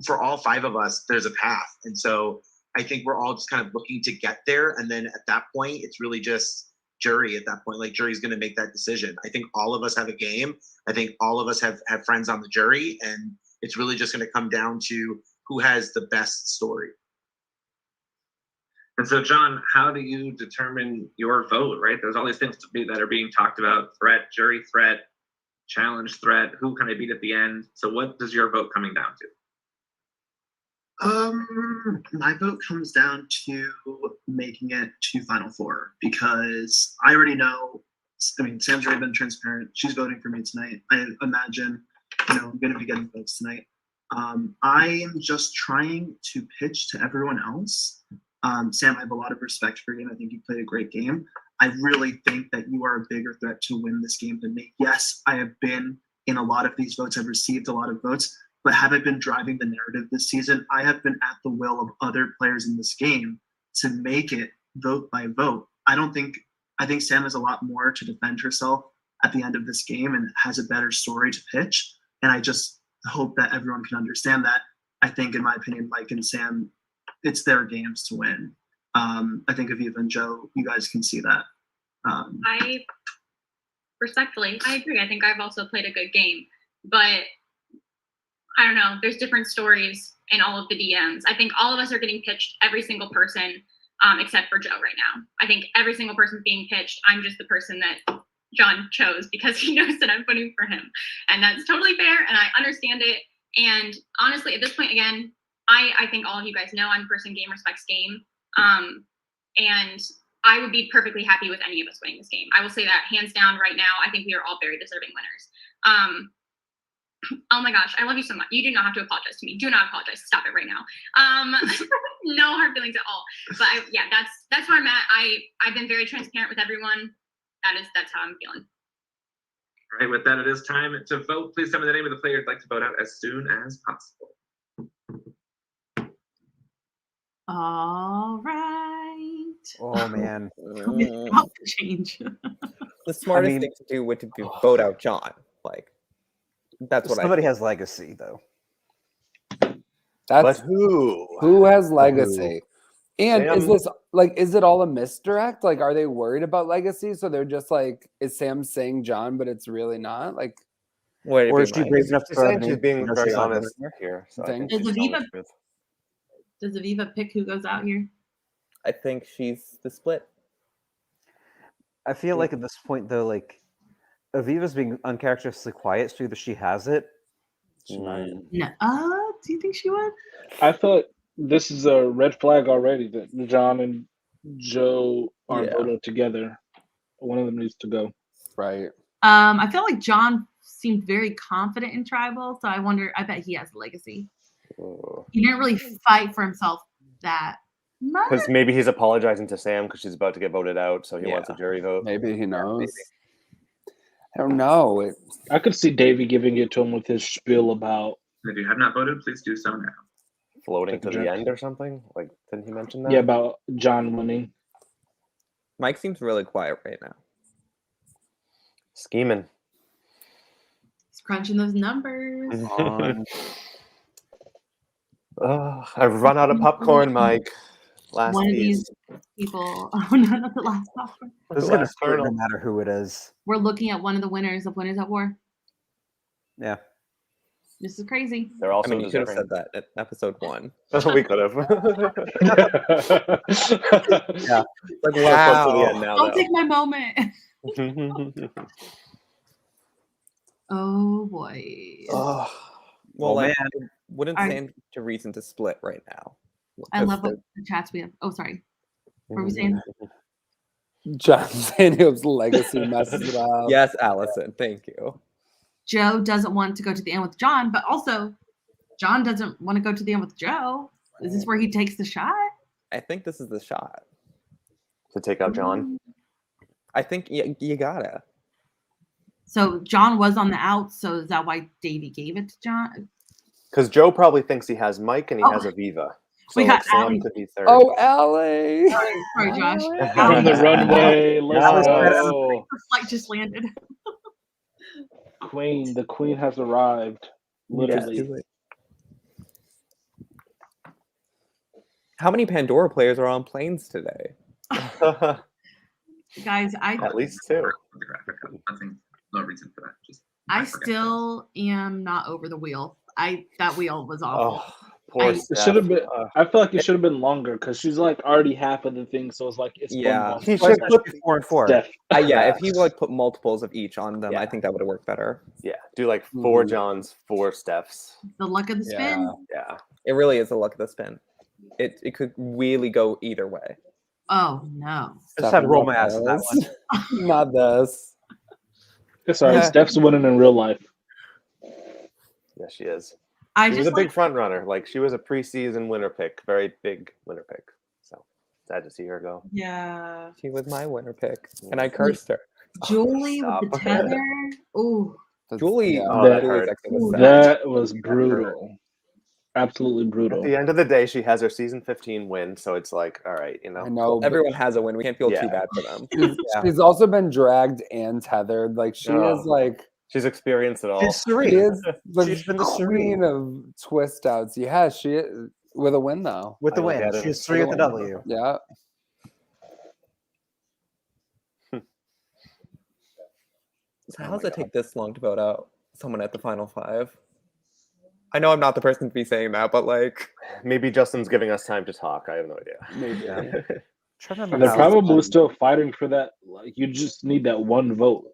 for all 5 of us, there's a path. And so I think we're all just kind of looking to get there. And then at that point, it's really just jury at that point. Like, jury's going to make that decision. I think all of us have a game. I think all of us have friends on the jury. And it's really just going to come down to who has the best story. And so, John, how do you determine your vote, right? There's all these things that are being talked about: threat, jury threat, challenge threat, who can I beat at the end? So what does your vote coming down to? My vote comes down to making it to Final 4 because I already know, I mean, Sam's already been transparent. She's voting for me tonight. I imagine, I'm going to be getting votes tonight. I am just trying to pitch to everyone else. Sam, I have a lot of respect for you, and I think you played a great game. I really think that you are a bigger threat to win this game than me. Yes, I have been in a lot of these votes. I've received a lot of votes, but have I been driving the narrative this season? I have been at the will of other players in this game to make it vote by vote. I think Sam has a lot more to defend herself at the end of this game and has a better story to pitch. And I just hope that everyone can understand that. I think, in my opinion, Mike and Sam, it's their games to win. I think Aviva and Joe, you guys can see that. I agree. I think I've also played a good game, but I don't know. There's different stories in all of the DMs. I think all of us are getting pitched, every single person, except for Joe right now. I think every single person's being pitched. I'm just the person that John chose because he knows that I'm voting for him. And that's totally fair, and I understand it. And honestly, at this point, again, I think all of you guys know I'm a person game respects game. And I would be perfectly happy with any of us winning this game. I will say that hands down right now. I think we are all very deserving winners. Oh my gosh, I love you so much. You do not have to apologize to me. Do not apologize. Stop it right now. No hard feelings at all. But yeah, that's where I'm at. I've been very transparent with everyone. That's how I'm feeling. All right, with that, it is time to vote. Please tell me the name of the player you'd like to vote out as soon as possible. All right. Oh man. About to change. The smartest thing to do would be vote out John. Like, that's what somebody has legacy though. That's but who? Who has legacy? And Sam? is it all a misdirect? Like, are they worried about legacy? So they're just like, is Sam saying John, but it's really not? Like, or is she brave enough to throw she's being very honest here. So I think Does she's telling Aviva- the truth. Does Aviva pick who goes out here? I think she's the split. I feel like at this point though, like Aviva's being uncharacteristically quiet, so either she has it. No. Do you think she would? I thought this is a red flag already that John and Joe are voting together. One of them needs to go. Right. I feel like John seemed very confident in tribal, so I bet he has a legacy. He didn't really fight for himself that much. Because maybe he's apologizing to Sam because she's about to get voted out, so he wants a jury vote. Maybe he knows. I don't know. I could see Davey giving it to him with his spiel about. If you have not voted, please do so now. Floating to the end or something? Like, didn't he mention that? Yeah, about John winning. Mike seems really quiet right now. Scheming. He's crunching those numbers. I've run out of popcorn, Mike. Last One of piece. these people. Oh no, not the last popcorn. This is gonna screw it no matter who it is. We're looking at one of the winners of Winners at War. Yeah. This is crazy. They're also you could have deserving. said that at episode 1. We could have. Yeah. Like 1 foot to the end now. I'll take my moment. Oh boy. Well, like, man. it wouldn't All right. stand to reason to split right now. I love Because the chats we have. Oh, sorry. What were we saying? John Sandium's legacy messes it up. Yes, Allison. Thank you. Joe doesn't want to go to the end with John, but also John doesn't want to go to the end with Joe. Is this where he takes the shot? I think this is the shot. To take out John? I think you gotta. So John was on the out, so is that why Davey gave it to John? Because Joe probably thinks he has Mike and he has Aviva. So We got Sam Allie. could be third. Oh, Allie. Sorry, Josh. We're on the runway. Let's go. The flight just landed. Queen. The queen has arrived. Literally. How many Pandora players are on planes today? Guys, At least 2. Nothing, no reason for that. Just I still am not over the wheel. That wheel was awful. Poor It should have been. I feel like it should have been longer because she's like already half of the thing. So it's like it's Yeah. one He more. should put 4 and 4. Steph. Yeah, if he like put multiples of each on them, I think that would have worked better. Yeah, do like 4 Johns, 4 Stephs. The luck of the spin. Yeah. It really is the luck of the spin. It could really go either way. Oh no. I just had to roll my ass on that one. Not this. It's alright. Yeah. Steph's winning in real life. Yeah, she is. I She was just a big front runner. Like she was a preseason winner pick, very big winner pick. So sad to see her go. Yeah. She was my winner pick, and I cursed her. Julie with the Stop. tether. Ooh. Julie, that Julie hurt. actually was sad. That was brutal. Absolutely At brutal. the end of the day, she has her season 15 win, so it's like, all right, I know. but Everyone has a win. We can't feel Yeah. too bad for them. She's also been dragged and tethered. Like she is like she's experienced it all. She's serene. she is the She's been the queen of twist outs. Yeah, she is, with a win though. With the I win. get it. She's 3 at the W. Yeah. So how does it take this long to vote out someone at the final 5? I know I'm not the person to be saying that, but like Maybe Justin's giving us time to talk. I have no idea. Maybe. And they're probably still fighting for that. Like you just need that one vote.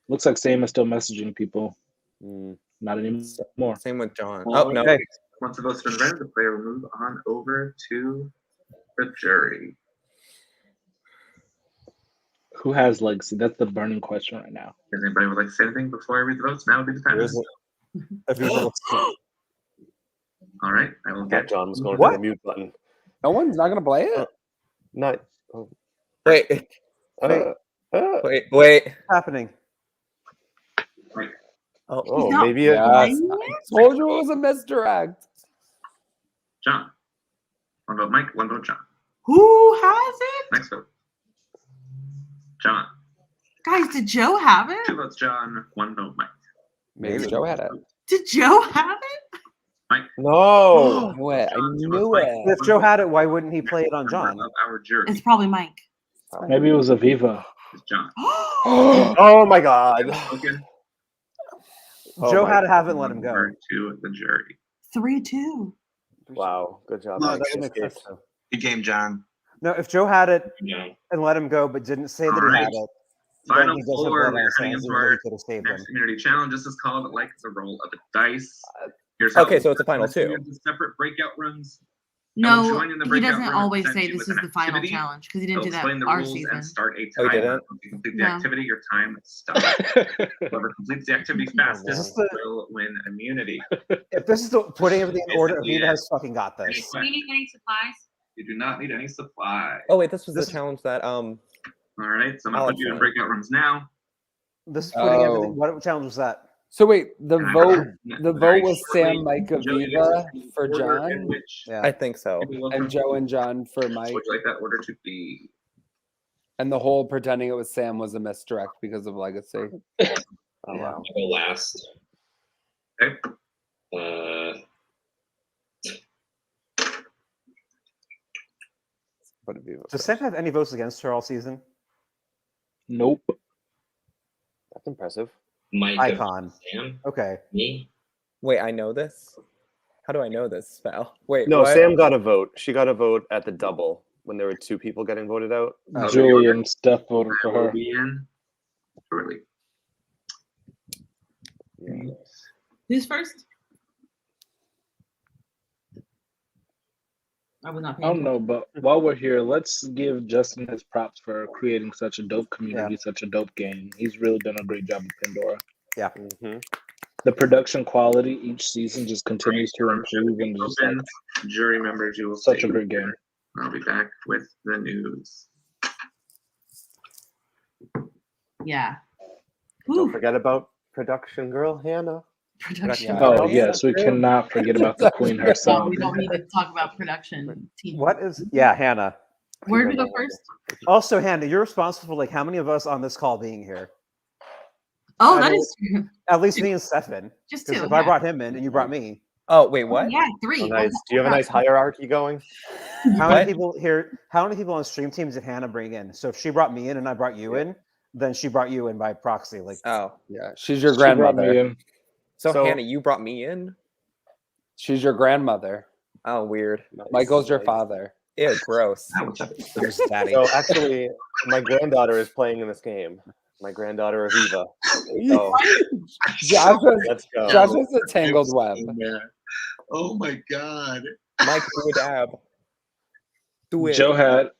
Looks like Sam is still messaging people. Not anymore. Same with John. Well, Oh no. okay. Once the votes have been read, the player will move on over to the jury. Who has legacy? That's the burning question right now. Does anybody would like to say anything before I read the votes? Now would be the time. All right, I will I get thought John was going for the mute button. No one's not gonna play it? Not. Wait. Wait. Wait. What's happening? Oh, not maybe Yes. I told you it was a misdirect. John. One vote Mike, one vote John. Who has it? Next vote. John. Guys, did Joe have it? 2 votes John, 1 vote Mike. Maybe Joe had it. Did Joe have it? No. Knew it. I knew it. If Joe had it, why wouldn't he play it on John? Of our jury It's probably Mike. Maybe it was Aviva. is John. Oh my God. Spoken. Joe had to have it and let him go. Over to the jury. 3-2. Wow. Good job. No, Mike. that would make sense. though. Good game, John. No, if Joe had it Yeah. and let him go, but didn't say that he Alright. had it, Final then he doesn't four, have we're that heading sense into that he our could have saved next him. community challenge. This is called like the roll of the dice. Here's how Okay, so it's a final 2. Separate breakout rooms. No, join in the he breakout doesn't room always and say present you this with is an the final activity. challenge because he He'll didn't do explain that the our rules season. and start a Oh, he timer. didn't? Once you complete the No. activity, your time stops. Whoever completes the activity fastest will win immunity. If this is putting everything in order, Basically, Aviva has fucking got Any this. Do we need any supplies? You do not need any supply. Oh wait, this was the challenge that All right, so I'm gonna put Alex you in won. breakout rooms now. This is putting everything. What challenge was that? So wait, the And vote very was shortly, Sam, Mike, Joe, you Aviva get to for the order in John, which Yeah. I think so. people will come and Joe to. and John for What Mike, would you like that order to be? and the whole pretending it was Sam was a misdirect because of legacy. Oh wow. I'll go last. Okay. Does Sam have any votes against her all season? Nope. That's impressive. Mike. Icon. Sam. Okay. Me. Wait, I know this. How do I know this, Val? Wait, No, what? Sam got a vote. She got a vote at the double when there were 2 people getting voted out. Julie and Steph voted for Will her. be in shortly. Who's first? I was not I paying don't know, but while we're here, let's give Justin his props for creating such a dope community, such a dope game. He's really done a great job with Pandora. Yeah. The production quality each season just continues to improve, and just like Jury members, you will such stay a great game. I'll be back with the news. Yeah. Don't forget about production girl Hannah. Production. Oh yes, we cannot forget about the queen herself. We don't need to talk about production team. What is? Yeah, Hannah. Where do we go first? Also, Hannah, you're responsible for like how many of us on this call being here? Oh, that is true. At least me and Stefan. Just 'Cause two, if I yeah. brought him in and you brought me. Oh wait, what? Yeah, 3. Oh, nice. Do you have a nice hierarchy going? How many people here? How many people on stream teams did Hannah bring in? So if she brought me in and I brought you in, then she brought you in by proxy. Like, oh yeah, she's your She brought me grandmother. in. So Hannah, you brought me in? She's your grandmother. Oh, weird. Michael's your father. Ew, gross. There's daddy. So actually, my granddaughter is playing in this game. My granddaughter Aviva. So, let's go. Josh has a tangled web. Oh my god. Mike, do a dab. Do it. Joe had.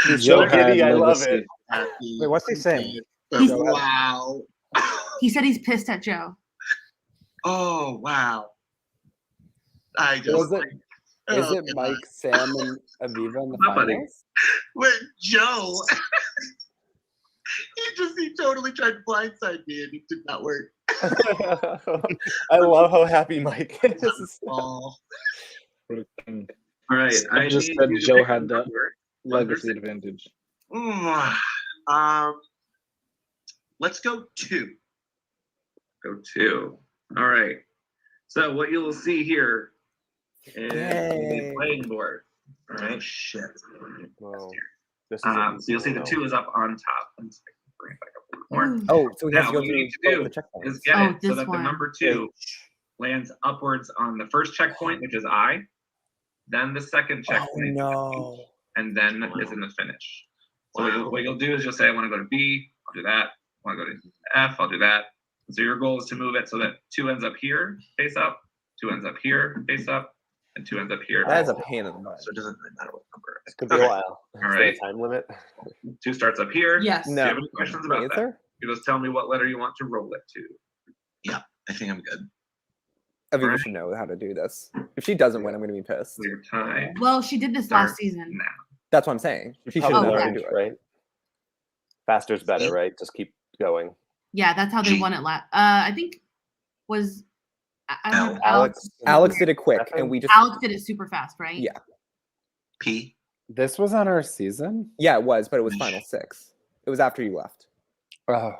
He's Joe so giddy, had I love legacy. it. Wait, what's he saying? Wow. He said he's pissed at Joe. Oh wow. I just Was it? like, Is oh, it Mike, Sam, and Aviva in the My buddy. finals? when Joe he totally tried to blindside me and it did not work. I love how happy Mike is. Oh. All right. I just said Joe had the legacy advantage. Let's go 2. Go 2. All right. So what you will see here is the playing board. All right. Shit. Whoa. So you'll see the 2 is up on top. Bring it back up a little more. Oh, so we have Now, to go what you need to through do the checkpoints. is get Oh, it so this that the one. number 2 lands upwards on the first checkpoint, which is I, then the second checkpoint, no. and then is in the finish. So what you'll do is you'll say, I want to go to B, I'll do that. I want to go to F, I'll do that. So your goal is to move it so that 2 ends up here, face up, 2 ends up here, face up, and 2 ends up here. That is a pain in the butt. So it doesn't really matter what number. This could be a while. All Is there right. a time limit? 2 starts up here. Yes. Do you have any questions about Is that? there? You just tell me what letter you want to roll it to. Yeah, I think I'm good. Aviva Alright. should know how to do this. If she doesn't win, I'm going to be pissed. So your time Well, she did this starts last season. now. That's what I'm saying. She should Probably know how to learned, do it. right? Faster's better, right? Just keep going. Yeah, that's how they won it last. I think was I don't know if Alex did it quick, and we just Alex did it super fast, right? yeah. P. This was on our season. Yeah, it was, but it was final 6. It was after you left. Oh,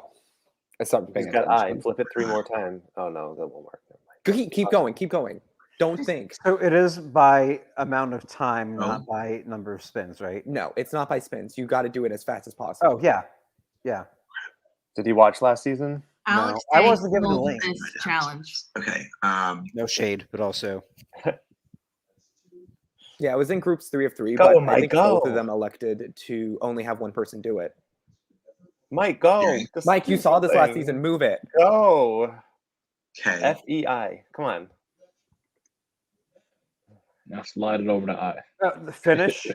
I stopped He's paying got I. attention. Flip it 3 more times. Oh no, that won't work. Keep going. Keep going. Don't think. So it is by amount of time, not by number of spins, right? No, it's not by spins. You got to do it as fast as possible. Oh yeah, yeah. Did you watch last season? Alex I Day wasn't given the pulled link. this challenge. Okay. No shade, but also Yeah, it was in groups 3 of 3, Go, but I Mike, think go. both of them elected to only have one person do it. Mike, go. Just Mike, you do saw this last something. season. Move it. Go. Okay. FEI. Come on. Now slide it over to I. the finish.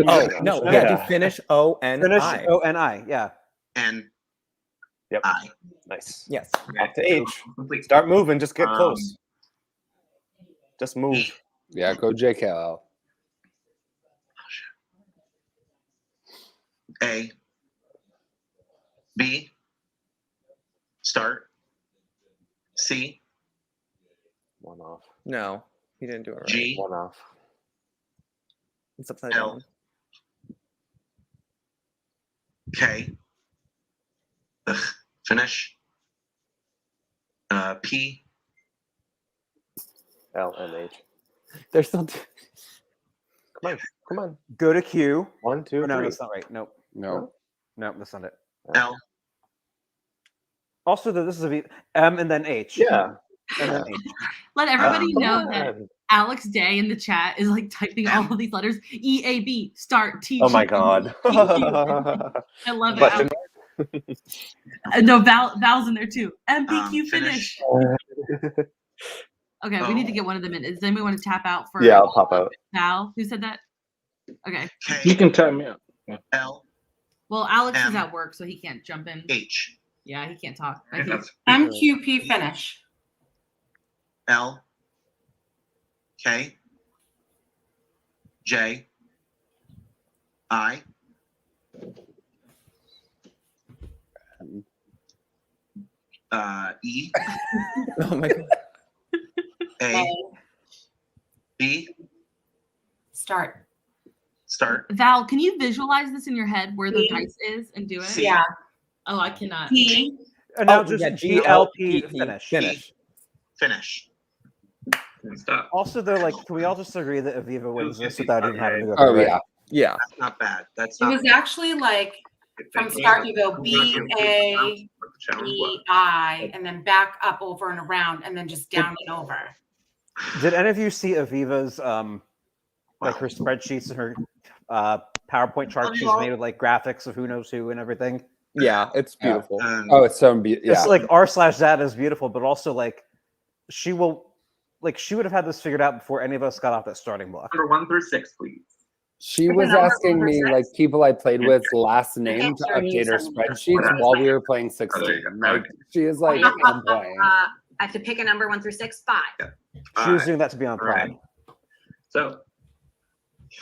Oh no, yeah, do finish O-N-I. Finish O-N-I. Yeah. And Yep. I. Yes. Nice. Back to H. Start moving. Just get close. Just move. Yeah, go JKL. A. B. Start. C. 1 off. No, he didn't do it right. G. 1 off. It's upside L. down. K. Ugh. Finish. P. L and H. They're still. Come on. Go to Q. 1, 2, Oh, no, 3. that's not right. Nope. No. Nope, that's not it. L. Also, this is a V. M and then H. Yeah. And then H. Let everybody Come know that Alex Day in the chat is like typing all of these letters. EAB, start, T. Oh my God. I love Question it. No, Val's in there too. MPQ finish. Okay, we need to get one of them in. Does anybody want to tap out for? Yeah, I'll pop out. Val, who said that? Okay. You can tap me out. L. Well, Alex M. is at work, so he can't jump in. H. Yeah, he can't talk. MQP finish. L. K. J. I. E. Oh my God. A. B. Start. Start. Val, can you visualize this in your head where the dice is and do it? C. Yeah. Oh, I cannot. P. And now Oh, just yeah, GLP finish. Finish. Finish. Stop. Also, though, like, can we all just agree that Aviva wins this without even having to go? Oh through it? yeah. Yeah. That's not bad. That's It not was actually like from start you go B A E I and then back up over and around and then just down and over. Did any of you see Aviva's like her spreadsheets and her PowerPoint chart she's made with like graphics of who knows who and everything? Yeah, it's beautiful. Oh, it's so beautiful. It's like r/data is beautiful, but also like she would have had this figured out before any of us got off that starting block. Number 1 through 6, please. She was asking me like people I played with last name to update her spreadsheets while we were playing 16. Like she is like on point. I have to pick a number 1 through 6. 5. She was doing that to be on Pride. So,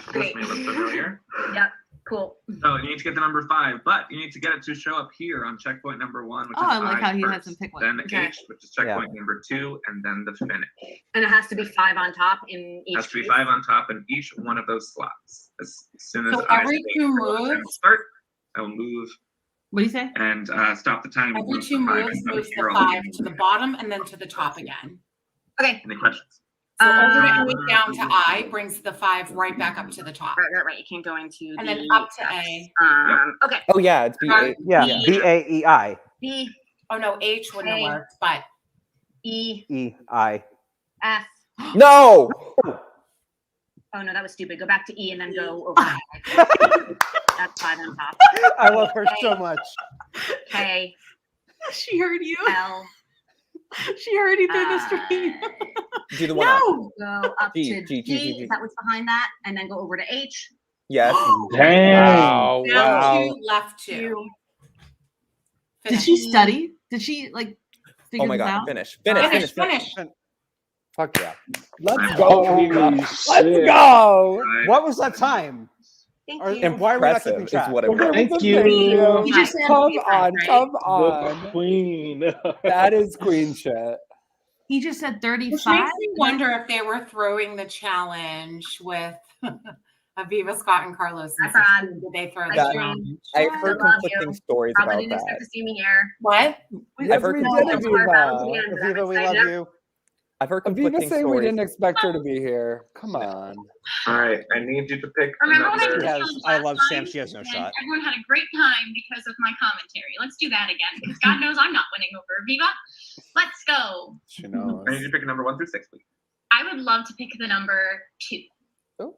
Great. this may look familiar. Yep. Cool. So you need to get the number 5, but you need to get it to show up here on checkpoint number 1, which is I like how he first, has them pick one. then the Okay. H, which is checkpoint number 2, and then the finish. And it has to be 5 on top in each. Has to be 5 on top in each one of those slots. As soon as So I every say 2 I will moves. start, I will move What do you say? and stop the time. Every Move 2 the 5 moves and moves here the on 5 to the bottom and then to the top again. Okay. Any questions? So over and move down to I brings the 5 right back up to the top. Right. You can't go into And then the up to A. Okay. Oh yeah, it's B-A. Yeah, BAEI. B. Oh no, H wouldn't have A. worked, but E. EI. F. No. Oh no, that was stupid. Go back to E and then go over. That's 5 on top. I love her so much. K. She heard you. L. She heard you through the stream. Do the one up. No. Go up G, to G, G. G, G, G. Is that what's behind that? And then go over to H. Yes. Damn. Wow. down 2, left 2. Did she study? Did she like figure Oh my this God. out? Finish. Finish. Fuck yeah. Let's Holy go. Let's shit. go. What was that time? Thank Or- you. and why are we not Impressive keeping is track? what it was. Thank You you. just said Come B5, on, right? come The on. queen. That is queen shit. He just said Which 35. makes me wonder if they were throwing the challenge with Aviva, Scott, and Carlos. That's odd. Did they throw the That- challenge? I've heard I love conflicting you. stories Probably about didn't expect that. to see me here. What? I've heard We did, conflicting Aviva. Aviva, we love you. I've heard Aviva conflicting saying we stories. didn't expect her to be here. Come on. All right, I need you to pick Remember when I another. did Yes, challenge I last love time? Sam. She has no And shot. Everyone had a great time because of my commentary. Let's do that again because God knows I'm not winning over Aviva. Let's go. She knows. I need you to pick a number 1 through 6, please. I would love to pick the number 2. 2.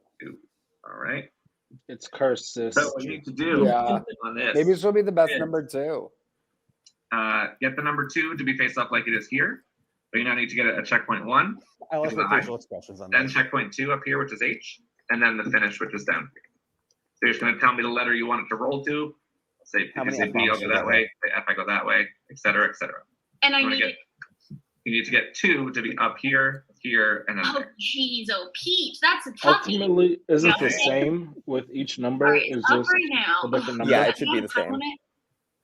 All right. It's cursed, sis. So what you need to do Yeah. on this. Maybe she'll be the best is, number 2. Get the number 2 to be faced up like it is here. But you now need to get a checkpoint 1, I like the I. facial expressions on then that. checkpoint 2 up here, which is H, and then the finish, which is down here. So you're just going to tell me the letter you want it to roll to. Say, if How you many say B, I'll F-bombs go do that you way. Say F, I go that way, et cetera, et cetera. And I You wanna need get- You need to get 2 to be up here, here, and then Oh, there. jeez, oh, Peach, that's a toughie. Ultimately, isn't the Okay. same with each number? All right, It's it's up just right now. a different number. Yeah, it should be the Time same.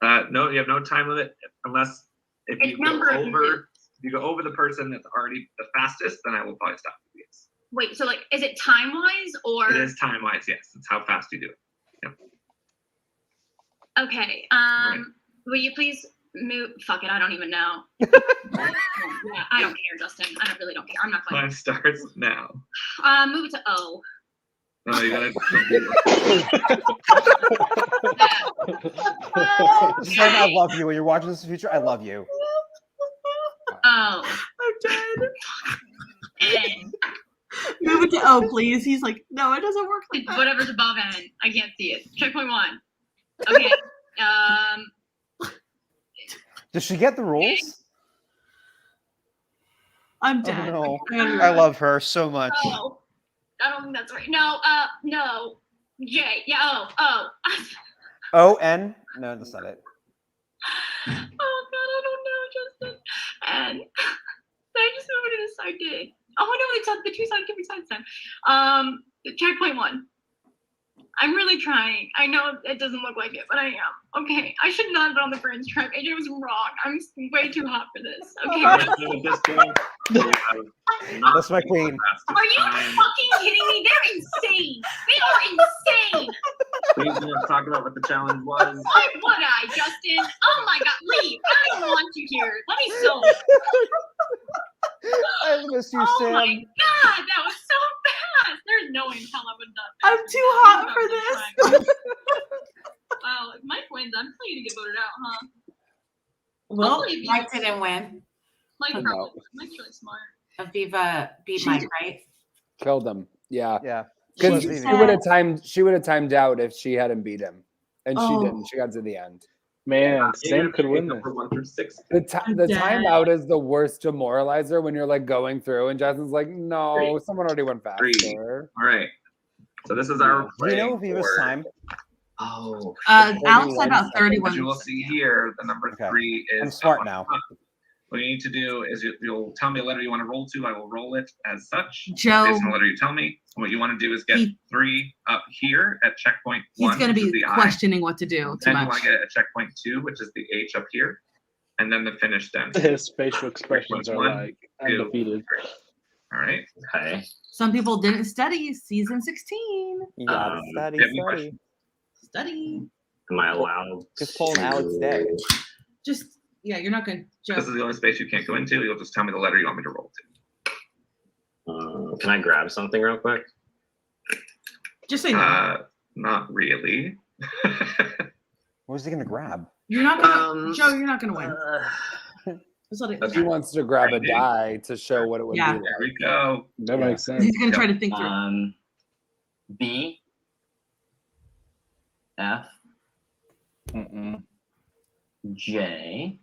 limit? No, you have no time limit unless if It's you go number of over. If you go over the person that's already the fastest, then I will probably stop you. Yes. Wait, so like, is it time wise or? It is time wise. Yes, it's how fast you do it. Okay. Will you please Fuck it, I don't even know. Yeah, I don't care, Justin. I really don't care. I'm not playing. Time starts now. Move it to O. No, you gotta. Sam, I love you. When you're watching this in the future, I love you. Oh. I'm dead. N. Move it to O, please. He's like, no, it doesn't work like that. Whatever's above N. I can't see it. Checkpoint 1. Okay. Does she get the rules? I'm Oh, dead. no. I love her so much. Oh. I don't think that's right. No, no. J. Yeah, O. O-N? No, that's not it. Oh god, I don't know, Justin. And I just moved it as I did. Oh no, it's on the 2 sides, give me sides then. Checkpoint 1. I'm really trying. I know it doesn't look like it, but I am. Okay, I should not have been on the friends track. AJ was wrong. I'm way too hot for this. Okay. That's my queen. Are you fucking kidding me? They're insane. They are insane. Please don't talk about what the challenge was. Why would I, Justin? Oh my god, leave. I don't even want you here. Let me sew. I miss you, Oh Sam. my god, that was so fast. There's no way in hell I would have done that. I'm too hot for this. Wow, if Mike wins, I'm probably gonna get voted out, huh? Well, Hopefully if Mike you- didn't win. Mike No. probably. Mike's really smart. Aviva beat Mike, right? Killed him. Yeah. Yeah. Because She she said- would have timed out if she hadn't beat him. And Oh. she didn't. She got to the end. Man, Sam could win this. Number 1 through 6. The dead. timeout is the worst demoralizer when you're like going through and Jasmine's like, no, 3. someone already went 3. faster. All right. So this is our. Do you know play if he was for- time? Oh. Alex said about 31. As you will see here, the number 3 is. I'm smart up on now. top. What you need to do is you'll tell me a letter you want to roll to. I will roll it as such. Joe- Based on the letter you tell me. What you want to do is get 3 up here at checkpoint 1. He's going to which is be the I. questioning what to do too Then you much. want to get a checkpoint 2, which is the H up here. And then the finish down. His facial expressions are 1, like 2, undefeated. 3. All right. Okay. Some people didn't study season 16. Yeah, study, do you have any study. questions? Study. Am I allowed? Just pull an Alex Day. Just, yeah, you're not going to This is the only space you can't go into. You'll just tell me the letter you want me to roll to. Can I grab something real quick? Just say no. Not really. What was he going to grab? You're not going to, Joe, you're not going to win. Just let it- He wants to grab a die to show what it would Yeah. be There like. we go. That makes sense. He's going to try to think through. B. F. Mm-mm. J.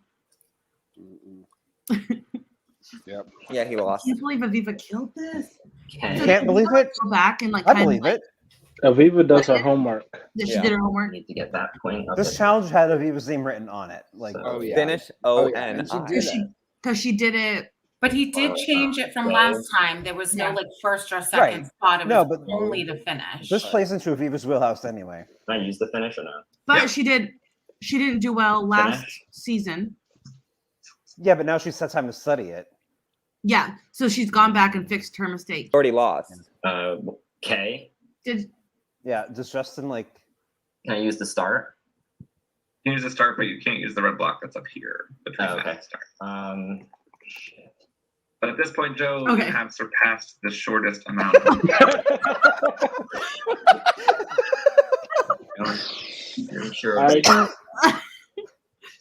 Yep. Yeah, he I lost. can't believe Aviva killed this. K. Can't believe it? Go back and like I kind of believe like, it. Aviva does her homework. that she Yeah. did her homework. Need to get that point up. This challenge had Aviva's name written on it. Like, Oh, yeah. Finish Oh, O yeah. N And she I. did Because she did it. But he did change it from last time. There was no Yeah. like first or second Right. spot. It No, was but- only to finish. this plays into Aviva's wheelhouse anyway. Can I use the finish or not? But she didn't do well last Finish. season. Yeah, but now she's had time to study it. Yeah. So she's gone back and fixed her mistake. Already lost. K. Did Yeah, does Justin like? Can I use the start? You can use the start, but you can't use the red block that's up here between Oh, that okay. and start. Shit. But at this point, Joe, Okay. you have surpassed the shortest amount. I'm sure.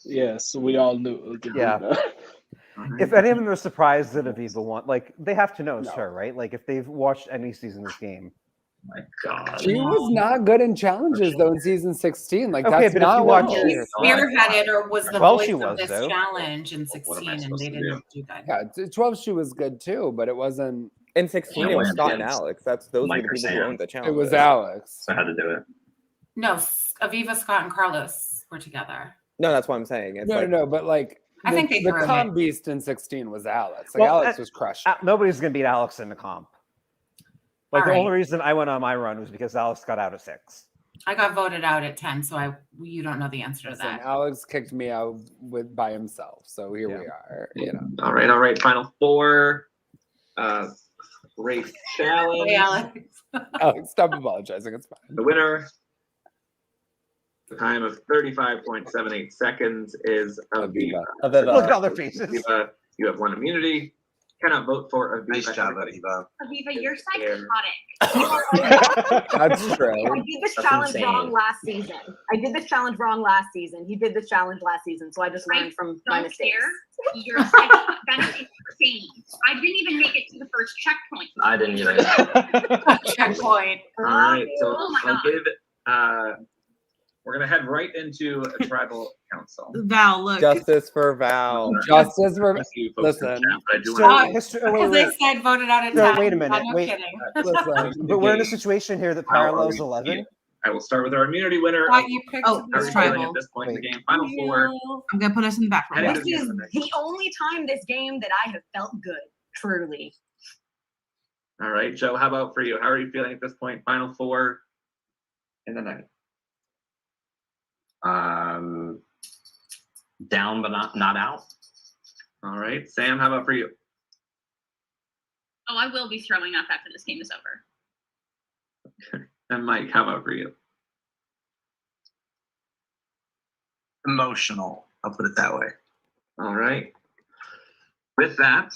Yes, we all knew it was Yeah. Aviva. If any of them are surprised that Aviva won, like they have to know it's her, right? Like if they've watched any season of this game. My God. She was not good in challenges though in season 16. Like Okay, that's but if not you what watch- She spearheaded or was the Well, voice she of was, this though. challenge in What am I 16, and supposed they to didn't do that. Yeah, 12 she was good too, but it wasn't. In 16, it was Scott and Alex. That's those were Mike the or people who Sam. owned the challenge. It was Alex. So I had to do it. No, Aviva, Scott, and Carlos were together. No, that's what I'm saying. It's No, like, no, but like I think they the threw comp it. beast in 16 was Alex. Like Well, Alex was crushed. Nobody's gonna beat Alex in the comp. Like All the right. only reason I went on my run was because Alex got out at 6. I got voted out at 10, so you don't know the answer to Listen, that. Alex kicked me out by himself, so here we Yeah. are. You know, All right. Final 4. Great challenge. Hey, Alex. Alex, stop apologizing. It's fine. The winner time of 35.78 seconds is Aviva. Look at all their faces. Aviva, you have 1 immunity. Cannot vote for Aviva. Nice job, Aviva. Aviva, you're psychotic. That's true. I did this challenge wrong last season. He did this challenge last season, so I just learned from my mistakes. You're psychotic. That is insane. I didn't even make it to the first checkpoint. I didn't either. Checkpoint. All right, so Oh my I'll God. give. We're gonna head right into a tribal council. Val, look. Justice for Val. Justice for Listen. Because they said voted out at 10. No, wait a minute. No Wait. kidding. But we're in a situation here that parallels 11. I will start with our immunity winner. Thought you picked Oh, How are it's we feeling tribal. at this point in the game? Final 4. I'm gonna put us in the background. This is the only time this game that I have felt good, truly. All right, Joe. How about for you? How are you feeling at this point? Final 4 in the night. Down but not out. All right, Sam. How about for you? Oh, I will be throwing up after this game is over. And Mike, how about for you? Emotional. I'll put it that way. All right. With that,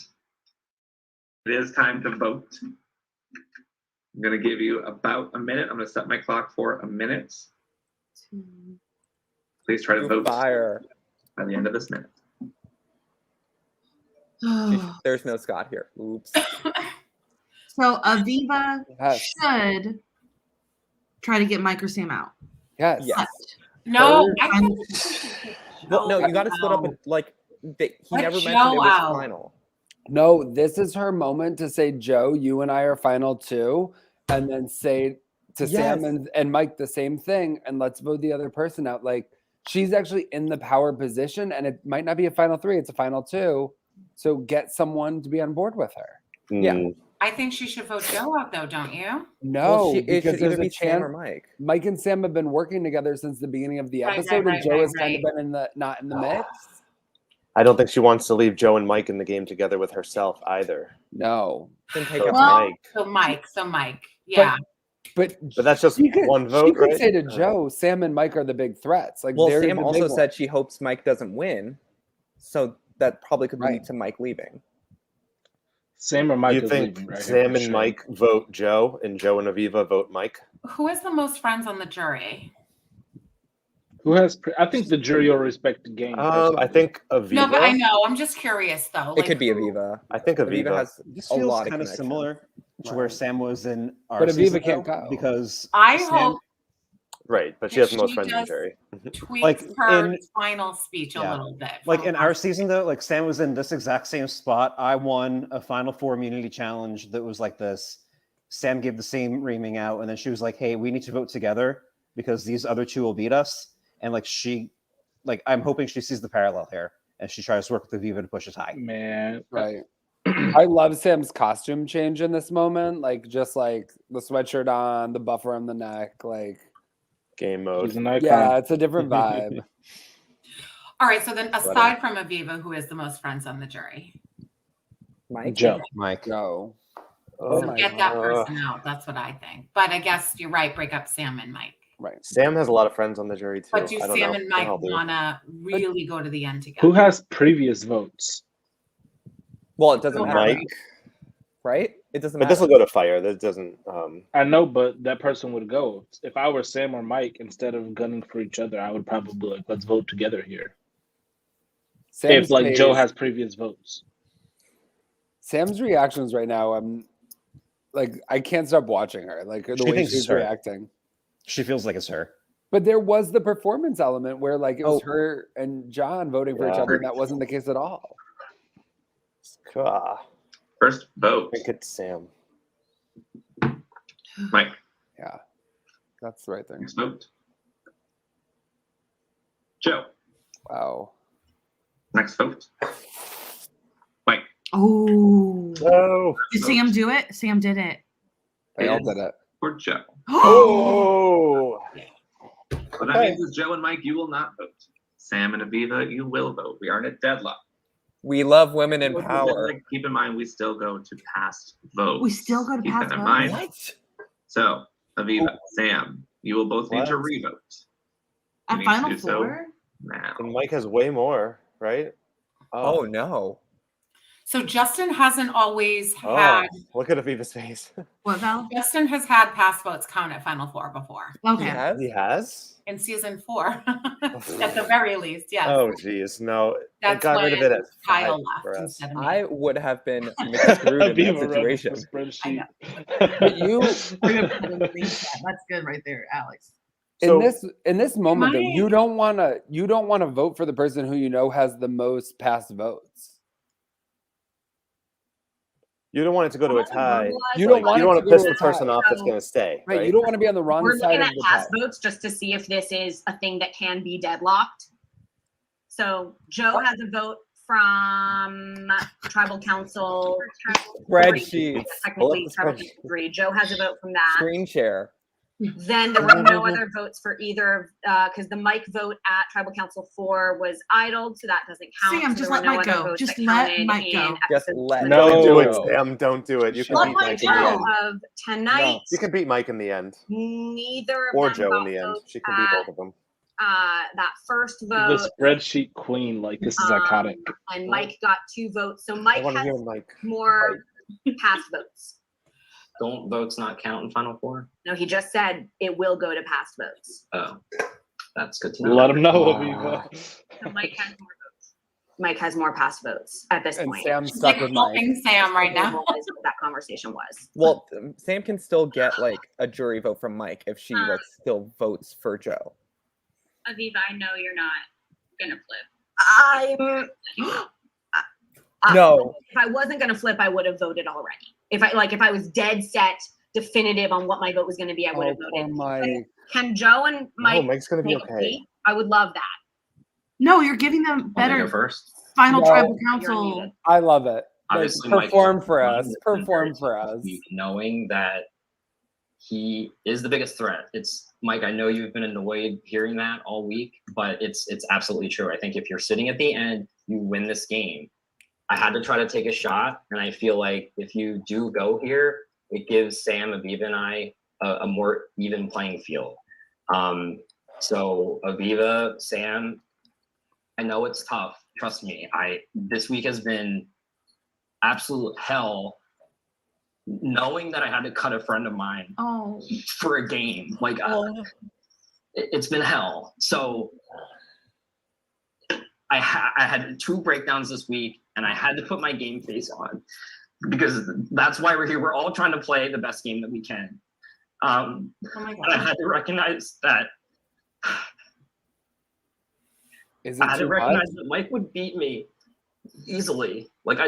it is time to vote. I'm going to give you about a minute. I'm going to set my clock for a minute. Please try to vote Fire. by the end of this minute. There's no Scott here. Oops. So Aviva Yes. should try to get Mike or Sam out. Yes. No. Well, no, you got to split up. Like he Let never Joe mentioned it was out. final. No, this is her moment to say, Joe, you and I are final 2, and then say to Sam Yes. and Mike the same thing, and let's vote the other person out. Like, she's actually in the power position, and it might not be a final 3, it's a final 2. So get someone to be on board with her. Yeah. I think she should vote Joe out, though, don't you? No, It because should either there's a be Sam chance or Mike. Mike and Sam have been working together since the beginning of the Right, episode, right, and Joe right, has kind of right. been in the not in the mix. I don't think she wants to leave Joe and Mike in the game together with herself either. No. Then take So up it's Mike. So Mike. Yeah. But that's just she could, one vote, she could right? say to Joe, Sam and Mike are the big threats. Like, Well, they're Sam the also big said she hopes Mike doesn't win, so that probably could lead Right. to Mike leaving. Sam or Mike You is think leaving right here Sam for and sure. Mike vote Joe, and Joe and Aviva vote Mike? Who has the most friends on the jury? Who has? I think the jury will respect the game. I think Aviva. No, but I know. I'm just curious, though. It could be Aviva. I think Aviva. has This a feels lot of kind of connection. similar to where Sam was in our But Aviva season, can't though, go. because I Sam, hope Right, but she that has the most she friends in the just jury. tweaks Like, her in- final speech a yeah. little bit. Like from in our last season, though, like Sam was in this exact same spot. I won a Final 4 immunity challenge that was like this. Sam gave the same reaming out, and then she was like, "Hey, we need to vote together because these other 2 will beat us." And like I'm hoping she sees the parallel here, and she tries to work with Aviva to push us high. Man, Right. I love Sam's costume change in this moment. Like, just like the sweatshirt on, the buffer on the neck. Like, Game mode. he's an icon. yeah, it's a different vibe. All right. So then, aside from Aviva, who is the most friends on the jury? Mike. Joe. Mike. Joe. Oh So my get that God. person out. That's what I think. But I guess you're right. Break up Sam and Mike. Right. Sam has a lot of friends on the jury too. But do I don't Sam know. and Mike I'll do. want to really go to the end together? Who has previous votes? Well, it doesn't matter, Mike? right? It doesn't But matter. this will go to fire. That doesn't. I know, but that person would go. If I were Sam or Mike, instead of gunning for each other, I would probably like, let's vote together here. Sam's if like face- Joe has previous votes. Sam's reactions right now, I'm like, I can't stop watching her. Like, the She way thinks she's it's her. reacting. She feels like it's her. But there was the performance element where, like, it was Oh. her and John voting for each Yeah. other, and that wasn't the case at all. First vote. I think it's Sam. Mike. Yeah, that's the right thing. Next vote. Joe. Wow. Next vote. Mike. Oh. No. Did Sam do it? Sam did it. They all did it. For Joe. Oh. What that means is Joe and Mike, you will not vote. Sam and Aviva, you will vote. We aren't at deadlock. We love women in Keep power. in mind, we still go to past votes. We still go to Keep past that in votes? mind. What? So, Aviva, Sam, you will both need to What? revote. At needs to Final do so Four? now. And Mike has way more, right? Oh no. So Justin hasn't always had. Look at Aviva's face. What, Val? Justin has had pass votes count at Final Four before. Okay. He has? In season 4, at the very least, yes. Oh, geez. No. I That's got rid of it when at Kyle 5 left for us. instead of me. I would have been misconstrued in that Aviva runs situation. the spreadsheet. But you That's good right there, Alex. In this moment though, My- you don't want to vote for the person who you know has the most past votes. You don't want it to go to a tie. You don't want you it want to to go piss to the a person tie. off that's going to stay. Right, you don't want to be on the wrong We're side looking of at the pass tie. votes just to see if this is a thing that can be deadlocked. So Joe has a vote from Tribal Council. Spreadsheets. Technically, Pull up the Tribal spreadsheet. Council 3. Joe has a vote from that. Screen share. Then there were no other votes for either, because the Mike vote at Tribal Council 4 was idled, so that doesn't count. Sam, So just there let were no Mike other go. votes Just that let counted Mike in go. Just episode let two. Don't do it, go. Sam. Don't do it. You can Let beat Mike Mike in the go end. of tonight. You can beat Mike in the end. Neither of Or them Joe got in the end. votes She can beat at, both of them. that first vote. The spreadsheet queen, like this is iconic. And Mike got 2 votes. So I Mike want to has hear Mike. more past votes. Don't votes not count in Final Four? No, he just said it will go to past votes. Oh, that's good to know. Let him know, Aviva. So Mike has more votes. Mike has more past votes at this And point. Sam's stuck with Mike. Helping Sam right now. What that conversation was. Well, Sam can still get like a jury vote from Mike if she like still votes for Joe. Aviva, I know you're not gonna flip. I'm No. If I wasn't gonna flip, I would have voted already. If I was dead set, definitive on what my vote was gonna be, I would have Poor voted. Mike. Can Joe and Mike Mike's going to be make a okay. plea? I would love that. No, you're giving them Want me to better go first? final No. tribal You're council. unmuted. I love it. Like, Obviously, Mike perform for running us. this in Perform very for tough us. week, knowing that he is the biggest threat. It's Mike. I know you've been annoyed hearing that all week, but it's absolutely true. I think if you're sitting at the end, you win this game. I had to try to take a shot, and I feel like if you do go here, it gives Sam, Aviva, and I a more even playing field. So Aviva, Sam, I know it's tough. Trust me. This week has been absolute hell. Knowing that I had to cut a friend of mine for a game, like it's been hell. So I had 2 breakdowns this week, and I had to put my game face on because that's why we're here. We're all trying to play the best game that we can. And I had to recognize that. Is it I had to too recognize much? that Mike would beat me easily. Like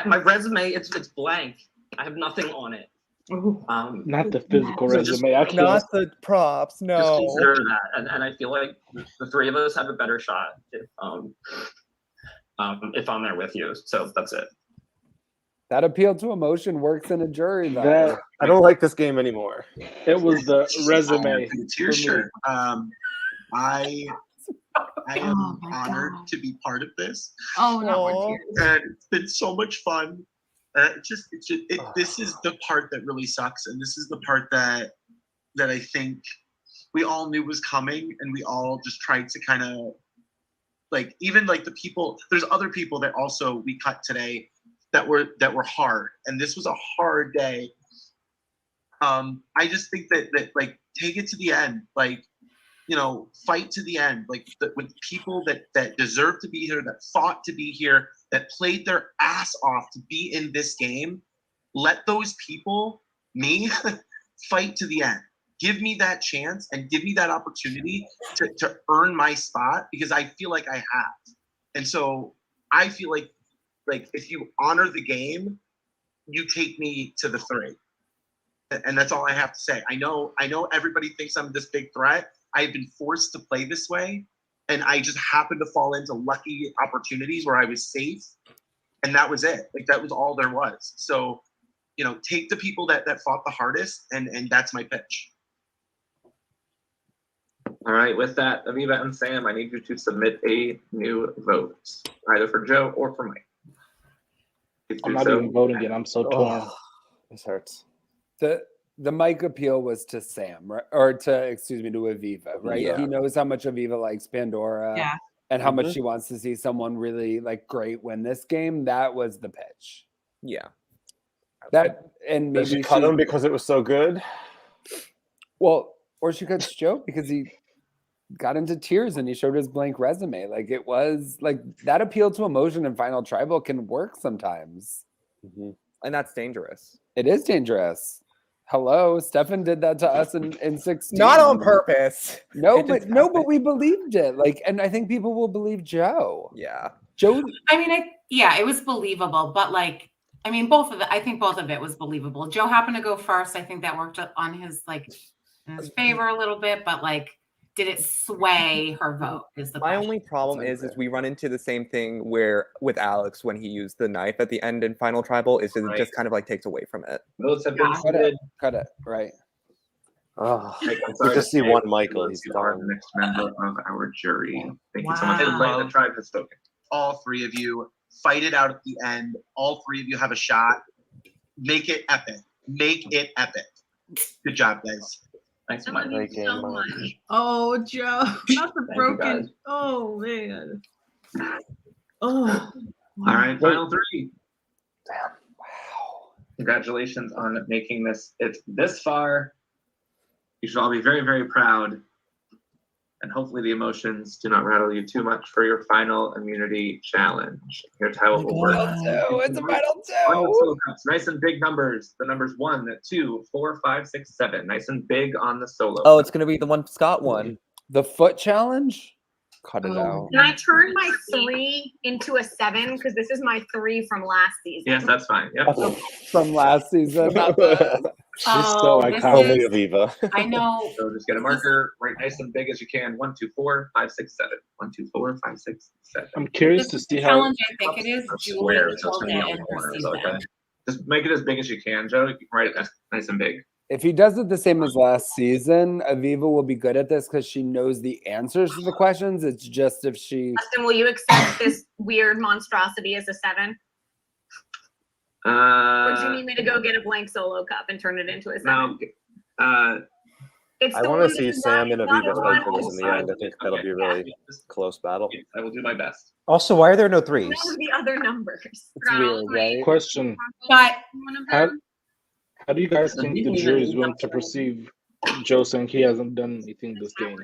my resume, it's blank. I have nothing on it. Not the physical So just- resume. I can't. Not the props. Just No. consider that, and I feel like the 3 of us have a better shot if I'm there with you. So that's it. That appeal to emotion works in a jury, though. That I don't like this game anymore. it was the resume. For the for tear me. shirt. I am Oh my honored God. to be part of this. Oh, not more tears. And it's been so much fun. This is the part that really sucks, and this is the part that I think we all knew was coming, and we all just tried to kind of like even like the people. There's other people that also we cut today that were hard, and this was a hard day. I just think that like take it to the end, like fight to the end, like with people that deserve to be here, that fought to be here, that played their ass off to be in this game. Let those people, me, fight to the end. Give me that chance and give me that opportunity to earn my spot because I feel like I have. And so I feel like if you honor the game, you take me to the 3. And that's all I have to say. I know everybody thinks I'm this big threat. I've been forced to play this way, and I just happened to fall into lucky opportunities where I was safe, and that was it. Like that was all there was. So, take the people that fought the hardest, and that's my pitch. All right, with that, Aviva and Sam, I need you to submit a new vote, either for Joe or for Mike. Please I'm do not so. even voting yet. I'm so torn. This hurts. The the Mike appeal was to Sam, right? Or to Aviva, right? Yeah. He knows how much Aviva likes Pandora Yeah. and how much she wants to see someone really like great win this game. That was the pitch. Yeah. That and Did maybe she cut him because it was so good? Well, or she cuts Joe because he got into tears and he showed his blank resume. Like it was like that appeal to emotion in Final Tribal can work sometimes. And that's dangerous. It is dangerous. Hello, Stefan did that to us in 16. Not on purpose. No, It but just no, but we believed it. Like, and I think people will believe Joe. Yeah. Joe. I mean, it was believable, but like, I mean, I think both of it was believable. Joe happened to go first. I think that worked on his in his favor a little bit, but like, did it sway her vote? Is the My question. only problem is we run into the same thing where with Alex when he used the knife at the end in Final Tribal is it just kind of like takes away from it. Votes have been Cut it, right. Oh, I'm we sorry just to see say, one Michael. He's you are the gone. next member of our jury. Thank you so much. Wow. The tribe has spoken. All three of you fight it out at the end. All three of you have a shot. Make it epic. Make it epic. Good job, guys. Thanks so much. Oh, Joe, not the you, broken. guys. Oh man. Oh. All right, final three. Damn. Wow. Congratulations on making it this far. You should all be very, very proud. And hopefully the emotions do not rattle you too much for your final immunity challenge. Here's how it will work. It's a final two. Nice and big numbers. The numbers 1, 2, 4, 5, 6, 7. Nice and big on the solo. Oh, it's gonna be the one Scott won. The foot challenge? Cut it out. Can I turn my 3 into a 7? Because this is my 3 from last season. Yes, that's fine. Yep. From last season. She's so iconic, Aviva. I know. So just get a marker, write nice and big as you can. 1, 2, 4, 5, 6, 7. 1, 2, 4, 5, 6, 7. I'm curious to see how. Challenge, I think it is. Julie Square, so it's told gonna it be in on her corners. season. Okay. Just make it as big as you can, Joe. You can write it nice and big. If he does it the same as last season, Aviva will be good at this because she knows the answers to the questions. It's just if she. Justin, will you accept this weird monstrosity as a 7? Or do you need me to go get a blank solo cup and turn it into a 7? No. It's I the want one to see that's Sam not- and not Aviva the fight for one- this in the end. I think that'll be a really close battle. I will do my best. Also, why are there no threes? None of the other numbers. It's weird, right? Question: But How do you guys think the jury is going to perceive Joe saying he hasn't done anything this game?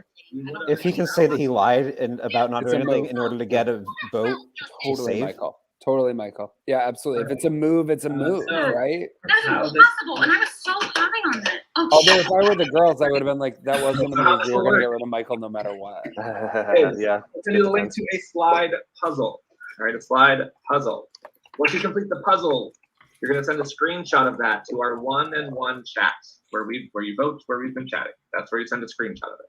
If he can say that he lied about not It's doing a anything move. in order to get a vote, Totally, save. Michael. Totally, Michael. Yeah, absolutely. If it's a move, it's a move, right? That's impossible, and I was so high on that. Oh, Although shit. if I were the girls, I would have been like, that wasn't a move. We were going to get rid of Michael no matter what. Yeah. Send you the link to a slide puzzle. All right, a slide puzzle. Once you complete the puzzle, you're going to send a screenshot of that to our 1-on-1 chat where you vote, where we've been chatting. That's where you send a screenshot of it.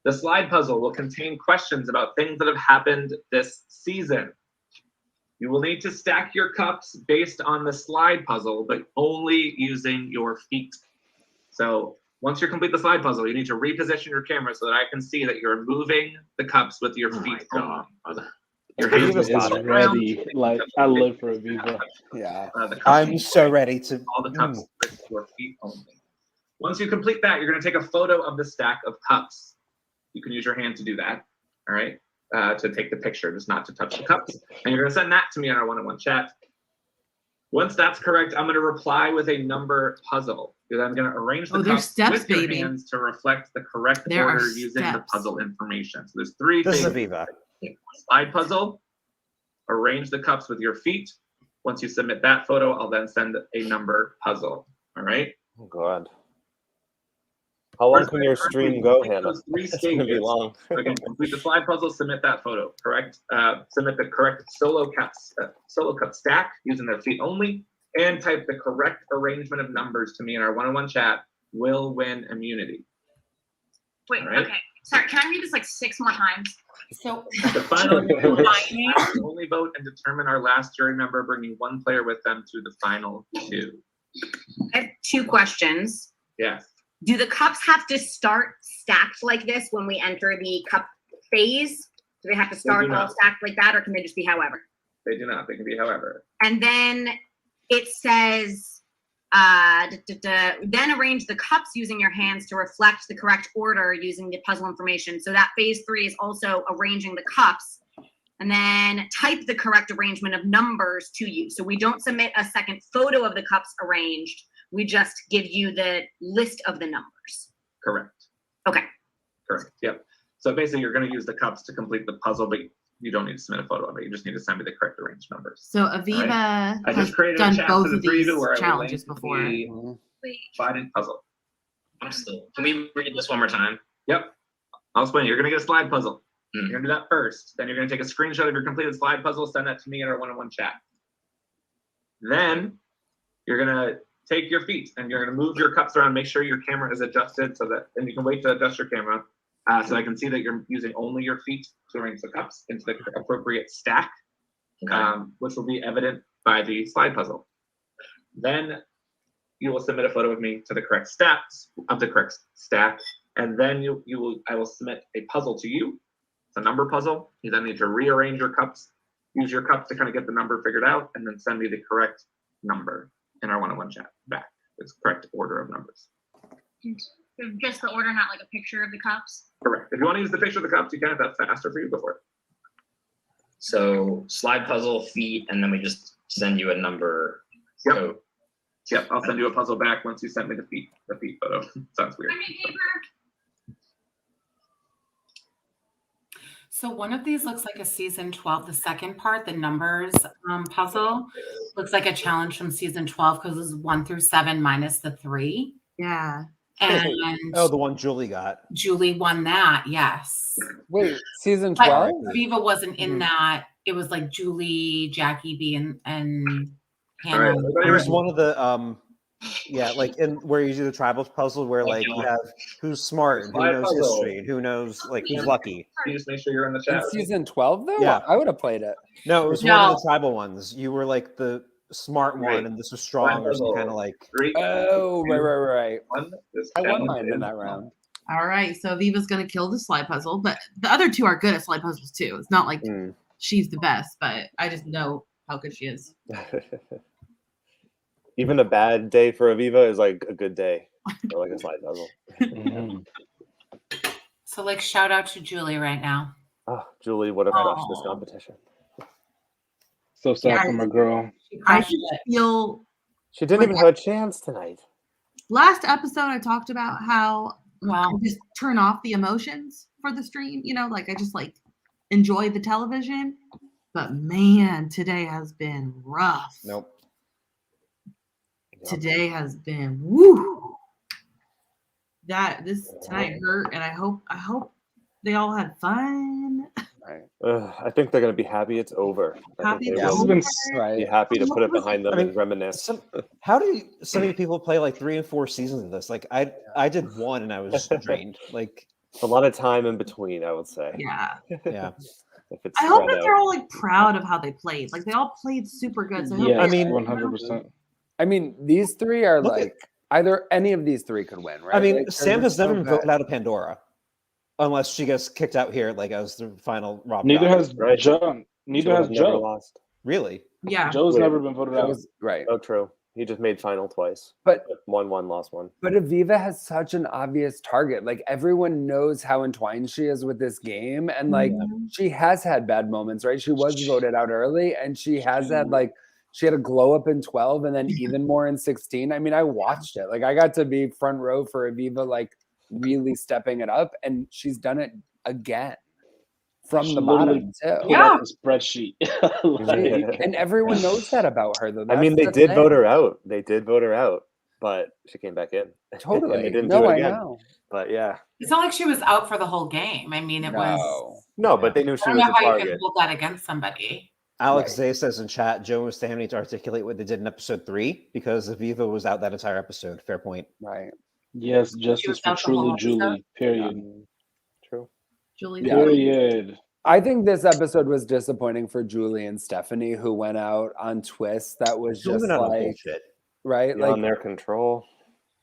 The slide puzzle will contain questions about things that have happened this season. You will need to stack your cups based on the slide puzzle, but only using your feet. So once you complete the slide puzzle, you need to reposition your camera so that I can see that you're moving the cups with your feet only. Your hands Aviva will is ready. Like, I live for Aviva. Yeah. the cups I'm so ready to. all the cups with your feet only. Once you complete that, you're going to take a photo of the stack of cups. You can use your hand to do that. All right. To take the picture, just not to touch the cups. And you're going to send that to me on our 1-on-1 chat. Once that's correct, I'm going to reply with a number puzzle. Because I'm going to arrange the there's cups steps, with your baby. hands to reflect the correct There are order using the steps. puzzle information. So there's 3 This is things. Aviva. Slide puzzle, arrange the cups with your feet. Once you submit that photo, I'll then send a number puzzle. All right? Oh, God. How long can your stream go, Hannah? Those 3 It's going to be stages. long. Again, complete the slide puzzle, submit that photo. Correct. Submit the correct solo cup stack using their feet only, and type the correct arrangement of numbers to me in our 1-on-1 chat. Will win immunity. Wait, All right. okay. Sorry, can I read this like 6 more times? So The final only vote and determine our last jury member, bringing 1 player with them to the final 2. I have 2 questions. Yes. Do the cups have to start stacked like this when we enter the cup phase? Do they have to start do all not. stacked like that, or can they just be however? They do not. They can be however. And then it says Then arrange the cups using your hands to reflect the correct order using the puzzle information. So that phase 3 is also arranging the cups, and then type the correct arrangement of numbers to you. So we don't submit a second photo of the cups arranged. We just give you the list of the numbers. Correct. Okay. Correct. Yep. So basically, you're going to use the cups to complete the puzzle, but you don't need to submit a photo of it. You just need to send me the correct arranged numbers. So Aviva I has just created a done chat both for the of three these of you where I will challenges link before. the slide-in puzzle. I'm still. Can we read this one more time? Yep. I'll explain. You're going to get a slide puzzle. You're going to do that first. Then you're going to take a screenshot of your completed slide puzzle, send that to me in our one-on-one chat. Then you're going to take your feet and you're going to move your cups around. Make sure your camera is adjusted so that, and you can wait to adjust your camera so I can see that you're using only your feet to arrange the cups into the appropriate stack, which will be evident by the slide puzzle. Then you will submit a photo of me to the correct stacks of the correct stack, and then I will submit a puzzle to you. It's a number puzzle. You then need to rearrange your cups, use your cups to kind of get the number figured out, and then send me the correct number in our one-on-one chat back. It's correct order of numbers. Just the order, not like a picture of the cups. Correct. If you want to use the picture of the cups, you can. If that's faster for you, go for it. So slide puzzle, feet, and then we just send you a number. Yep. So, Yep. I'll send you a puzzle back once you send me the feet photo. Sounds weird. So one of these looks like a season 12. The second part, the numbers puzzle, looks like a challenge from season 12 because it's 1 through 7 minus the 3. Yeah. And the one Julie got. Julie won that, yes. Wait, season But 12? Viva wasn't in that. It was like Julie, Jackie B, and Hannah. It was one of the like in where you do the tribal puzzle where like you have who's smart and who knows history and who knows like who's lucky. You just make sure you're in the In chat. season 12 though? Yeah. I would have played it. No, it was one of the tribal ones. You were like the smart one and this was strong or some kind of like Oh, right. I won mine in that round. All right, so Aviva's gonna kill the slide puzzle, but the other two are good at slide puzzles too. It's not like she's the best, but I just know how good she is. Even a bad day for Aviva is like a good day for like a slide puzzle. So like shout out to Julie right now. Oh, Julie would have crushed this competition. So sad for my girl. I just feel She didn't even have a chance tonight. last episode I talked about how I just turn off the emotions for the stream, like I just like enjoy the television. But man, today has been rough. Nope. Today has been woo. This tonight hurt, and I hope they all had fun. I think they're going to be happy it's over. I think they it's will over. be happy to put it behind them and reminisce. How do so many people play like 3 and 4 seasons of this? Like I did one and I was drained. Like a lot of time in between, I would say. Yeah. Yeah. If it's I hope spread that they're out. all like proud of how they played. Like they all played super good. So I hope Yeah, they're 100%. I mean, these three are Look at- like either any of these three could win, right? I mean, Like, Sam they're has never so been voted good. out of Pandora, unless she gets kicked out here, like as the final Rob. Neither got. has Joe. Neither has never Joe. lost. Really? Yeah. Joe's never been voted out. Right. Oh, true. He just made final twice. But won one, lost one. But Aviva has such an obvious target. Like everyone knows how entwined she is with this game. And like she has had bad moments, right? She was voted out early and she has had like she had a glow up in 12 and then even more in 16. I mean, I watched it. Like I got to be front row for Aviva like really stepping it up and she's done it again. From She the literally bottom too. pulled out the spreadsheet. And everyone knows that about her though. I mean, That's they the did vote thing. her out. They did vote her out, but she came back in. Totally. And they didn't No, do it I again. know. But yeah. It's not like she was out for the whole game. I mean, it was. No, but they knew I she don't was know a how you target. can hold that against somebody. Alex Zay says in chat, Joe was Stanley to articulate what they did in episode 3 because Aviva was out that entire episode. Fair point. Right. Yes, justice for truly Julie. Period. True. Julie. Period. I think this episode was disappointing for Julie and Stephanie, who went out on twists that was Julie just went out on like bullshit. right, Beyond like their control.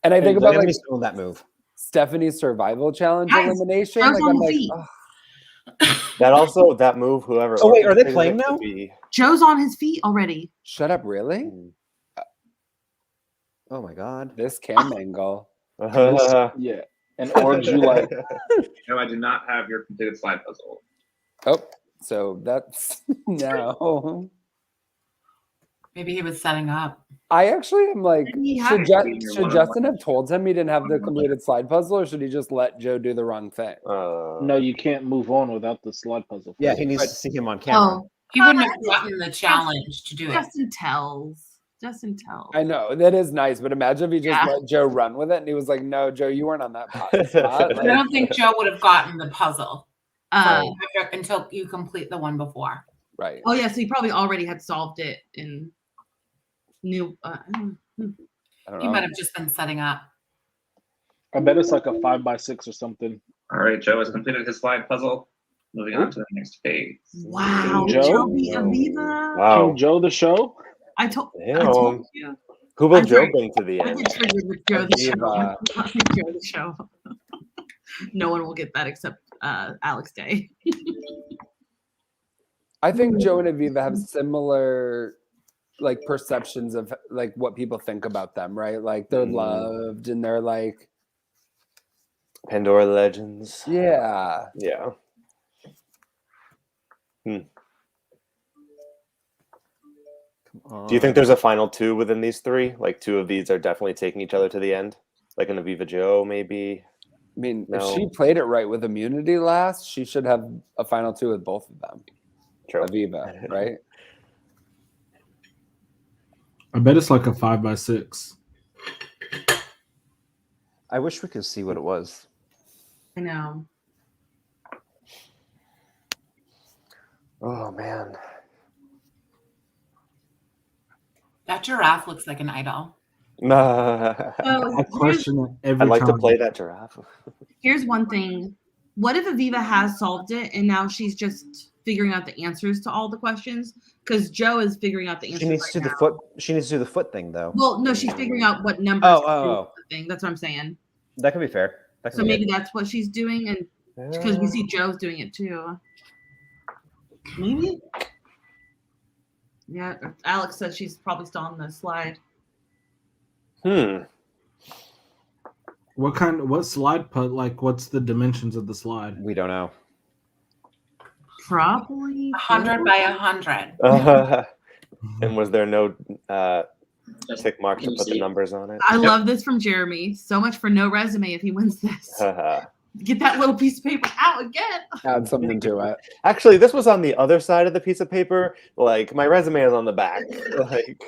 And I think about like Stephanie's doing that move. Stephanie's survival challenge Guys, elimination. Joe's Like on I'm the like, feet. "Ugh, That also that move, whoever. Oh, wait, are they orchestrated playing it to now? be- Joe's on his feet already. shut up, really? Oh my god. This cam angle. Yeah. And or you like No, I do not have your completed slide puzzle. Oh, so that's no. Maybe he was setting up. I actually am like, He had should Justin have told him he didn't have the completed slide puzzle, or should he just let Joe do the wrong thing? no, you can't move on without the slide puzzle. Yeah, he needs to see him on camera. He wouldn't have gotten the challenge to do it. Justin tells. Justin tells. I know that is nice, but imagine if he just let Joe run with it, and he was like, "No, Joe, you weren't on that spot." I don't think Joe would have gotten the puzzle until you complete the one before. Right. Oh yeah, so he probably already had solved it and knew. He might have just been setting up. I bet it's like a 5x6 or something. All right, Joe has completed his slide puzzle. Moving on to the next phase. Wow, Joe? Joe beat Aviva. Wow. King Joe the show? I told Damn. you. Who will I Joe triggered- bring to the I end? get triggered with Joe the show. Aviva. Not with Joe the show. No one will get that except Alex Day. I think Joe and Aviva have similar like perceptions of like what people think about them, right? Like they're loved and they're like Pandora Legends. Yeah. Yeah. Do you think there's a final two within these three? Like two of these are definitely taking each other to the end? Like an Aviva Joe, maybe? I mean, No. if she played it right with immunity last, she should have a final two with both of them. True. Aviva, right? I bet it's like a 5x6. I wish we could see what it was. I know. Oh man. That giraffe looks like an idol. I question it every I'd like to time. play that giraffe. Here's one thing. What if Aviva has solved it and now she's just figuring out the answers to all the questions? Because Joe is figuring out the answers. She needs to do the foot. She needs to do the foot thing though. Well, no, she's figuring out what numbers. Oh, to oh, do oh. the thing. That's what I'm saying. That could be fair. That could So be maybe it. that's what she's doing, and because we see Joe's doing it too. Maybe. Yeah, Alex says she's probably still on the slide. What slide put? Like, what's the dimensions of the slide? We don't know. Probably 100 by 100. And was there no tick mark to put the numbers on it? I love this from Jeremy. So much for no resume if he wins this. Get that little piece of paper out again. Add something to it. Actually, this was on the other side of the piece of paper. Like my resume is on the back. Like,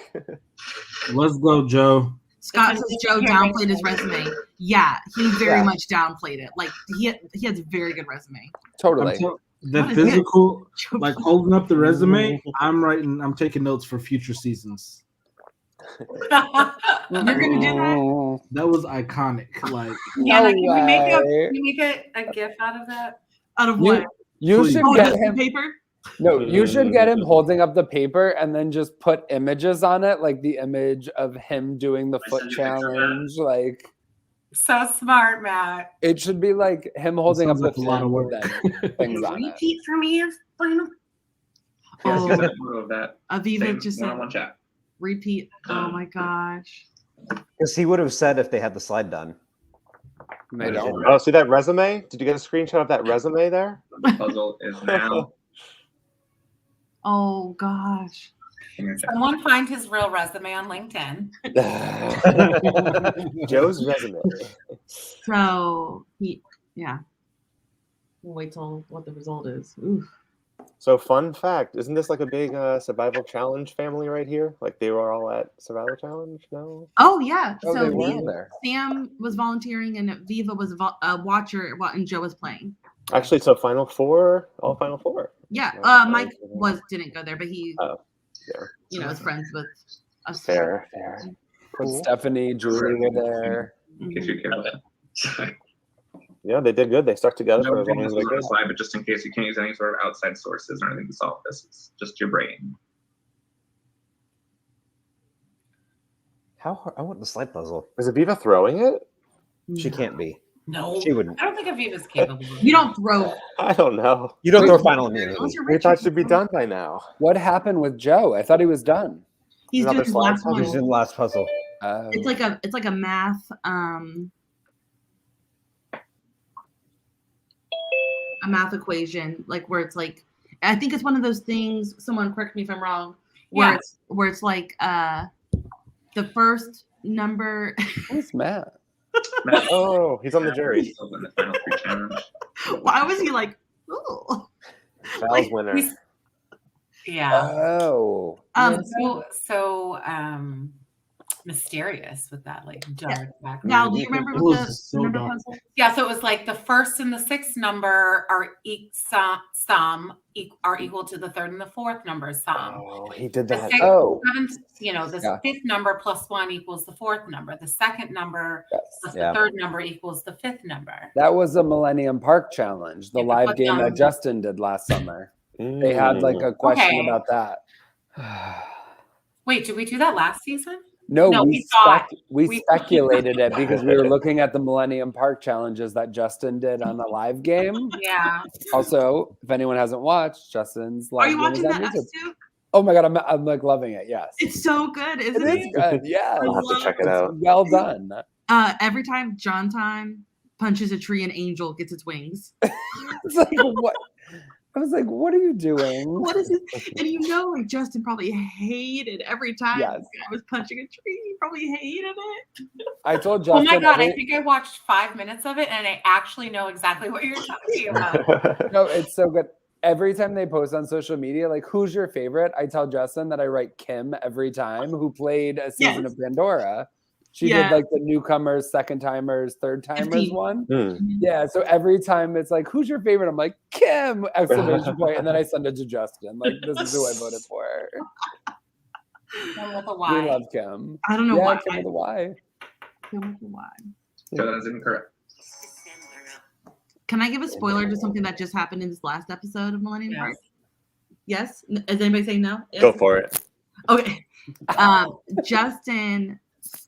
Let's go, Joe. Scott says Joe downplayed his resume. Yeah, he very much downplayed it. Like he has a very good resume. Totally. The What is physical, like holding up the resume, I'm taking notes for future seasons. You're gonna do that? That was iconic. Like, Yeah, like, can we make a GIF out of that? Out of what? You should Oh, get just the him. paper? No, you should get him holding up the paper and then just put images on it, like the image of him doing the foot challenge. Like, So smart, Matt. it should be like him holding up sounds the like a lot of thing work. with then things on it. Repeat for me if final. Yes, Oh. get that photo of that. Aviva Same just said one-on-one chat. repeat. Oh my gosh. Because he would have said if they had the slide done. They don't. oh, see that resume? Did you get a screenshot of that resume there? The puzzle is now. Oh gosh. Someone find his real resume on LinkedIn. Joe's resume. So yeah. We'll wait till what the result is. Oof. So fun fact, isn't this like a big survival challenge family right here? Like they were all at survival challenge? No? Oh yeah. Oh, So they were there. Sam was volunteering and Viva was a watcher and Joe was playing. Actually, so final four, all final four. Yeah. Mike didn't go there, but he is friends with us. Fair. Stephanie, Julie were there. In case you care about that. Yeah, they did good. They stuck together for No as long thing as is they on could. the slide, but just in case you can't use any sort of outside sources or anything to solve this, it's just your brain. How hard? I want the slide puzzle. Is Aviva throwing it? She can't be. No. She wouldn't. I don't think Aviva's capable. You don't throw. I don't know. You don't throw final immunity. We thought she'd be done by now. What happened with Joe? I thought he was done. He's Another doing his slide last puzzle? one. He's in the last puzzle. It's like a math equation, like where it's like, I think it's one of those things, someone correct me if I'm wrong, where it's like the first number. Who's Matt? Oh, he's on the jury. Why was he like, oh? Val's winner. Yeah. Oh. So mysterious with that like dark background. Now, do you remember what the number puzzle? Yeah, so it was like the first and the sixth number are equal to the third and the fourth number sum. Oh, he did The that. seventh, the fifth number plus 1 equals the fourth number. The second number plus the third number equals the fifth number. That was a Millennium Park challenge, the live game that Justin did last summer. They had like a question about that. Wait, did we do that last season? No, we speculated it because we were looking at the Millennium Park challenges that Justin did on a live game. Yeah. Also, if anyone hasn't watched Justin's live Are you game, watching that too? Oh my god, I'm like loving it. Yes, It's so good, isn't it? it is good. Yeah, I'll have to check it out. Well done. Every time John Time punches a tree, an angel gets its wings. It's like what? I was like, what are you doing? What is it? And like Justin probably hated every time Yes. this guy was punching a tree. He probably hated it. I told Oh Justin. my god, I think I watched 5 minutes of it and I actually know exactly what you're talking about. No, it's so good. Every time they post on social media, like, who's your favorite? I tell Justin that I write Kim every time, who played a season of Pandora. She did like the newcomers, second timers, third timers one. Yeah. So every time it's like, who's your favorite? I'm like, Kim! Exclamation point. And then I send it to Justin. Like, this is who I voted for. Kim with a Y. We love Kim. I don't know Yeah, why. Kim with a Y. Kim with a Y. So that is incorrect. Can I give a spoiler to something that just happened in this last episode of Millennium Park? Yes? Is anybody saying no? Yes? Go for it. Okay. Justin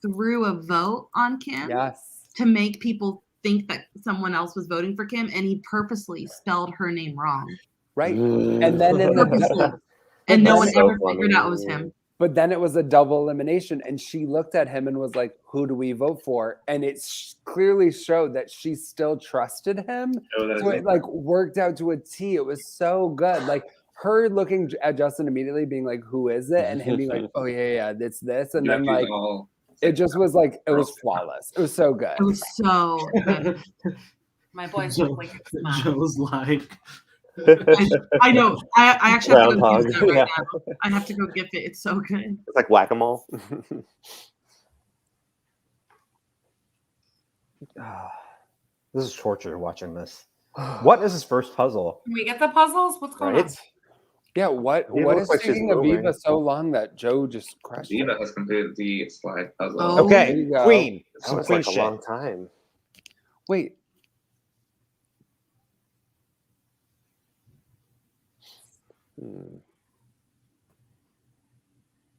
threw a vote on Kim to make people think that someone else was voting for Kim, and he purposely spelled her name wrong. Right. And then in the and no one ever figured out it was him. But then it was a double elimination, and she looked at him and was like, "Who do we vote for?" And it clearly showed that she still trusted him. So it like worked out to a T. It was so good. Like her looking at Justin immediately, being like, "Who is it?" And him being like, "Oh yeah, it's this." And then like it just was like it was flawless. It was so good. It was so good. My boys look like Joe's like. I know. I actually have to go Groundhog, gift it right now. I have to go gift it. It's so good. It's like whack-a-mole. This is torture watching this. What is his first puzzle? Can we get the puzzles? What's going on? Yeah, what is looks like she's taking moving. Aviva so long that Joe just crushed it? Aviva has completed the slide puzzle. Oh. Okay, There you go. Queen. That Some was Queen like a shit. long time. Wait.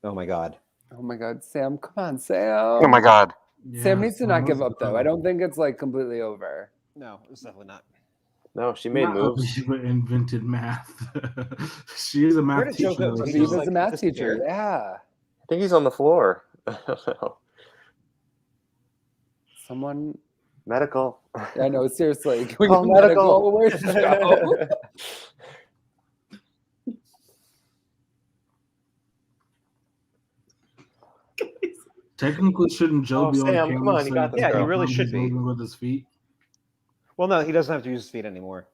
Oh my god. Oh my god, Sam, come on, Sam. Oh my god. Sam needs to not give up though. I don't think it's like completely over. No, it's definitely not. No, she made Not moves. Aviva invented math. She is a Where math did Joe teacher. go? though. He Aviva's just, a math disappeared. teacher. Yeah. I think he's on the floor. I don't know. Someone. Medical. I know. Seriously. Can we Call get medical? medical. Where's Joe? Technically, shouldn't Joe Oh, be Sam, on come camera? on, you got this, Yeah, he girl. really should be. moving with his feet. Well, no, he doesn't have to use his feet anymore.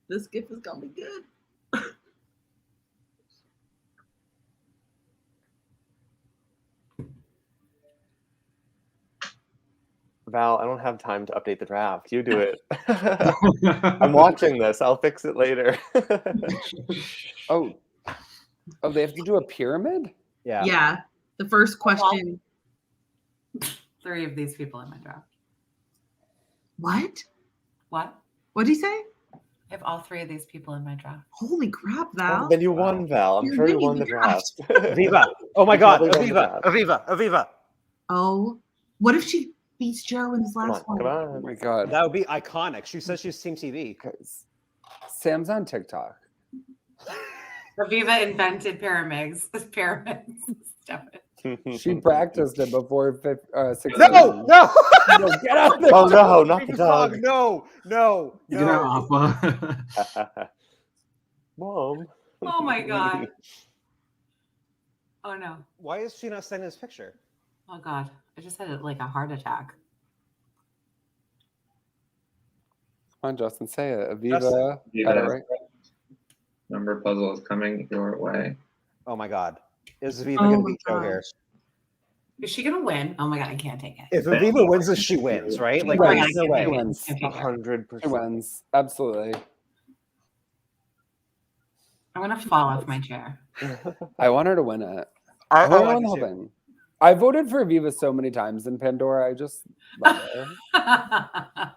This gift is gonna be good. Val, I don't have time to update the draft. You do it. I'm watching this. I'll fix it later. Oh, they have to do a pyramid? Yeah. Yeah. The first question. 3 of these people in my draft. What? What? What did he say? I have all 3 of these people in my draft. Holy crap, Val. Then you won, Val. I'm You're sure you winning won the the draft. Aviva. Oh my god. Probably won the Aviva. draft. Aviva. Oh. What if she beats Joe in this Come last on, one? come Oh on. my god. That would be iconic. She says she's Team TV. Sam's on TikTok. Aviva invented pyramids. Pyramids. Stop it. She practiced it before 16. No! No, get out of there. Oh no, not the Aviva's dog. No. Get out, Appa. Mom. Oh my god. Oh no. Why is she not sending this picture? Oh god. I just had like a heart attack. Come on, Justin, say it. Aviva. Justin. Got it Aviva. right. Number puzzle is coming your way. Oh my god. Is Aviva Oh gonna my beat Joe here? Is she gonna win? Oh my god, I can't take it. If Aviva wins this, she wins, right? Like, Right. there's no way. She wins. 100%. She wins. Absolutely. I'm gonna fall off my chair. I want her to win it. I want her to like win the whole it too. thing. I voted for Aviva so many times in Pandora. I just love her.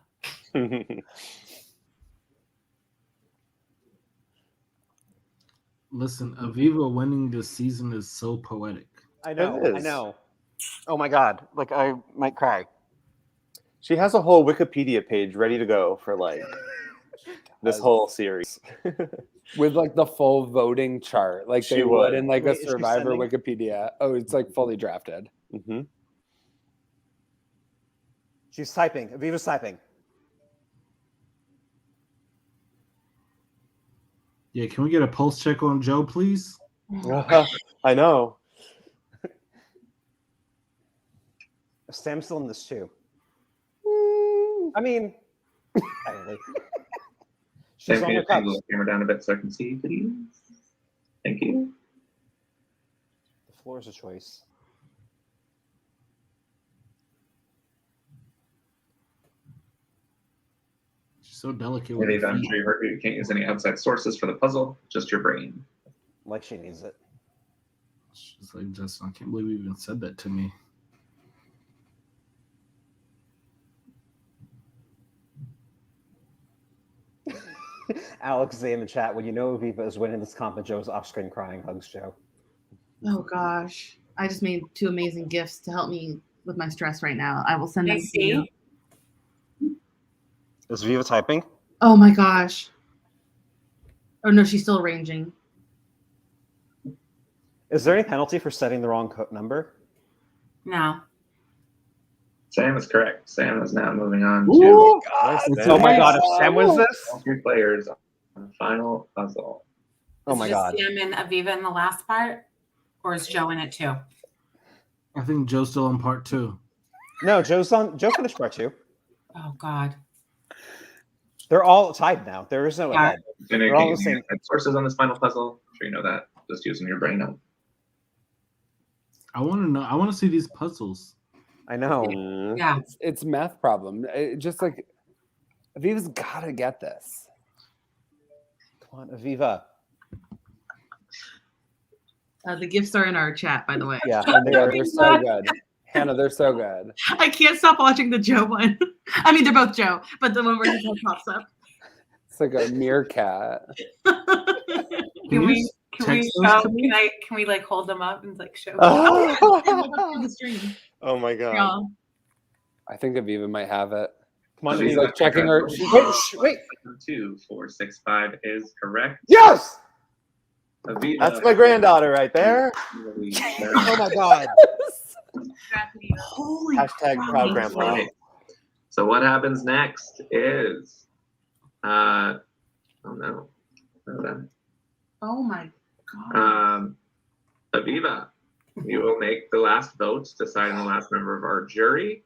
Listen, Aviva winning this season is so poetic. I know. It I is. know. Oh my god. Like, I might cry. She has a whole Wikipedia page ready to go for like this whole series. With like the full voting chart, like She they would would. in like Wait, a is she Survivor sending? Wikipedia. Oh, it's like fully drafted. Mm-hmm. She's typing. Aviva's typing. Yeah, can we get a pulse check on Joe, please? I know. Sam's still in this too. I mean, technically. She's Sam, on can her you bring cups. the camera down a bit so I can see you, please? Thank you. The floor is a choice. She's so delicate with Maybe her I'm feet. sure you heard you can't use any outside sources for the puzzle, just your brain. Like she needs it. She's like, Justin, I can't believe you even said that to me. Alex is in the chat. When you know Aviva is winning this comp and Joe's off screen crying, hugs Joe. Oh gosh. I just made 2 amazing gifts to help me with my stress right now. I will send them I to you. see. Is Aviva typing? Oh my gosh. Oh no, she's still arranging. Is there any penalty for setting the wrong number? No. Sam is correct. Sam is now moving on Ooh, to oh my god, if Sam wins this? all 3 players on the final puzzle. Oh Is my it just god. Sam and Aviva in the last part? Or is Joe in it too? I think Joe's still on part 2. No, Joe finished part 2. Oh god. They're all tied now. There is no Yeah. ahead. And They're all the same. sources on this final puzzle. I'm sure you know that. Just using your brain now. I want to know. I want to see these puzzles. I know. Yeah. It's math problem. It just like Aviva's gotta get this. Come on, Aviva. The gifts are in our chat, by the way. Yeah, they're so good. Hannah, they're so good. I can't stop watching the Joe one. I mean, they're both Joe, but the one where his head pops up. It's like a meerkat. Can we text those to me? can we like hold them up and like show The stream. Oh my god. Y'all. I think Aviva might have it. Come on, She's Aviva. like checking her. Wait. 2, 4, 6, 5 is correct. Yes! Aviva, That's my granddaughter right there. Oh my god. Holy Hashtag crap. proud grandpa. Right. So what happens next is, oh no, hold on. Oh my god. Aviva, you will make the last vote, deciding the last member of our jury,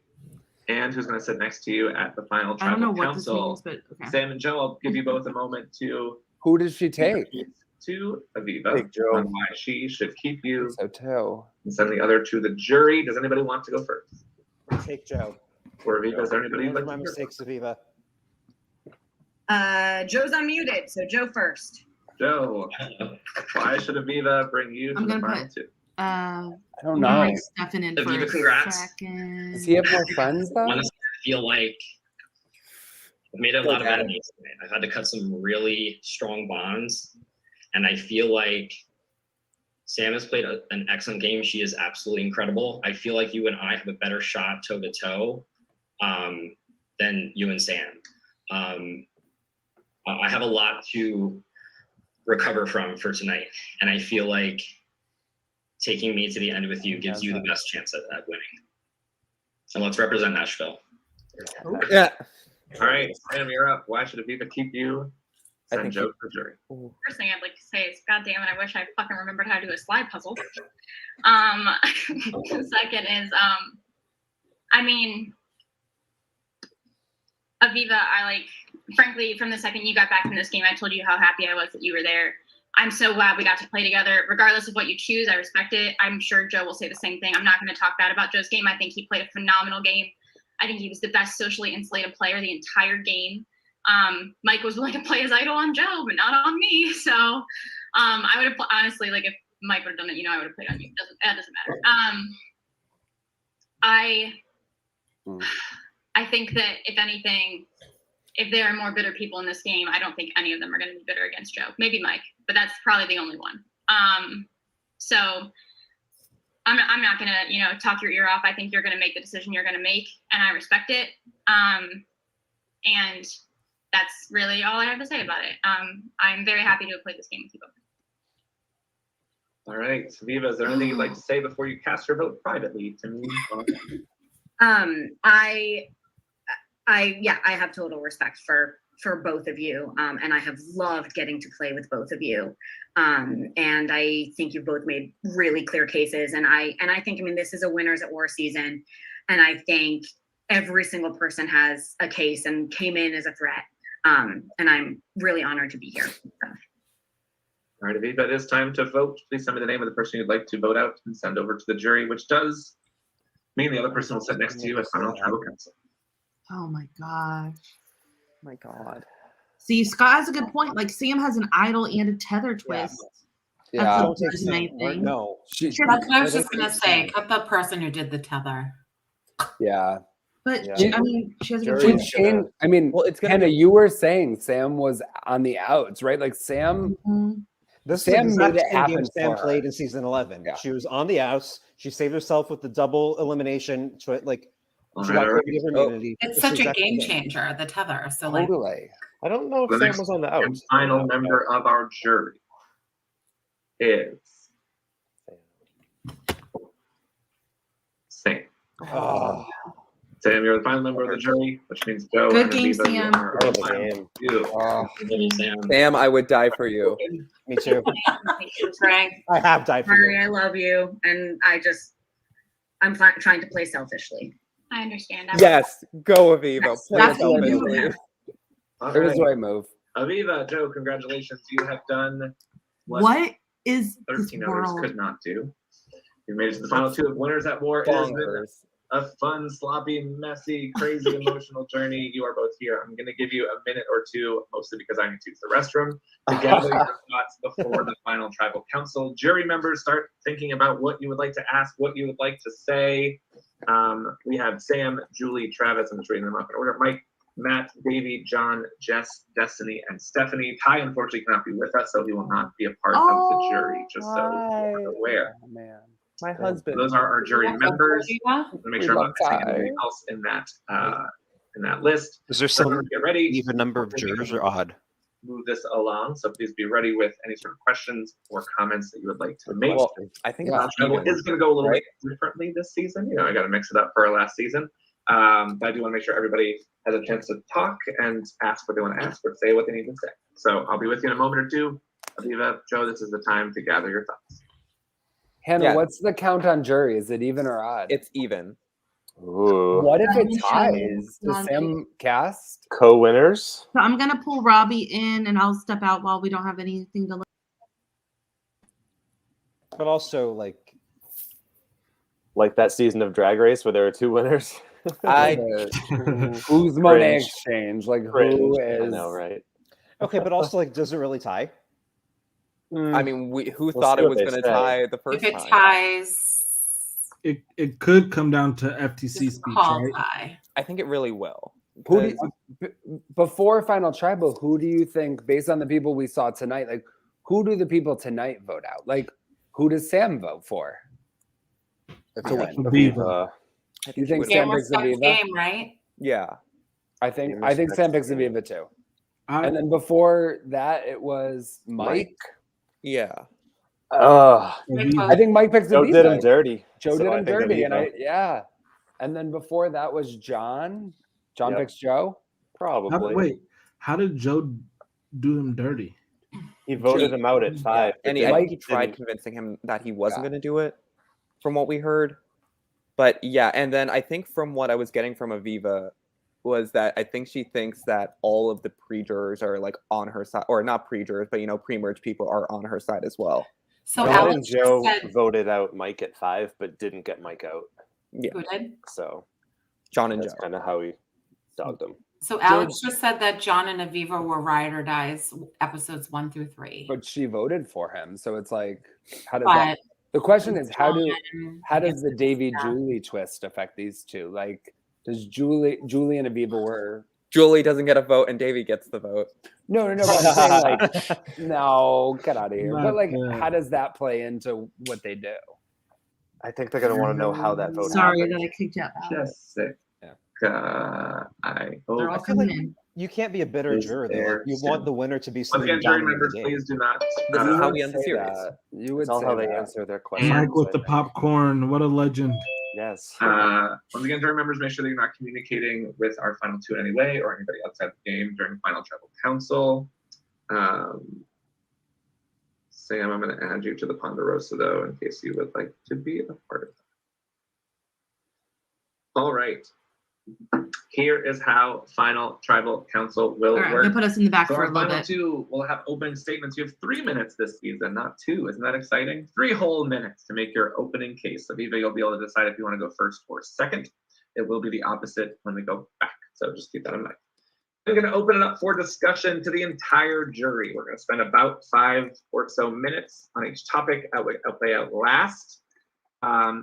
and who's going to sit next to you at the final I don't know tribal what this council. means, but okay. Sam and Joe, I'll give you both a moment to Who did she take? to Aviva Take Joe. on why she should keep you, So too. and send the other to the jury. Does anybody want to go first? Take Joe. Or Aviva, is there anybody you'd Those are like my to go? mistakes, Aviva. Joe's unmuted, so Joe first. Joe, why should Aviva bring you to I'm the gonna final put- 2? I don't I'm know. gonna bring Stefan in for Aviva, a congrats. second. Does he have more friends though? Honestly, I feel like I've made a lot of enemies today. I've had to cut some really strong bonds, and I feel like Sam has played an excellent game. She is absolutely incredible. I feel like you and I have a better shot toe to toe than you and Sam. I have a lot to recover from for tonight, and I feel like taking me to the end with you gives you the best chance at winning. And let's represent Nashville. Yeah. All right, Sam, you're up. Why should Aviva keep you? Send Joe to the jury. First thing I'd like to say is, God damn it, I wish I fucking remembered how to do a slide puzzle. Second is, I mean, Aviva, frankly, from the second you got back from this game, I told you how happy I was that you were there. I'm so glad we got to play together. Regardless of what you choose, I respect it. I'm sure Joe will say the same thing. I'm not going to talk bad about Joe's game. I think he played a phenomenal game. I think he was the best socially insulated player the entire game. Mike was willing to play his idol on Joe, but not on me. So I would have, honestly, if Mike would have done it, I would have played on you. That doesn't matter. I think that if anything, if there are more bitter people in this game, I don't think any of them are going to be bitter against Joe. Maybe Mike, but that's probably the only one. So I'm not going to, talk your ear off. I think you're going to make the decision you're going to make, and I respect it. And that's really all I have to say about it. I'm very happy to have played this game with you both. All right, Aviva, is there anything you'd like to say before you cast your vote privately to me? I have total respect for both of you, and I have loved getting to play with both of you. And I think you've both made really clear cases. And I think, this is a winners at war season, and I think every single person has a case and came in as a threat. And I'm really honored to be here. So. All right, Aviva, it is time to vote. Please send me the name of the person you'd like to vote out and send over to the jury, which does mean the other person will sit next to you as final tribal council. Oh my gosh. My God. See, Scott has a good point. Sam has an idol and a tether twist. Yeah. That's a nice thing. No. That's what I was just going to say. Cut the person who did the tether. Yeah. But Yeah. she has a good point. Well, it's Hannah, you were saying Sam was on the outs, right? Sam. This Sam is made the it exact same happen game Sam for her. played in season 11. Yeah. She was on the outs. She saved herself with the double elimination. She got creative immunity. It's such a game changer, the tether. So totally. I don't know if The Sam next was on the and outs. final member of our jury is Sam. Sam, you're the final member of the jury, which means Joe Good and game, Aviva, you Sam. are our final two. Sam, I would die for you. Me too. Frank. I have died for Murray, you. I love you, and I'm trying to play selfishly. I understand. Yes, go Aviva. Play That's selfishly. All It was the right. right move. Aviva, Joe, congratulations. You have done What is 13 this others world? could not do. You made it to the final two of Winners at War. It has been Bonkers. a fun, sloppy, messy, crazy, emotional journey. You are both here. I'm going to give you a minute or two, mostly because I need to use the restroom, to gather your thoughts before the final tribal council. Jury members, start thinking about what you would like to ask, what you would like to say. We have Sam, Julie, Travis. I'm just reading them up in order. Mike, Matt, Davey, John, Jess, Destiny, and Stephanie. Ty, unfortunately, cannot be with us, so he will not be a part of the jury, just so you're aware. Oh, man. My husband. Those are our jury members. Let me make sure I'm not missing Ty. anything else in that list. Is there So some get ready. even number of jurors or odd? Move this along. So please be ready with any sort of questions or comments that you would like to make. Well, I think it's Travel even, is going to go a little right? bit differently this season. I got to mix it up for our last season. But I do want to make sure everybody has a chance to talk and ask what they want to ask or say what they need to say. So I'll be with you in a moment or two. Aviva, Joe, this is the time to gather your thoughts. Hannah, Yeah. what's the count on jury? Is it even or odd? It's even. Ooh. What if it ties? Does Sam cast? Co-winners? So I'm gonna pull Robbie in, and I'll step out while we don't have anything to. But also, Like that season of Drag Race where there were two winners? Who's Monet Exchange? Like who is? I know, right? okay, but also, does it really tie? I mean, who We'll thought see it what was they going to say. tie the first If it time? ties, It could come down to FTC speech, call right? tie. I think it really will. Who do before final tribal? Who do you think, based on the people we saw tonight, who do the people tonight vote out? Who does Sam vote for? It's a win. Aviva. You think Yeah, Sam we're picks stuck Aviva? game, right? Yeah. I think Sam picks Aviva too. I- And then before that, it was Mike. Yeah. I think Mike picks Joe Aviva. did him dirty. Joe so did I him think dirty, Aviva. and and then before that was John. John Yep. picks Joe. Probably. How did Joe do him dirty? He voted him out at 5. but And then I think he tried didn't- convincing him that he wasn't going to do it, from what we heard. But yeah, and then I think from what I was getting from Aviva was that I think she thinks that all of the pre-jurors are like on her side, or not pre-jurors, but pre-merge people are on her side as well. So John Alex and Joe just said, voted out Mike at 5, but didn't get Mike out. Yeah. who did? So John and that's Joe. kind of how he dogged him. So Alex just said that John and Aviva were ride or dies episodes 1 through 3. But she voted for him, so it's like, how does But that? The question is, how John does the Davy Julie twist affect these two? Like, does Julie and Aviva were? Julie doesn't get a vote, and Davy gets the vote. No. But I'm saying, like, no, get out of here. Not But like, good. how does that play into what they do? I think they're going to want to know how that vote Sorry happened. that I kicked you out. Jessica, I hope They're all I feel like coming in. you can't be a bitter Is juror though. there You want the winner to be Once somebody again, jury dominating members, the game. please do not. This is how we would end the say series. that. You would It's all say how they that. answer their questions. Mike with I the think. popcorn. What a legend. Yes. Once again, jury members, make sure that you're not communicating with our final two in any way or anybody outside the game during final tribal council. Sam, I'm going to add you to the Ponderosa, though, in case you would like to be a part of that. All right. Here is how final tribal council will All right, work. they put us in the back So for our a little final bit. two will have opening statements. You have 3 minutes this season, not 2. Isn't that exciting? 3 whole minutes to make your opening case. Aviva, you'll be able to decide if you want to go first or second. It will be the opposite when we go back. So just keep that in mind. I'm going to open it up for discussion to the entire jury. We're going to spend about 5 or so minutes on each topic. I'll play out last.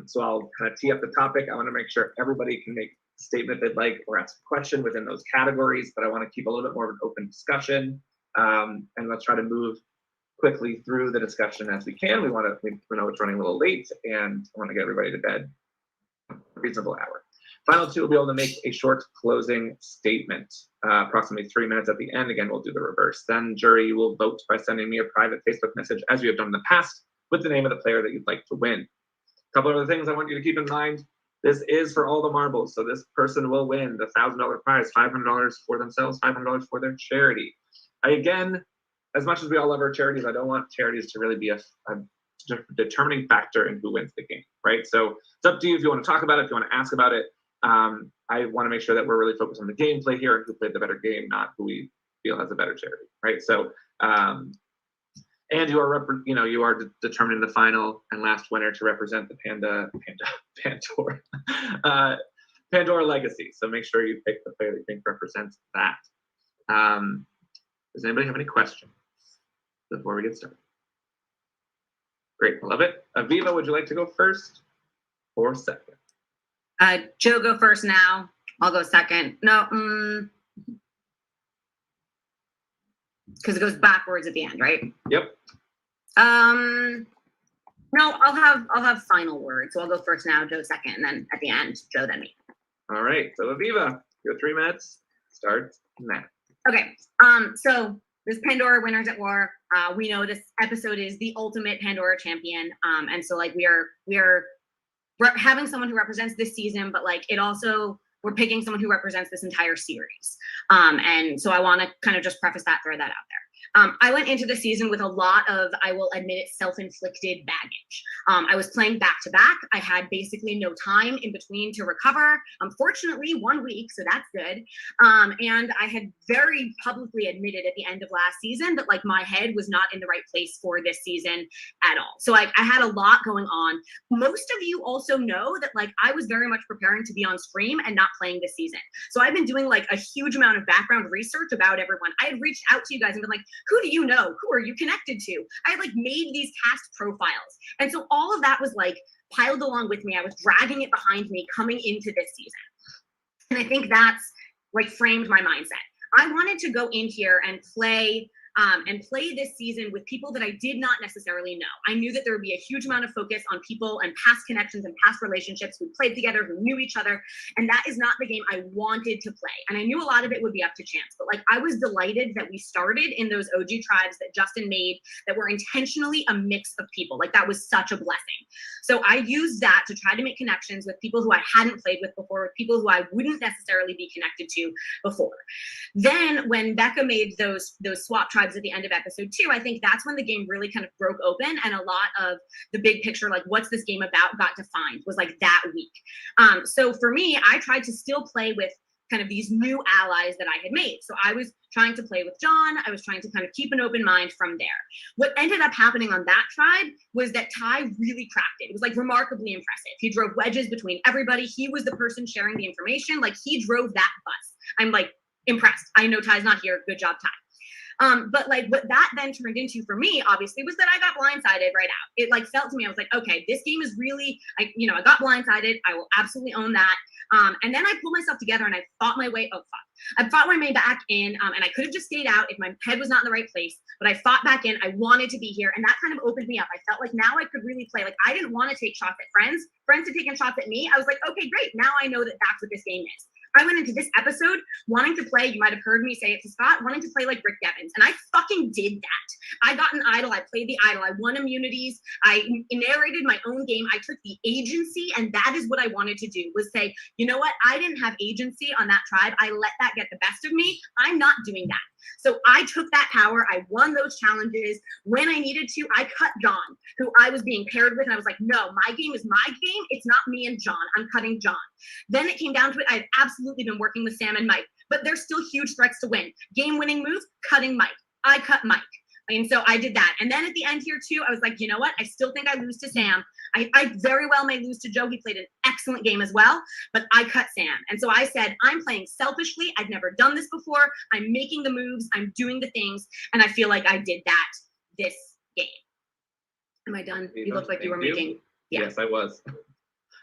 So I'll kind of tee up the topic. I want to make sure everybody can make a statement they'd like or ask a question within those categories, but I want to keep a little bit more of an open discussion. And let's try to move quickly through the discussion as we can. We know it's running a little late, and I want to get everybody to bed a reasonable hour. Final two will be able to make a short closing statement, approximately 3 minutes at the end. Again, we'll do the reverse. Then, jury, you will vote by sending me a private Facebook message, as you have done in the past, with the name of the player that you'd like to win. A couple of other things I want you to keep in mind. This is for all the marbles, so this person will win the $1,000 prize, $500 for themselves, $500 for their charity. Again, as much as we all love our charities, I don't want charities to really be a determining factor in who wins the game, right? So it's up to you if you want to talk about it, if you want to ask about it. I want to make sure that we're really focused on the gameplay here and who played the better game, not who we feel has a better charity, right? So, and you are determining the final and last winner to represent the Pandora legacy. So make sure you pick the player that you think represents that. Does anybody have any questions before we get started? Great, love it. Aviva, would you like to go first or second? Joe, go first now. I'll go second. No, because it goes backwards at the end, right? Yep. No, I'll have final words. So I'll go first now, Joe second, and then at the end, Joe then me. All right. So Aviva, your 3 minutes start now. Okay. So this Pandora Winners at War. We know this episode is the ultimate Pandora champion. And so like we are having someone who represents this season, but like it also, we're picking someone who represents this entire series. And so I want to kind of just preface that, throw that out there. I went into the season with a lot of, I will admit it, self-inflicted baggage. I was playing back-to-back. I had basically no time in between to recover. Unfortunately, 1 week, so that's good. And I had very publicly admitted at the end of last season that like my head was not in the right place for this season at all. So I had a lot going on. Most of you also know that like I was very much preparing to be on stream and not playing this season. So I've been doing like a huge amount of background research about everyone. I had reached out to you guys and been like, who do you know? Who are you connected to? I had like made these cast profiles. And so all of that was like piled along with me. I was dragging it behind me coming into this season. And I think that's like framed my mindset. I wanted to go in here and play and play this season with people that I did not necessarily know. I knew that there would be a huge amount of focus on people and past connections and past relationships who played together, who knew each other, and that is not the game I wanted to play. And I knew a lot of it would be up to chance, but like I was delighted that we started in those OG tribes that Justin made that were intentionally a mix of people. Like that was such a blessing. So I used that to try to make connections with people who I hadn't played with before, with people who I wouldn't necessarily be connected to before. Then when Becca made those swap tribes at the end of episode 2, I think that's when the game really kind of broke open, and a lot of the big picture, like what's this game about, got defined, was like that week. So for me, I tried to still play with kind of these new allies that I had made. So I was trying to play with John. I was trying to kind of keep an open mind from there. What ended up happening on that tribe was that Ty really cracked it. It was like remarkably impressive. He drove wedges between everybody. He was the person sharing the information. Like he drove that bus. I'm like impressed. I know Ty's not here. Good job, Ty. But like what that then turned into for me, obviously, was that I got blindsided right out. It like felt to me, I was like, okay, this game is really, I got blindsided. I will absolutely own that. And then I pulled myself together and I fought my way, I fought my way back in, and I could have just stayed out if my head was not in the right place, but I fought back in. I wanted to be here, and that kind of opened me up. I felt like now I could really play. Like I didn't want to take shots at friends had taken shots at me. I was like, okay, great. Now I know that that's what this game is. I went into this episode wanting to play, you might have heard me say it to Scott, wanting to play like Rick Devens. And I fucking did that. I got an idol. I played the idol. I won immunities. I narrated my own game. I took the agency, and that is what I wanted to do, was say, you know what? I didn't have agency on that tribe. I let that get the best of me. I'm not doing that. So I took that power. I won those challenges. When I needed to, I cut John, who I was being paired with. And I was like, no, my game is my game. It's not me and John. I'm cutting John. Then it came down to it. I've absolutely been working with Sam and Mike, but there's still huge threats to win. Game winning move, cutting Mike. I cut Mike. And so I did that. And then at the end here too, I was like, you know what? I still think I lose to Sam. I very well may lose to Joe. He played an excellent game as well, but I cut Sam. And so I said, I'm playing selfishly. I've never done this before. I'm making the moves. I'm doing the things. And I feel like I did that this game. Am I done? You look like you were making. Yeah. Yes, I was.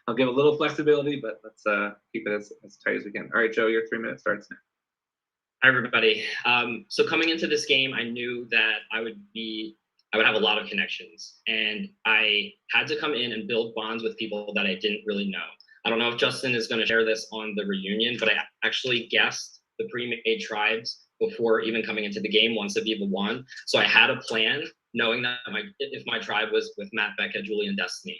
I'll give a little flexibility, but let's keep it as tight as we can. All right, Joe, your 3 minutes starts now. Hi, everybody. So coming into this game, I knew that I would have a lot of connections, and I had to come in and build bonds with people that I didn't really know. I don't know if Justin is going to share this on the reunion, but I actually guessed the pre-made tribes before even coming into the game once Aviva won. So I had a plan, knowing that if my tribe was with Matt, Becca, Julie, and Destiny.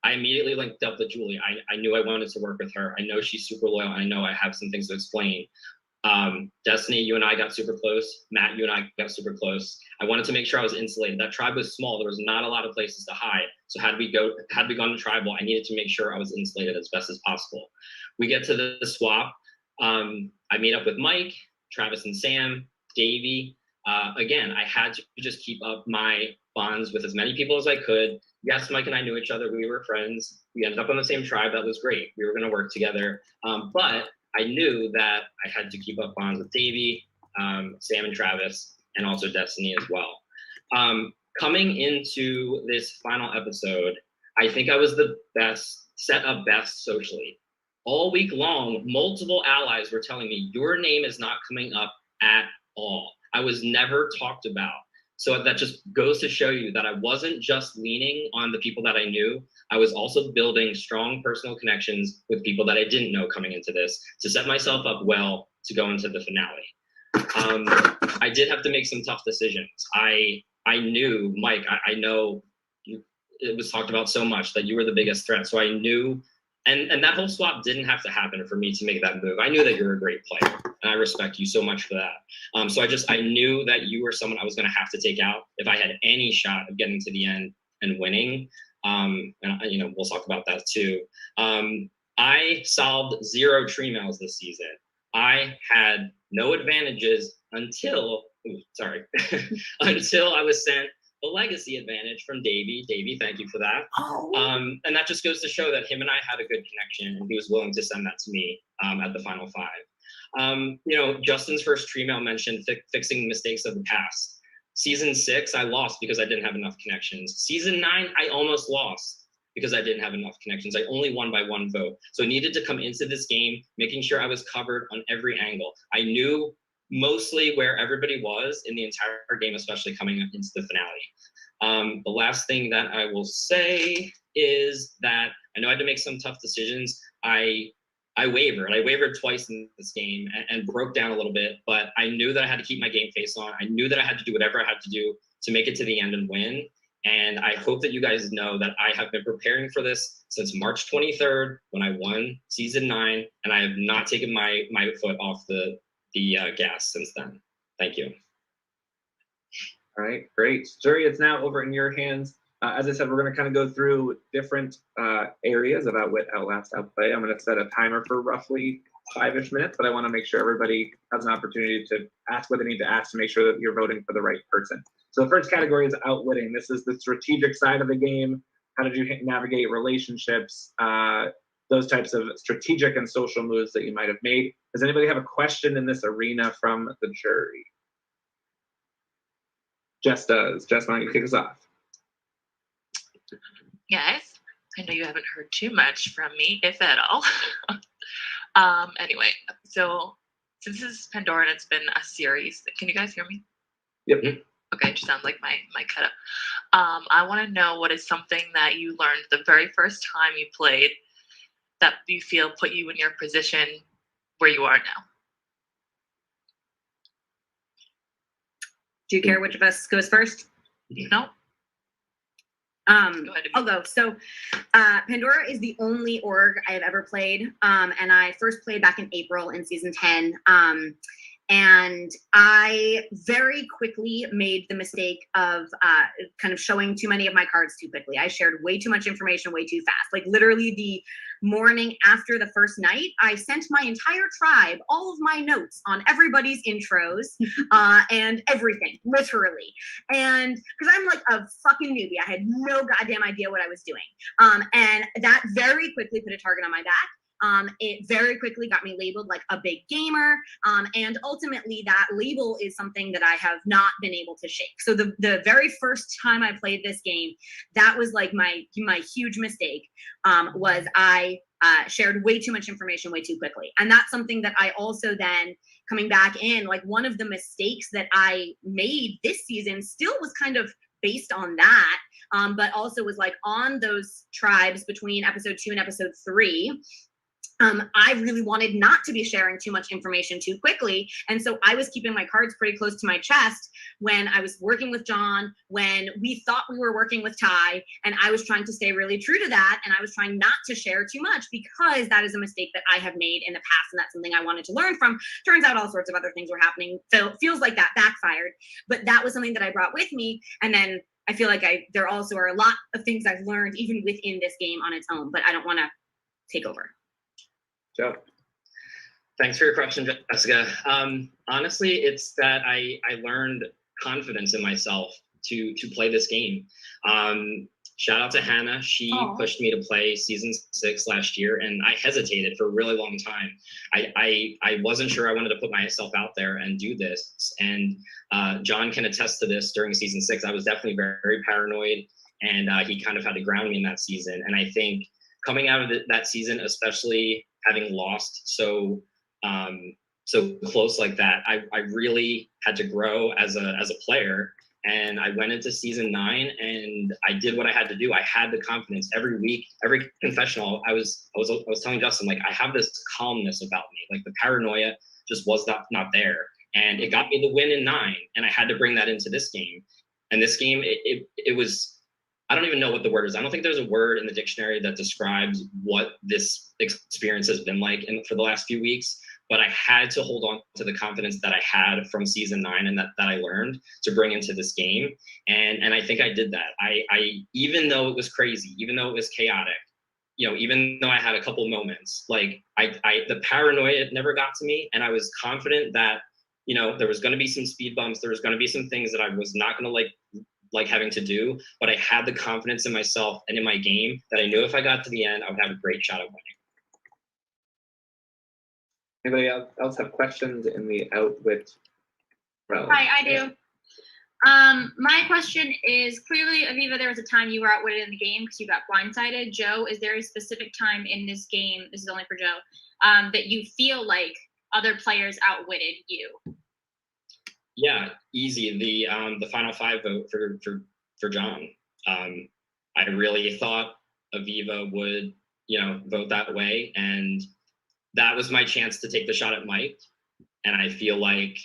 I immediately linked up with Julie. I knew I wanted to work with her. I know she's super loyal. I know I have some things to explain. Destiny, you and I got super close. Matt, you and I got super close. I wanted to make sure I was insulated. That tribe was small. There was not a lot of places to hide. So had we gone to tribal, I needed to make sure I was insulated as best as possible. We get to the swap. I meet up with Mike, Travis and Sam, Davey. Again, I had to just keep up my bonds with as many people as I could. Yes, Mike and I knew each other. We were friends. We ended up on the same tribe. That was great. We were going to work together. But I knew that I had to keep up bonds with Davey, Sam and Travis, and also Destiny as well. Coming into this final episode, I think I was the best, set up best socially. All week long, multiple allies were telling me, your name is not coming up at all. I was never talked about. So that just goes to show you that I wasn't just leaning on the people that I knew. I was also building strong personal connections with people that I didn't know coming into this to set myself up well to go into the finale. I did have to make some tough decisions. I knew, Mike, I know it was talked about so much that you were the biggest threat. So I knew, and that whole swap didn't have to happen for me to make that move. I knew that you're a great player, and I respect you so much for that. So I knew that you were someone I was going to have to take out if I had any shot of getting to the end and winning. And we'll talk about that too. I solved 0 tree mails this season. I had no advantages until until I was sent the legacy advantage from Davey. Davey, thank you for that. And that just goes to show that him and I had a good connection, and he was willing to send that to me at the final 5. Justin's first tree mail mentioned fixing mistakes of the past. Season 6, I lost because I didn't have enough connections. Season 9, I almost lost because I didn't have enough connections. I only won by 1 vote. So I needed to come into this game making sure I was covered on every angle. I knew mostly where everybody was in the entire game, especially coming up into the finale. The last thing that I will say is that I know I had to make some tough decisions. I wavered. I wavered twice in this game and broke down a little bit, but I knew that I had to keep my game face on. I knew that I had to do whatever I had to do to make it to the end and win. And I hope that you guys know that I have been preparing for this since March 23rd when I won season 9, and I have not taken my foot off the gas since then. Thank you. All right, great. Jury, it's now over in your hands. As I said, we're going to kind of go through different areas about what Outlast Outplay. I'm going to set a timer for roughly 5-ish minutes, but I want to make sure everybody has an opportunity to ask what they need to ask to make sure that you're voting for the right person. So the first category is outwitting. This is the strategic side of the game. How did you navigate relationships? Those types of strategic and social moves that you might have made. Does anybody have a question in this arena from the jury? Jess does. Jess, why don't you kick us off? Guys, I know you haven't heard too much from me, if at all. Anyway, so since this is Pandora and it's been a series, can you guys hear me? Yep. Okay, it just sounds like my cut up. I want to know what is something that you learned the very first time you played that you feel put you in your position where you are now. Do you care which of us goes first? No. I'll go. So Pandora is the only org I have ever played. And I first played back in April in season 10. And I very quickly made the mistake of kind of showing too many of my cards too quickly. I shared way too much information way too fast. Like literally the morning after the first night, I sent my entire tribe all of my notes on everybody's intros and everything, literally. And because I'm like a fucking newbie, I had no goddamn idea what I was doing. And that very quickly put a target on my back. It very quickly got me labeled like a big gamer. And ultimately that label is something that I have not been able to shake. So the very first time I played this game, that was like my huge mistake, was I shared way too much information way too quickly. And that's something that I also then coming back in, like one of the mistakes that I made this season still was kind of based on that. But also was like on those tribes between episode 2 and episode 3. I really wanted not to be sharing too much information too quickly. And so I was keeping my cards pretty close to my chest when I was working with John, when we thought we were working with Ty, and I was trying to stay really true to that. And I was trying not to share too much because that is a mistake that I have made in the past. And that's something I wanted to learn from. Turns out all sorts of other things were happening. So it feels like that backfired, but that was something that I brought with me. And then I feel like there also are a lot of things I've learned even within this game on its own, but I don't want to take over. Joe. Thanks for your question, Jessica. Honestly, it's that I learned confidence in myself to play this game. Shout out to Hannah. She pushed me to play season 6 last year, and I hesitated for a really long time. I wasn't sure I wanted to put myself out there and do this. And John can attest to this. During season 6, I was definitely very, very paranoid, and he kind of had to ground me in that season. And I think coming out of that season, especially having lost so close like that, I really had to grow as a player. And I went into season 9 and I did what I had to do. I had the confidence every week, every confessional. I was telling Justin, like, I have this calmness about me. Like the paranoia just was not there. And it got me the win in 9. And I had to bring that into this game. And this game, it was, I don't even know what the word is. I don't think there's a word in the dictionary that describes what this experience has been like for the last few weeks. But I had to hold on to the confidence that I had from season 9 and that I learned to bring into this game. And I think I did that. I even though it was crazy, even though it was chaotic, you know, even though I had a couple moments, like the paranoia never got to me. And I was confident that, you know, there was going to be some speed bumps. There was going to be some things that I was not going to like having to do, but I had the confidence in myself and in my game that I knew if I got to the end, I would have a great shot at winning. Anybody else have questions in the outwit realm? Hi, I do. My question is, clearly, Aviva, there was a time you were outwitted in the game because you got blindsided. Joe, is there a specific time in this game, this is only for Joe, that you feel like other players outwitted you? Yeah, easy. The final 5 vote for John. I really thought Aviva would, vote that way, and that was my chance to take the shot at Mike. And I feel like,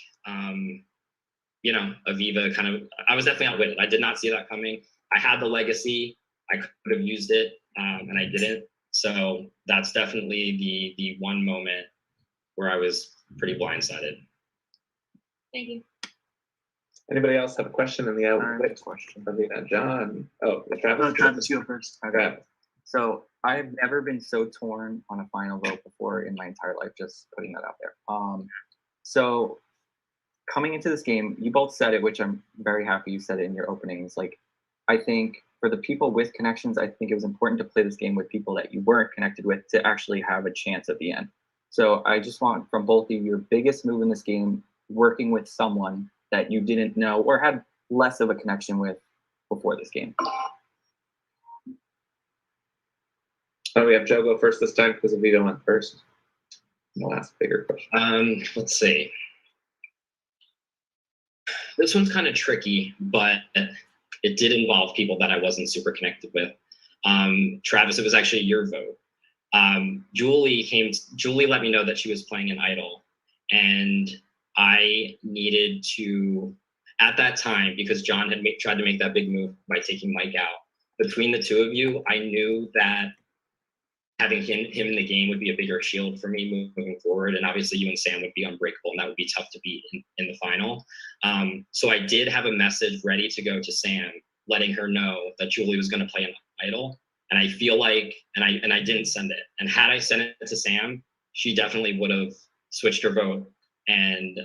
Aviva kind of, I was definitely outwitted. I did not see that coming. I had the legacy. I could have used it, and I didn't. So that's definitely the one moment where I was pretty blindsided. Thank you. Anybody else have a question in the outlet? Question. John. Oh, Travis. Travis, you go first. Travis. So I've never been so torn on a final vote before in my entire life, just putting that out there. So coming into this game, you both said it, which I'm very happy you said it in your openings. Like, I think for the people with connections, I think it was important to play this game with people that you weren't connected with to actually have a chance at the end. So I just want from both of you, your biggest move in this game, working with someone that you didn't know or had less of a connection with before this game. Oh, we have Joe go first this time because Aviva went first. The last bigger question. Let's see. This one's kind of tricky, but it did involve people that I wasn't super connected with. Travis, it was actually your vote. Julie let me know that she was playing an idol, and I needed to, at that time, because John had tried to make that big move by taking Mike out. Between the two of you, I knew that having him in the game would be a bigger shield for me moving forward. And obviously you and Sam would be unbreakable, and that would be tough to beat in the final. So I did have a message ready to go to Sam, letting her know that Julie was going to play an idol. And I feel like, and I didn't send it. And had I sent it to Sam, she definitely would have switched her vote. And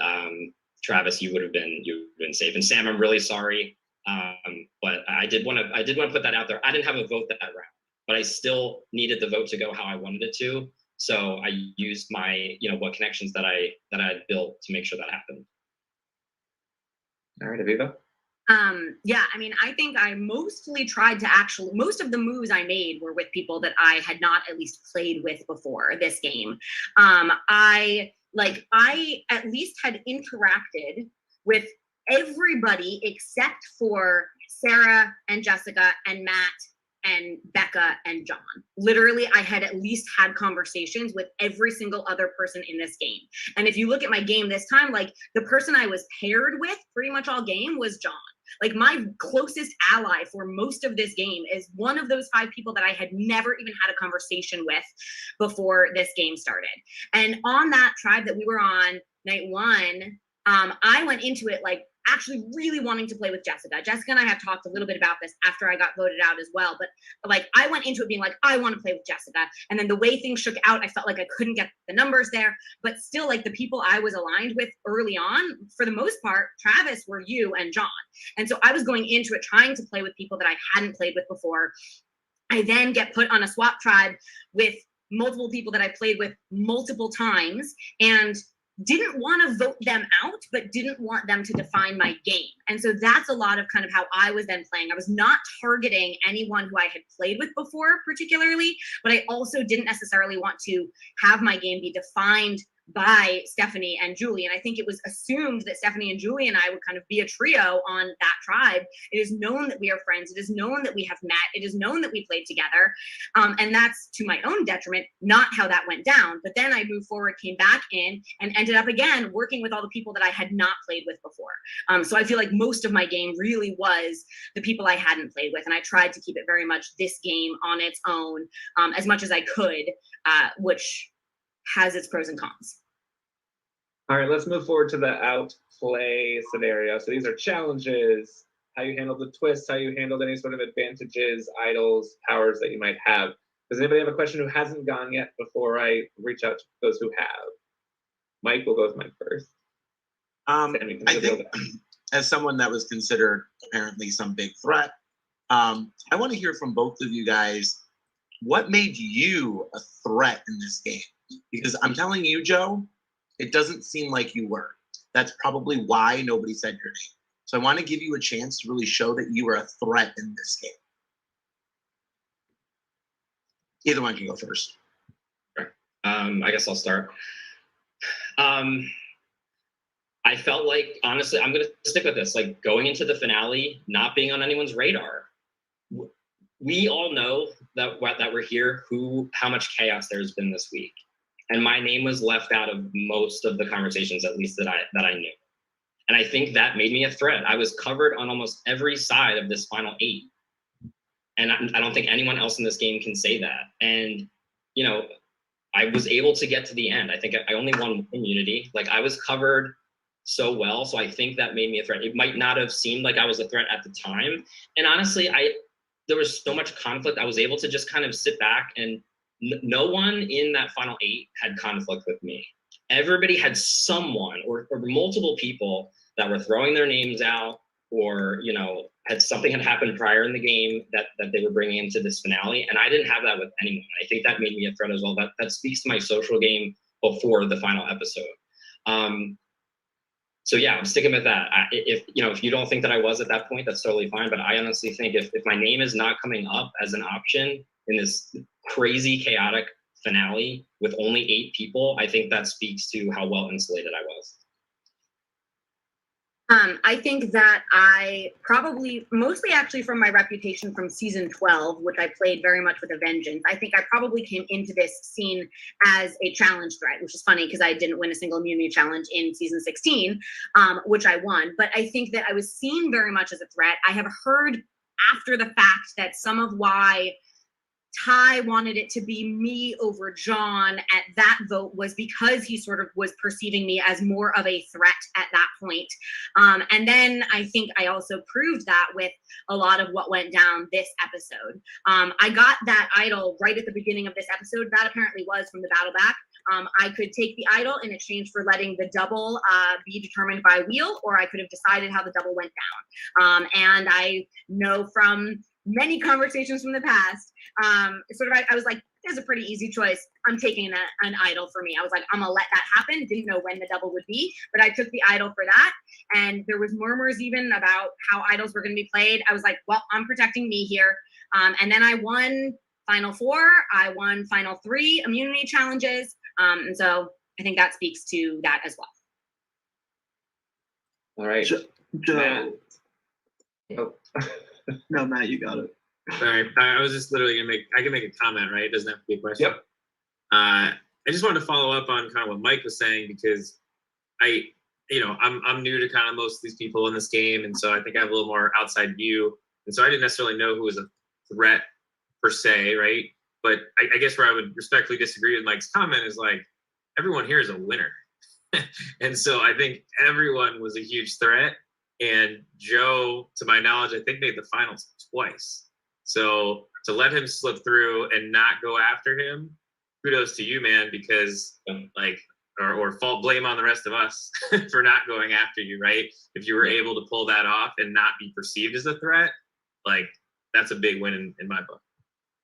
Travis, you would have been safe. And Sam, I'm really sorry. But I did want to put that out there. I didn't have a vote that round, but I still needed the vote to go how I wanted it to. So I used my, what connections that I had built to make sure that happened. All right, Aviva. Yeah, I mean, I think I mostly tried to most of the moves I made were with people that I had not at least played with before this game. I at least had interacted with everybody except for Sarah and Jessica and Matt and Becca and John. Literally, I had at least had conversations with every single other person in this game. And if you look at my game this time, like the person I was paired with pretty much all game was John. Like my closest ally for most of this game is one of those 5 people that I had never even had a conversation with before this game started. And on that tribe that we were on night 1, I went into it like actually really wanting to play with Jessica. Jessica and I have talked a little bit about this after I got voted out as well, but like I went into it being like, I want to play with Jessica. And then the way things shook out, I felt like I couldn't get the numbers there, but still like the people I was aligned with early on, for the most part, Travis, were you and John. And so I was going into it trying to play with people that I hadn't played with before. I then get put on a swap tribe with multiple people that I played with multiple times, and didn't want to vote them out, but didn't want them to define my game. And so that's a lot of kind of how I was then playing. I was not targeting anyone who I had played with before particularly, but I also didn't necessarily want to have my game be defined by Stephanie and Julie. And I think it was assumed that Stephanie and Julie and I would kind of be a trio on that tribe. It is known that we are friends. It is known that we have met. It is known that we played together. And that's to my own detriment, not how that went down. But then I moved forward, came back in, and ended up again working with all the people that I had not played with before. So I feel like most of my game really was the people I hadn't played with. And I tried to keep it very much this game on its own as much as I could, which has its pros and cons. All right, let's move forward to the outplay scenario. So these are challenges, how you handled the twists, how you handled any sort of advantages, idols, powers that you might have. Does anybody have a question who hasn't gone yet before I reach out to those who have? Mike, we'll go with Mike first. I think as someone that was considered apparently some big threat, I want to hear from both of you guys, what made you a threat in this game? Because I'm telling you, Joe, it doesn't seem like you were. That's probably why nobody said your name. So I want to give you a chance to really show that you are a threat in this game. Either one can go first. I guess I'll start. I felt like, honestly, I'm going to stick with this, like going into the finale, not being on anyone's radar. We all know that we're here, how much chaos there's been this week. And my name was left out of most of the conversations, at least that I knew. And I think that made me a threat. I was covered on almost every side of this final 8. And I don't think anyone else in this game can say that. And, you know, I was able to get to the end. I think I only won immunity. Like, I was covered so well. So I think that made me a threat. It might not have seemed like I was a threat at the time. And honestly, there was so much conflict. I was able to just kind of sit back, and no one in that final 8 had conflict with me. Everybody had someone or multiple people that were throwing their names out, or, you know, something had happened prior in the game that they were bringing into this finale. And I didn't have that with anyone. I think that made me a threat as well. That speaks to my social game before the final episode. So yeah, I'm sticking with that. If you don't think that I was at that point, that's totally fine. But I honestly think if my name is not coming up as an option in this crazy, chaotic finale with only 8 people, I think that speaks to how well insulated I was. I think that I probably, mostly actually from my reputation from season 12, which I played very much with a vengeance, I think I probably came into this scene as a challenge threat, which is funny because I didn't win a single immunity challenge in season 16, which I won. But I think that I was seen very much as a threat. I have heard after the fact that some of why Ty wanted it to be me over John at that vote was because he sort of was perceiving me as more of a threat at that point. And then I think I also proved that with a lot of what went down this episode. I got that idol right at the beginning of this episode. That apparently was from the battle back. I could take the idol in exchange for letting the double be determined by wheel, or I could have decided how the double went down. And I know from many conversations from the past, I was like, there's a pretty easy choice. I'm taking an idol for me. I was like, I'm gonna let that happen. Didn't know when the double would be, but I took the idol for that. And there was murmurs even about how idols were gonna be played. I was like, well, I'm protecting me here. And then I won Final 4. I won Final 3 immunity challenges. And so I think that speaks to that as well. All right. Joe. Oh. No, Matt, you got it. Sorry, I was just literally I can make a comment, right? It doesn't have to be a question. Yep. I just wanted to follow up on kind of what Mike was saying, because I'm new to kind of most of these people in this game, and so I think I have a little more outside view, and so I didn't necessarily know who was a threat per se, right? But I guess where I would respectfully disagree with Mike's comment is like, everyone here is a winner. And so I think everyone was a huge threat. And Joe, to my knowledge, I think made the finals twice. So to let him slip through and not go after him, kudos to you, man, because or fault blame on the rest of us for not going after you, right? If you were able to pull that off and not be perceived as a threat, like, that's a big win in my book.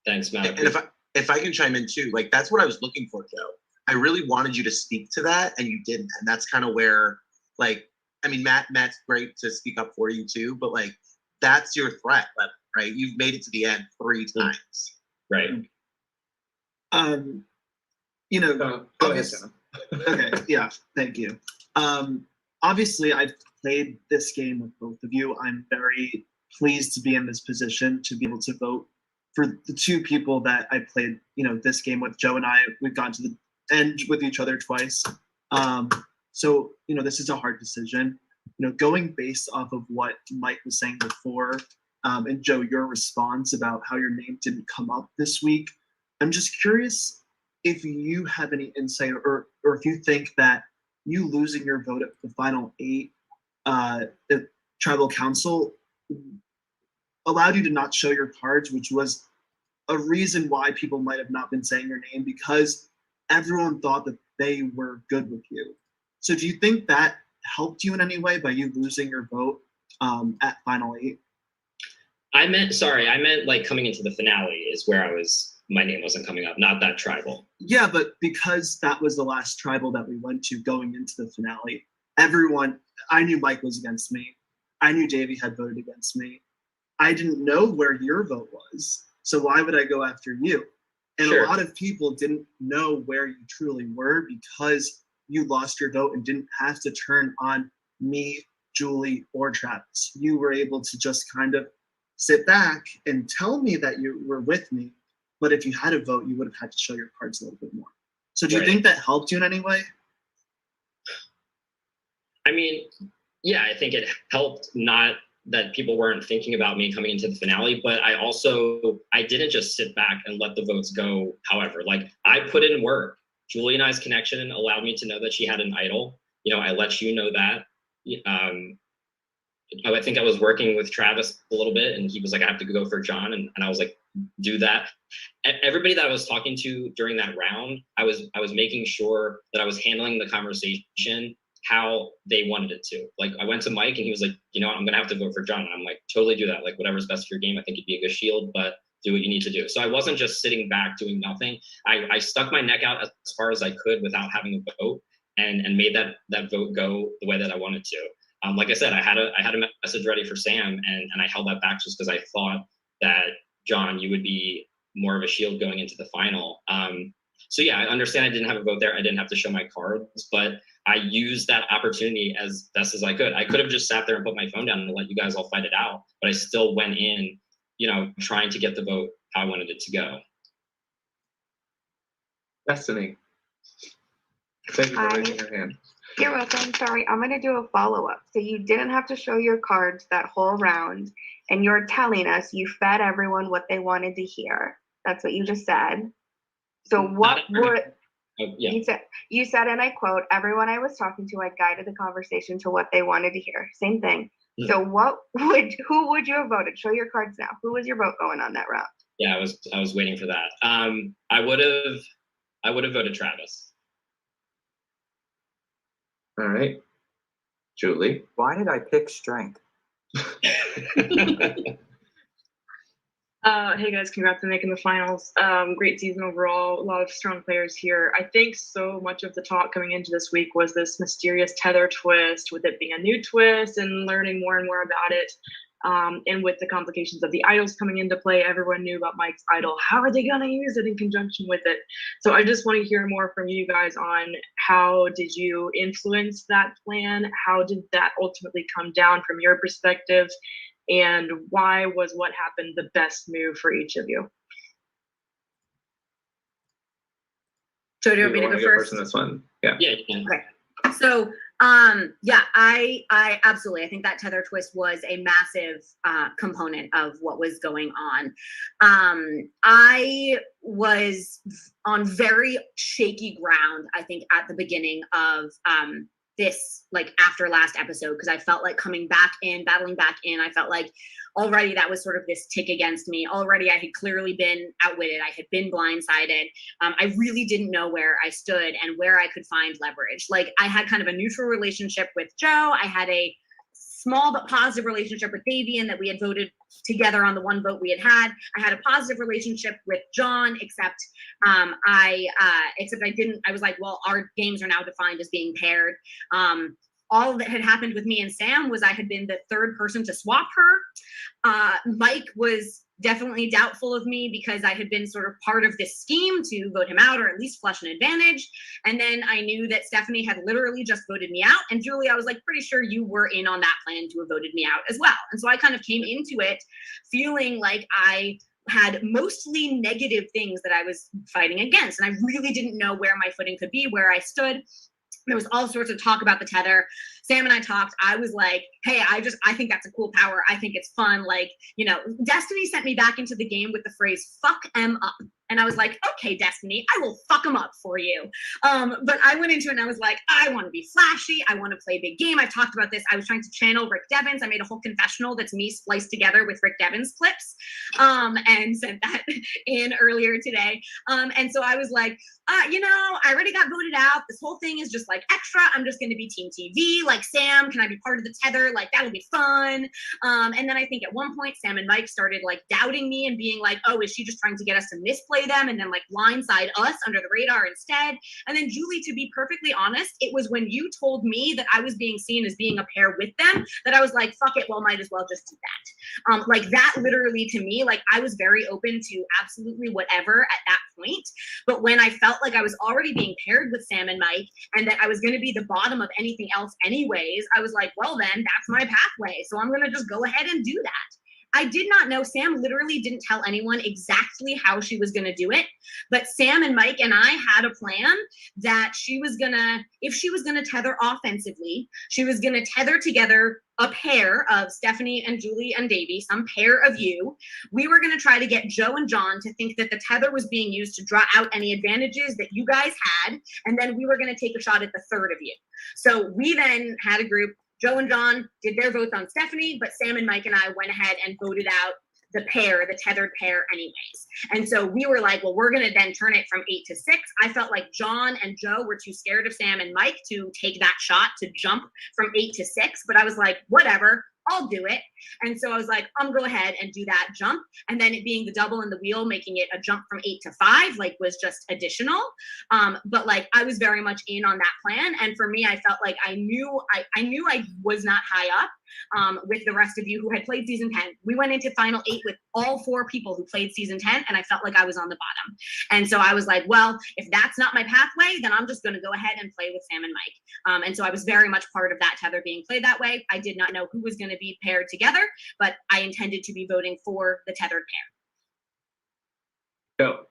Thanks, Matt. And if I can chime in too, like, that's what I was looking for, Joe. I really wanted you to speak to that, and you didn't. And that's kind of where, like, I mean, Matt's great to speak up for you too, but like, that's your threat level, right? You've made it to the end 3 times. Right. Go ahead, Sam. Okay, yeah, thank you. Obviously, I've played this game with both of you. I'm very pleased to be in this position to be able to vote for the 2 people that I played, this game with. Joe and I, we've gone to the end with each other twice. So, this is a hard decision. Going based off of what Mike was saying before, and Joe, your response about how your name didn't come up this week, I'm just curious if you have any insight or if you think that you losing your vote at the final 8, the tribal council allowed you to not show your cards, which was a reason why people might have not been saying your name, because everyone thought that they were good with you. So do you think that helped you in any way by you losing your vote at Final 8? I meant like coming into the finale is where my name wasn't coming up, not that tribal. Yeah, but because that was the last tribal that we went to going into the finale, I knew Mike was against me. I knew Davey had voted against me. I didn't know where your vote was, so why would I go after you? And Sure. A lot of people didn't know where you truly were because you lost your vote and didn't have to turn on me, Julie, or Travis. You were able to just kind of sit back and tell me that you were with me. But if you had a vote, you would have had to show your cards a little bit more. So do you think that helped you in any way? I mean, yeah, I think it helped, not that people weren't thinking about me coming into the finale, but I didn't just sit back and let the votes go. However, like, I put in work. Julie and I's connection allowed me to know that she had an idol. You know, I let you know that. I think I was working with Travis a little bit, and he was like, I have to go for John. And I was like, do that. Everybody that I was talking to during that round, I was making sure that I was handling the conversation how they wanted it to. Like, I went to Mike and he was like, you know, I'm gonna have to vote for John. And I'm like, totally do that. Like, whatever's best for your game. I think it'd be a good shield, but do what you need to do. So I wasn't just sitting back doing nothing. I stuck my neck out as far as I could without having a vote, and made that vote go the way that I wanted to. Like I said, I had a message ready for Sam, and I held that back just because I thought that, John, you would be more of a shield going into the final. So yeah, I understand I didn't have a vote there. I didn't have to show my cards, but I used that opportunity as best as I could. I could have just sat there and put my phone down and let you guys all fight it out, but I still went in, you know, trying to get the vote how I wanted it to go. Destiny. Thank you for raising your hand. You're welcome. Sorry, I'm going to do a follow-up. So you didn't have to show your cards that whole round, and you're telling us you fed everyone what they wanted to hear. That's what you just said. So what would you said, and I quote, everyone I was talking to, I guided the conversation to what they wanted to hear. Same thing. So who would you have voted? Show your cards now. Who was your vote going on that round? Yeah, I was waiting for that. I would have voted Travis. All right. Julie. Why did I pick strength? Hey guys, congrats on making the finals. Great season overall. A lot of strong players here. I think so much of the talk coming into this week was this mysterious tether twist, with it being a new twist and learning more and more about it. And with the complications of the idols coming into play, everyone knew about Mike's idol. How are they going to use it in conjunction with it? So I just want to hear more from you guys on how did you influence that plan? How did that ultimately come down from your perspective? And why was what happened the best move for each of you? So do you want me to go first? On this one? Yeah. Yeah, you can. Okay. So yeah, I absolutely, I think that tether twist was a massive component of what was going on. I was on very shaky ground, I think, at the beginning of this, like, after last episode, because I felt like coming back in, battling back in, I felt like already that was sort of this tick against me. Already I had clearly been outwitted. I had been blindsided. I really didn't know where I stood and where I could find leverage. Like, I had kind of a neutral relationship with Joe. I had a small but positive relationship with Davian that we had voted together on the one vote we had. I had a positive relationship with John, except I was like, well, our games are now defined as being paired. All that had happened with me and Sam was I had been the third person to swap her. Mike was definitely doubtful of me because I had been sort of part of this scheme to vote him out, or at least flush an advantage. And then I knew that Stephanie had literally just voted me out. And Julie, I was like, pretty sure you were in on that plan to have voted me out as well. And so I kind of came into it feeling like I had mostly negative things that I was fighting against. And I really didn't know where my footing could be, where I stood. There was all sorts of talk about the tether. Sam and I talked. I was like, hey, I think that's a cool power. I think it's fun. Like, you know, Destiny sent me back into the game with the phrase, fuck em up. And I was like, okay, Destiny, I will fuck them up for you. But I went into it and I was like, I want to be flashy. I want to play a big game. I've talked about this. I was trying to channel Rick Devens. I made a whole confessional that's me spliced together with Rick Devens clips, and sent that in earlier today. And so I was like, you know, I already got voted out. This whole thing is just like extra. I'm just going to be Team TV. Like, Sam, can I be part of the tether? Like, that'll be fun. And then I think at one point, Sam and Mike started like doubting me and being like, oh, is she just trying to get us to misplay play them and then like blindside us under the radar instead. And then Julie, to be perfectly honest, it was when you told me that I was being seen as being a pair with them that I was like, fuck it, well, might as well just do that. Like that literally to me, like I was very open to absolutely whatever at that point. But when I felt like I was already being paired with Sam and Mike and that I was going to be the bottom of anything else anyways, I was like, well, then that's my pathway. So I'm going to just go ahead and do that. I did not know. Sam literally didn't tell anyone exactly how she was going to do it. But Sam and Mike and I had a plan that she was going to, if she was going to tether offensively, she was going to tether together a pair of Stephanie and Julie and Davy, some pair of you. We were going to try to get Joe and John to think that the tether was being used to draw out any advantages that you guys had. And then we were going to take a shot at the third of you. So we then had a group. Joe and John did their votes on Stephanie, but Sam and Mike and I went ahead and voted out the pair, the tethered pair anyways. And so we were like, well, we're going to then turn it from 8 to 6. I felt like John and Joe were too scared of Sam and Mike to take that shot to jump from 8 to 6. But I was like, whatever, I'll do it. And so I was like, go ahead and do that jump. And then it being the double in the wheel, making it a jump from 8 to 5, like was just additional. But like I was very much in on that plan. And for me, I felt like I knew I was not high up with the rest of you who had played season 10. We went into final 8 with all 4 people who played season 10, and I felt like I was on the bottom. And so I was like, well, if that's not my pathway, then I'm just going to go ahead and play with Sam and Mike. And so I was very much part of that tether being played that way. I did not know who was going to be paired together, but I intended to be voting for the tethered pair. Go.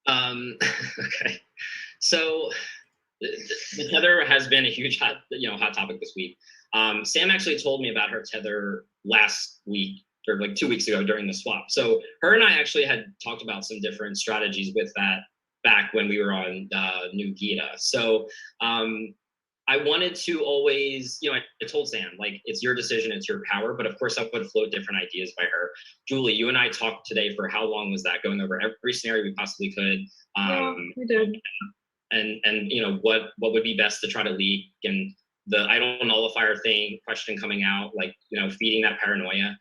Okay. So the tether has been a huge hot topic this week. Sam actually told me about her tether last week or like 2 weeks ago during the swap. So her and I actually had talked about some different strategies with that back when we were on New Gita. So I wanted to always, I told Sam, like, it's your decision, it's your power, but of course I would float different ideas by her. Julie, you and I talked today for how long was that? Going over every scenario we possibly could. Yeah, we did. And what would be best to try to leak, and the idle nullifier question coming out, like, feeding that paranoia.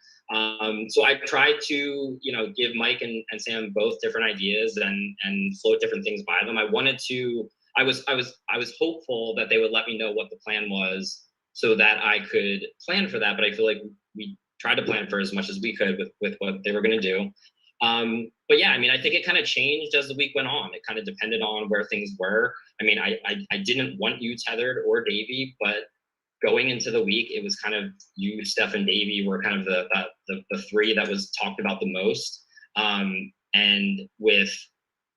So I tried to, give Mike and Sam both different ideas and float different things by them. I was hopeful that they would let me know what the plan was so that I could plan for that. But I feel like we tried to plan for as much as we could with what they were going to do. But yeah, I think it kind of changed as the week went on. It kind of depended on where things were. I didn't want you tethered or Davey, but going into the week, it was kind of you, Steph, and Davey were kind of the 3 that was talked about the most. And with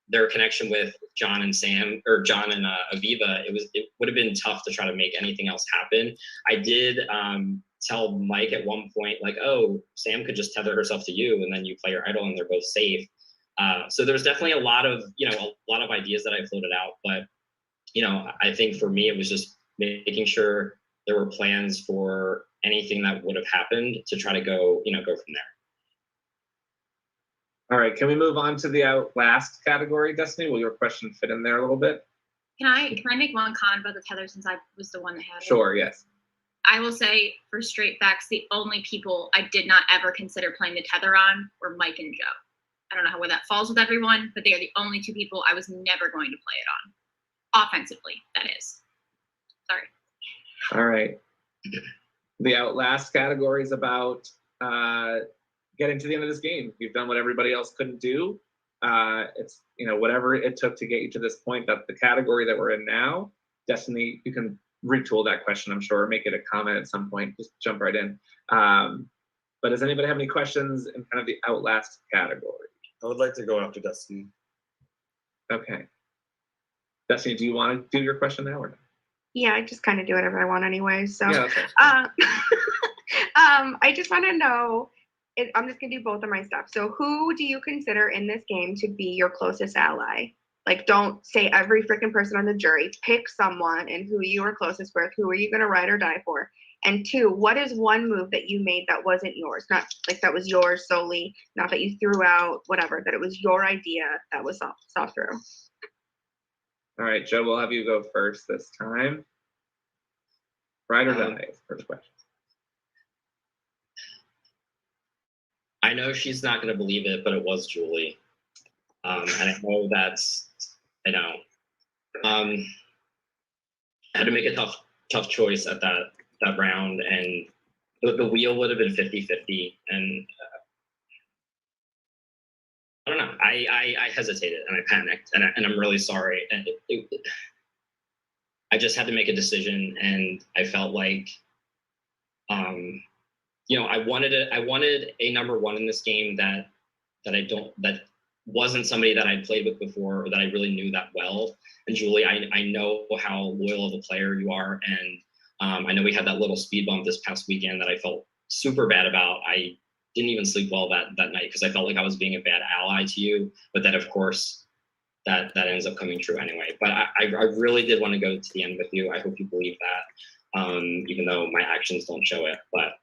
their connection with John and Sam, or John and Aviva, it would have been tough to try to make anything else happen. I did tell Mike at one point, like, oh, Sam could just tether herself to you, and then you play your idol, and they're both safe. So there's definitely a lot of ideas that I floated out, but I think for me it was just making sure there were plans for anything that would have happened to try to go from there. All right, can we move on to the outlast category, Destiny? Will your question fit in there a little bit? Can I make one comment about the tether since I was the one that had it? Sure, yes. I will say for straight facts, the only people I did not ever consider playing the tether on were Mike and Joe. I don't know where that falls with everyone, but they are the only 2 people I was never going to play it on. Offensively, that is. Sorry. All right. The outlast category is about getting to the end of this game. You've done what everybody else couldn't do. It's whatever it took to get you to this point. That's the category that we're in now. Destiny, you can retool that question, I'm sure, make it a comment at some point. Just jump right in. But does anybody have any questions in kind of the outlast category? I would like to go after Destiny. Okay. Destiny, do you want to do your question now or not? Yeah, I just kind of do whatever I want anyway. So Yeah, I just want to know, I'm just going to do both of my stuff. So who do you consider in this game to be your closest ally? Like, don't say every freaking person on the jury. Pick someone and who you are closest with. Who are you going to ride or die for? And 2, what is one move that you made that wasn't yours? Not like that was yours solely, not that you threw out, whatever, that it was your idea that was saw through. All right, Joe, we'll have you go first this time. Ride or die is the first question. I know she's not going to believe it, but it was Julie. And I know that's, I know. I had to make a tough choice at that round, and the wheel would have been 50-50, and I don't know. I hesitated and I panicked, and I'm really sorry. And I just had to make a decision, and I felt like, I wanted a number one in this game that wasn't somebody that I'd played with before or that I really knew that well. And Julie, I know how loyal of a player you are, and I know we had that little speed bump this past weekend that I felt super bad about. I didn't even sleep well that night because I felt like I was being a bad ally to you, but then of course that ends up coming true anyway. But I really did want to go to the end with you. I hope you believe that, even though my actions don't show it, but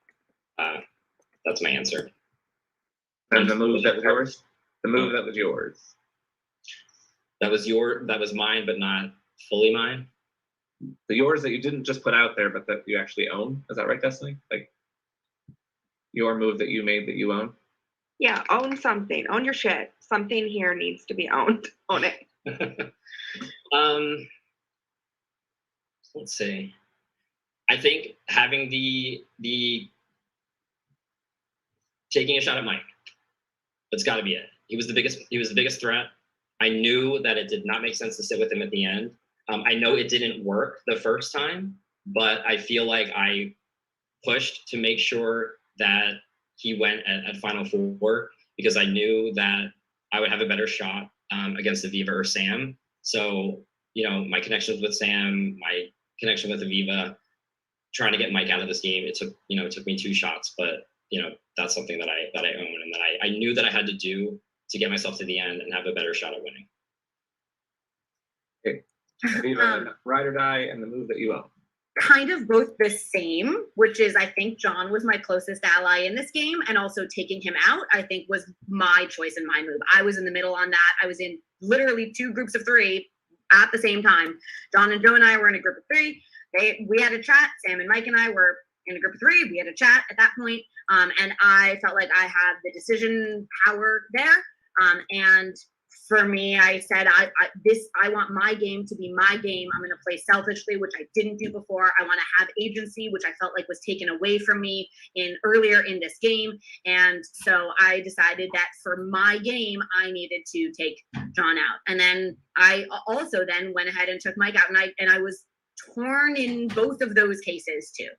that's my answer. And the move that was yours? The move that was yours. That was mine, but not fully mine. The yours that you didn't just put out there, but that you actually own. Is that right, Destiny? Like your move that you made that you own? Yeah, own something. Own your shit. Something here needs to be owned. Own it. Let's see. I think having the taking a shot at Mike. That's got to be it. He was the biggest threat. I knew that it did not make sense to sit with him at the end. I know it didn't work the first time, but I feel like I pushed to make sure that he went at Final Four because I knew that I would have a better shot against Aviva or Sam. So, my connections with Sam, my connection with Aviva, trying to get Mike out of this game, it took me 2 shots, but that's something that I own and that I knew that I had to do to get myself to the end and have a better shot at winning. Okay. Aviva, ride or die, and the move that you own. Kind of both the same, which is I think John was my closest ally in this game, and also taking him out, I think was my choice and my move. I was in the middle on that. I was in literally 2 groups of 3 at the same time. John and Joe and I were in a group of 3. We had a chat. Sam and Mike and I were in a group of 3. We had a chat at that point, and I felt like I had the decision power there. And for me, I said, I want my game to be my game. I'm going to play selfishly, which I didn't do before. I want to have agency, which I felt like was taken away from me earlier in this game. And so I decided that for my game, I needed to take John out. And then I also then went ahead and took Mike out, and I was torn in both of those cases too.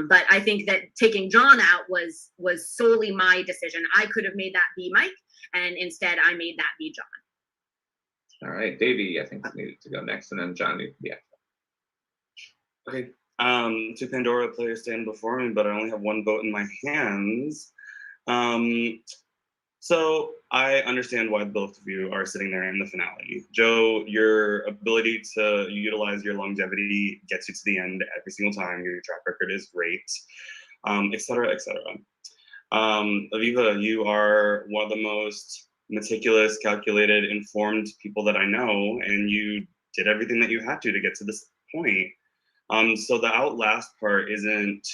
But I think that taking John out was solely my decision. I could have made that be Mike, and instead I made that be John. All right, Davey, I think needed to go next, and then John needed to be after. Okay. 2 Pandora players stand before me, but I only have 1 vote in my hands. So I understand why both of you are sitting there in the finale. Joe, your ability to utilize your longevity gets you to the end every single time. Your track record is great, et cetera, et cetera. Aviva, you are one of the most meticulous, calculated, informed people that I know, and you did everything that you had to get to this point. So the outlast part isn't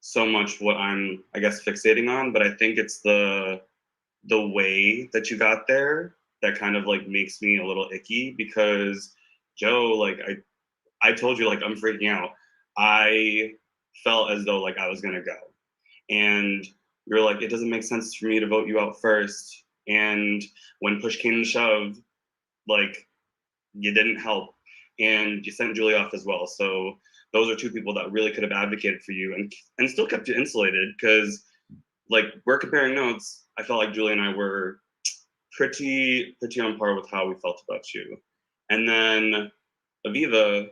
so much what I'm, I guess, fixating on, but I think it's the way that you got there that kind of like makes me a little icky, because Joe, like I told you, like I'm freaking out. I felt as though like I was gonna go, and you're like, it doesn't make sense for me to vote you out first. And when push came to shove, like you didn't help, and you sent Julie off as well. So those are 2 people that really could have advocated for you and still kept you insulated, because like we're comparing notes. I felt like Julie and I were pretty on par with how we felt about you. And then Aviva,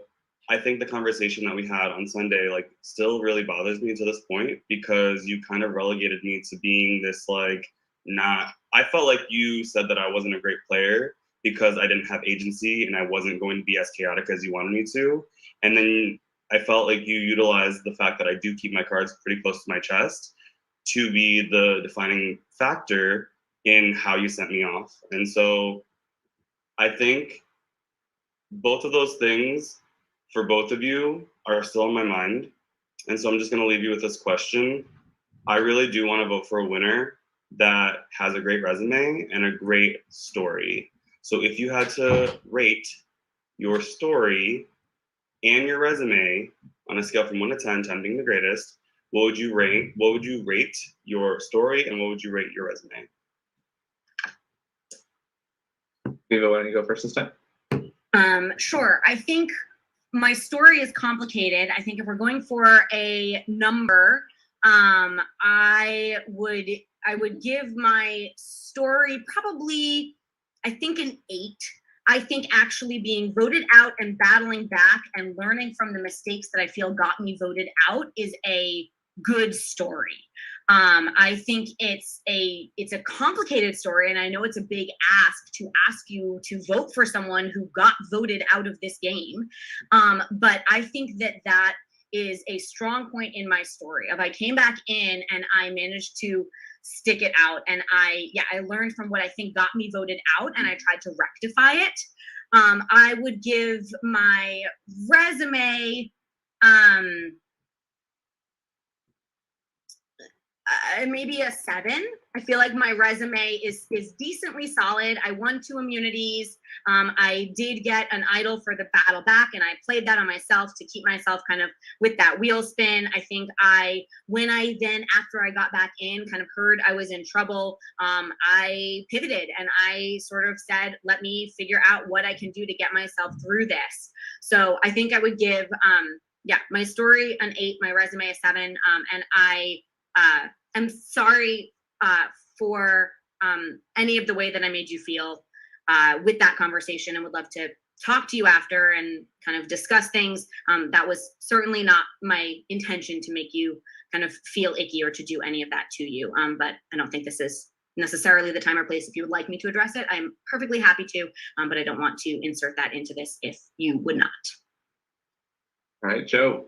I think the conversation that we had on Sunday like still really bothers me to this point, because you kind of relegated me to being this like I felt like you said that I wasn't a great player because I didn't have agency and I wasn't going to be as chaotic as you wanted me to. And then I felt like you utilized the fact that I do keep my cards pretty close to my chest to be the defining factor in how you sent me off. And so I think both of those things for both of you are still in my mind. And so I'm just going to leave you with this question. I really do want to vote for a winner, that has a great resume and a great story. So if you had to rate your story and your resume on a scale from 1 to 10, 10 being the greatest, what would you rate? What would you rate your story, and what would you rate your resume? Viva, why don't you go first this time? Sure. I think my story is complicated. I think if we're going for a number, I would give my story probably, I think, an 8. I think actually being voted out and battling back and learning from the mistakes that I feel got me voted out is a good story. I think it's a complicated story, and I know it's a big ask to ask you to vote for someone who got voted out of this game. But I think that is a strong point in my story. If I came back in and I managed to stick it out, and I learned from what I think got me voted out, and I tried to rectify it. I would give my resume maybe a 7. I feel like my resume is decently solid. I won 2 immunities. I did get an idol for the battle back, and I played that on myself to keep myself kind of with that wheel spin. I think when I then, after I got back in, kind of heard I was in trouble, I pivoted and I sort of said, let me figure out what I can do to get myself through this. So I think I would give, my story an 8, my resume a 7, and I'm sorry for any of the way that I made you feel with that conversation, and would love to talk to you after and kind of discuss things. That was certainly not my intention to make you kind of feel icky or to do any of that to you. But I don't think this is necessarily the time or place. If you would like me to address it, I'm perfectly happy to, but I don't want to insert that into this if you would not. All right, Joe.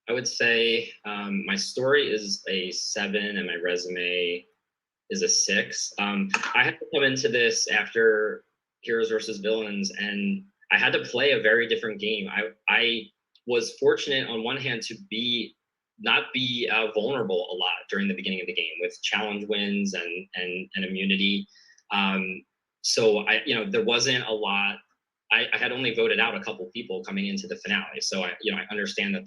I would say my story is a 7 and my resume is a 6. I had to come into this after Heroes versus Villains, and I had to play a very different game. I was fortunate on one hand to not be vulnerable a lot during the beginning of the game with challenge wins and immunity. So there wasn't a lot. I had only voted out a couple people coming into the finale, so I understand that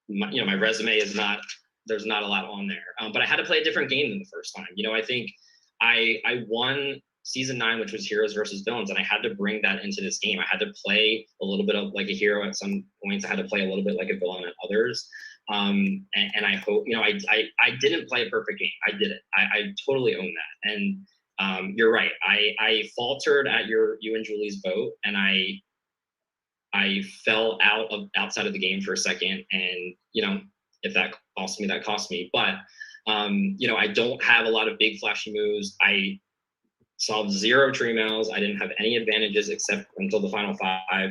my resume is not, there's not a lot on there, but I had to play a different game than the first time. I think I won season 9, which was Heroes versus Villains, and I had to bring that into this game. I had to play a little bit of like a hero at some points. I had to play a little bit like a villain at others. And I hope, I didn't play a perfect game. I did it. I totally own that. And you're right. I faltered at you and Julie's vote, and I fell outside of the game for a second, and if that cost me, that cost me. But I don't have a lot of big flashy moves. I solved 0 tree mails. I didn't have any advantages except until the final 5.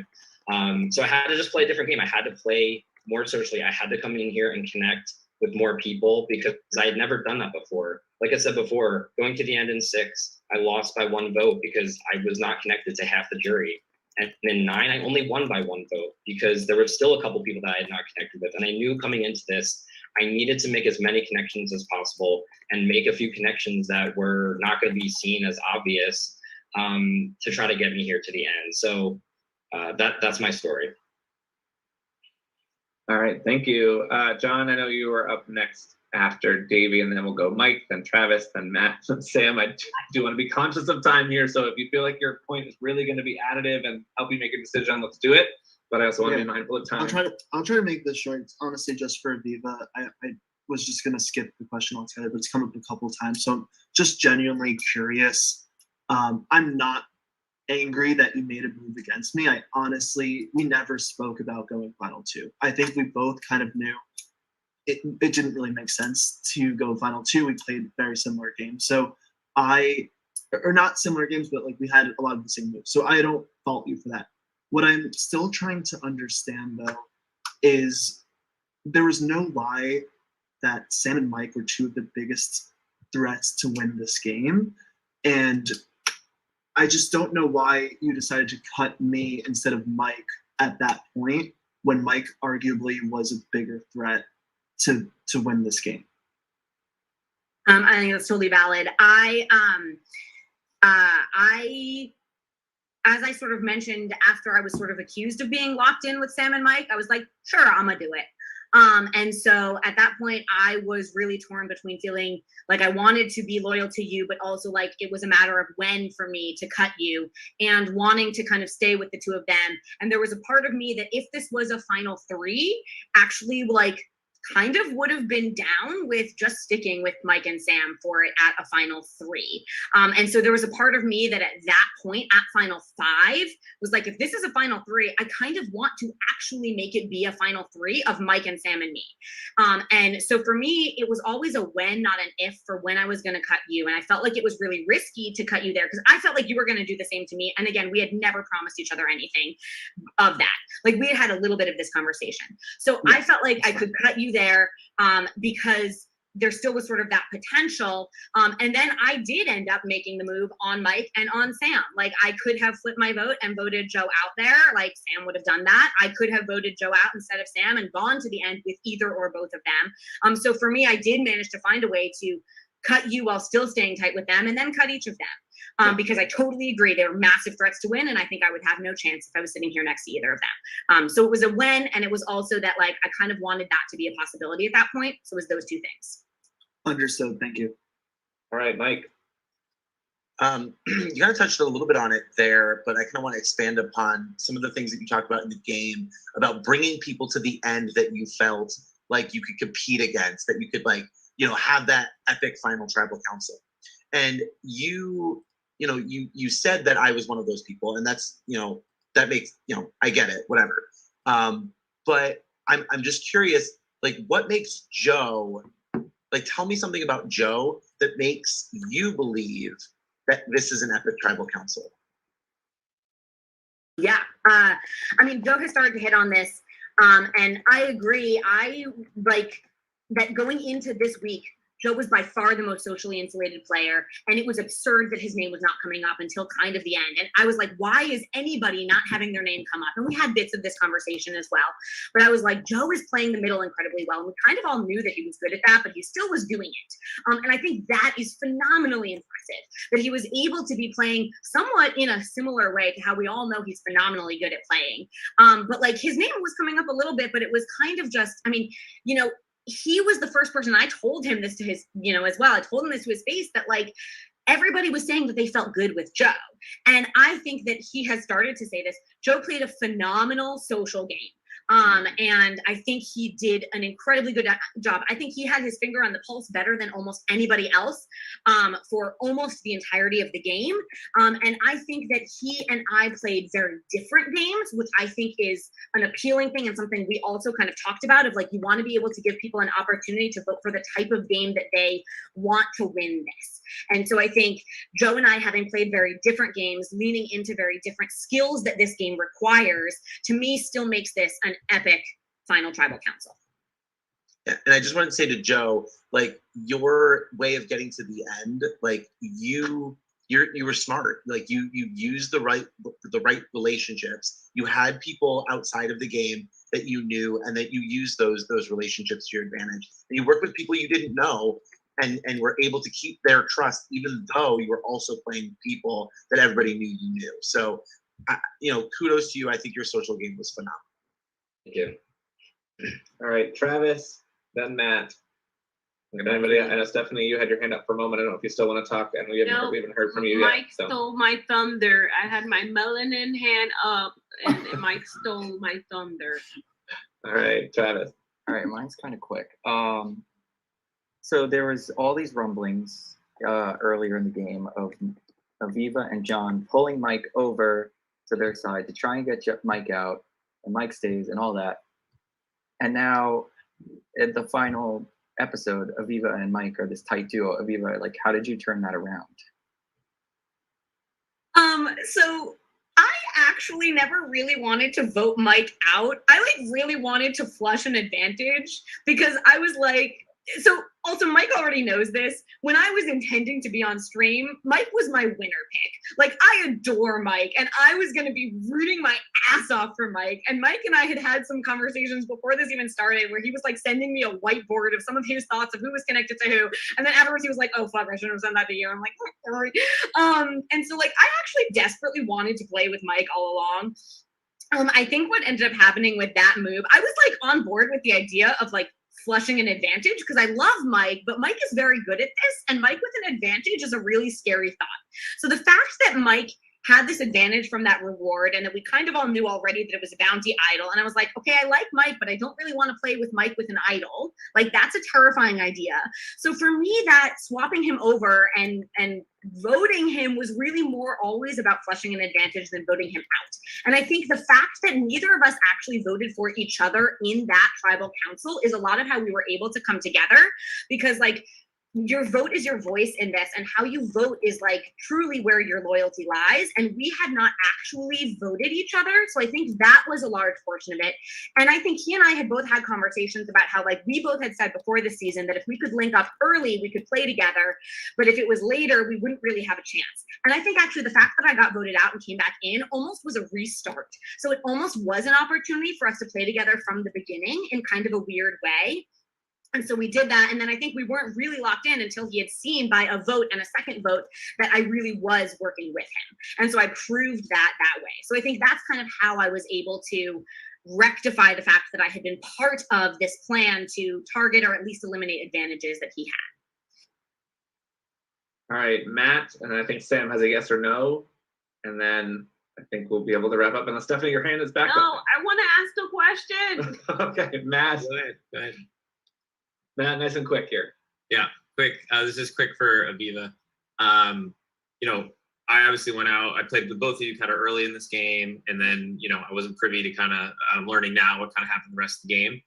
So I had to just play a different game. I had to play more socially. I had to come in here and connect with more people because I had never done that before. Like I said before, going to the end in 6, I lost by 1 vote because I was not connected to half the jury. And in 9, I only won by 1 vote because there were still a couple people that I had not connected with. And I knew coming into this, I needed to make as many connections as possible and make a few connections that were not going to be seen as obvious to try to get me here to the end. So that's my story. All right, thank you. John, I know you were up next after Davey, and then we'll go Mike, then Travis, then Matt, then Sam. I do want to be conscious of time here, so if you feel like your point is really going to be additive and help you make a decision, let's do it. But I also want to be mindful of time. I'll try to make this short. Honestly, just for Viva, I was just going to skip the question altogether, but it's come up a couple of times, so I'm just genuinely curious. I'm not angry that you made a move against me. We never spoke about going final 2. I think we both kind of knew it didn't really make sense to go final 2. We played very similar games. So or not similar games, but like we had a lot of the same moves. So I don't fault you for that. What I'm still trying to understand though is there was no lie that Sam and Mike were 2 of the biggest threats to win this game. And I just don't know why you decided to cut me instead of Mike at that point when Mike arguably was a bigger threat to win this game. I think that's totally valid. As I sort of mentioned after I was sort of accused of being locked in with Sam and Mike, I was like, sure, I'm gonna do it. And so at that point, I was really torn between feeling like I wanted to be loyal to you, but also like it was a matter of when for me to cut you, and wanting to kind of stay with the two of them. And there was a part of me that if this was a final 3, actually like kind of would have been down with just sticking with Mike and Sam for it at a final 3. And so there was a part of me that at that point at final 5 was like, if this is a final 3, I kind of want to actually make it be a final 3 of Mike and Sam and me. And so for me, it was always a when, not an if, for when I was going to cut you. And I felt like it was really risky to cut you there because I felt like you were going to do the same to me. And again, we had never promised each other anything of that. Like we had had a little bit of this conversation. So I felt like I could cut you there because there still was sort of that potential. And then I did end up making the move on Mike and on Sam. Like I could have flipped my vote and voted Joe out there. Like Sam would have done that. I could have voted Joe out instead of Sam and gone to the end with either or both of them. So for me, I did manage to find a way to cut you while still staying tight with them and then cut each of them. Because I totally agree. They were massive threats to win. And I think I would have no chance if I was sitting here next to either of them. So it was a win. And it was also that like, I kind of wanted that to be a possibility at that point. So it was those two things. Understood. Thank you. All right, Mike. You kind of touched a little bit on it there, but I kind of want to expand upon some of the things that you talked about in the game about bringing people to the end that you felt like you could compete against, that you could like, have that epic final tribal council. And you said that I was one of those people, and that's, that makes, I get it, whatever. But I'm just curious, like, what makes Joe, like, tell me something about Joe that makes you believe that this is an epic tribal council. Yeah, I mean, Joe has started to hit on this, and I agree. I like that going into this week, Joe was by far the most socially insulated player, and it was absurd that his name was not coming up until kind of the end. And I was like, why is anybody not having their name come up? And we had bits of this conversation as well. But I was like, Joe is playing the middle incredibly well, and we kind of all knew that he was good at that, but he still was doing it. And I think that is phenomenally impressive, that he was able to be playing somewhat in a similar way to how we all know he's phenomenally good at playing. But like his name was coming up a little bit, but it was kind of just, I mean, he was the first person. I told him this to his, as well. I told him this to his face that like everybody was saying that they felt good with Joe. And I think that he has started to say this. Joe played a phenomenal social game. And I think he did an incredibly good job. I think he had his finger on the pulse better than almost anybody else for almost the entirety of the game. And I think that he and I played very different games, which I think is an appealing thing and something we also kind of talked about of like, you want to be able to give people an opportunity to vote for the type of game that they want to win this. And so I think Joe and I, having played very different games, leaning into very different skills that this game requires, to me still makes this an epic final tribal council. Yeah, and I just wanted to say to Joe, like your way of getting to the end, like you were smart. Like you used the right relationships. You had people outside of the game that you knew, and that you used those relationships to your advantage. And you worked with people you didn't know, and were able to keep their trust, even though you were also playing people that everybody knew you knew. So, kudos to you. I think your social game was phenomenal. Thank you. All right, Travis, then Matt. Anybody? I know Stephanie, you had your hand up for a moment. I don't know if you still want to talk, and we haven't heard from you yet. Mike stole my thunder. I had my melanin hand up, and Mike stole my thunder. All right, Travis. All right, mine's kind of quick. So there was all these rumblings earlier in the game of Aviva and John pulling Mike over to their side to try and get Mike out, and Mike stays and all that. And now at the final episode, Aviva and Mike are this tight duo. Aviva, like, how did you turn that around? So I actually never really wanted to vote Mike out. I like really wanted to flush an advantage because I was like, so Also, Mike already knows this. When I was intending to be on stream, Mike was my winner pick. Like, I adore Mike, and I was going to be rooting my ass off for Mike. And Mike and I had some conversations before this even started where he was like sending me a whiteboard of some of his thoughts of who was connected to who. And then afterwards he was like, oh, fuck, I shouldn't have sent that to you. I'm like, oh, sorry. And so, like, I actually desperately wanted to play with Mike all along. I think what ended up happening with that move, I was like on board with the idea of like flushing an advantage because I love Mike, but Mike is very good at this, and Mike with an advantage is a really scary thought. So the fact that Mike had this advantage from that reward and that we kind of all knew already that it was a bounty idol, and I was like, okay, I like Mike, but I don't really want to play with Mike with an idol. Like, that's a terrifying idea. So for me, that swapping him over and voting him was really more always about flushing an advantage than voting him out. And I think the fact that neither of us actually voted for each other in that tribal council is a lot of how we were able to come together, because like, your vote is your voice in this, and how you vote is like truly where your loyalty lies. And we had not actually voted each other. So I think that was a large portion of it. And I think he and I had both had conversations about how like we both had said before the season that if we could link up early, we could play together. But if it was later, we wouldn't really have a chance. And I think actually the fact that I got voted out and came back in almost was a restart. So it almost was an opportunity for us to play together from the beginning in kind of a weird way. And so we did that. And then I think we weren't really locked in until he had seen by a vote and a second vote that I really was working with him. And so I proved that way. So I think that's kind of how I was able to rectify the fact that I had been part of this plan to target or at least eliminate advantages that he had. All right, Matt, and I think Sam has a yes or no. And then I think we'll be able to wrap up. And Stephanie, your hand is back No, up. I want to ask a question. Okay, Matt. Go ahead. Matt, nice and quick here. Yeah, quick. This is quick for Aviva. You know, I obviously went out. I played with both of you kind of early in this game, and then I wasn't privy to kind of learning now what kind of happened the rest of the game.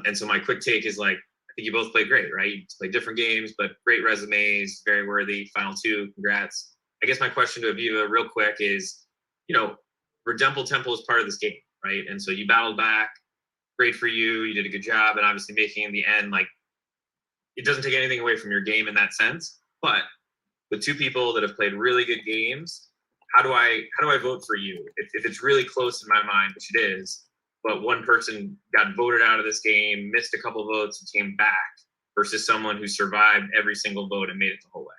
And so my quick take is like, I think you both played great, right? You played different games, but great resumes, very worthy. Final two, congrats. I guess my question to Aviva, real quick, is Redemple Temple is part of this game, right? And so you battled back. Great for you. You did a good job, and obviously making in the end, like, it doesn't take anything away from your game in that sense. But with two people that have played really good games, how do I vote for you? If it's really close in my mind, which it is, but one person got voted out of this game, missed a couple votes, and came back, versus someone who survived every single vote and made it the whole way.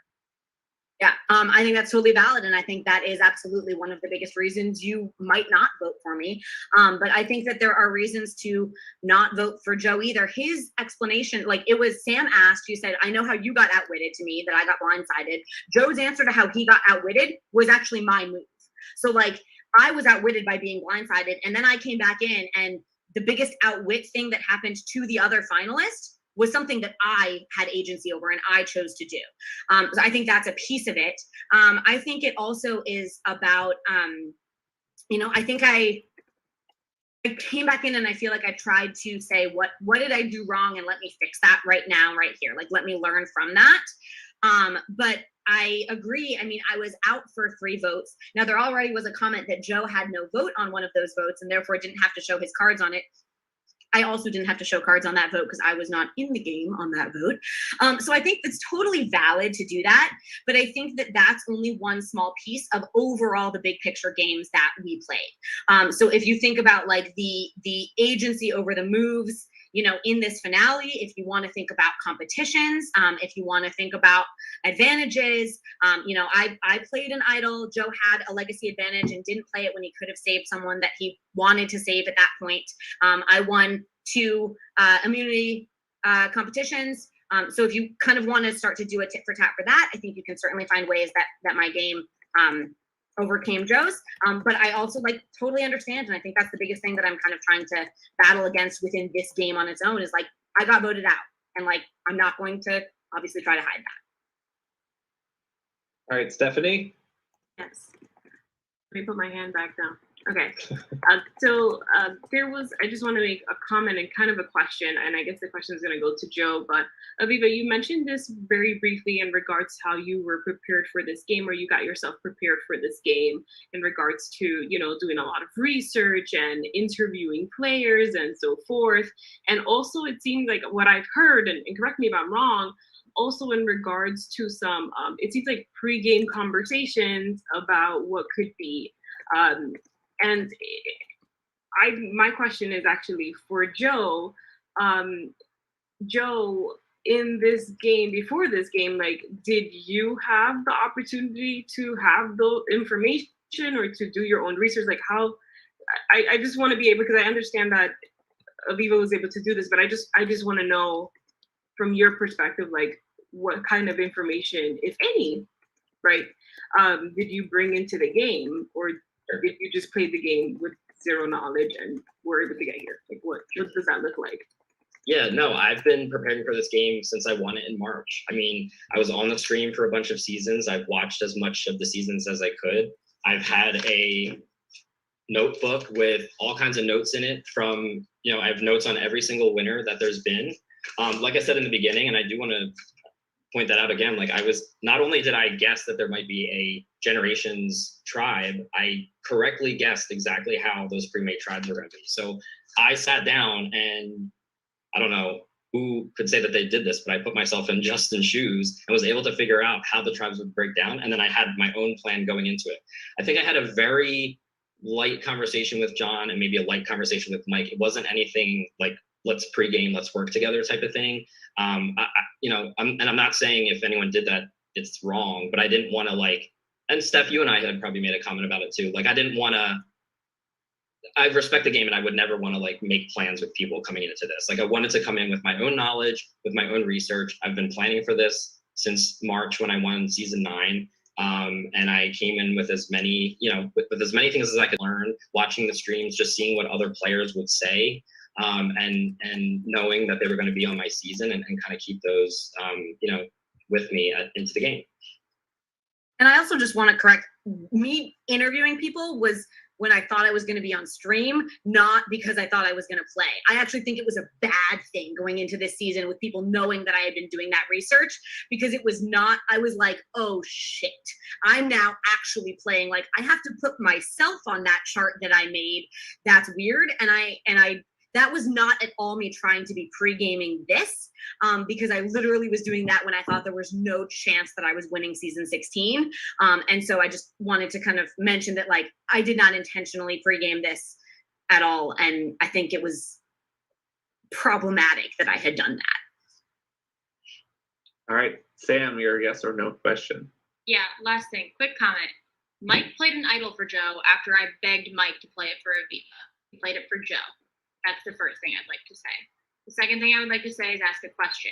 Yeah, I think that's totally valid. And I think that is absolutely one of the biggest reasons you might not vote for me. But I think that there are reasons to not vote for Joe either. His explanation, like it was Sam asked, you said, I know how you got outwitted to me, that I got blindsided. Joe's answer to how he got outwitted was actually my move. So like I was outwitted by being blindsided. And then I came back in, and the biggest outwit thing that happened to the other finalists was something that I had agency over and I chose to do. So I think that's a piece of it. I think it also is about, I think I came back in and I feel like I tried to say, what did I do wrong? And let me fix that right now, right here. Like, let me learn from that. But I agree. I mean, I was out for 3 votes. Now, there already was a comment that Joe had no vote on one of those votes and therefore didn't have to show his cards on it. I also didn't have to show cards on that vote because I was not in the game on that vote. So I think it's totally valid to do that. But I think that that's only one small piece of overall the big picture games that we played. So if you think about like the agency over the moves, in this finale, if you want to think about competitions, if you want to think about advantages, I played an idol. Joe had a legacy advantage and didn't play it when he could have saved someone that he wanted to save at that point. I won 2 immunity competitions. So if you kind of want to start to do a tit for tat for that, I think you can certainly find ways that my game overcame Joe's. But I also totally understand. And I think that's the biggest thing that I'm kind of trying to battle against within this game on its own is like, I got voted out and I'm not going to obviously try to hide that. All right, Stephanie. Yes. Let me put my hand back down. Okay. I just want to make a comment and kind of a question, and I guess the question is going to go to Joe, but Aviva, you mentioned this very briefly in regards to how you were prepared for this game, or you got yourself prepared for this game in regards to, doing a lot of research and interviewing players and so forth. And also it seems like what I've heard, and correct me if I'm wrong, also in regards to some, it seems like pre-game conversations about what could be. And my question is actually for Joe. Joe, in this game, before this game, did you have the opportunity to have the information or to do your own research? I just want to be able, because I understand that Aviva was able to do this, but I just want to know from your perspective, what kind of information, if any, right, did you bring into the game, or did you just play the game with zero knowledge and were able to get here? What does that look like? Yeah, no, I've been preparing for this game since I won it in March. I mean, I was on the stream for a bunch of seasons. I've watched as much of the seasons as I could. I've had a notebook with all kinds of notes in it from, I have notes on every single winner that there's been. Like I said in the beginning, and I do want to point that out again, not only did I guess that there might be a Generations tribe, I correctly guessed exactly how those pre-made tribes were going to be. So I sat down, and I don't know who could say that they did this, but I put myself in Justin's shoes and was able to figure out how the tribes would break down. And then I had my own plan going into it. I think I had a very light conversation with John and maybe a light conversation with Mike. It wasn't anything like, let's pregame, let's work together type of thing. I'm not saying if anyone did that, it's wrong, but I didn't want to and Steph, you and I had probably made a comment about it too. I didn't want to, I respect the game and I would never want to make plans with people coming into this. I wanted to come in with my own knowledge, with my own research. I've been planning for this since March when I won season 9. And I came in with as many, with as many things as I could learn, watching the streams, just seeing what other players would say. And knowing that they were going to be on my season and kind of keep those, with me into the game. And I also just want to correct, me interviewing people was when I thought I was going to be on stream, not because I thought I was going to play. I actually think it was a bad thing going into this season with people knowing that I had been doing that research, because it was not, I was like, oh shit, I'm now actually playing. I have to put myself on that chart that I made. That's weird. And I that was not at all me trying to be pre-gaming this, because I literally was doing that when I thought there was no chance that I was winning season 16. And so I just wanted to kind of mention that I did not intentionally pre-game this at all. And I think it was problematic that I had done that. All right, Sam, your yes or no question. Yeah, last thing, quick comment. Mike played an idol for Joe after I begged Mike to play it for Aviva. He played it for Joe. That's the first thing I'd like to say. The second thing I would like to say is ask a question.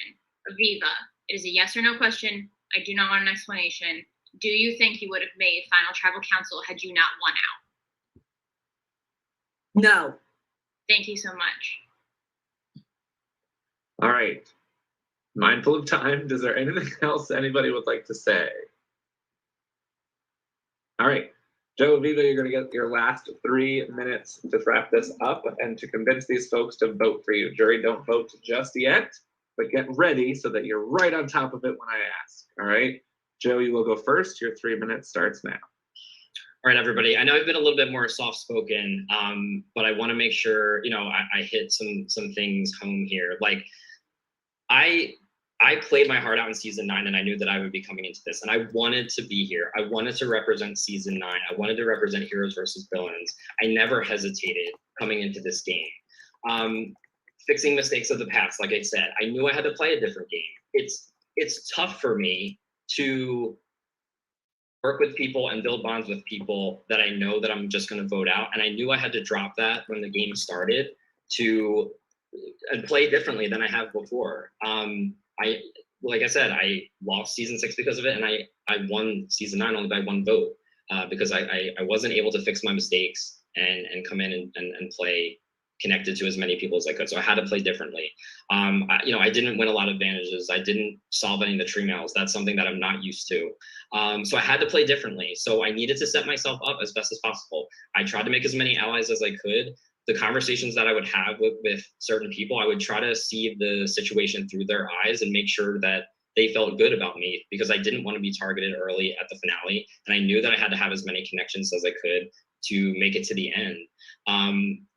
Aviva, it is a yes or no question. I do not want an explanation. Do you think you would have made Final Tribal Council had you not won out? No. Thank you so much. All right. Mindful of time, is there anything else anybody would like to say? All right. Joe, Aviva, you're going to get your last 3 minutes to wrap this up and to convince these folks to vote for you. Jury, don't vote just yet, but get ready so that you're right on top of it when I ask. All right. Joe, you will go first. Your 3 minutes starts now. All right, everybody. I know I've been a little bit more soft-spoken, but I want to make sure, I hit some things home here. I played my heart out in season 9, and I knew that I would be coming into this, and I wanted to be here. I wanted to represent season 9. I wanted to represent heroes versus villains. I never hesitated coming into this game. Fixing mistakes of the past, like I said, I knew I had to play a different game. It's tough for me to work with people and build bonds with people that I know that I'm just going to vote out, and I knew I had to drop that when the game started to play differently than I have before. Like I said, I lost season 6 because of it, and I won season 9 only by 1 vote because I wasn't able to fix my mistakes and come in and play connected to as many people as I could. So I had to play differently. I didn't win a lot of advantages. I didn't solve any of the tree mails. That's something that I'm not used to. So I had to play differently. So I needed to set myself up as best as possible. I tried to make as many allies as I could. The conversations that I would have with certain people, I would try to see the situation through their eyes and make sure that they felt good about me, because I didn't want to be targeted early at the finale. And I knew that I had to have as many connections as I could to make it to the end.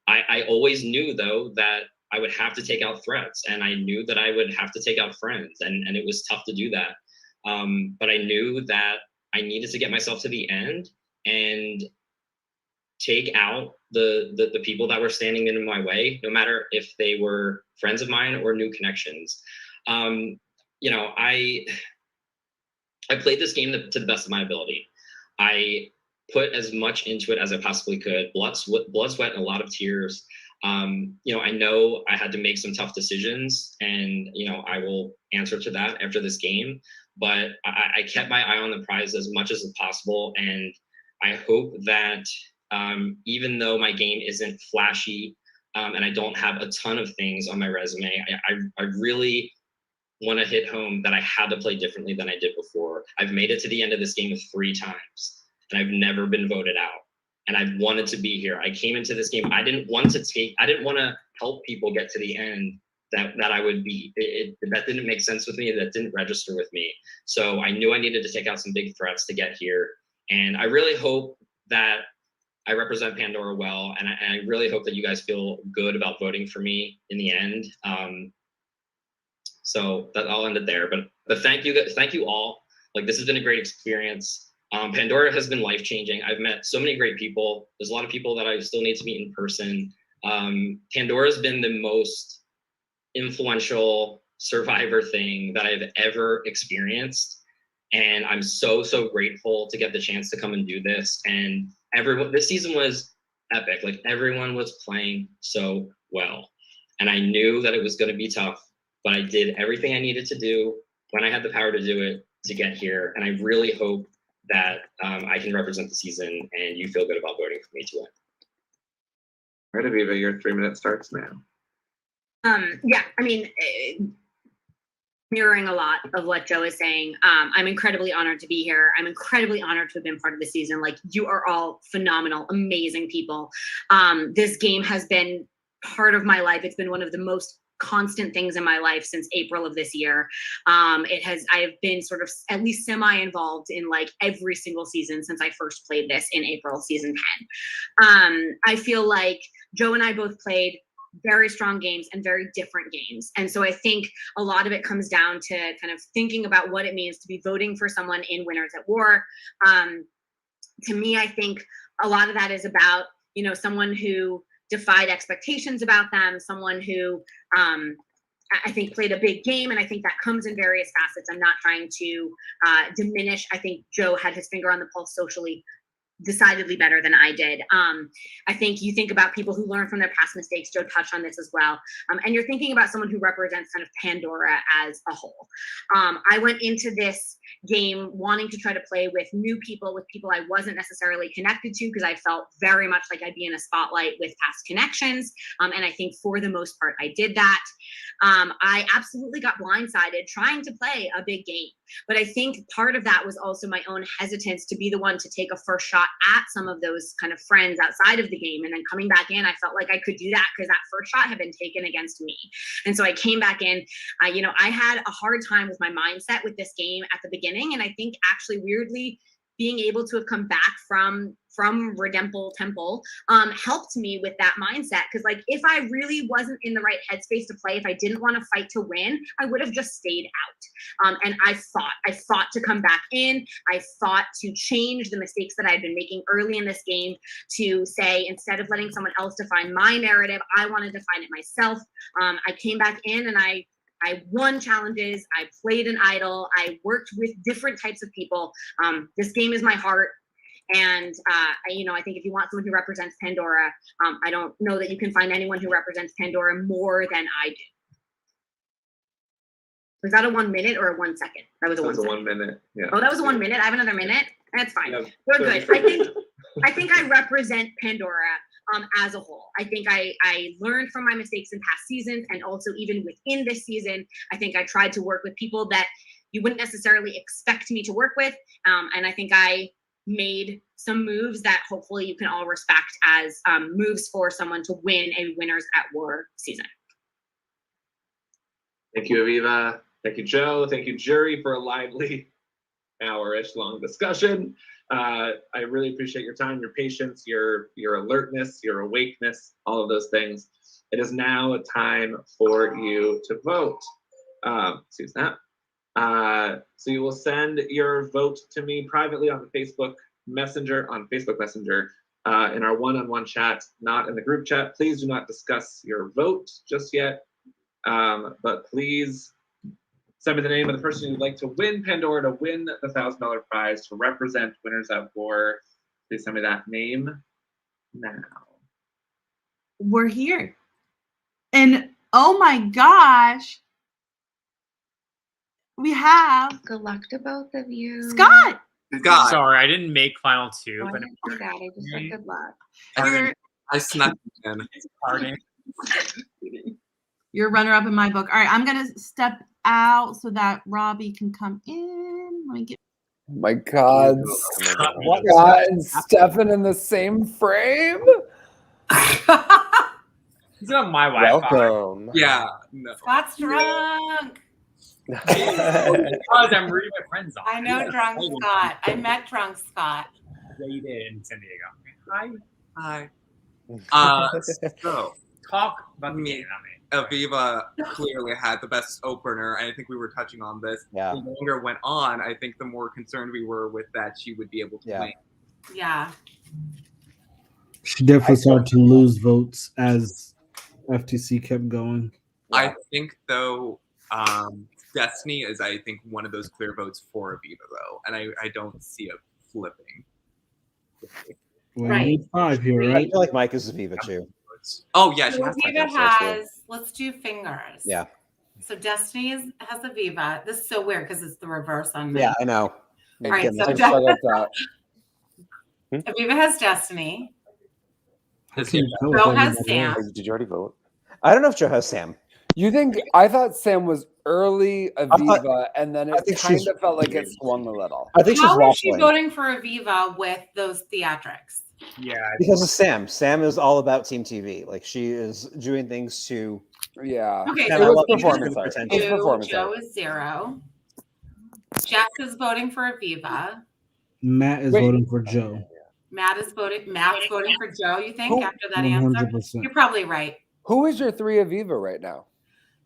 I always knew, though, that I would have to take out threats, and I knew that I would have to take out friends, and it was tough to do that. But I knew that I needed to get myself to the end and take out the people that were standing in my way, no matter if they were friends of mine or new connections. I played this game to the best of my ability. I put as much into it as I possibly could, blood, sweat, and a lot of tears. I know I had to make some tough decisions, and I will answer to that after this game, but I kept my eye on the prize as much as possible, and I hope that even though my game isn't flashy, and I don't have a ton of things on my resume, I really want to hit home that I had to play differently than I did before. I've made it to the end of this game 3 times, and I've never been voted out. And I wanted to be here. I came into this game. I didn't want to help people get to the end that I would be. That didn't make sense with me. That didn't register with me. So I knew I needed to take out some big threats to get here. And I really hope that I represent Pandora well. And I really hope that you guys feel good about voting for me in the end. So that I'll end it there. But thank you guys, thank you all. Like, this has been a great experience. Pandora has been life-changing. I've met so many great people. There's a lot of people that I still need to meet in person. Pandora's been the most influential Survivor thing that I've ever experienced. And I'm so grateful to get the chance to come and do this. And this season was epic. Like, everyone was playing so well. And I knew that it was going to be tough, but I did everything I needed to do when I had the power to do it to get here. And I really hope that I can represent the season and you feel good about voting for me to win. All right, Aviva, your 3 minutes starts now. Yeah, I mean, mirroring a lot of what Joe is saying. I'm incredibly honored to be here. I'm incredibly honored to have been part of the season. Like, you are all phenomenal, amazing people. This game has been part of my life. It's been one of the most constant things in my life since April of this year. I have been sort of at least semi-involved in like every single season since I first played this in April, season 10. I feel like Joe and I both played very strong games and very different games. And so I think a lot of it comes down to kind of thinking about what it means to be voting for someone in Winners at War. To me, I think a lot of that is about, someone who defied expectations about them, someone who I think played a big game, and I think that comes in various facets. I'm not trying to diminish. I think Joe had his finger on the pulse socially decidedly better than I did. I think you think about people who learn from their past mistakes. Joe touched on this as well. And you're thinking about someone who represents kind of Pandora as a whole. I went into this game wanting to try to play with new people, with people I wasn't necessarily connected to, because I felt very much like I'd be in a spotlight with past connections. And I think for the most part, I did that. I absolutely got blindsided trying to play a big game. But I think part of that was also my own hesitance to be the one to take a first shot at some of those kind of friends outside of the game. And then coming back in, I felt like I could do that because that first shot had been taken against me. And so I came back in, I had a hard time with my mindset with this game at the beginning. And I think actually weirdly, being able to have come back from Redemple Temple helped me with that mindset. Because like, if I really wasn't in the right headspace to play, if I didn't want to fight to win, I would have just stayed out. And I fought to come back in. I fought to change the mistakes that I'd been making early in this game, to say, instead of letting someone else define my narrative, I want to define it myself. I came back in and I won challenges. I played an idol. I worked with different types of people. This game is my heart. And, I think if you want someone who represents Pandora, I don't know that you can find anyone who represents Pandora more than I do. Was that a 1 minute or a 1 second? That was a 1 second. 1 minute. Yeah. Oh, that was a 1 minute. I have another minute. That's fine. Yeah. We're good. I think I represent Pandora as a whole. I think I learned from my mistakes in past seasons, and also even within this season, I think I tried to work with people that you wouldn't necessarily expect me to work with. And I think I made some moves that hopefully you can all respect as moves for someone to win a Winners at War season. Thank you, Aviva. Thank you, Joe. Thank you, jury, for a lively hour-ish long discussion. I really appreciate your time, your patience, your alertness, your awakeness, all of those things. It is now time for you to vote. Excuse that. So you will send your vote to me privately on the Facebook Messenger, in our one-on-one chat, not in the group chat. Please do not discuss your vote just yet, but please send me the name of the person you'd like to win Pandora, to win the $1,000 prize, to represent Winners at War. Please send me that name now. We're here. And oh my gosh, we have Good luck to both of you. Scott. God. Sorry, I didn't make final two, Oh, I but didn't do that. I just said good luck. I snuck in. Pardon. You're runner-up in my book. All right, I'm gonna step out so that Robbie can come in. Let me get. My God, What? Scott and Stefan in the same frame. He's on my Wi-Fi. Welcome. Yeah. No. Scott's drunk. Because I'm reading my friends off. I know drunk Scott. I met drunk Scott. Yeah, you did in San Diego. Hi. Hi. So Talk about the game, not me. Aviva clearly had the best opener, and I think we were touching on this. Yeah. The longer it went on, I think the more concerned we were with that she would be able to win. Yeah. She definitely started to lose votes as FTC kept going. I think though, Destiny is I think one of those clear votes for Aviva though, and I don't see it flipping. Well, Right. we need 5 here, I right? feel like Mike is Aviva too. Oh yeah, she So has Aviva has, let's do fingers. Yeah. So Destiny has Aviva. This is so weird because it's the reverse on me. Yeah, I know. All right, so I struggled with that. Aviva has Destiny. Joe Joe has Sam. Did you already vote? I don't know if Joe has Sam. You think? I thought Sam was early Aviva, and then I it think kind she's of felt like it swung a little. I think she's How is she waffling. voting for Aviva with those theatrics? Yeah. Because of Sam. Sam is all about Team TV. Like she is doing things to. Yeah. Okay, And so I love Aviva's performance art. It's 2, performance Joe art. is 0. Jess is voting for Aviva. Matt is voting for Joe. Matt's voting for Joe, you think, Who- after that answer? 100%. You're probably right. Who is your 3 Aviva right now?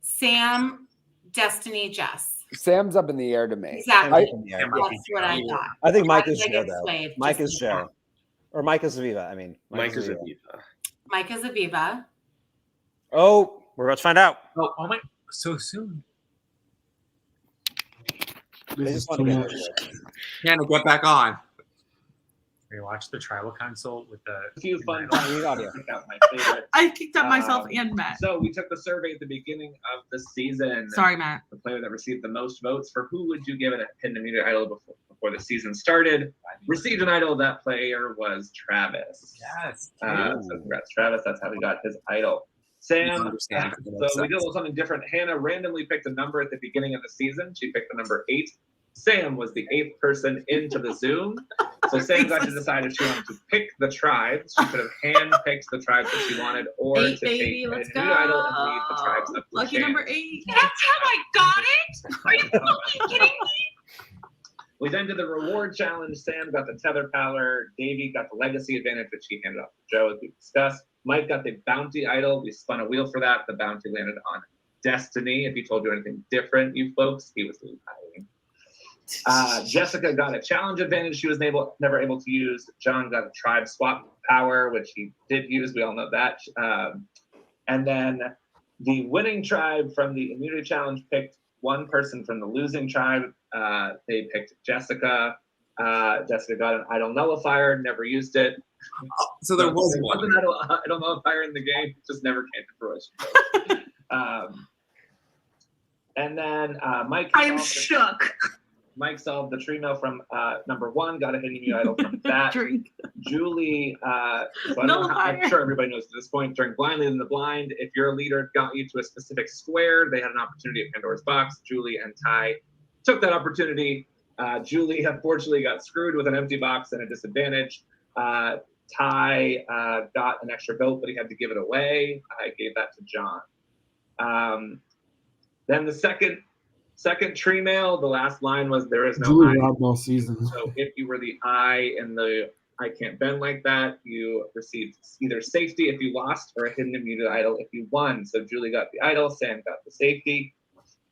Sam, Destiny, Jess. Sam's up in the air to me. Exactly. Yeah. That's what I thought. I think Mike Why is did I Joe get though. swayed? Mike Just is like Joe. Or Mike is Aviva. I mean, Mike is Aviva. Mike is Aviva. Oh, we're about to find out. Oh my! So soon. I This is just want too to get much. rid of it. Hannah, get back on. We watched the tribal council with the. A few fun I things. I kicked out my favorite. I kicked out myself and Matt. So we took the survey at the beginning of the season. Sorry, Matt. The player that received the most votes for who would you give it a hidden immunity idol before the season started received an idol. That player was Travis. Yes. So congrats, Travis. That's how he got his idol. Sam. Understand. So we did a little something different. Hannah randomly picked a number at the beginning of the season. She picked the number 8. Sam was the 8th person into the Zoom. So Sam got to decide if she wanted to pick the tribes. She could have hand-picked the tribes that she wanted, or 8, to baby, take let's a go. new idol and lead the tribes up to Lucky chance. number 8. That's how I got it? Are you fucking kidding me? We then did the reward challenge. Sam got the tether power. Davey got the legacy advantage, which he handed off to Joe, as we discussed. Mike got the bounty idol. We spun a wheel for that. The bounty landed on Destiny. If he told you anything different, you folks, he was lying. Jessica got a challenge advantage she was never able to use. John got a tribe swap power, which he did use. We all know that. And then the winning tribe from the immunity challenge picked one person from the losing tribe. They picked Jessica. Jessica got an idol nullifier, never used it. So there was one. an idol nullifier in the game, just never came to fruition. And then Mike. I am shook. Mike solved the tree mail from number 1, got a hidden immunity idol from that. Julie, so I don't know how, I'm sure everybody knows at this point, during Blindly in the Blind, if your leader got you to a specific square, they had an opportunity at Pandora's Box. Julie and Ty took that opportunity. Julie unfortunately got screwed with an empty box and a disadvantage. Ty got an extra vote, but he had to give it away. I gave that to John. Then the second tree mail, the last line was, there is no Julie I. robbed all season. So if you were the I in the I can't bend like that, you received either safety if you lost or a hidden immunity idol if you won. So Julie got the idol, Sam got the safety.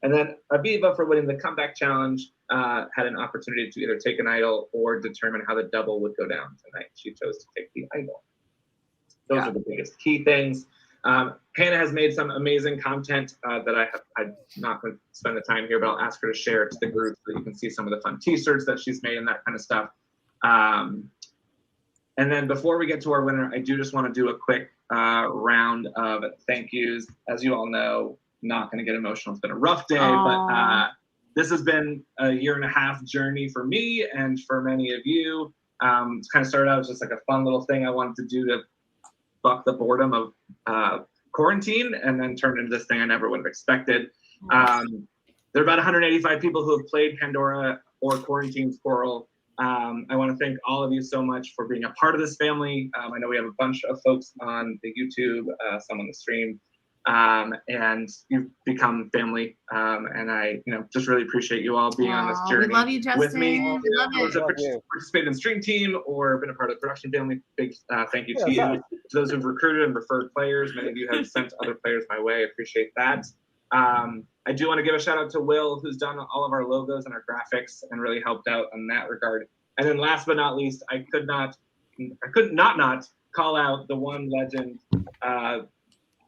And then Aviva, for winning the comeback challenge, had an opportunity to either take an idol or determine how the double would go down tonight. She chose to take the idol. Those are the biggest key things. Hannah has made some amazing content that I'm not going to spend the time here, but I'll ask her to share it to the group so that you can see some of the fun t-shirts that she's made and that kind of stuff. And then before we get to our winner, I do just want to do a quick round of thank yous. As you all know, not going to get emotional. It's been a rough day, but this has been a 1.5-year journey for me and for many of you. It's kind of started out as just like a fun little thing I wanted to do to buck the boredom of quarantine, and then turned into this thing I never would have expected. There are about 185 people who have played Pandora or Quarantine Squirrel. I want to thank all of you so much for being a part of this family. I know we have a bunch of folks on the YouTube, some on the stream, and you've become family. And I, just really appreciate you all being on this journey we love you, Justin. with me. We love Those it. who participated in the stream team or been a part of the production family, big thank you to you. To those who've recruited and referred players, many of you have sent other players my way. I appreciate that. I do want to give a shout out to Will, who's done all of our logos and our graphics and really helped out in that regard. And then last but not least, I could not call out the one legend,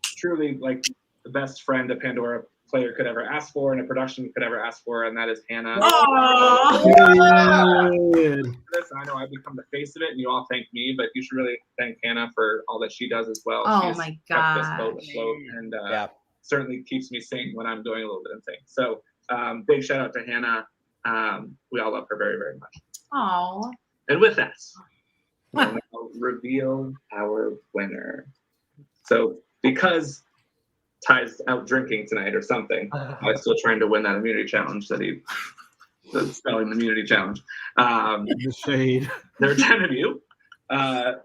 truly like the best friend a Pandora player could ever ask for and a production could ever ask for, and that is Hannah. This, I know I've become the face of it, and you all thank me, but you should really thank Hannah for all that she does as well. Oh my kept this boat gosh. afloat and certainly keeps me sane when I'm doing a little bit of things. So big shout out to Hannah. We all love her very, very much. Oh. And with that, we'll now reveal our winner. So because Ty's out drinking tonight or something, I'm still trying to win that immunity challenge that the spelling immunity challenge. The shade. There are 10 of you. So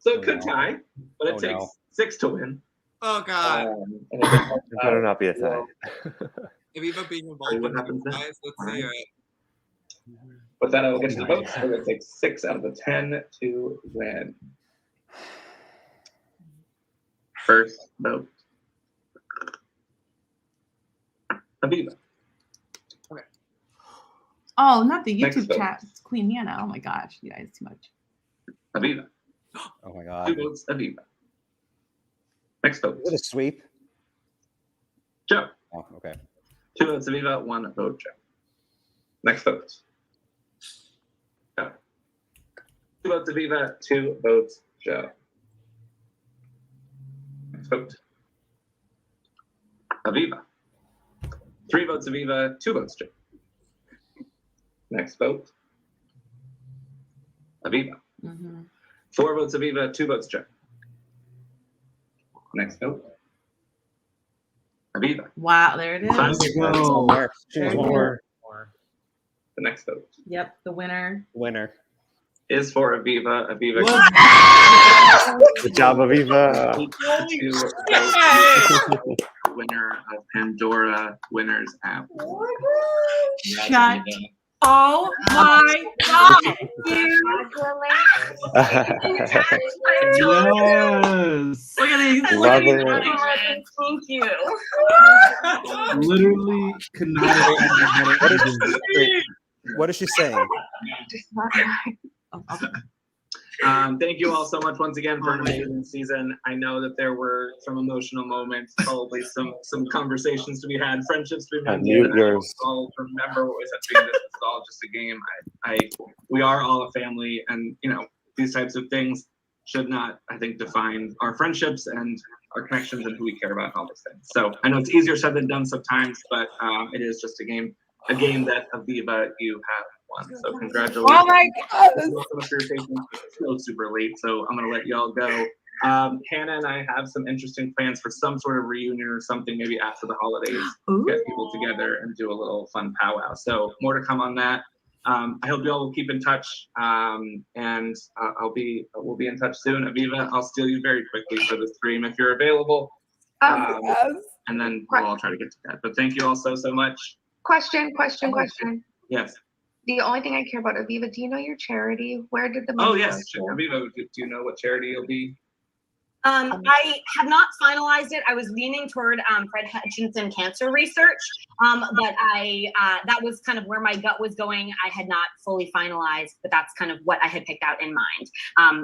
it could tie, but it takes 6 to win. Oh God. And it better not be a tie. Aviva being involved what in happens then? guys, let's see it. With that, I will get to the votes. We're going to take 6 out of the 10 to win. First vote. Aviva. Oh, not the Next YouTube vote. chat. It's Queen Yana. Oh my gosh, you guys, too much. Aviva. Oh my God. 2 votes, Aviva. Next vote. Is it a sweep? Joe. Oh, okay. 2 votes, Aviva. 1 vote, Joe. Next vote. Joe. 2 votes, Aviva. 2 votes, Joe. Next vote. Aviva. 3 votes, Aviva. 2 votes, Joe. Next vote. Aviva. 4 votes, Aviva. 2 votes, Joe. Next vote. Aviva. Wow, there it is. 5 votes. There it is. The next vote Yep, the winner. Winner. is for Aviva. Aviva. Good job, Aviva. Winner of Pandora Winners app. Shut. Oh my God. Yes. Look at these. Love it. Thank you. Literally could not have What done is, better. wait, what is she saying? Thank you all so much once again for an amazing season. I know that there were some emotional moments, probably some conversations to be had, friendships to be made. Unmute yours. I'll remember what we said to this is all just a game. We are all a family, and these types of things should not, I think, define our friendships and our connections and who we care about and all those things. So I know it's easier said than done sometimes, but it is just a game. a game that Aviva, you have won. So congratulations. Oh my God. Thank you so much for your patience. It's still super late, so I'm gonna let y'all go. Hannah and I have some interesting plans for some sort of reunion or something, maybe after the holidays, to get people together and do a little fun powwow. So more to come on that. I hope you all will keep in touch, and we'll be in touch soon. Aviva, I'll steal you very quickly for the stream if you're available, and then we'll all try to get to that. But thank you all so much. Question. Yes. The only thing I care about, Aviva, do you know your charity? Where did the Oh money yes, go to? Aviva, do you know what charity you'll be? I have not finalized it. I was leaning toward Fred Hutchinson Cancer Research, but that was kind of where my gut was going. I had not fully finalized, but that's kind of what I had picked out in mind.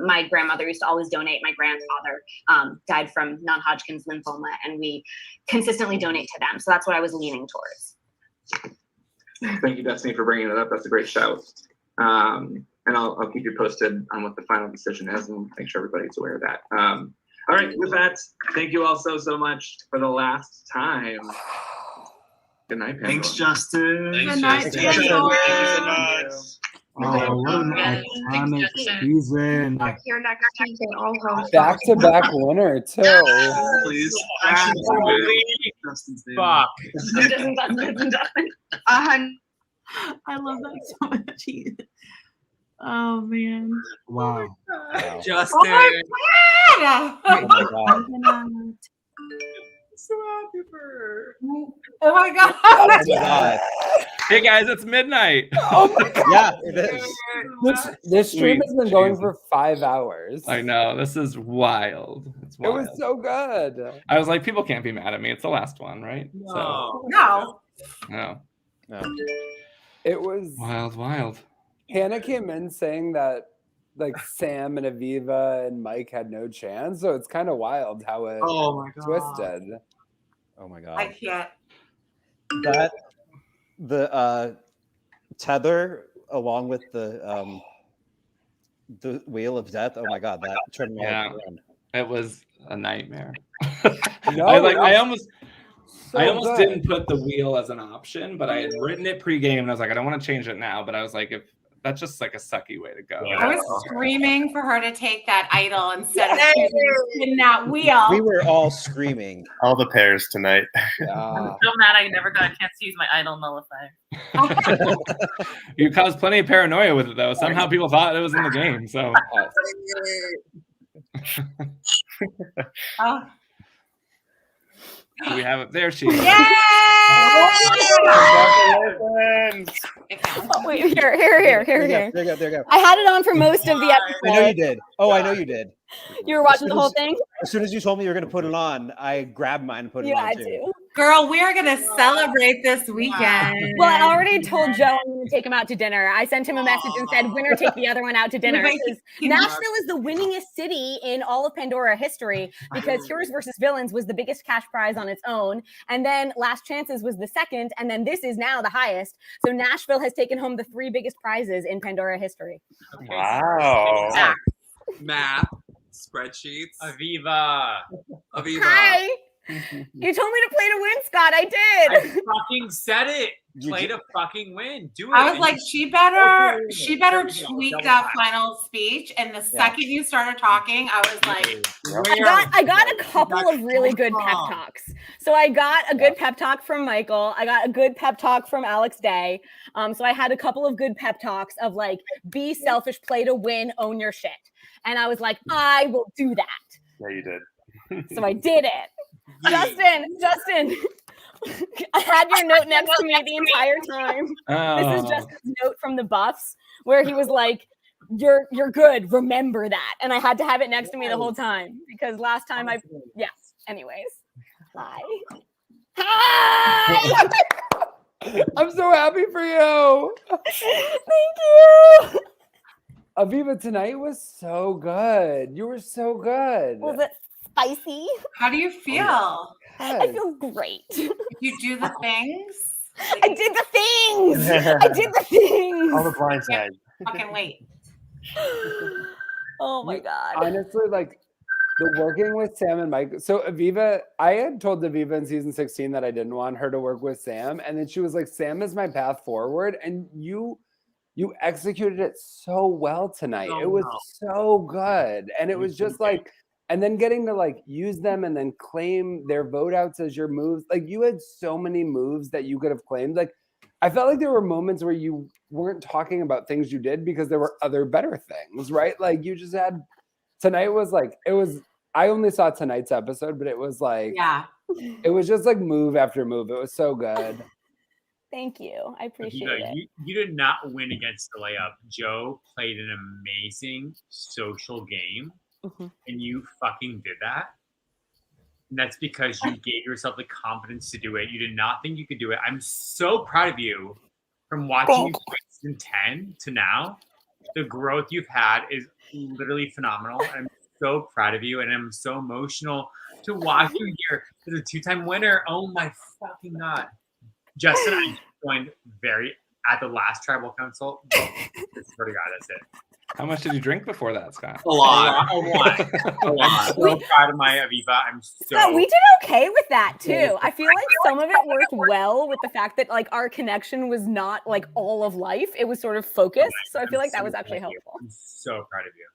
My grandmother used to always donate. My grandfather died from non-Hodgkin's lymphoma, and we consistently donate to them. So that's what I was leaning towards. Thank you, Destiny, for bringing it up. That's a great shout. And I'll keep you posted on what the final decision is and make sure everybody's aware of that. All right, with that, thank you all so much for the last time. Good night, Pandora. Thanks, Justin. Good night, Justin. Pandora. Thank you so much. Oh, what an iconic season. Here next Tuesday, all hosts. Back-to-back winner too. Please. Fuck. I love that so much. Oh man. Wow. Justin. Oh my God. So happy for her. Oh my God. Oh my God. Hey guys, it's midnight. Oh my God. Yeah, it is. This stream has been going Jesus. for 5 hours. I know, this is wild. It's It wild. was so good. I was like, people can't be mad at me. It's the last one, right? No. No. It was Wild. Hannah came in saying that like Sam and Aviva and Mike had no chance. So it's kind of wild how it twisted. Oh my God. I can't. That the tether along with the wheel of death. Oh my God, that turned me Yeah. around. It was a nightmare. No, I almost good. didn't put the wheel as an option, but I had written it pre-game and I was like, I don't want to change it now. But I was like, if that's just like a sucky way to go. I was screaming for her to take that idol instead of spinning that wheel. We were all screaming. All the pairs tonight. I'm so mad I never got a chance to use my idol nullifier. You caused plenty of paranoia with it though. Somehow people thought it was in the game. So we have it. There she is. Wait, here. There you go. I had it on for most of the episode. I know you did. Oh, I know you did. You were watching the whole thing? As soon as you told me you were going to put it on, I grabbed mine and put it on too. Girl, we are going to celebrate this weekend. Well, I already told Joe I'm going to take him out to dinner. I sent him a message and said, winner, take the other one out to dinner. Because Nashville is the winningest city in all of Pandora history because Heroes versus Villains was the biggest cash prize on its own. And then Last Chances was the second. And then this is now the highest. So Nashville has taken home the 3 biggest prizes in Pandora history. Wow. Math, spreadsheets. Aviva. Hi. You told me to play to win, Scott. I did. I fucking said it. Play to fucking win. Do it. I was like, she better tweak that final speech. And the second you started talking, I was like, I got a couple of really good pep talks. So I got a good pep talk from Michael. I got a good pep talk from Alex Day. So I had a couple of good pep talks of like, be selfish, play to win, own your shit. And I was like, I will do that. Yeah, you did. So I did it. Justin, I had your note next to me the entire time. This is Justin's note from the Buffs where he was like, you're good, remember that. And I had to have it next to me the whole time because last time anyways. Hi. I'm so happy for you. Thank you. Aviva, tonight was so good. You were so good. Was it spicy? How do you feel? I feel great. You do the things? I did the things. All the blind side. Fucking wait. Oh my God. Honestly, like the working with Sam and Mike. So Aviva, I had told Aviva in season 16 that I didn't want her to work with Sam, and then she was like, "Sam is my path forward," and you executed it so well tonight. Oh, it was no. so good, and it was just like, and then getting to like use them and then claim their vote outs as your moves. Like you had so many moves that you could have claimed. Like I felt like there were moments where you weren't talking about things you did because there were other better things, right? Like you just had tonight was like it was. I only saw tonight's episode, but it was like it was just like move after move. It was so good. Thank you. I appreciate Aviva, it. you did not win against the layup. Joe played an amazing social game, and you fucking did that. And that's because you gave yourself the confidence to do it. You did not think you could do it. I'm so proud of you from watching you play season 10 to now. The growth you've had is literally phenomenal. I'm so proud of you, and I'm so emotional to watch you here as a 2-time winner. Oh my fucking God. Justin, I joined at the last tribal council. I swear to God, that's it. How much did you drink before that, Scott? A lot. I'm so proud of my Aviva. I'm so. Scott, we did okay with that too. I feel like some of it worked well with the fact that like our connection was not like all of life. It was sort of focused. So I feel like that was actually helpful. I'm so proud of you.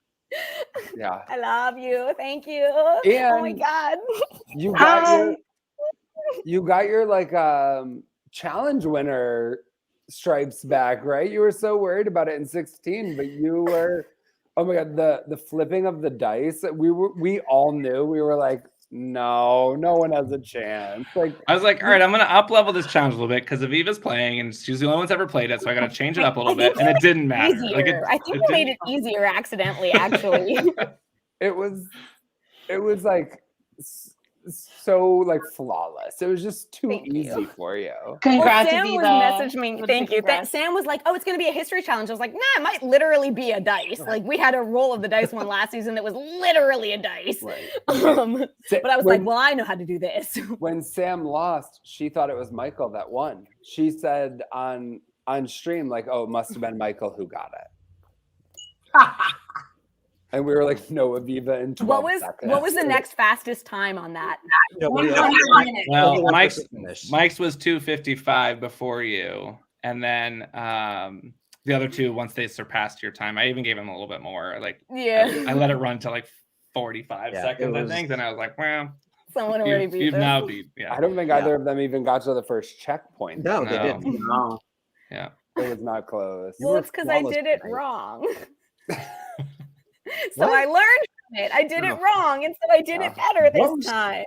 Yeah. I love you. Thank you. Oh my And God. You got your like challenge winner stripes back, right? You were so worried about it in 16, but you were, oh my God, the flipping of the dice. We all knew. We were like, no one has a chance. Like I was like, all right, I'm gonna up level this challenge a little bit because Aviva's playing and she's the only one that's ever played it, so I gotta change it up a little bit. And it didn't matter. Like I think we made it easier accidentally, actually. it was like so like flawless. It was just too easy for you. Congrats, Sam was messaging me. Thank you. Sam was like, "Oh, it's going to be a history challenge." I was like, "Nah, it might literally be a dice." Like we had a roll of the dice one last season that was literally a dice. Right. But I was like, "Well, I know how to do this." When Sam lost, she thought it was Michael that won. She said on stream, like, "Oh, it must have been Michael who got it." And we were like, no, Aviva in 12 seconds. What was the next fastest time on that? Well, Mike's was 2:55 before you. And then the other two, once they surpassed your time, I even gave him a little bit more. Like, I let it run to like 45 seconds, I think. Then I was like, well, someone already beat you've now beat. Yeah. I don't think either of them even got to the first checkpoint. No, they didn't. No. Yeah. It was not close. Well, it's because I did it wrong. So I learned from it. I did it wrong, and so I did it better this time.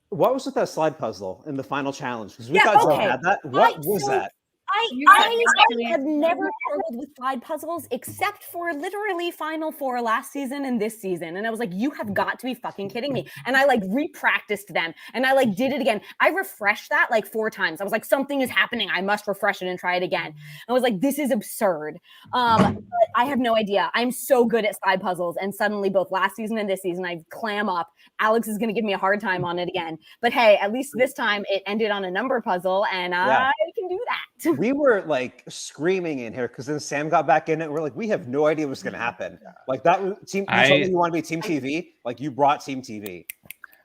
What was with that slide puzzle in the final challenge? Because we thought Joe had that. What was that? I have never struggled with slide puzzles except for literally Final Four last season and this season. And I was like, you have got to be fucking kidding me. And I like repracticed them and I like did it again. I refreshed that like 4 times. I was like, something is happening. I must refresh it and try it again. I was like, this is absurd. But I have no idea. I'm so good at slide puzzles. And suddenly both last season and this season, I clam up. Alex is going to give me a hard time on it again. But hey, at least this time it ended on a number puzzle and I can do that. We were like screaming in here because then Sam got back in it. We're like, we have no idea what's going to happen. Like that team. You told me you want to be Team TV. Like you brought Team TV.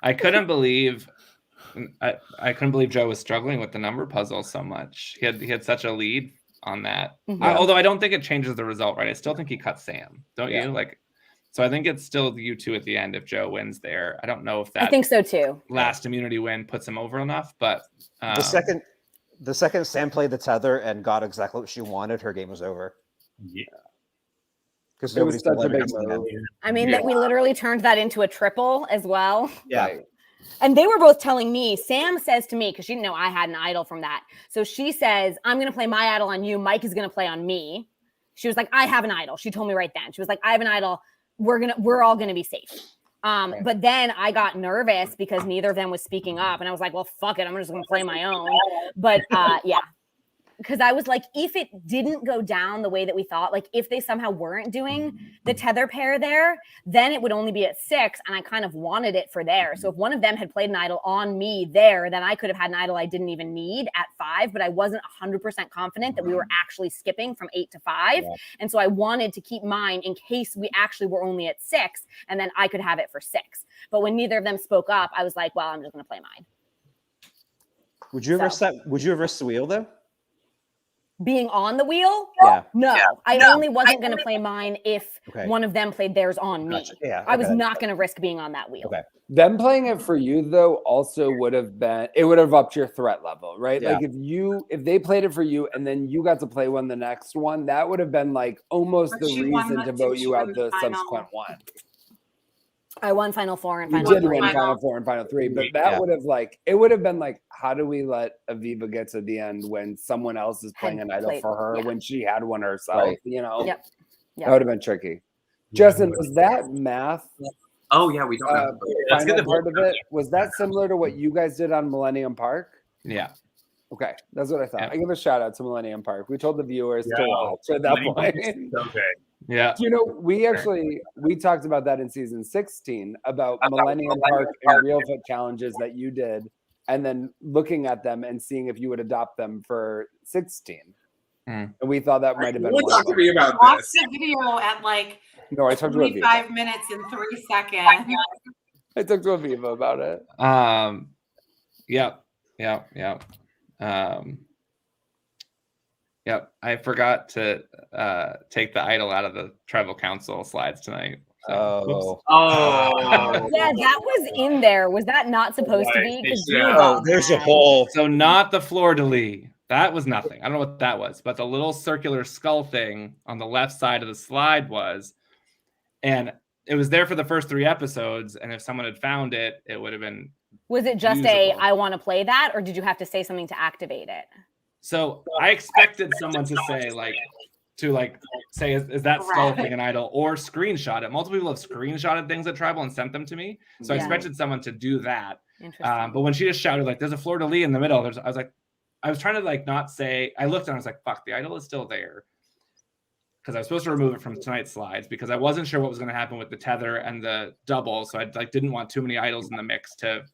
I couldn't believe. I couldn't believe Joe was struggling with the number puzzle so much. He had such a lead on that. Although I don't think it changes the result, right? I still think he cut Sam. Don't you? Like, so I think it's still you two at the end if Joe wins there. I don't know if that. I think so too. Last immunity win puts him over enough, but the second Sam played the tether and got exactly what she wanted, her game was over. Yeah. Because it was such a big move. I mean, that we literally turned that into a triple as well. Yeah. And they were both telling me, Sam says to me, because she didn't know I had an idol from that. So she says, I'm going to play my idol on you. Mike is going to play on me. She was like, I have an idol. She told me right then. She was like, I have an idol. We're all going to be safe. But then I got nervous because neither of them was speaking up. And I was like, well, fuck it. I'm just going to play my own. But yeah. because I was like, if it didn't go down the way that we thought, like if they somehow weren't doing the tether pair there, then it would only be at 6, and I kind of wanted it for there. So if one of them had played an idol on me there, then I could have had an idol I didn't even need at 5, but I wasn't 100% confident that we were actually skipping from 8 to 5. Yeah. And so I wanted to keep mine in case we actually were only at 6, and then I could have it for 6. But when neither of them spoke up, I was like, well, I'm just going to play mine. Would you have risked the wheel though? Being on the wheel? Yeah. No, I only wasn't going to play mine if one of them played theirs on me. Yeah, I was not going to risk being on that wheel. Okay. Them playing it for you though also would have upped your threat level, right? Yeah. Like if they played it for you and then you got to play one the next one, that would have been like almost But the she won reason to vote you out the subsequent one. I won Final 4 and You Final did 3. win Final 4 and Final 3, but that would have it would have been like, how do we let Aviva get to the end when someone else is playing an idol for her when she had one herself? Right. You know, Yep. That would have been tricky. Justin, was that math? Oh yeah, we don't have Let's get the part of it. Was that similar to what you guys did on Millennium Park? Yeah. Okay, that's what I thought. Yeah. I give a shout out to Millennium Park. We told the viewers to watch at that point. So good. Yeah. You know, we talked about that in season 16 about Millennium Park and Real Fit challenges that you did, and then looking at them and seeing if you would adopt them for 16. And we thought that might have been one. Talk to me about watch the video at like no, I talked to Aviva. 25 minutes and 3 seconds. I talked to Aviva about it. Yep. I forgot to take the idol out of the tribal council slides tonight. So, Yeah, that was in there. Was that not supposed to be? There's a hole. So not the fleur-de-lis. That was nothing. I don't know what that was, but the little circular skull thing on the left side of the slide was, and it was there for the first 3 episodes. And if someone had found it, it would have been. Was it just usable. I want to play that, or did you have to say something to activate it? So I expected someone to say is that skull thing an idol, or screenshot it. Multiple people have screenshotted things at Tribal and sent them to me. So I expected someone to do that. But when she just shouted there's a fleur-de-lis in the middle, I was trying to not say. I looked and I was like, fuck, the idol is still there. Because I was supposed to remove it from tonight's slides because I wasn't sure what was going to happen with the tether and the double. So I didn't want too many idols in the mix to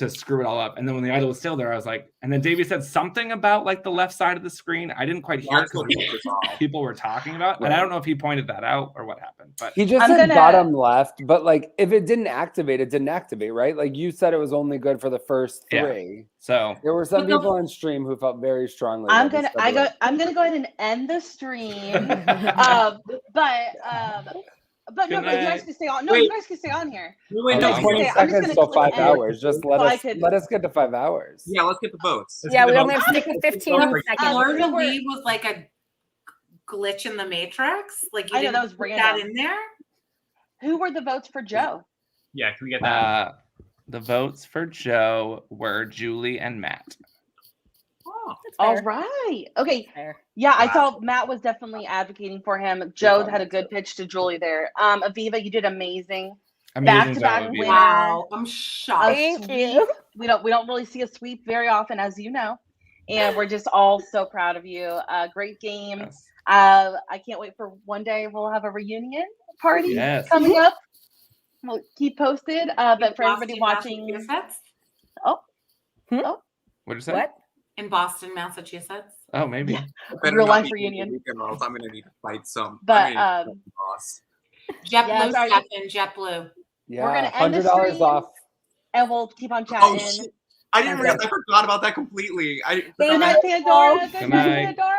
screw it all up. And then when the idol was still there, I was like, and then Davey said something about the left side of the screen. I didn't quite hear because people were talking about, and I don't know if he pointed that out or what happened. But he just said bottom left, but if it didn't activate, it didn't activate, right? Like you said, it was only good for the first 3. Yeah. So there were some people on stream who felt very strongly. I'm gonna go ahead and end the stream. But no, you guys can stay on. No, you guys can stay on here. 20 seconds till 5 hours. Just let us get to 5 hours. Yeah, let's get the votes. We only have to stick with 15 seconds. Fleur-de-lis was like a glitch in the matrix. Like you didn't put that in there. Who were the votes for Joe? Yeah, can we get that? The votes for Joe were Julie and Matt. All right. Okay. Yeah, I saw Matt was definitely advocating for him. Joe had a good pitch to Julie there. Aviva, you did amazing. Back-to-back winner. Wow, I'm shocked. Thank you. We don't really see a sweep very often, as you know, and we're just all so proud of you. Great game. Yes. I can't wait for one day we'll have a reunion party coming up. We'll keep posted. But for everybody watching, What'd you say? What? In Boston, Massachusetts. Oh, maybe. Yeah. Real life reunion. I'm gonna need to fight some. But JetBlue, Stefan, JetBlue. Yeah, we're gonna end the $100 stream, off, and we'll keep on chatting. I didn't realize. I forgot about that completely. Good night, Pandora. Good night. Pandora.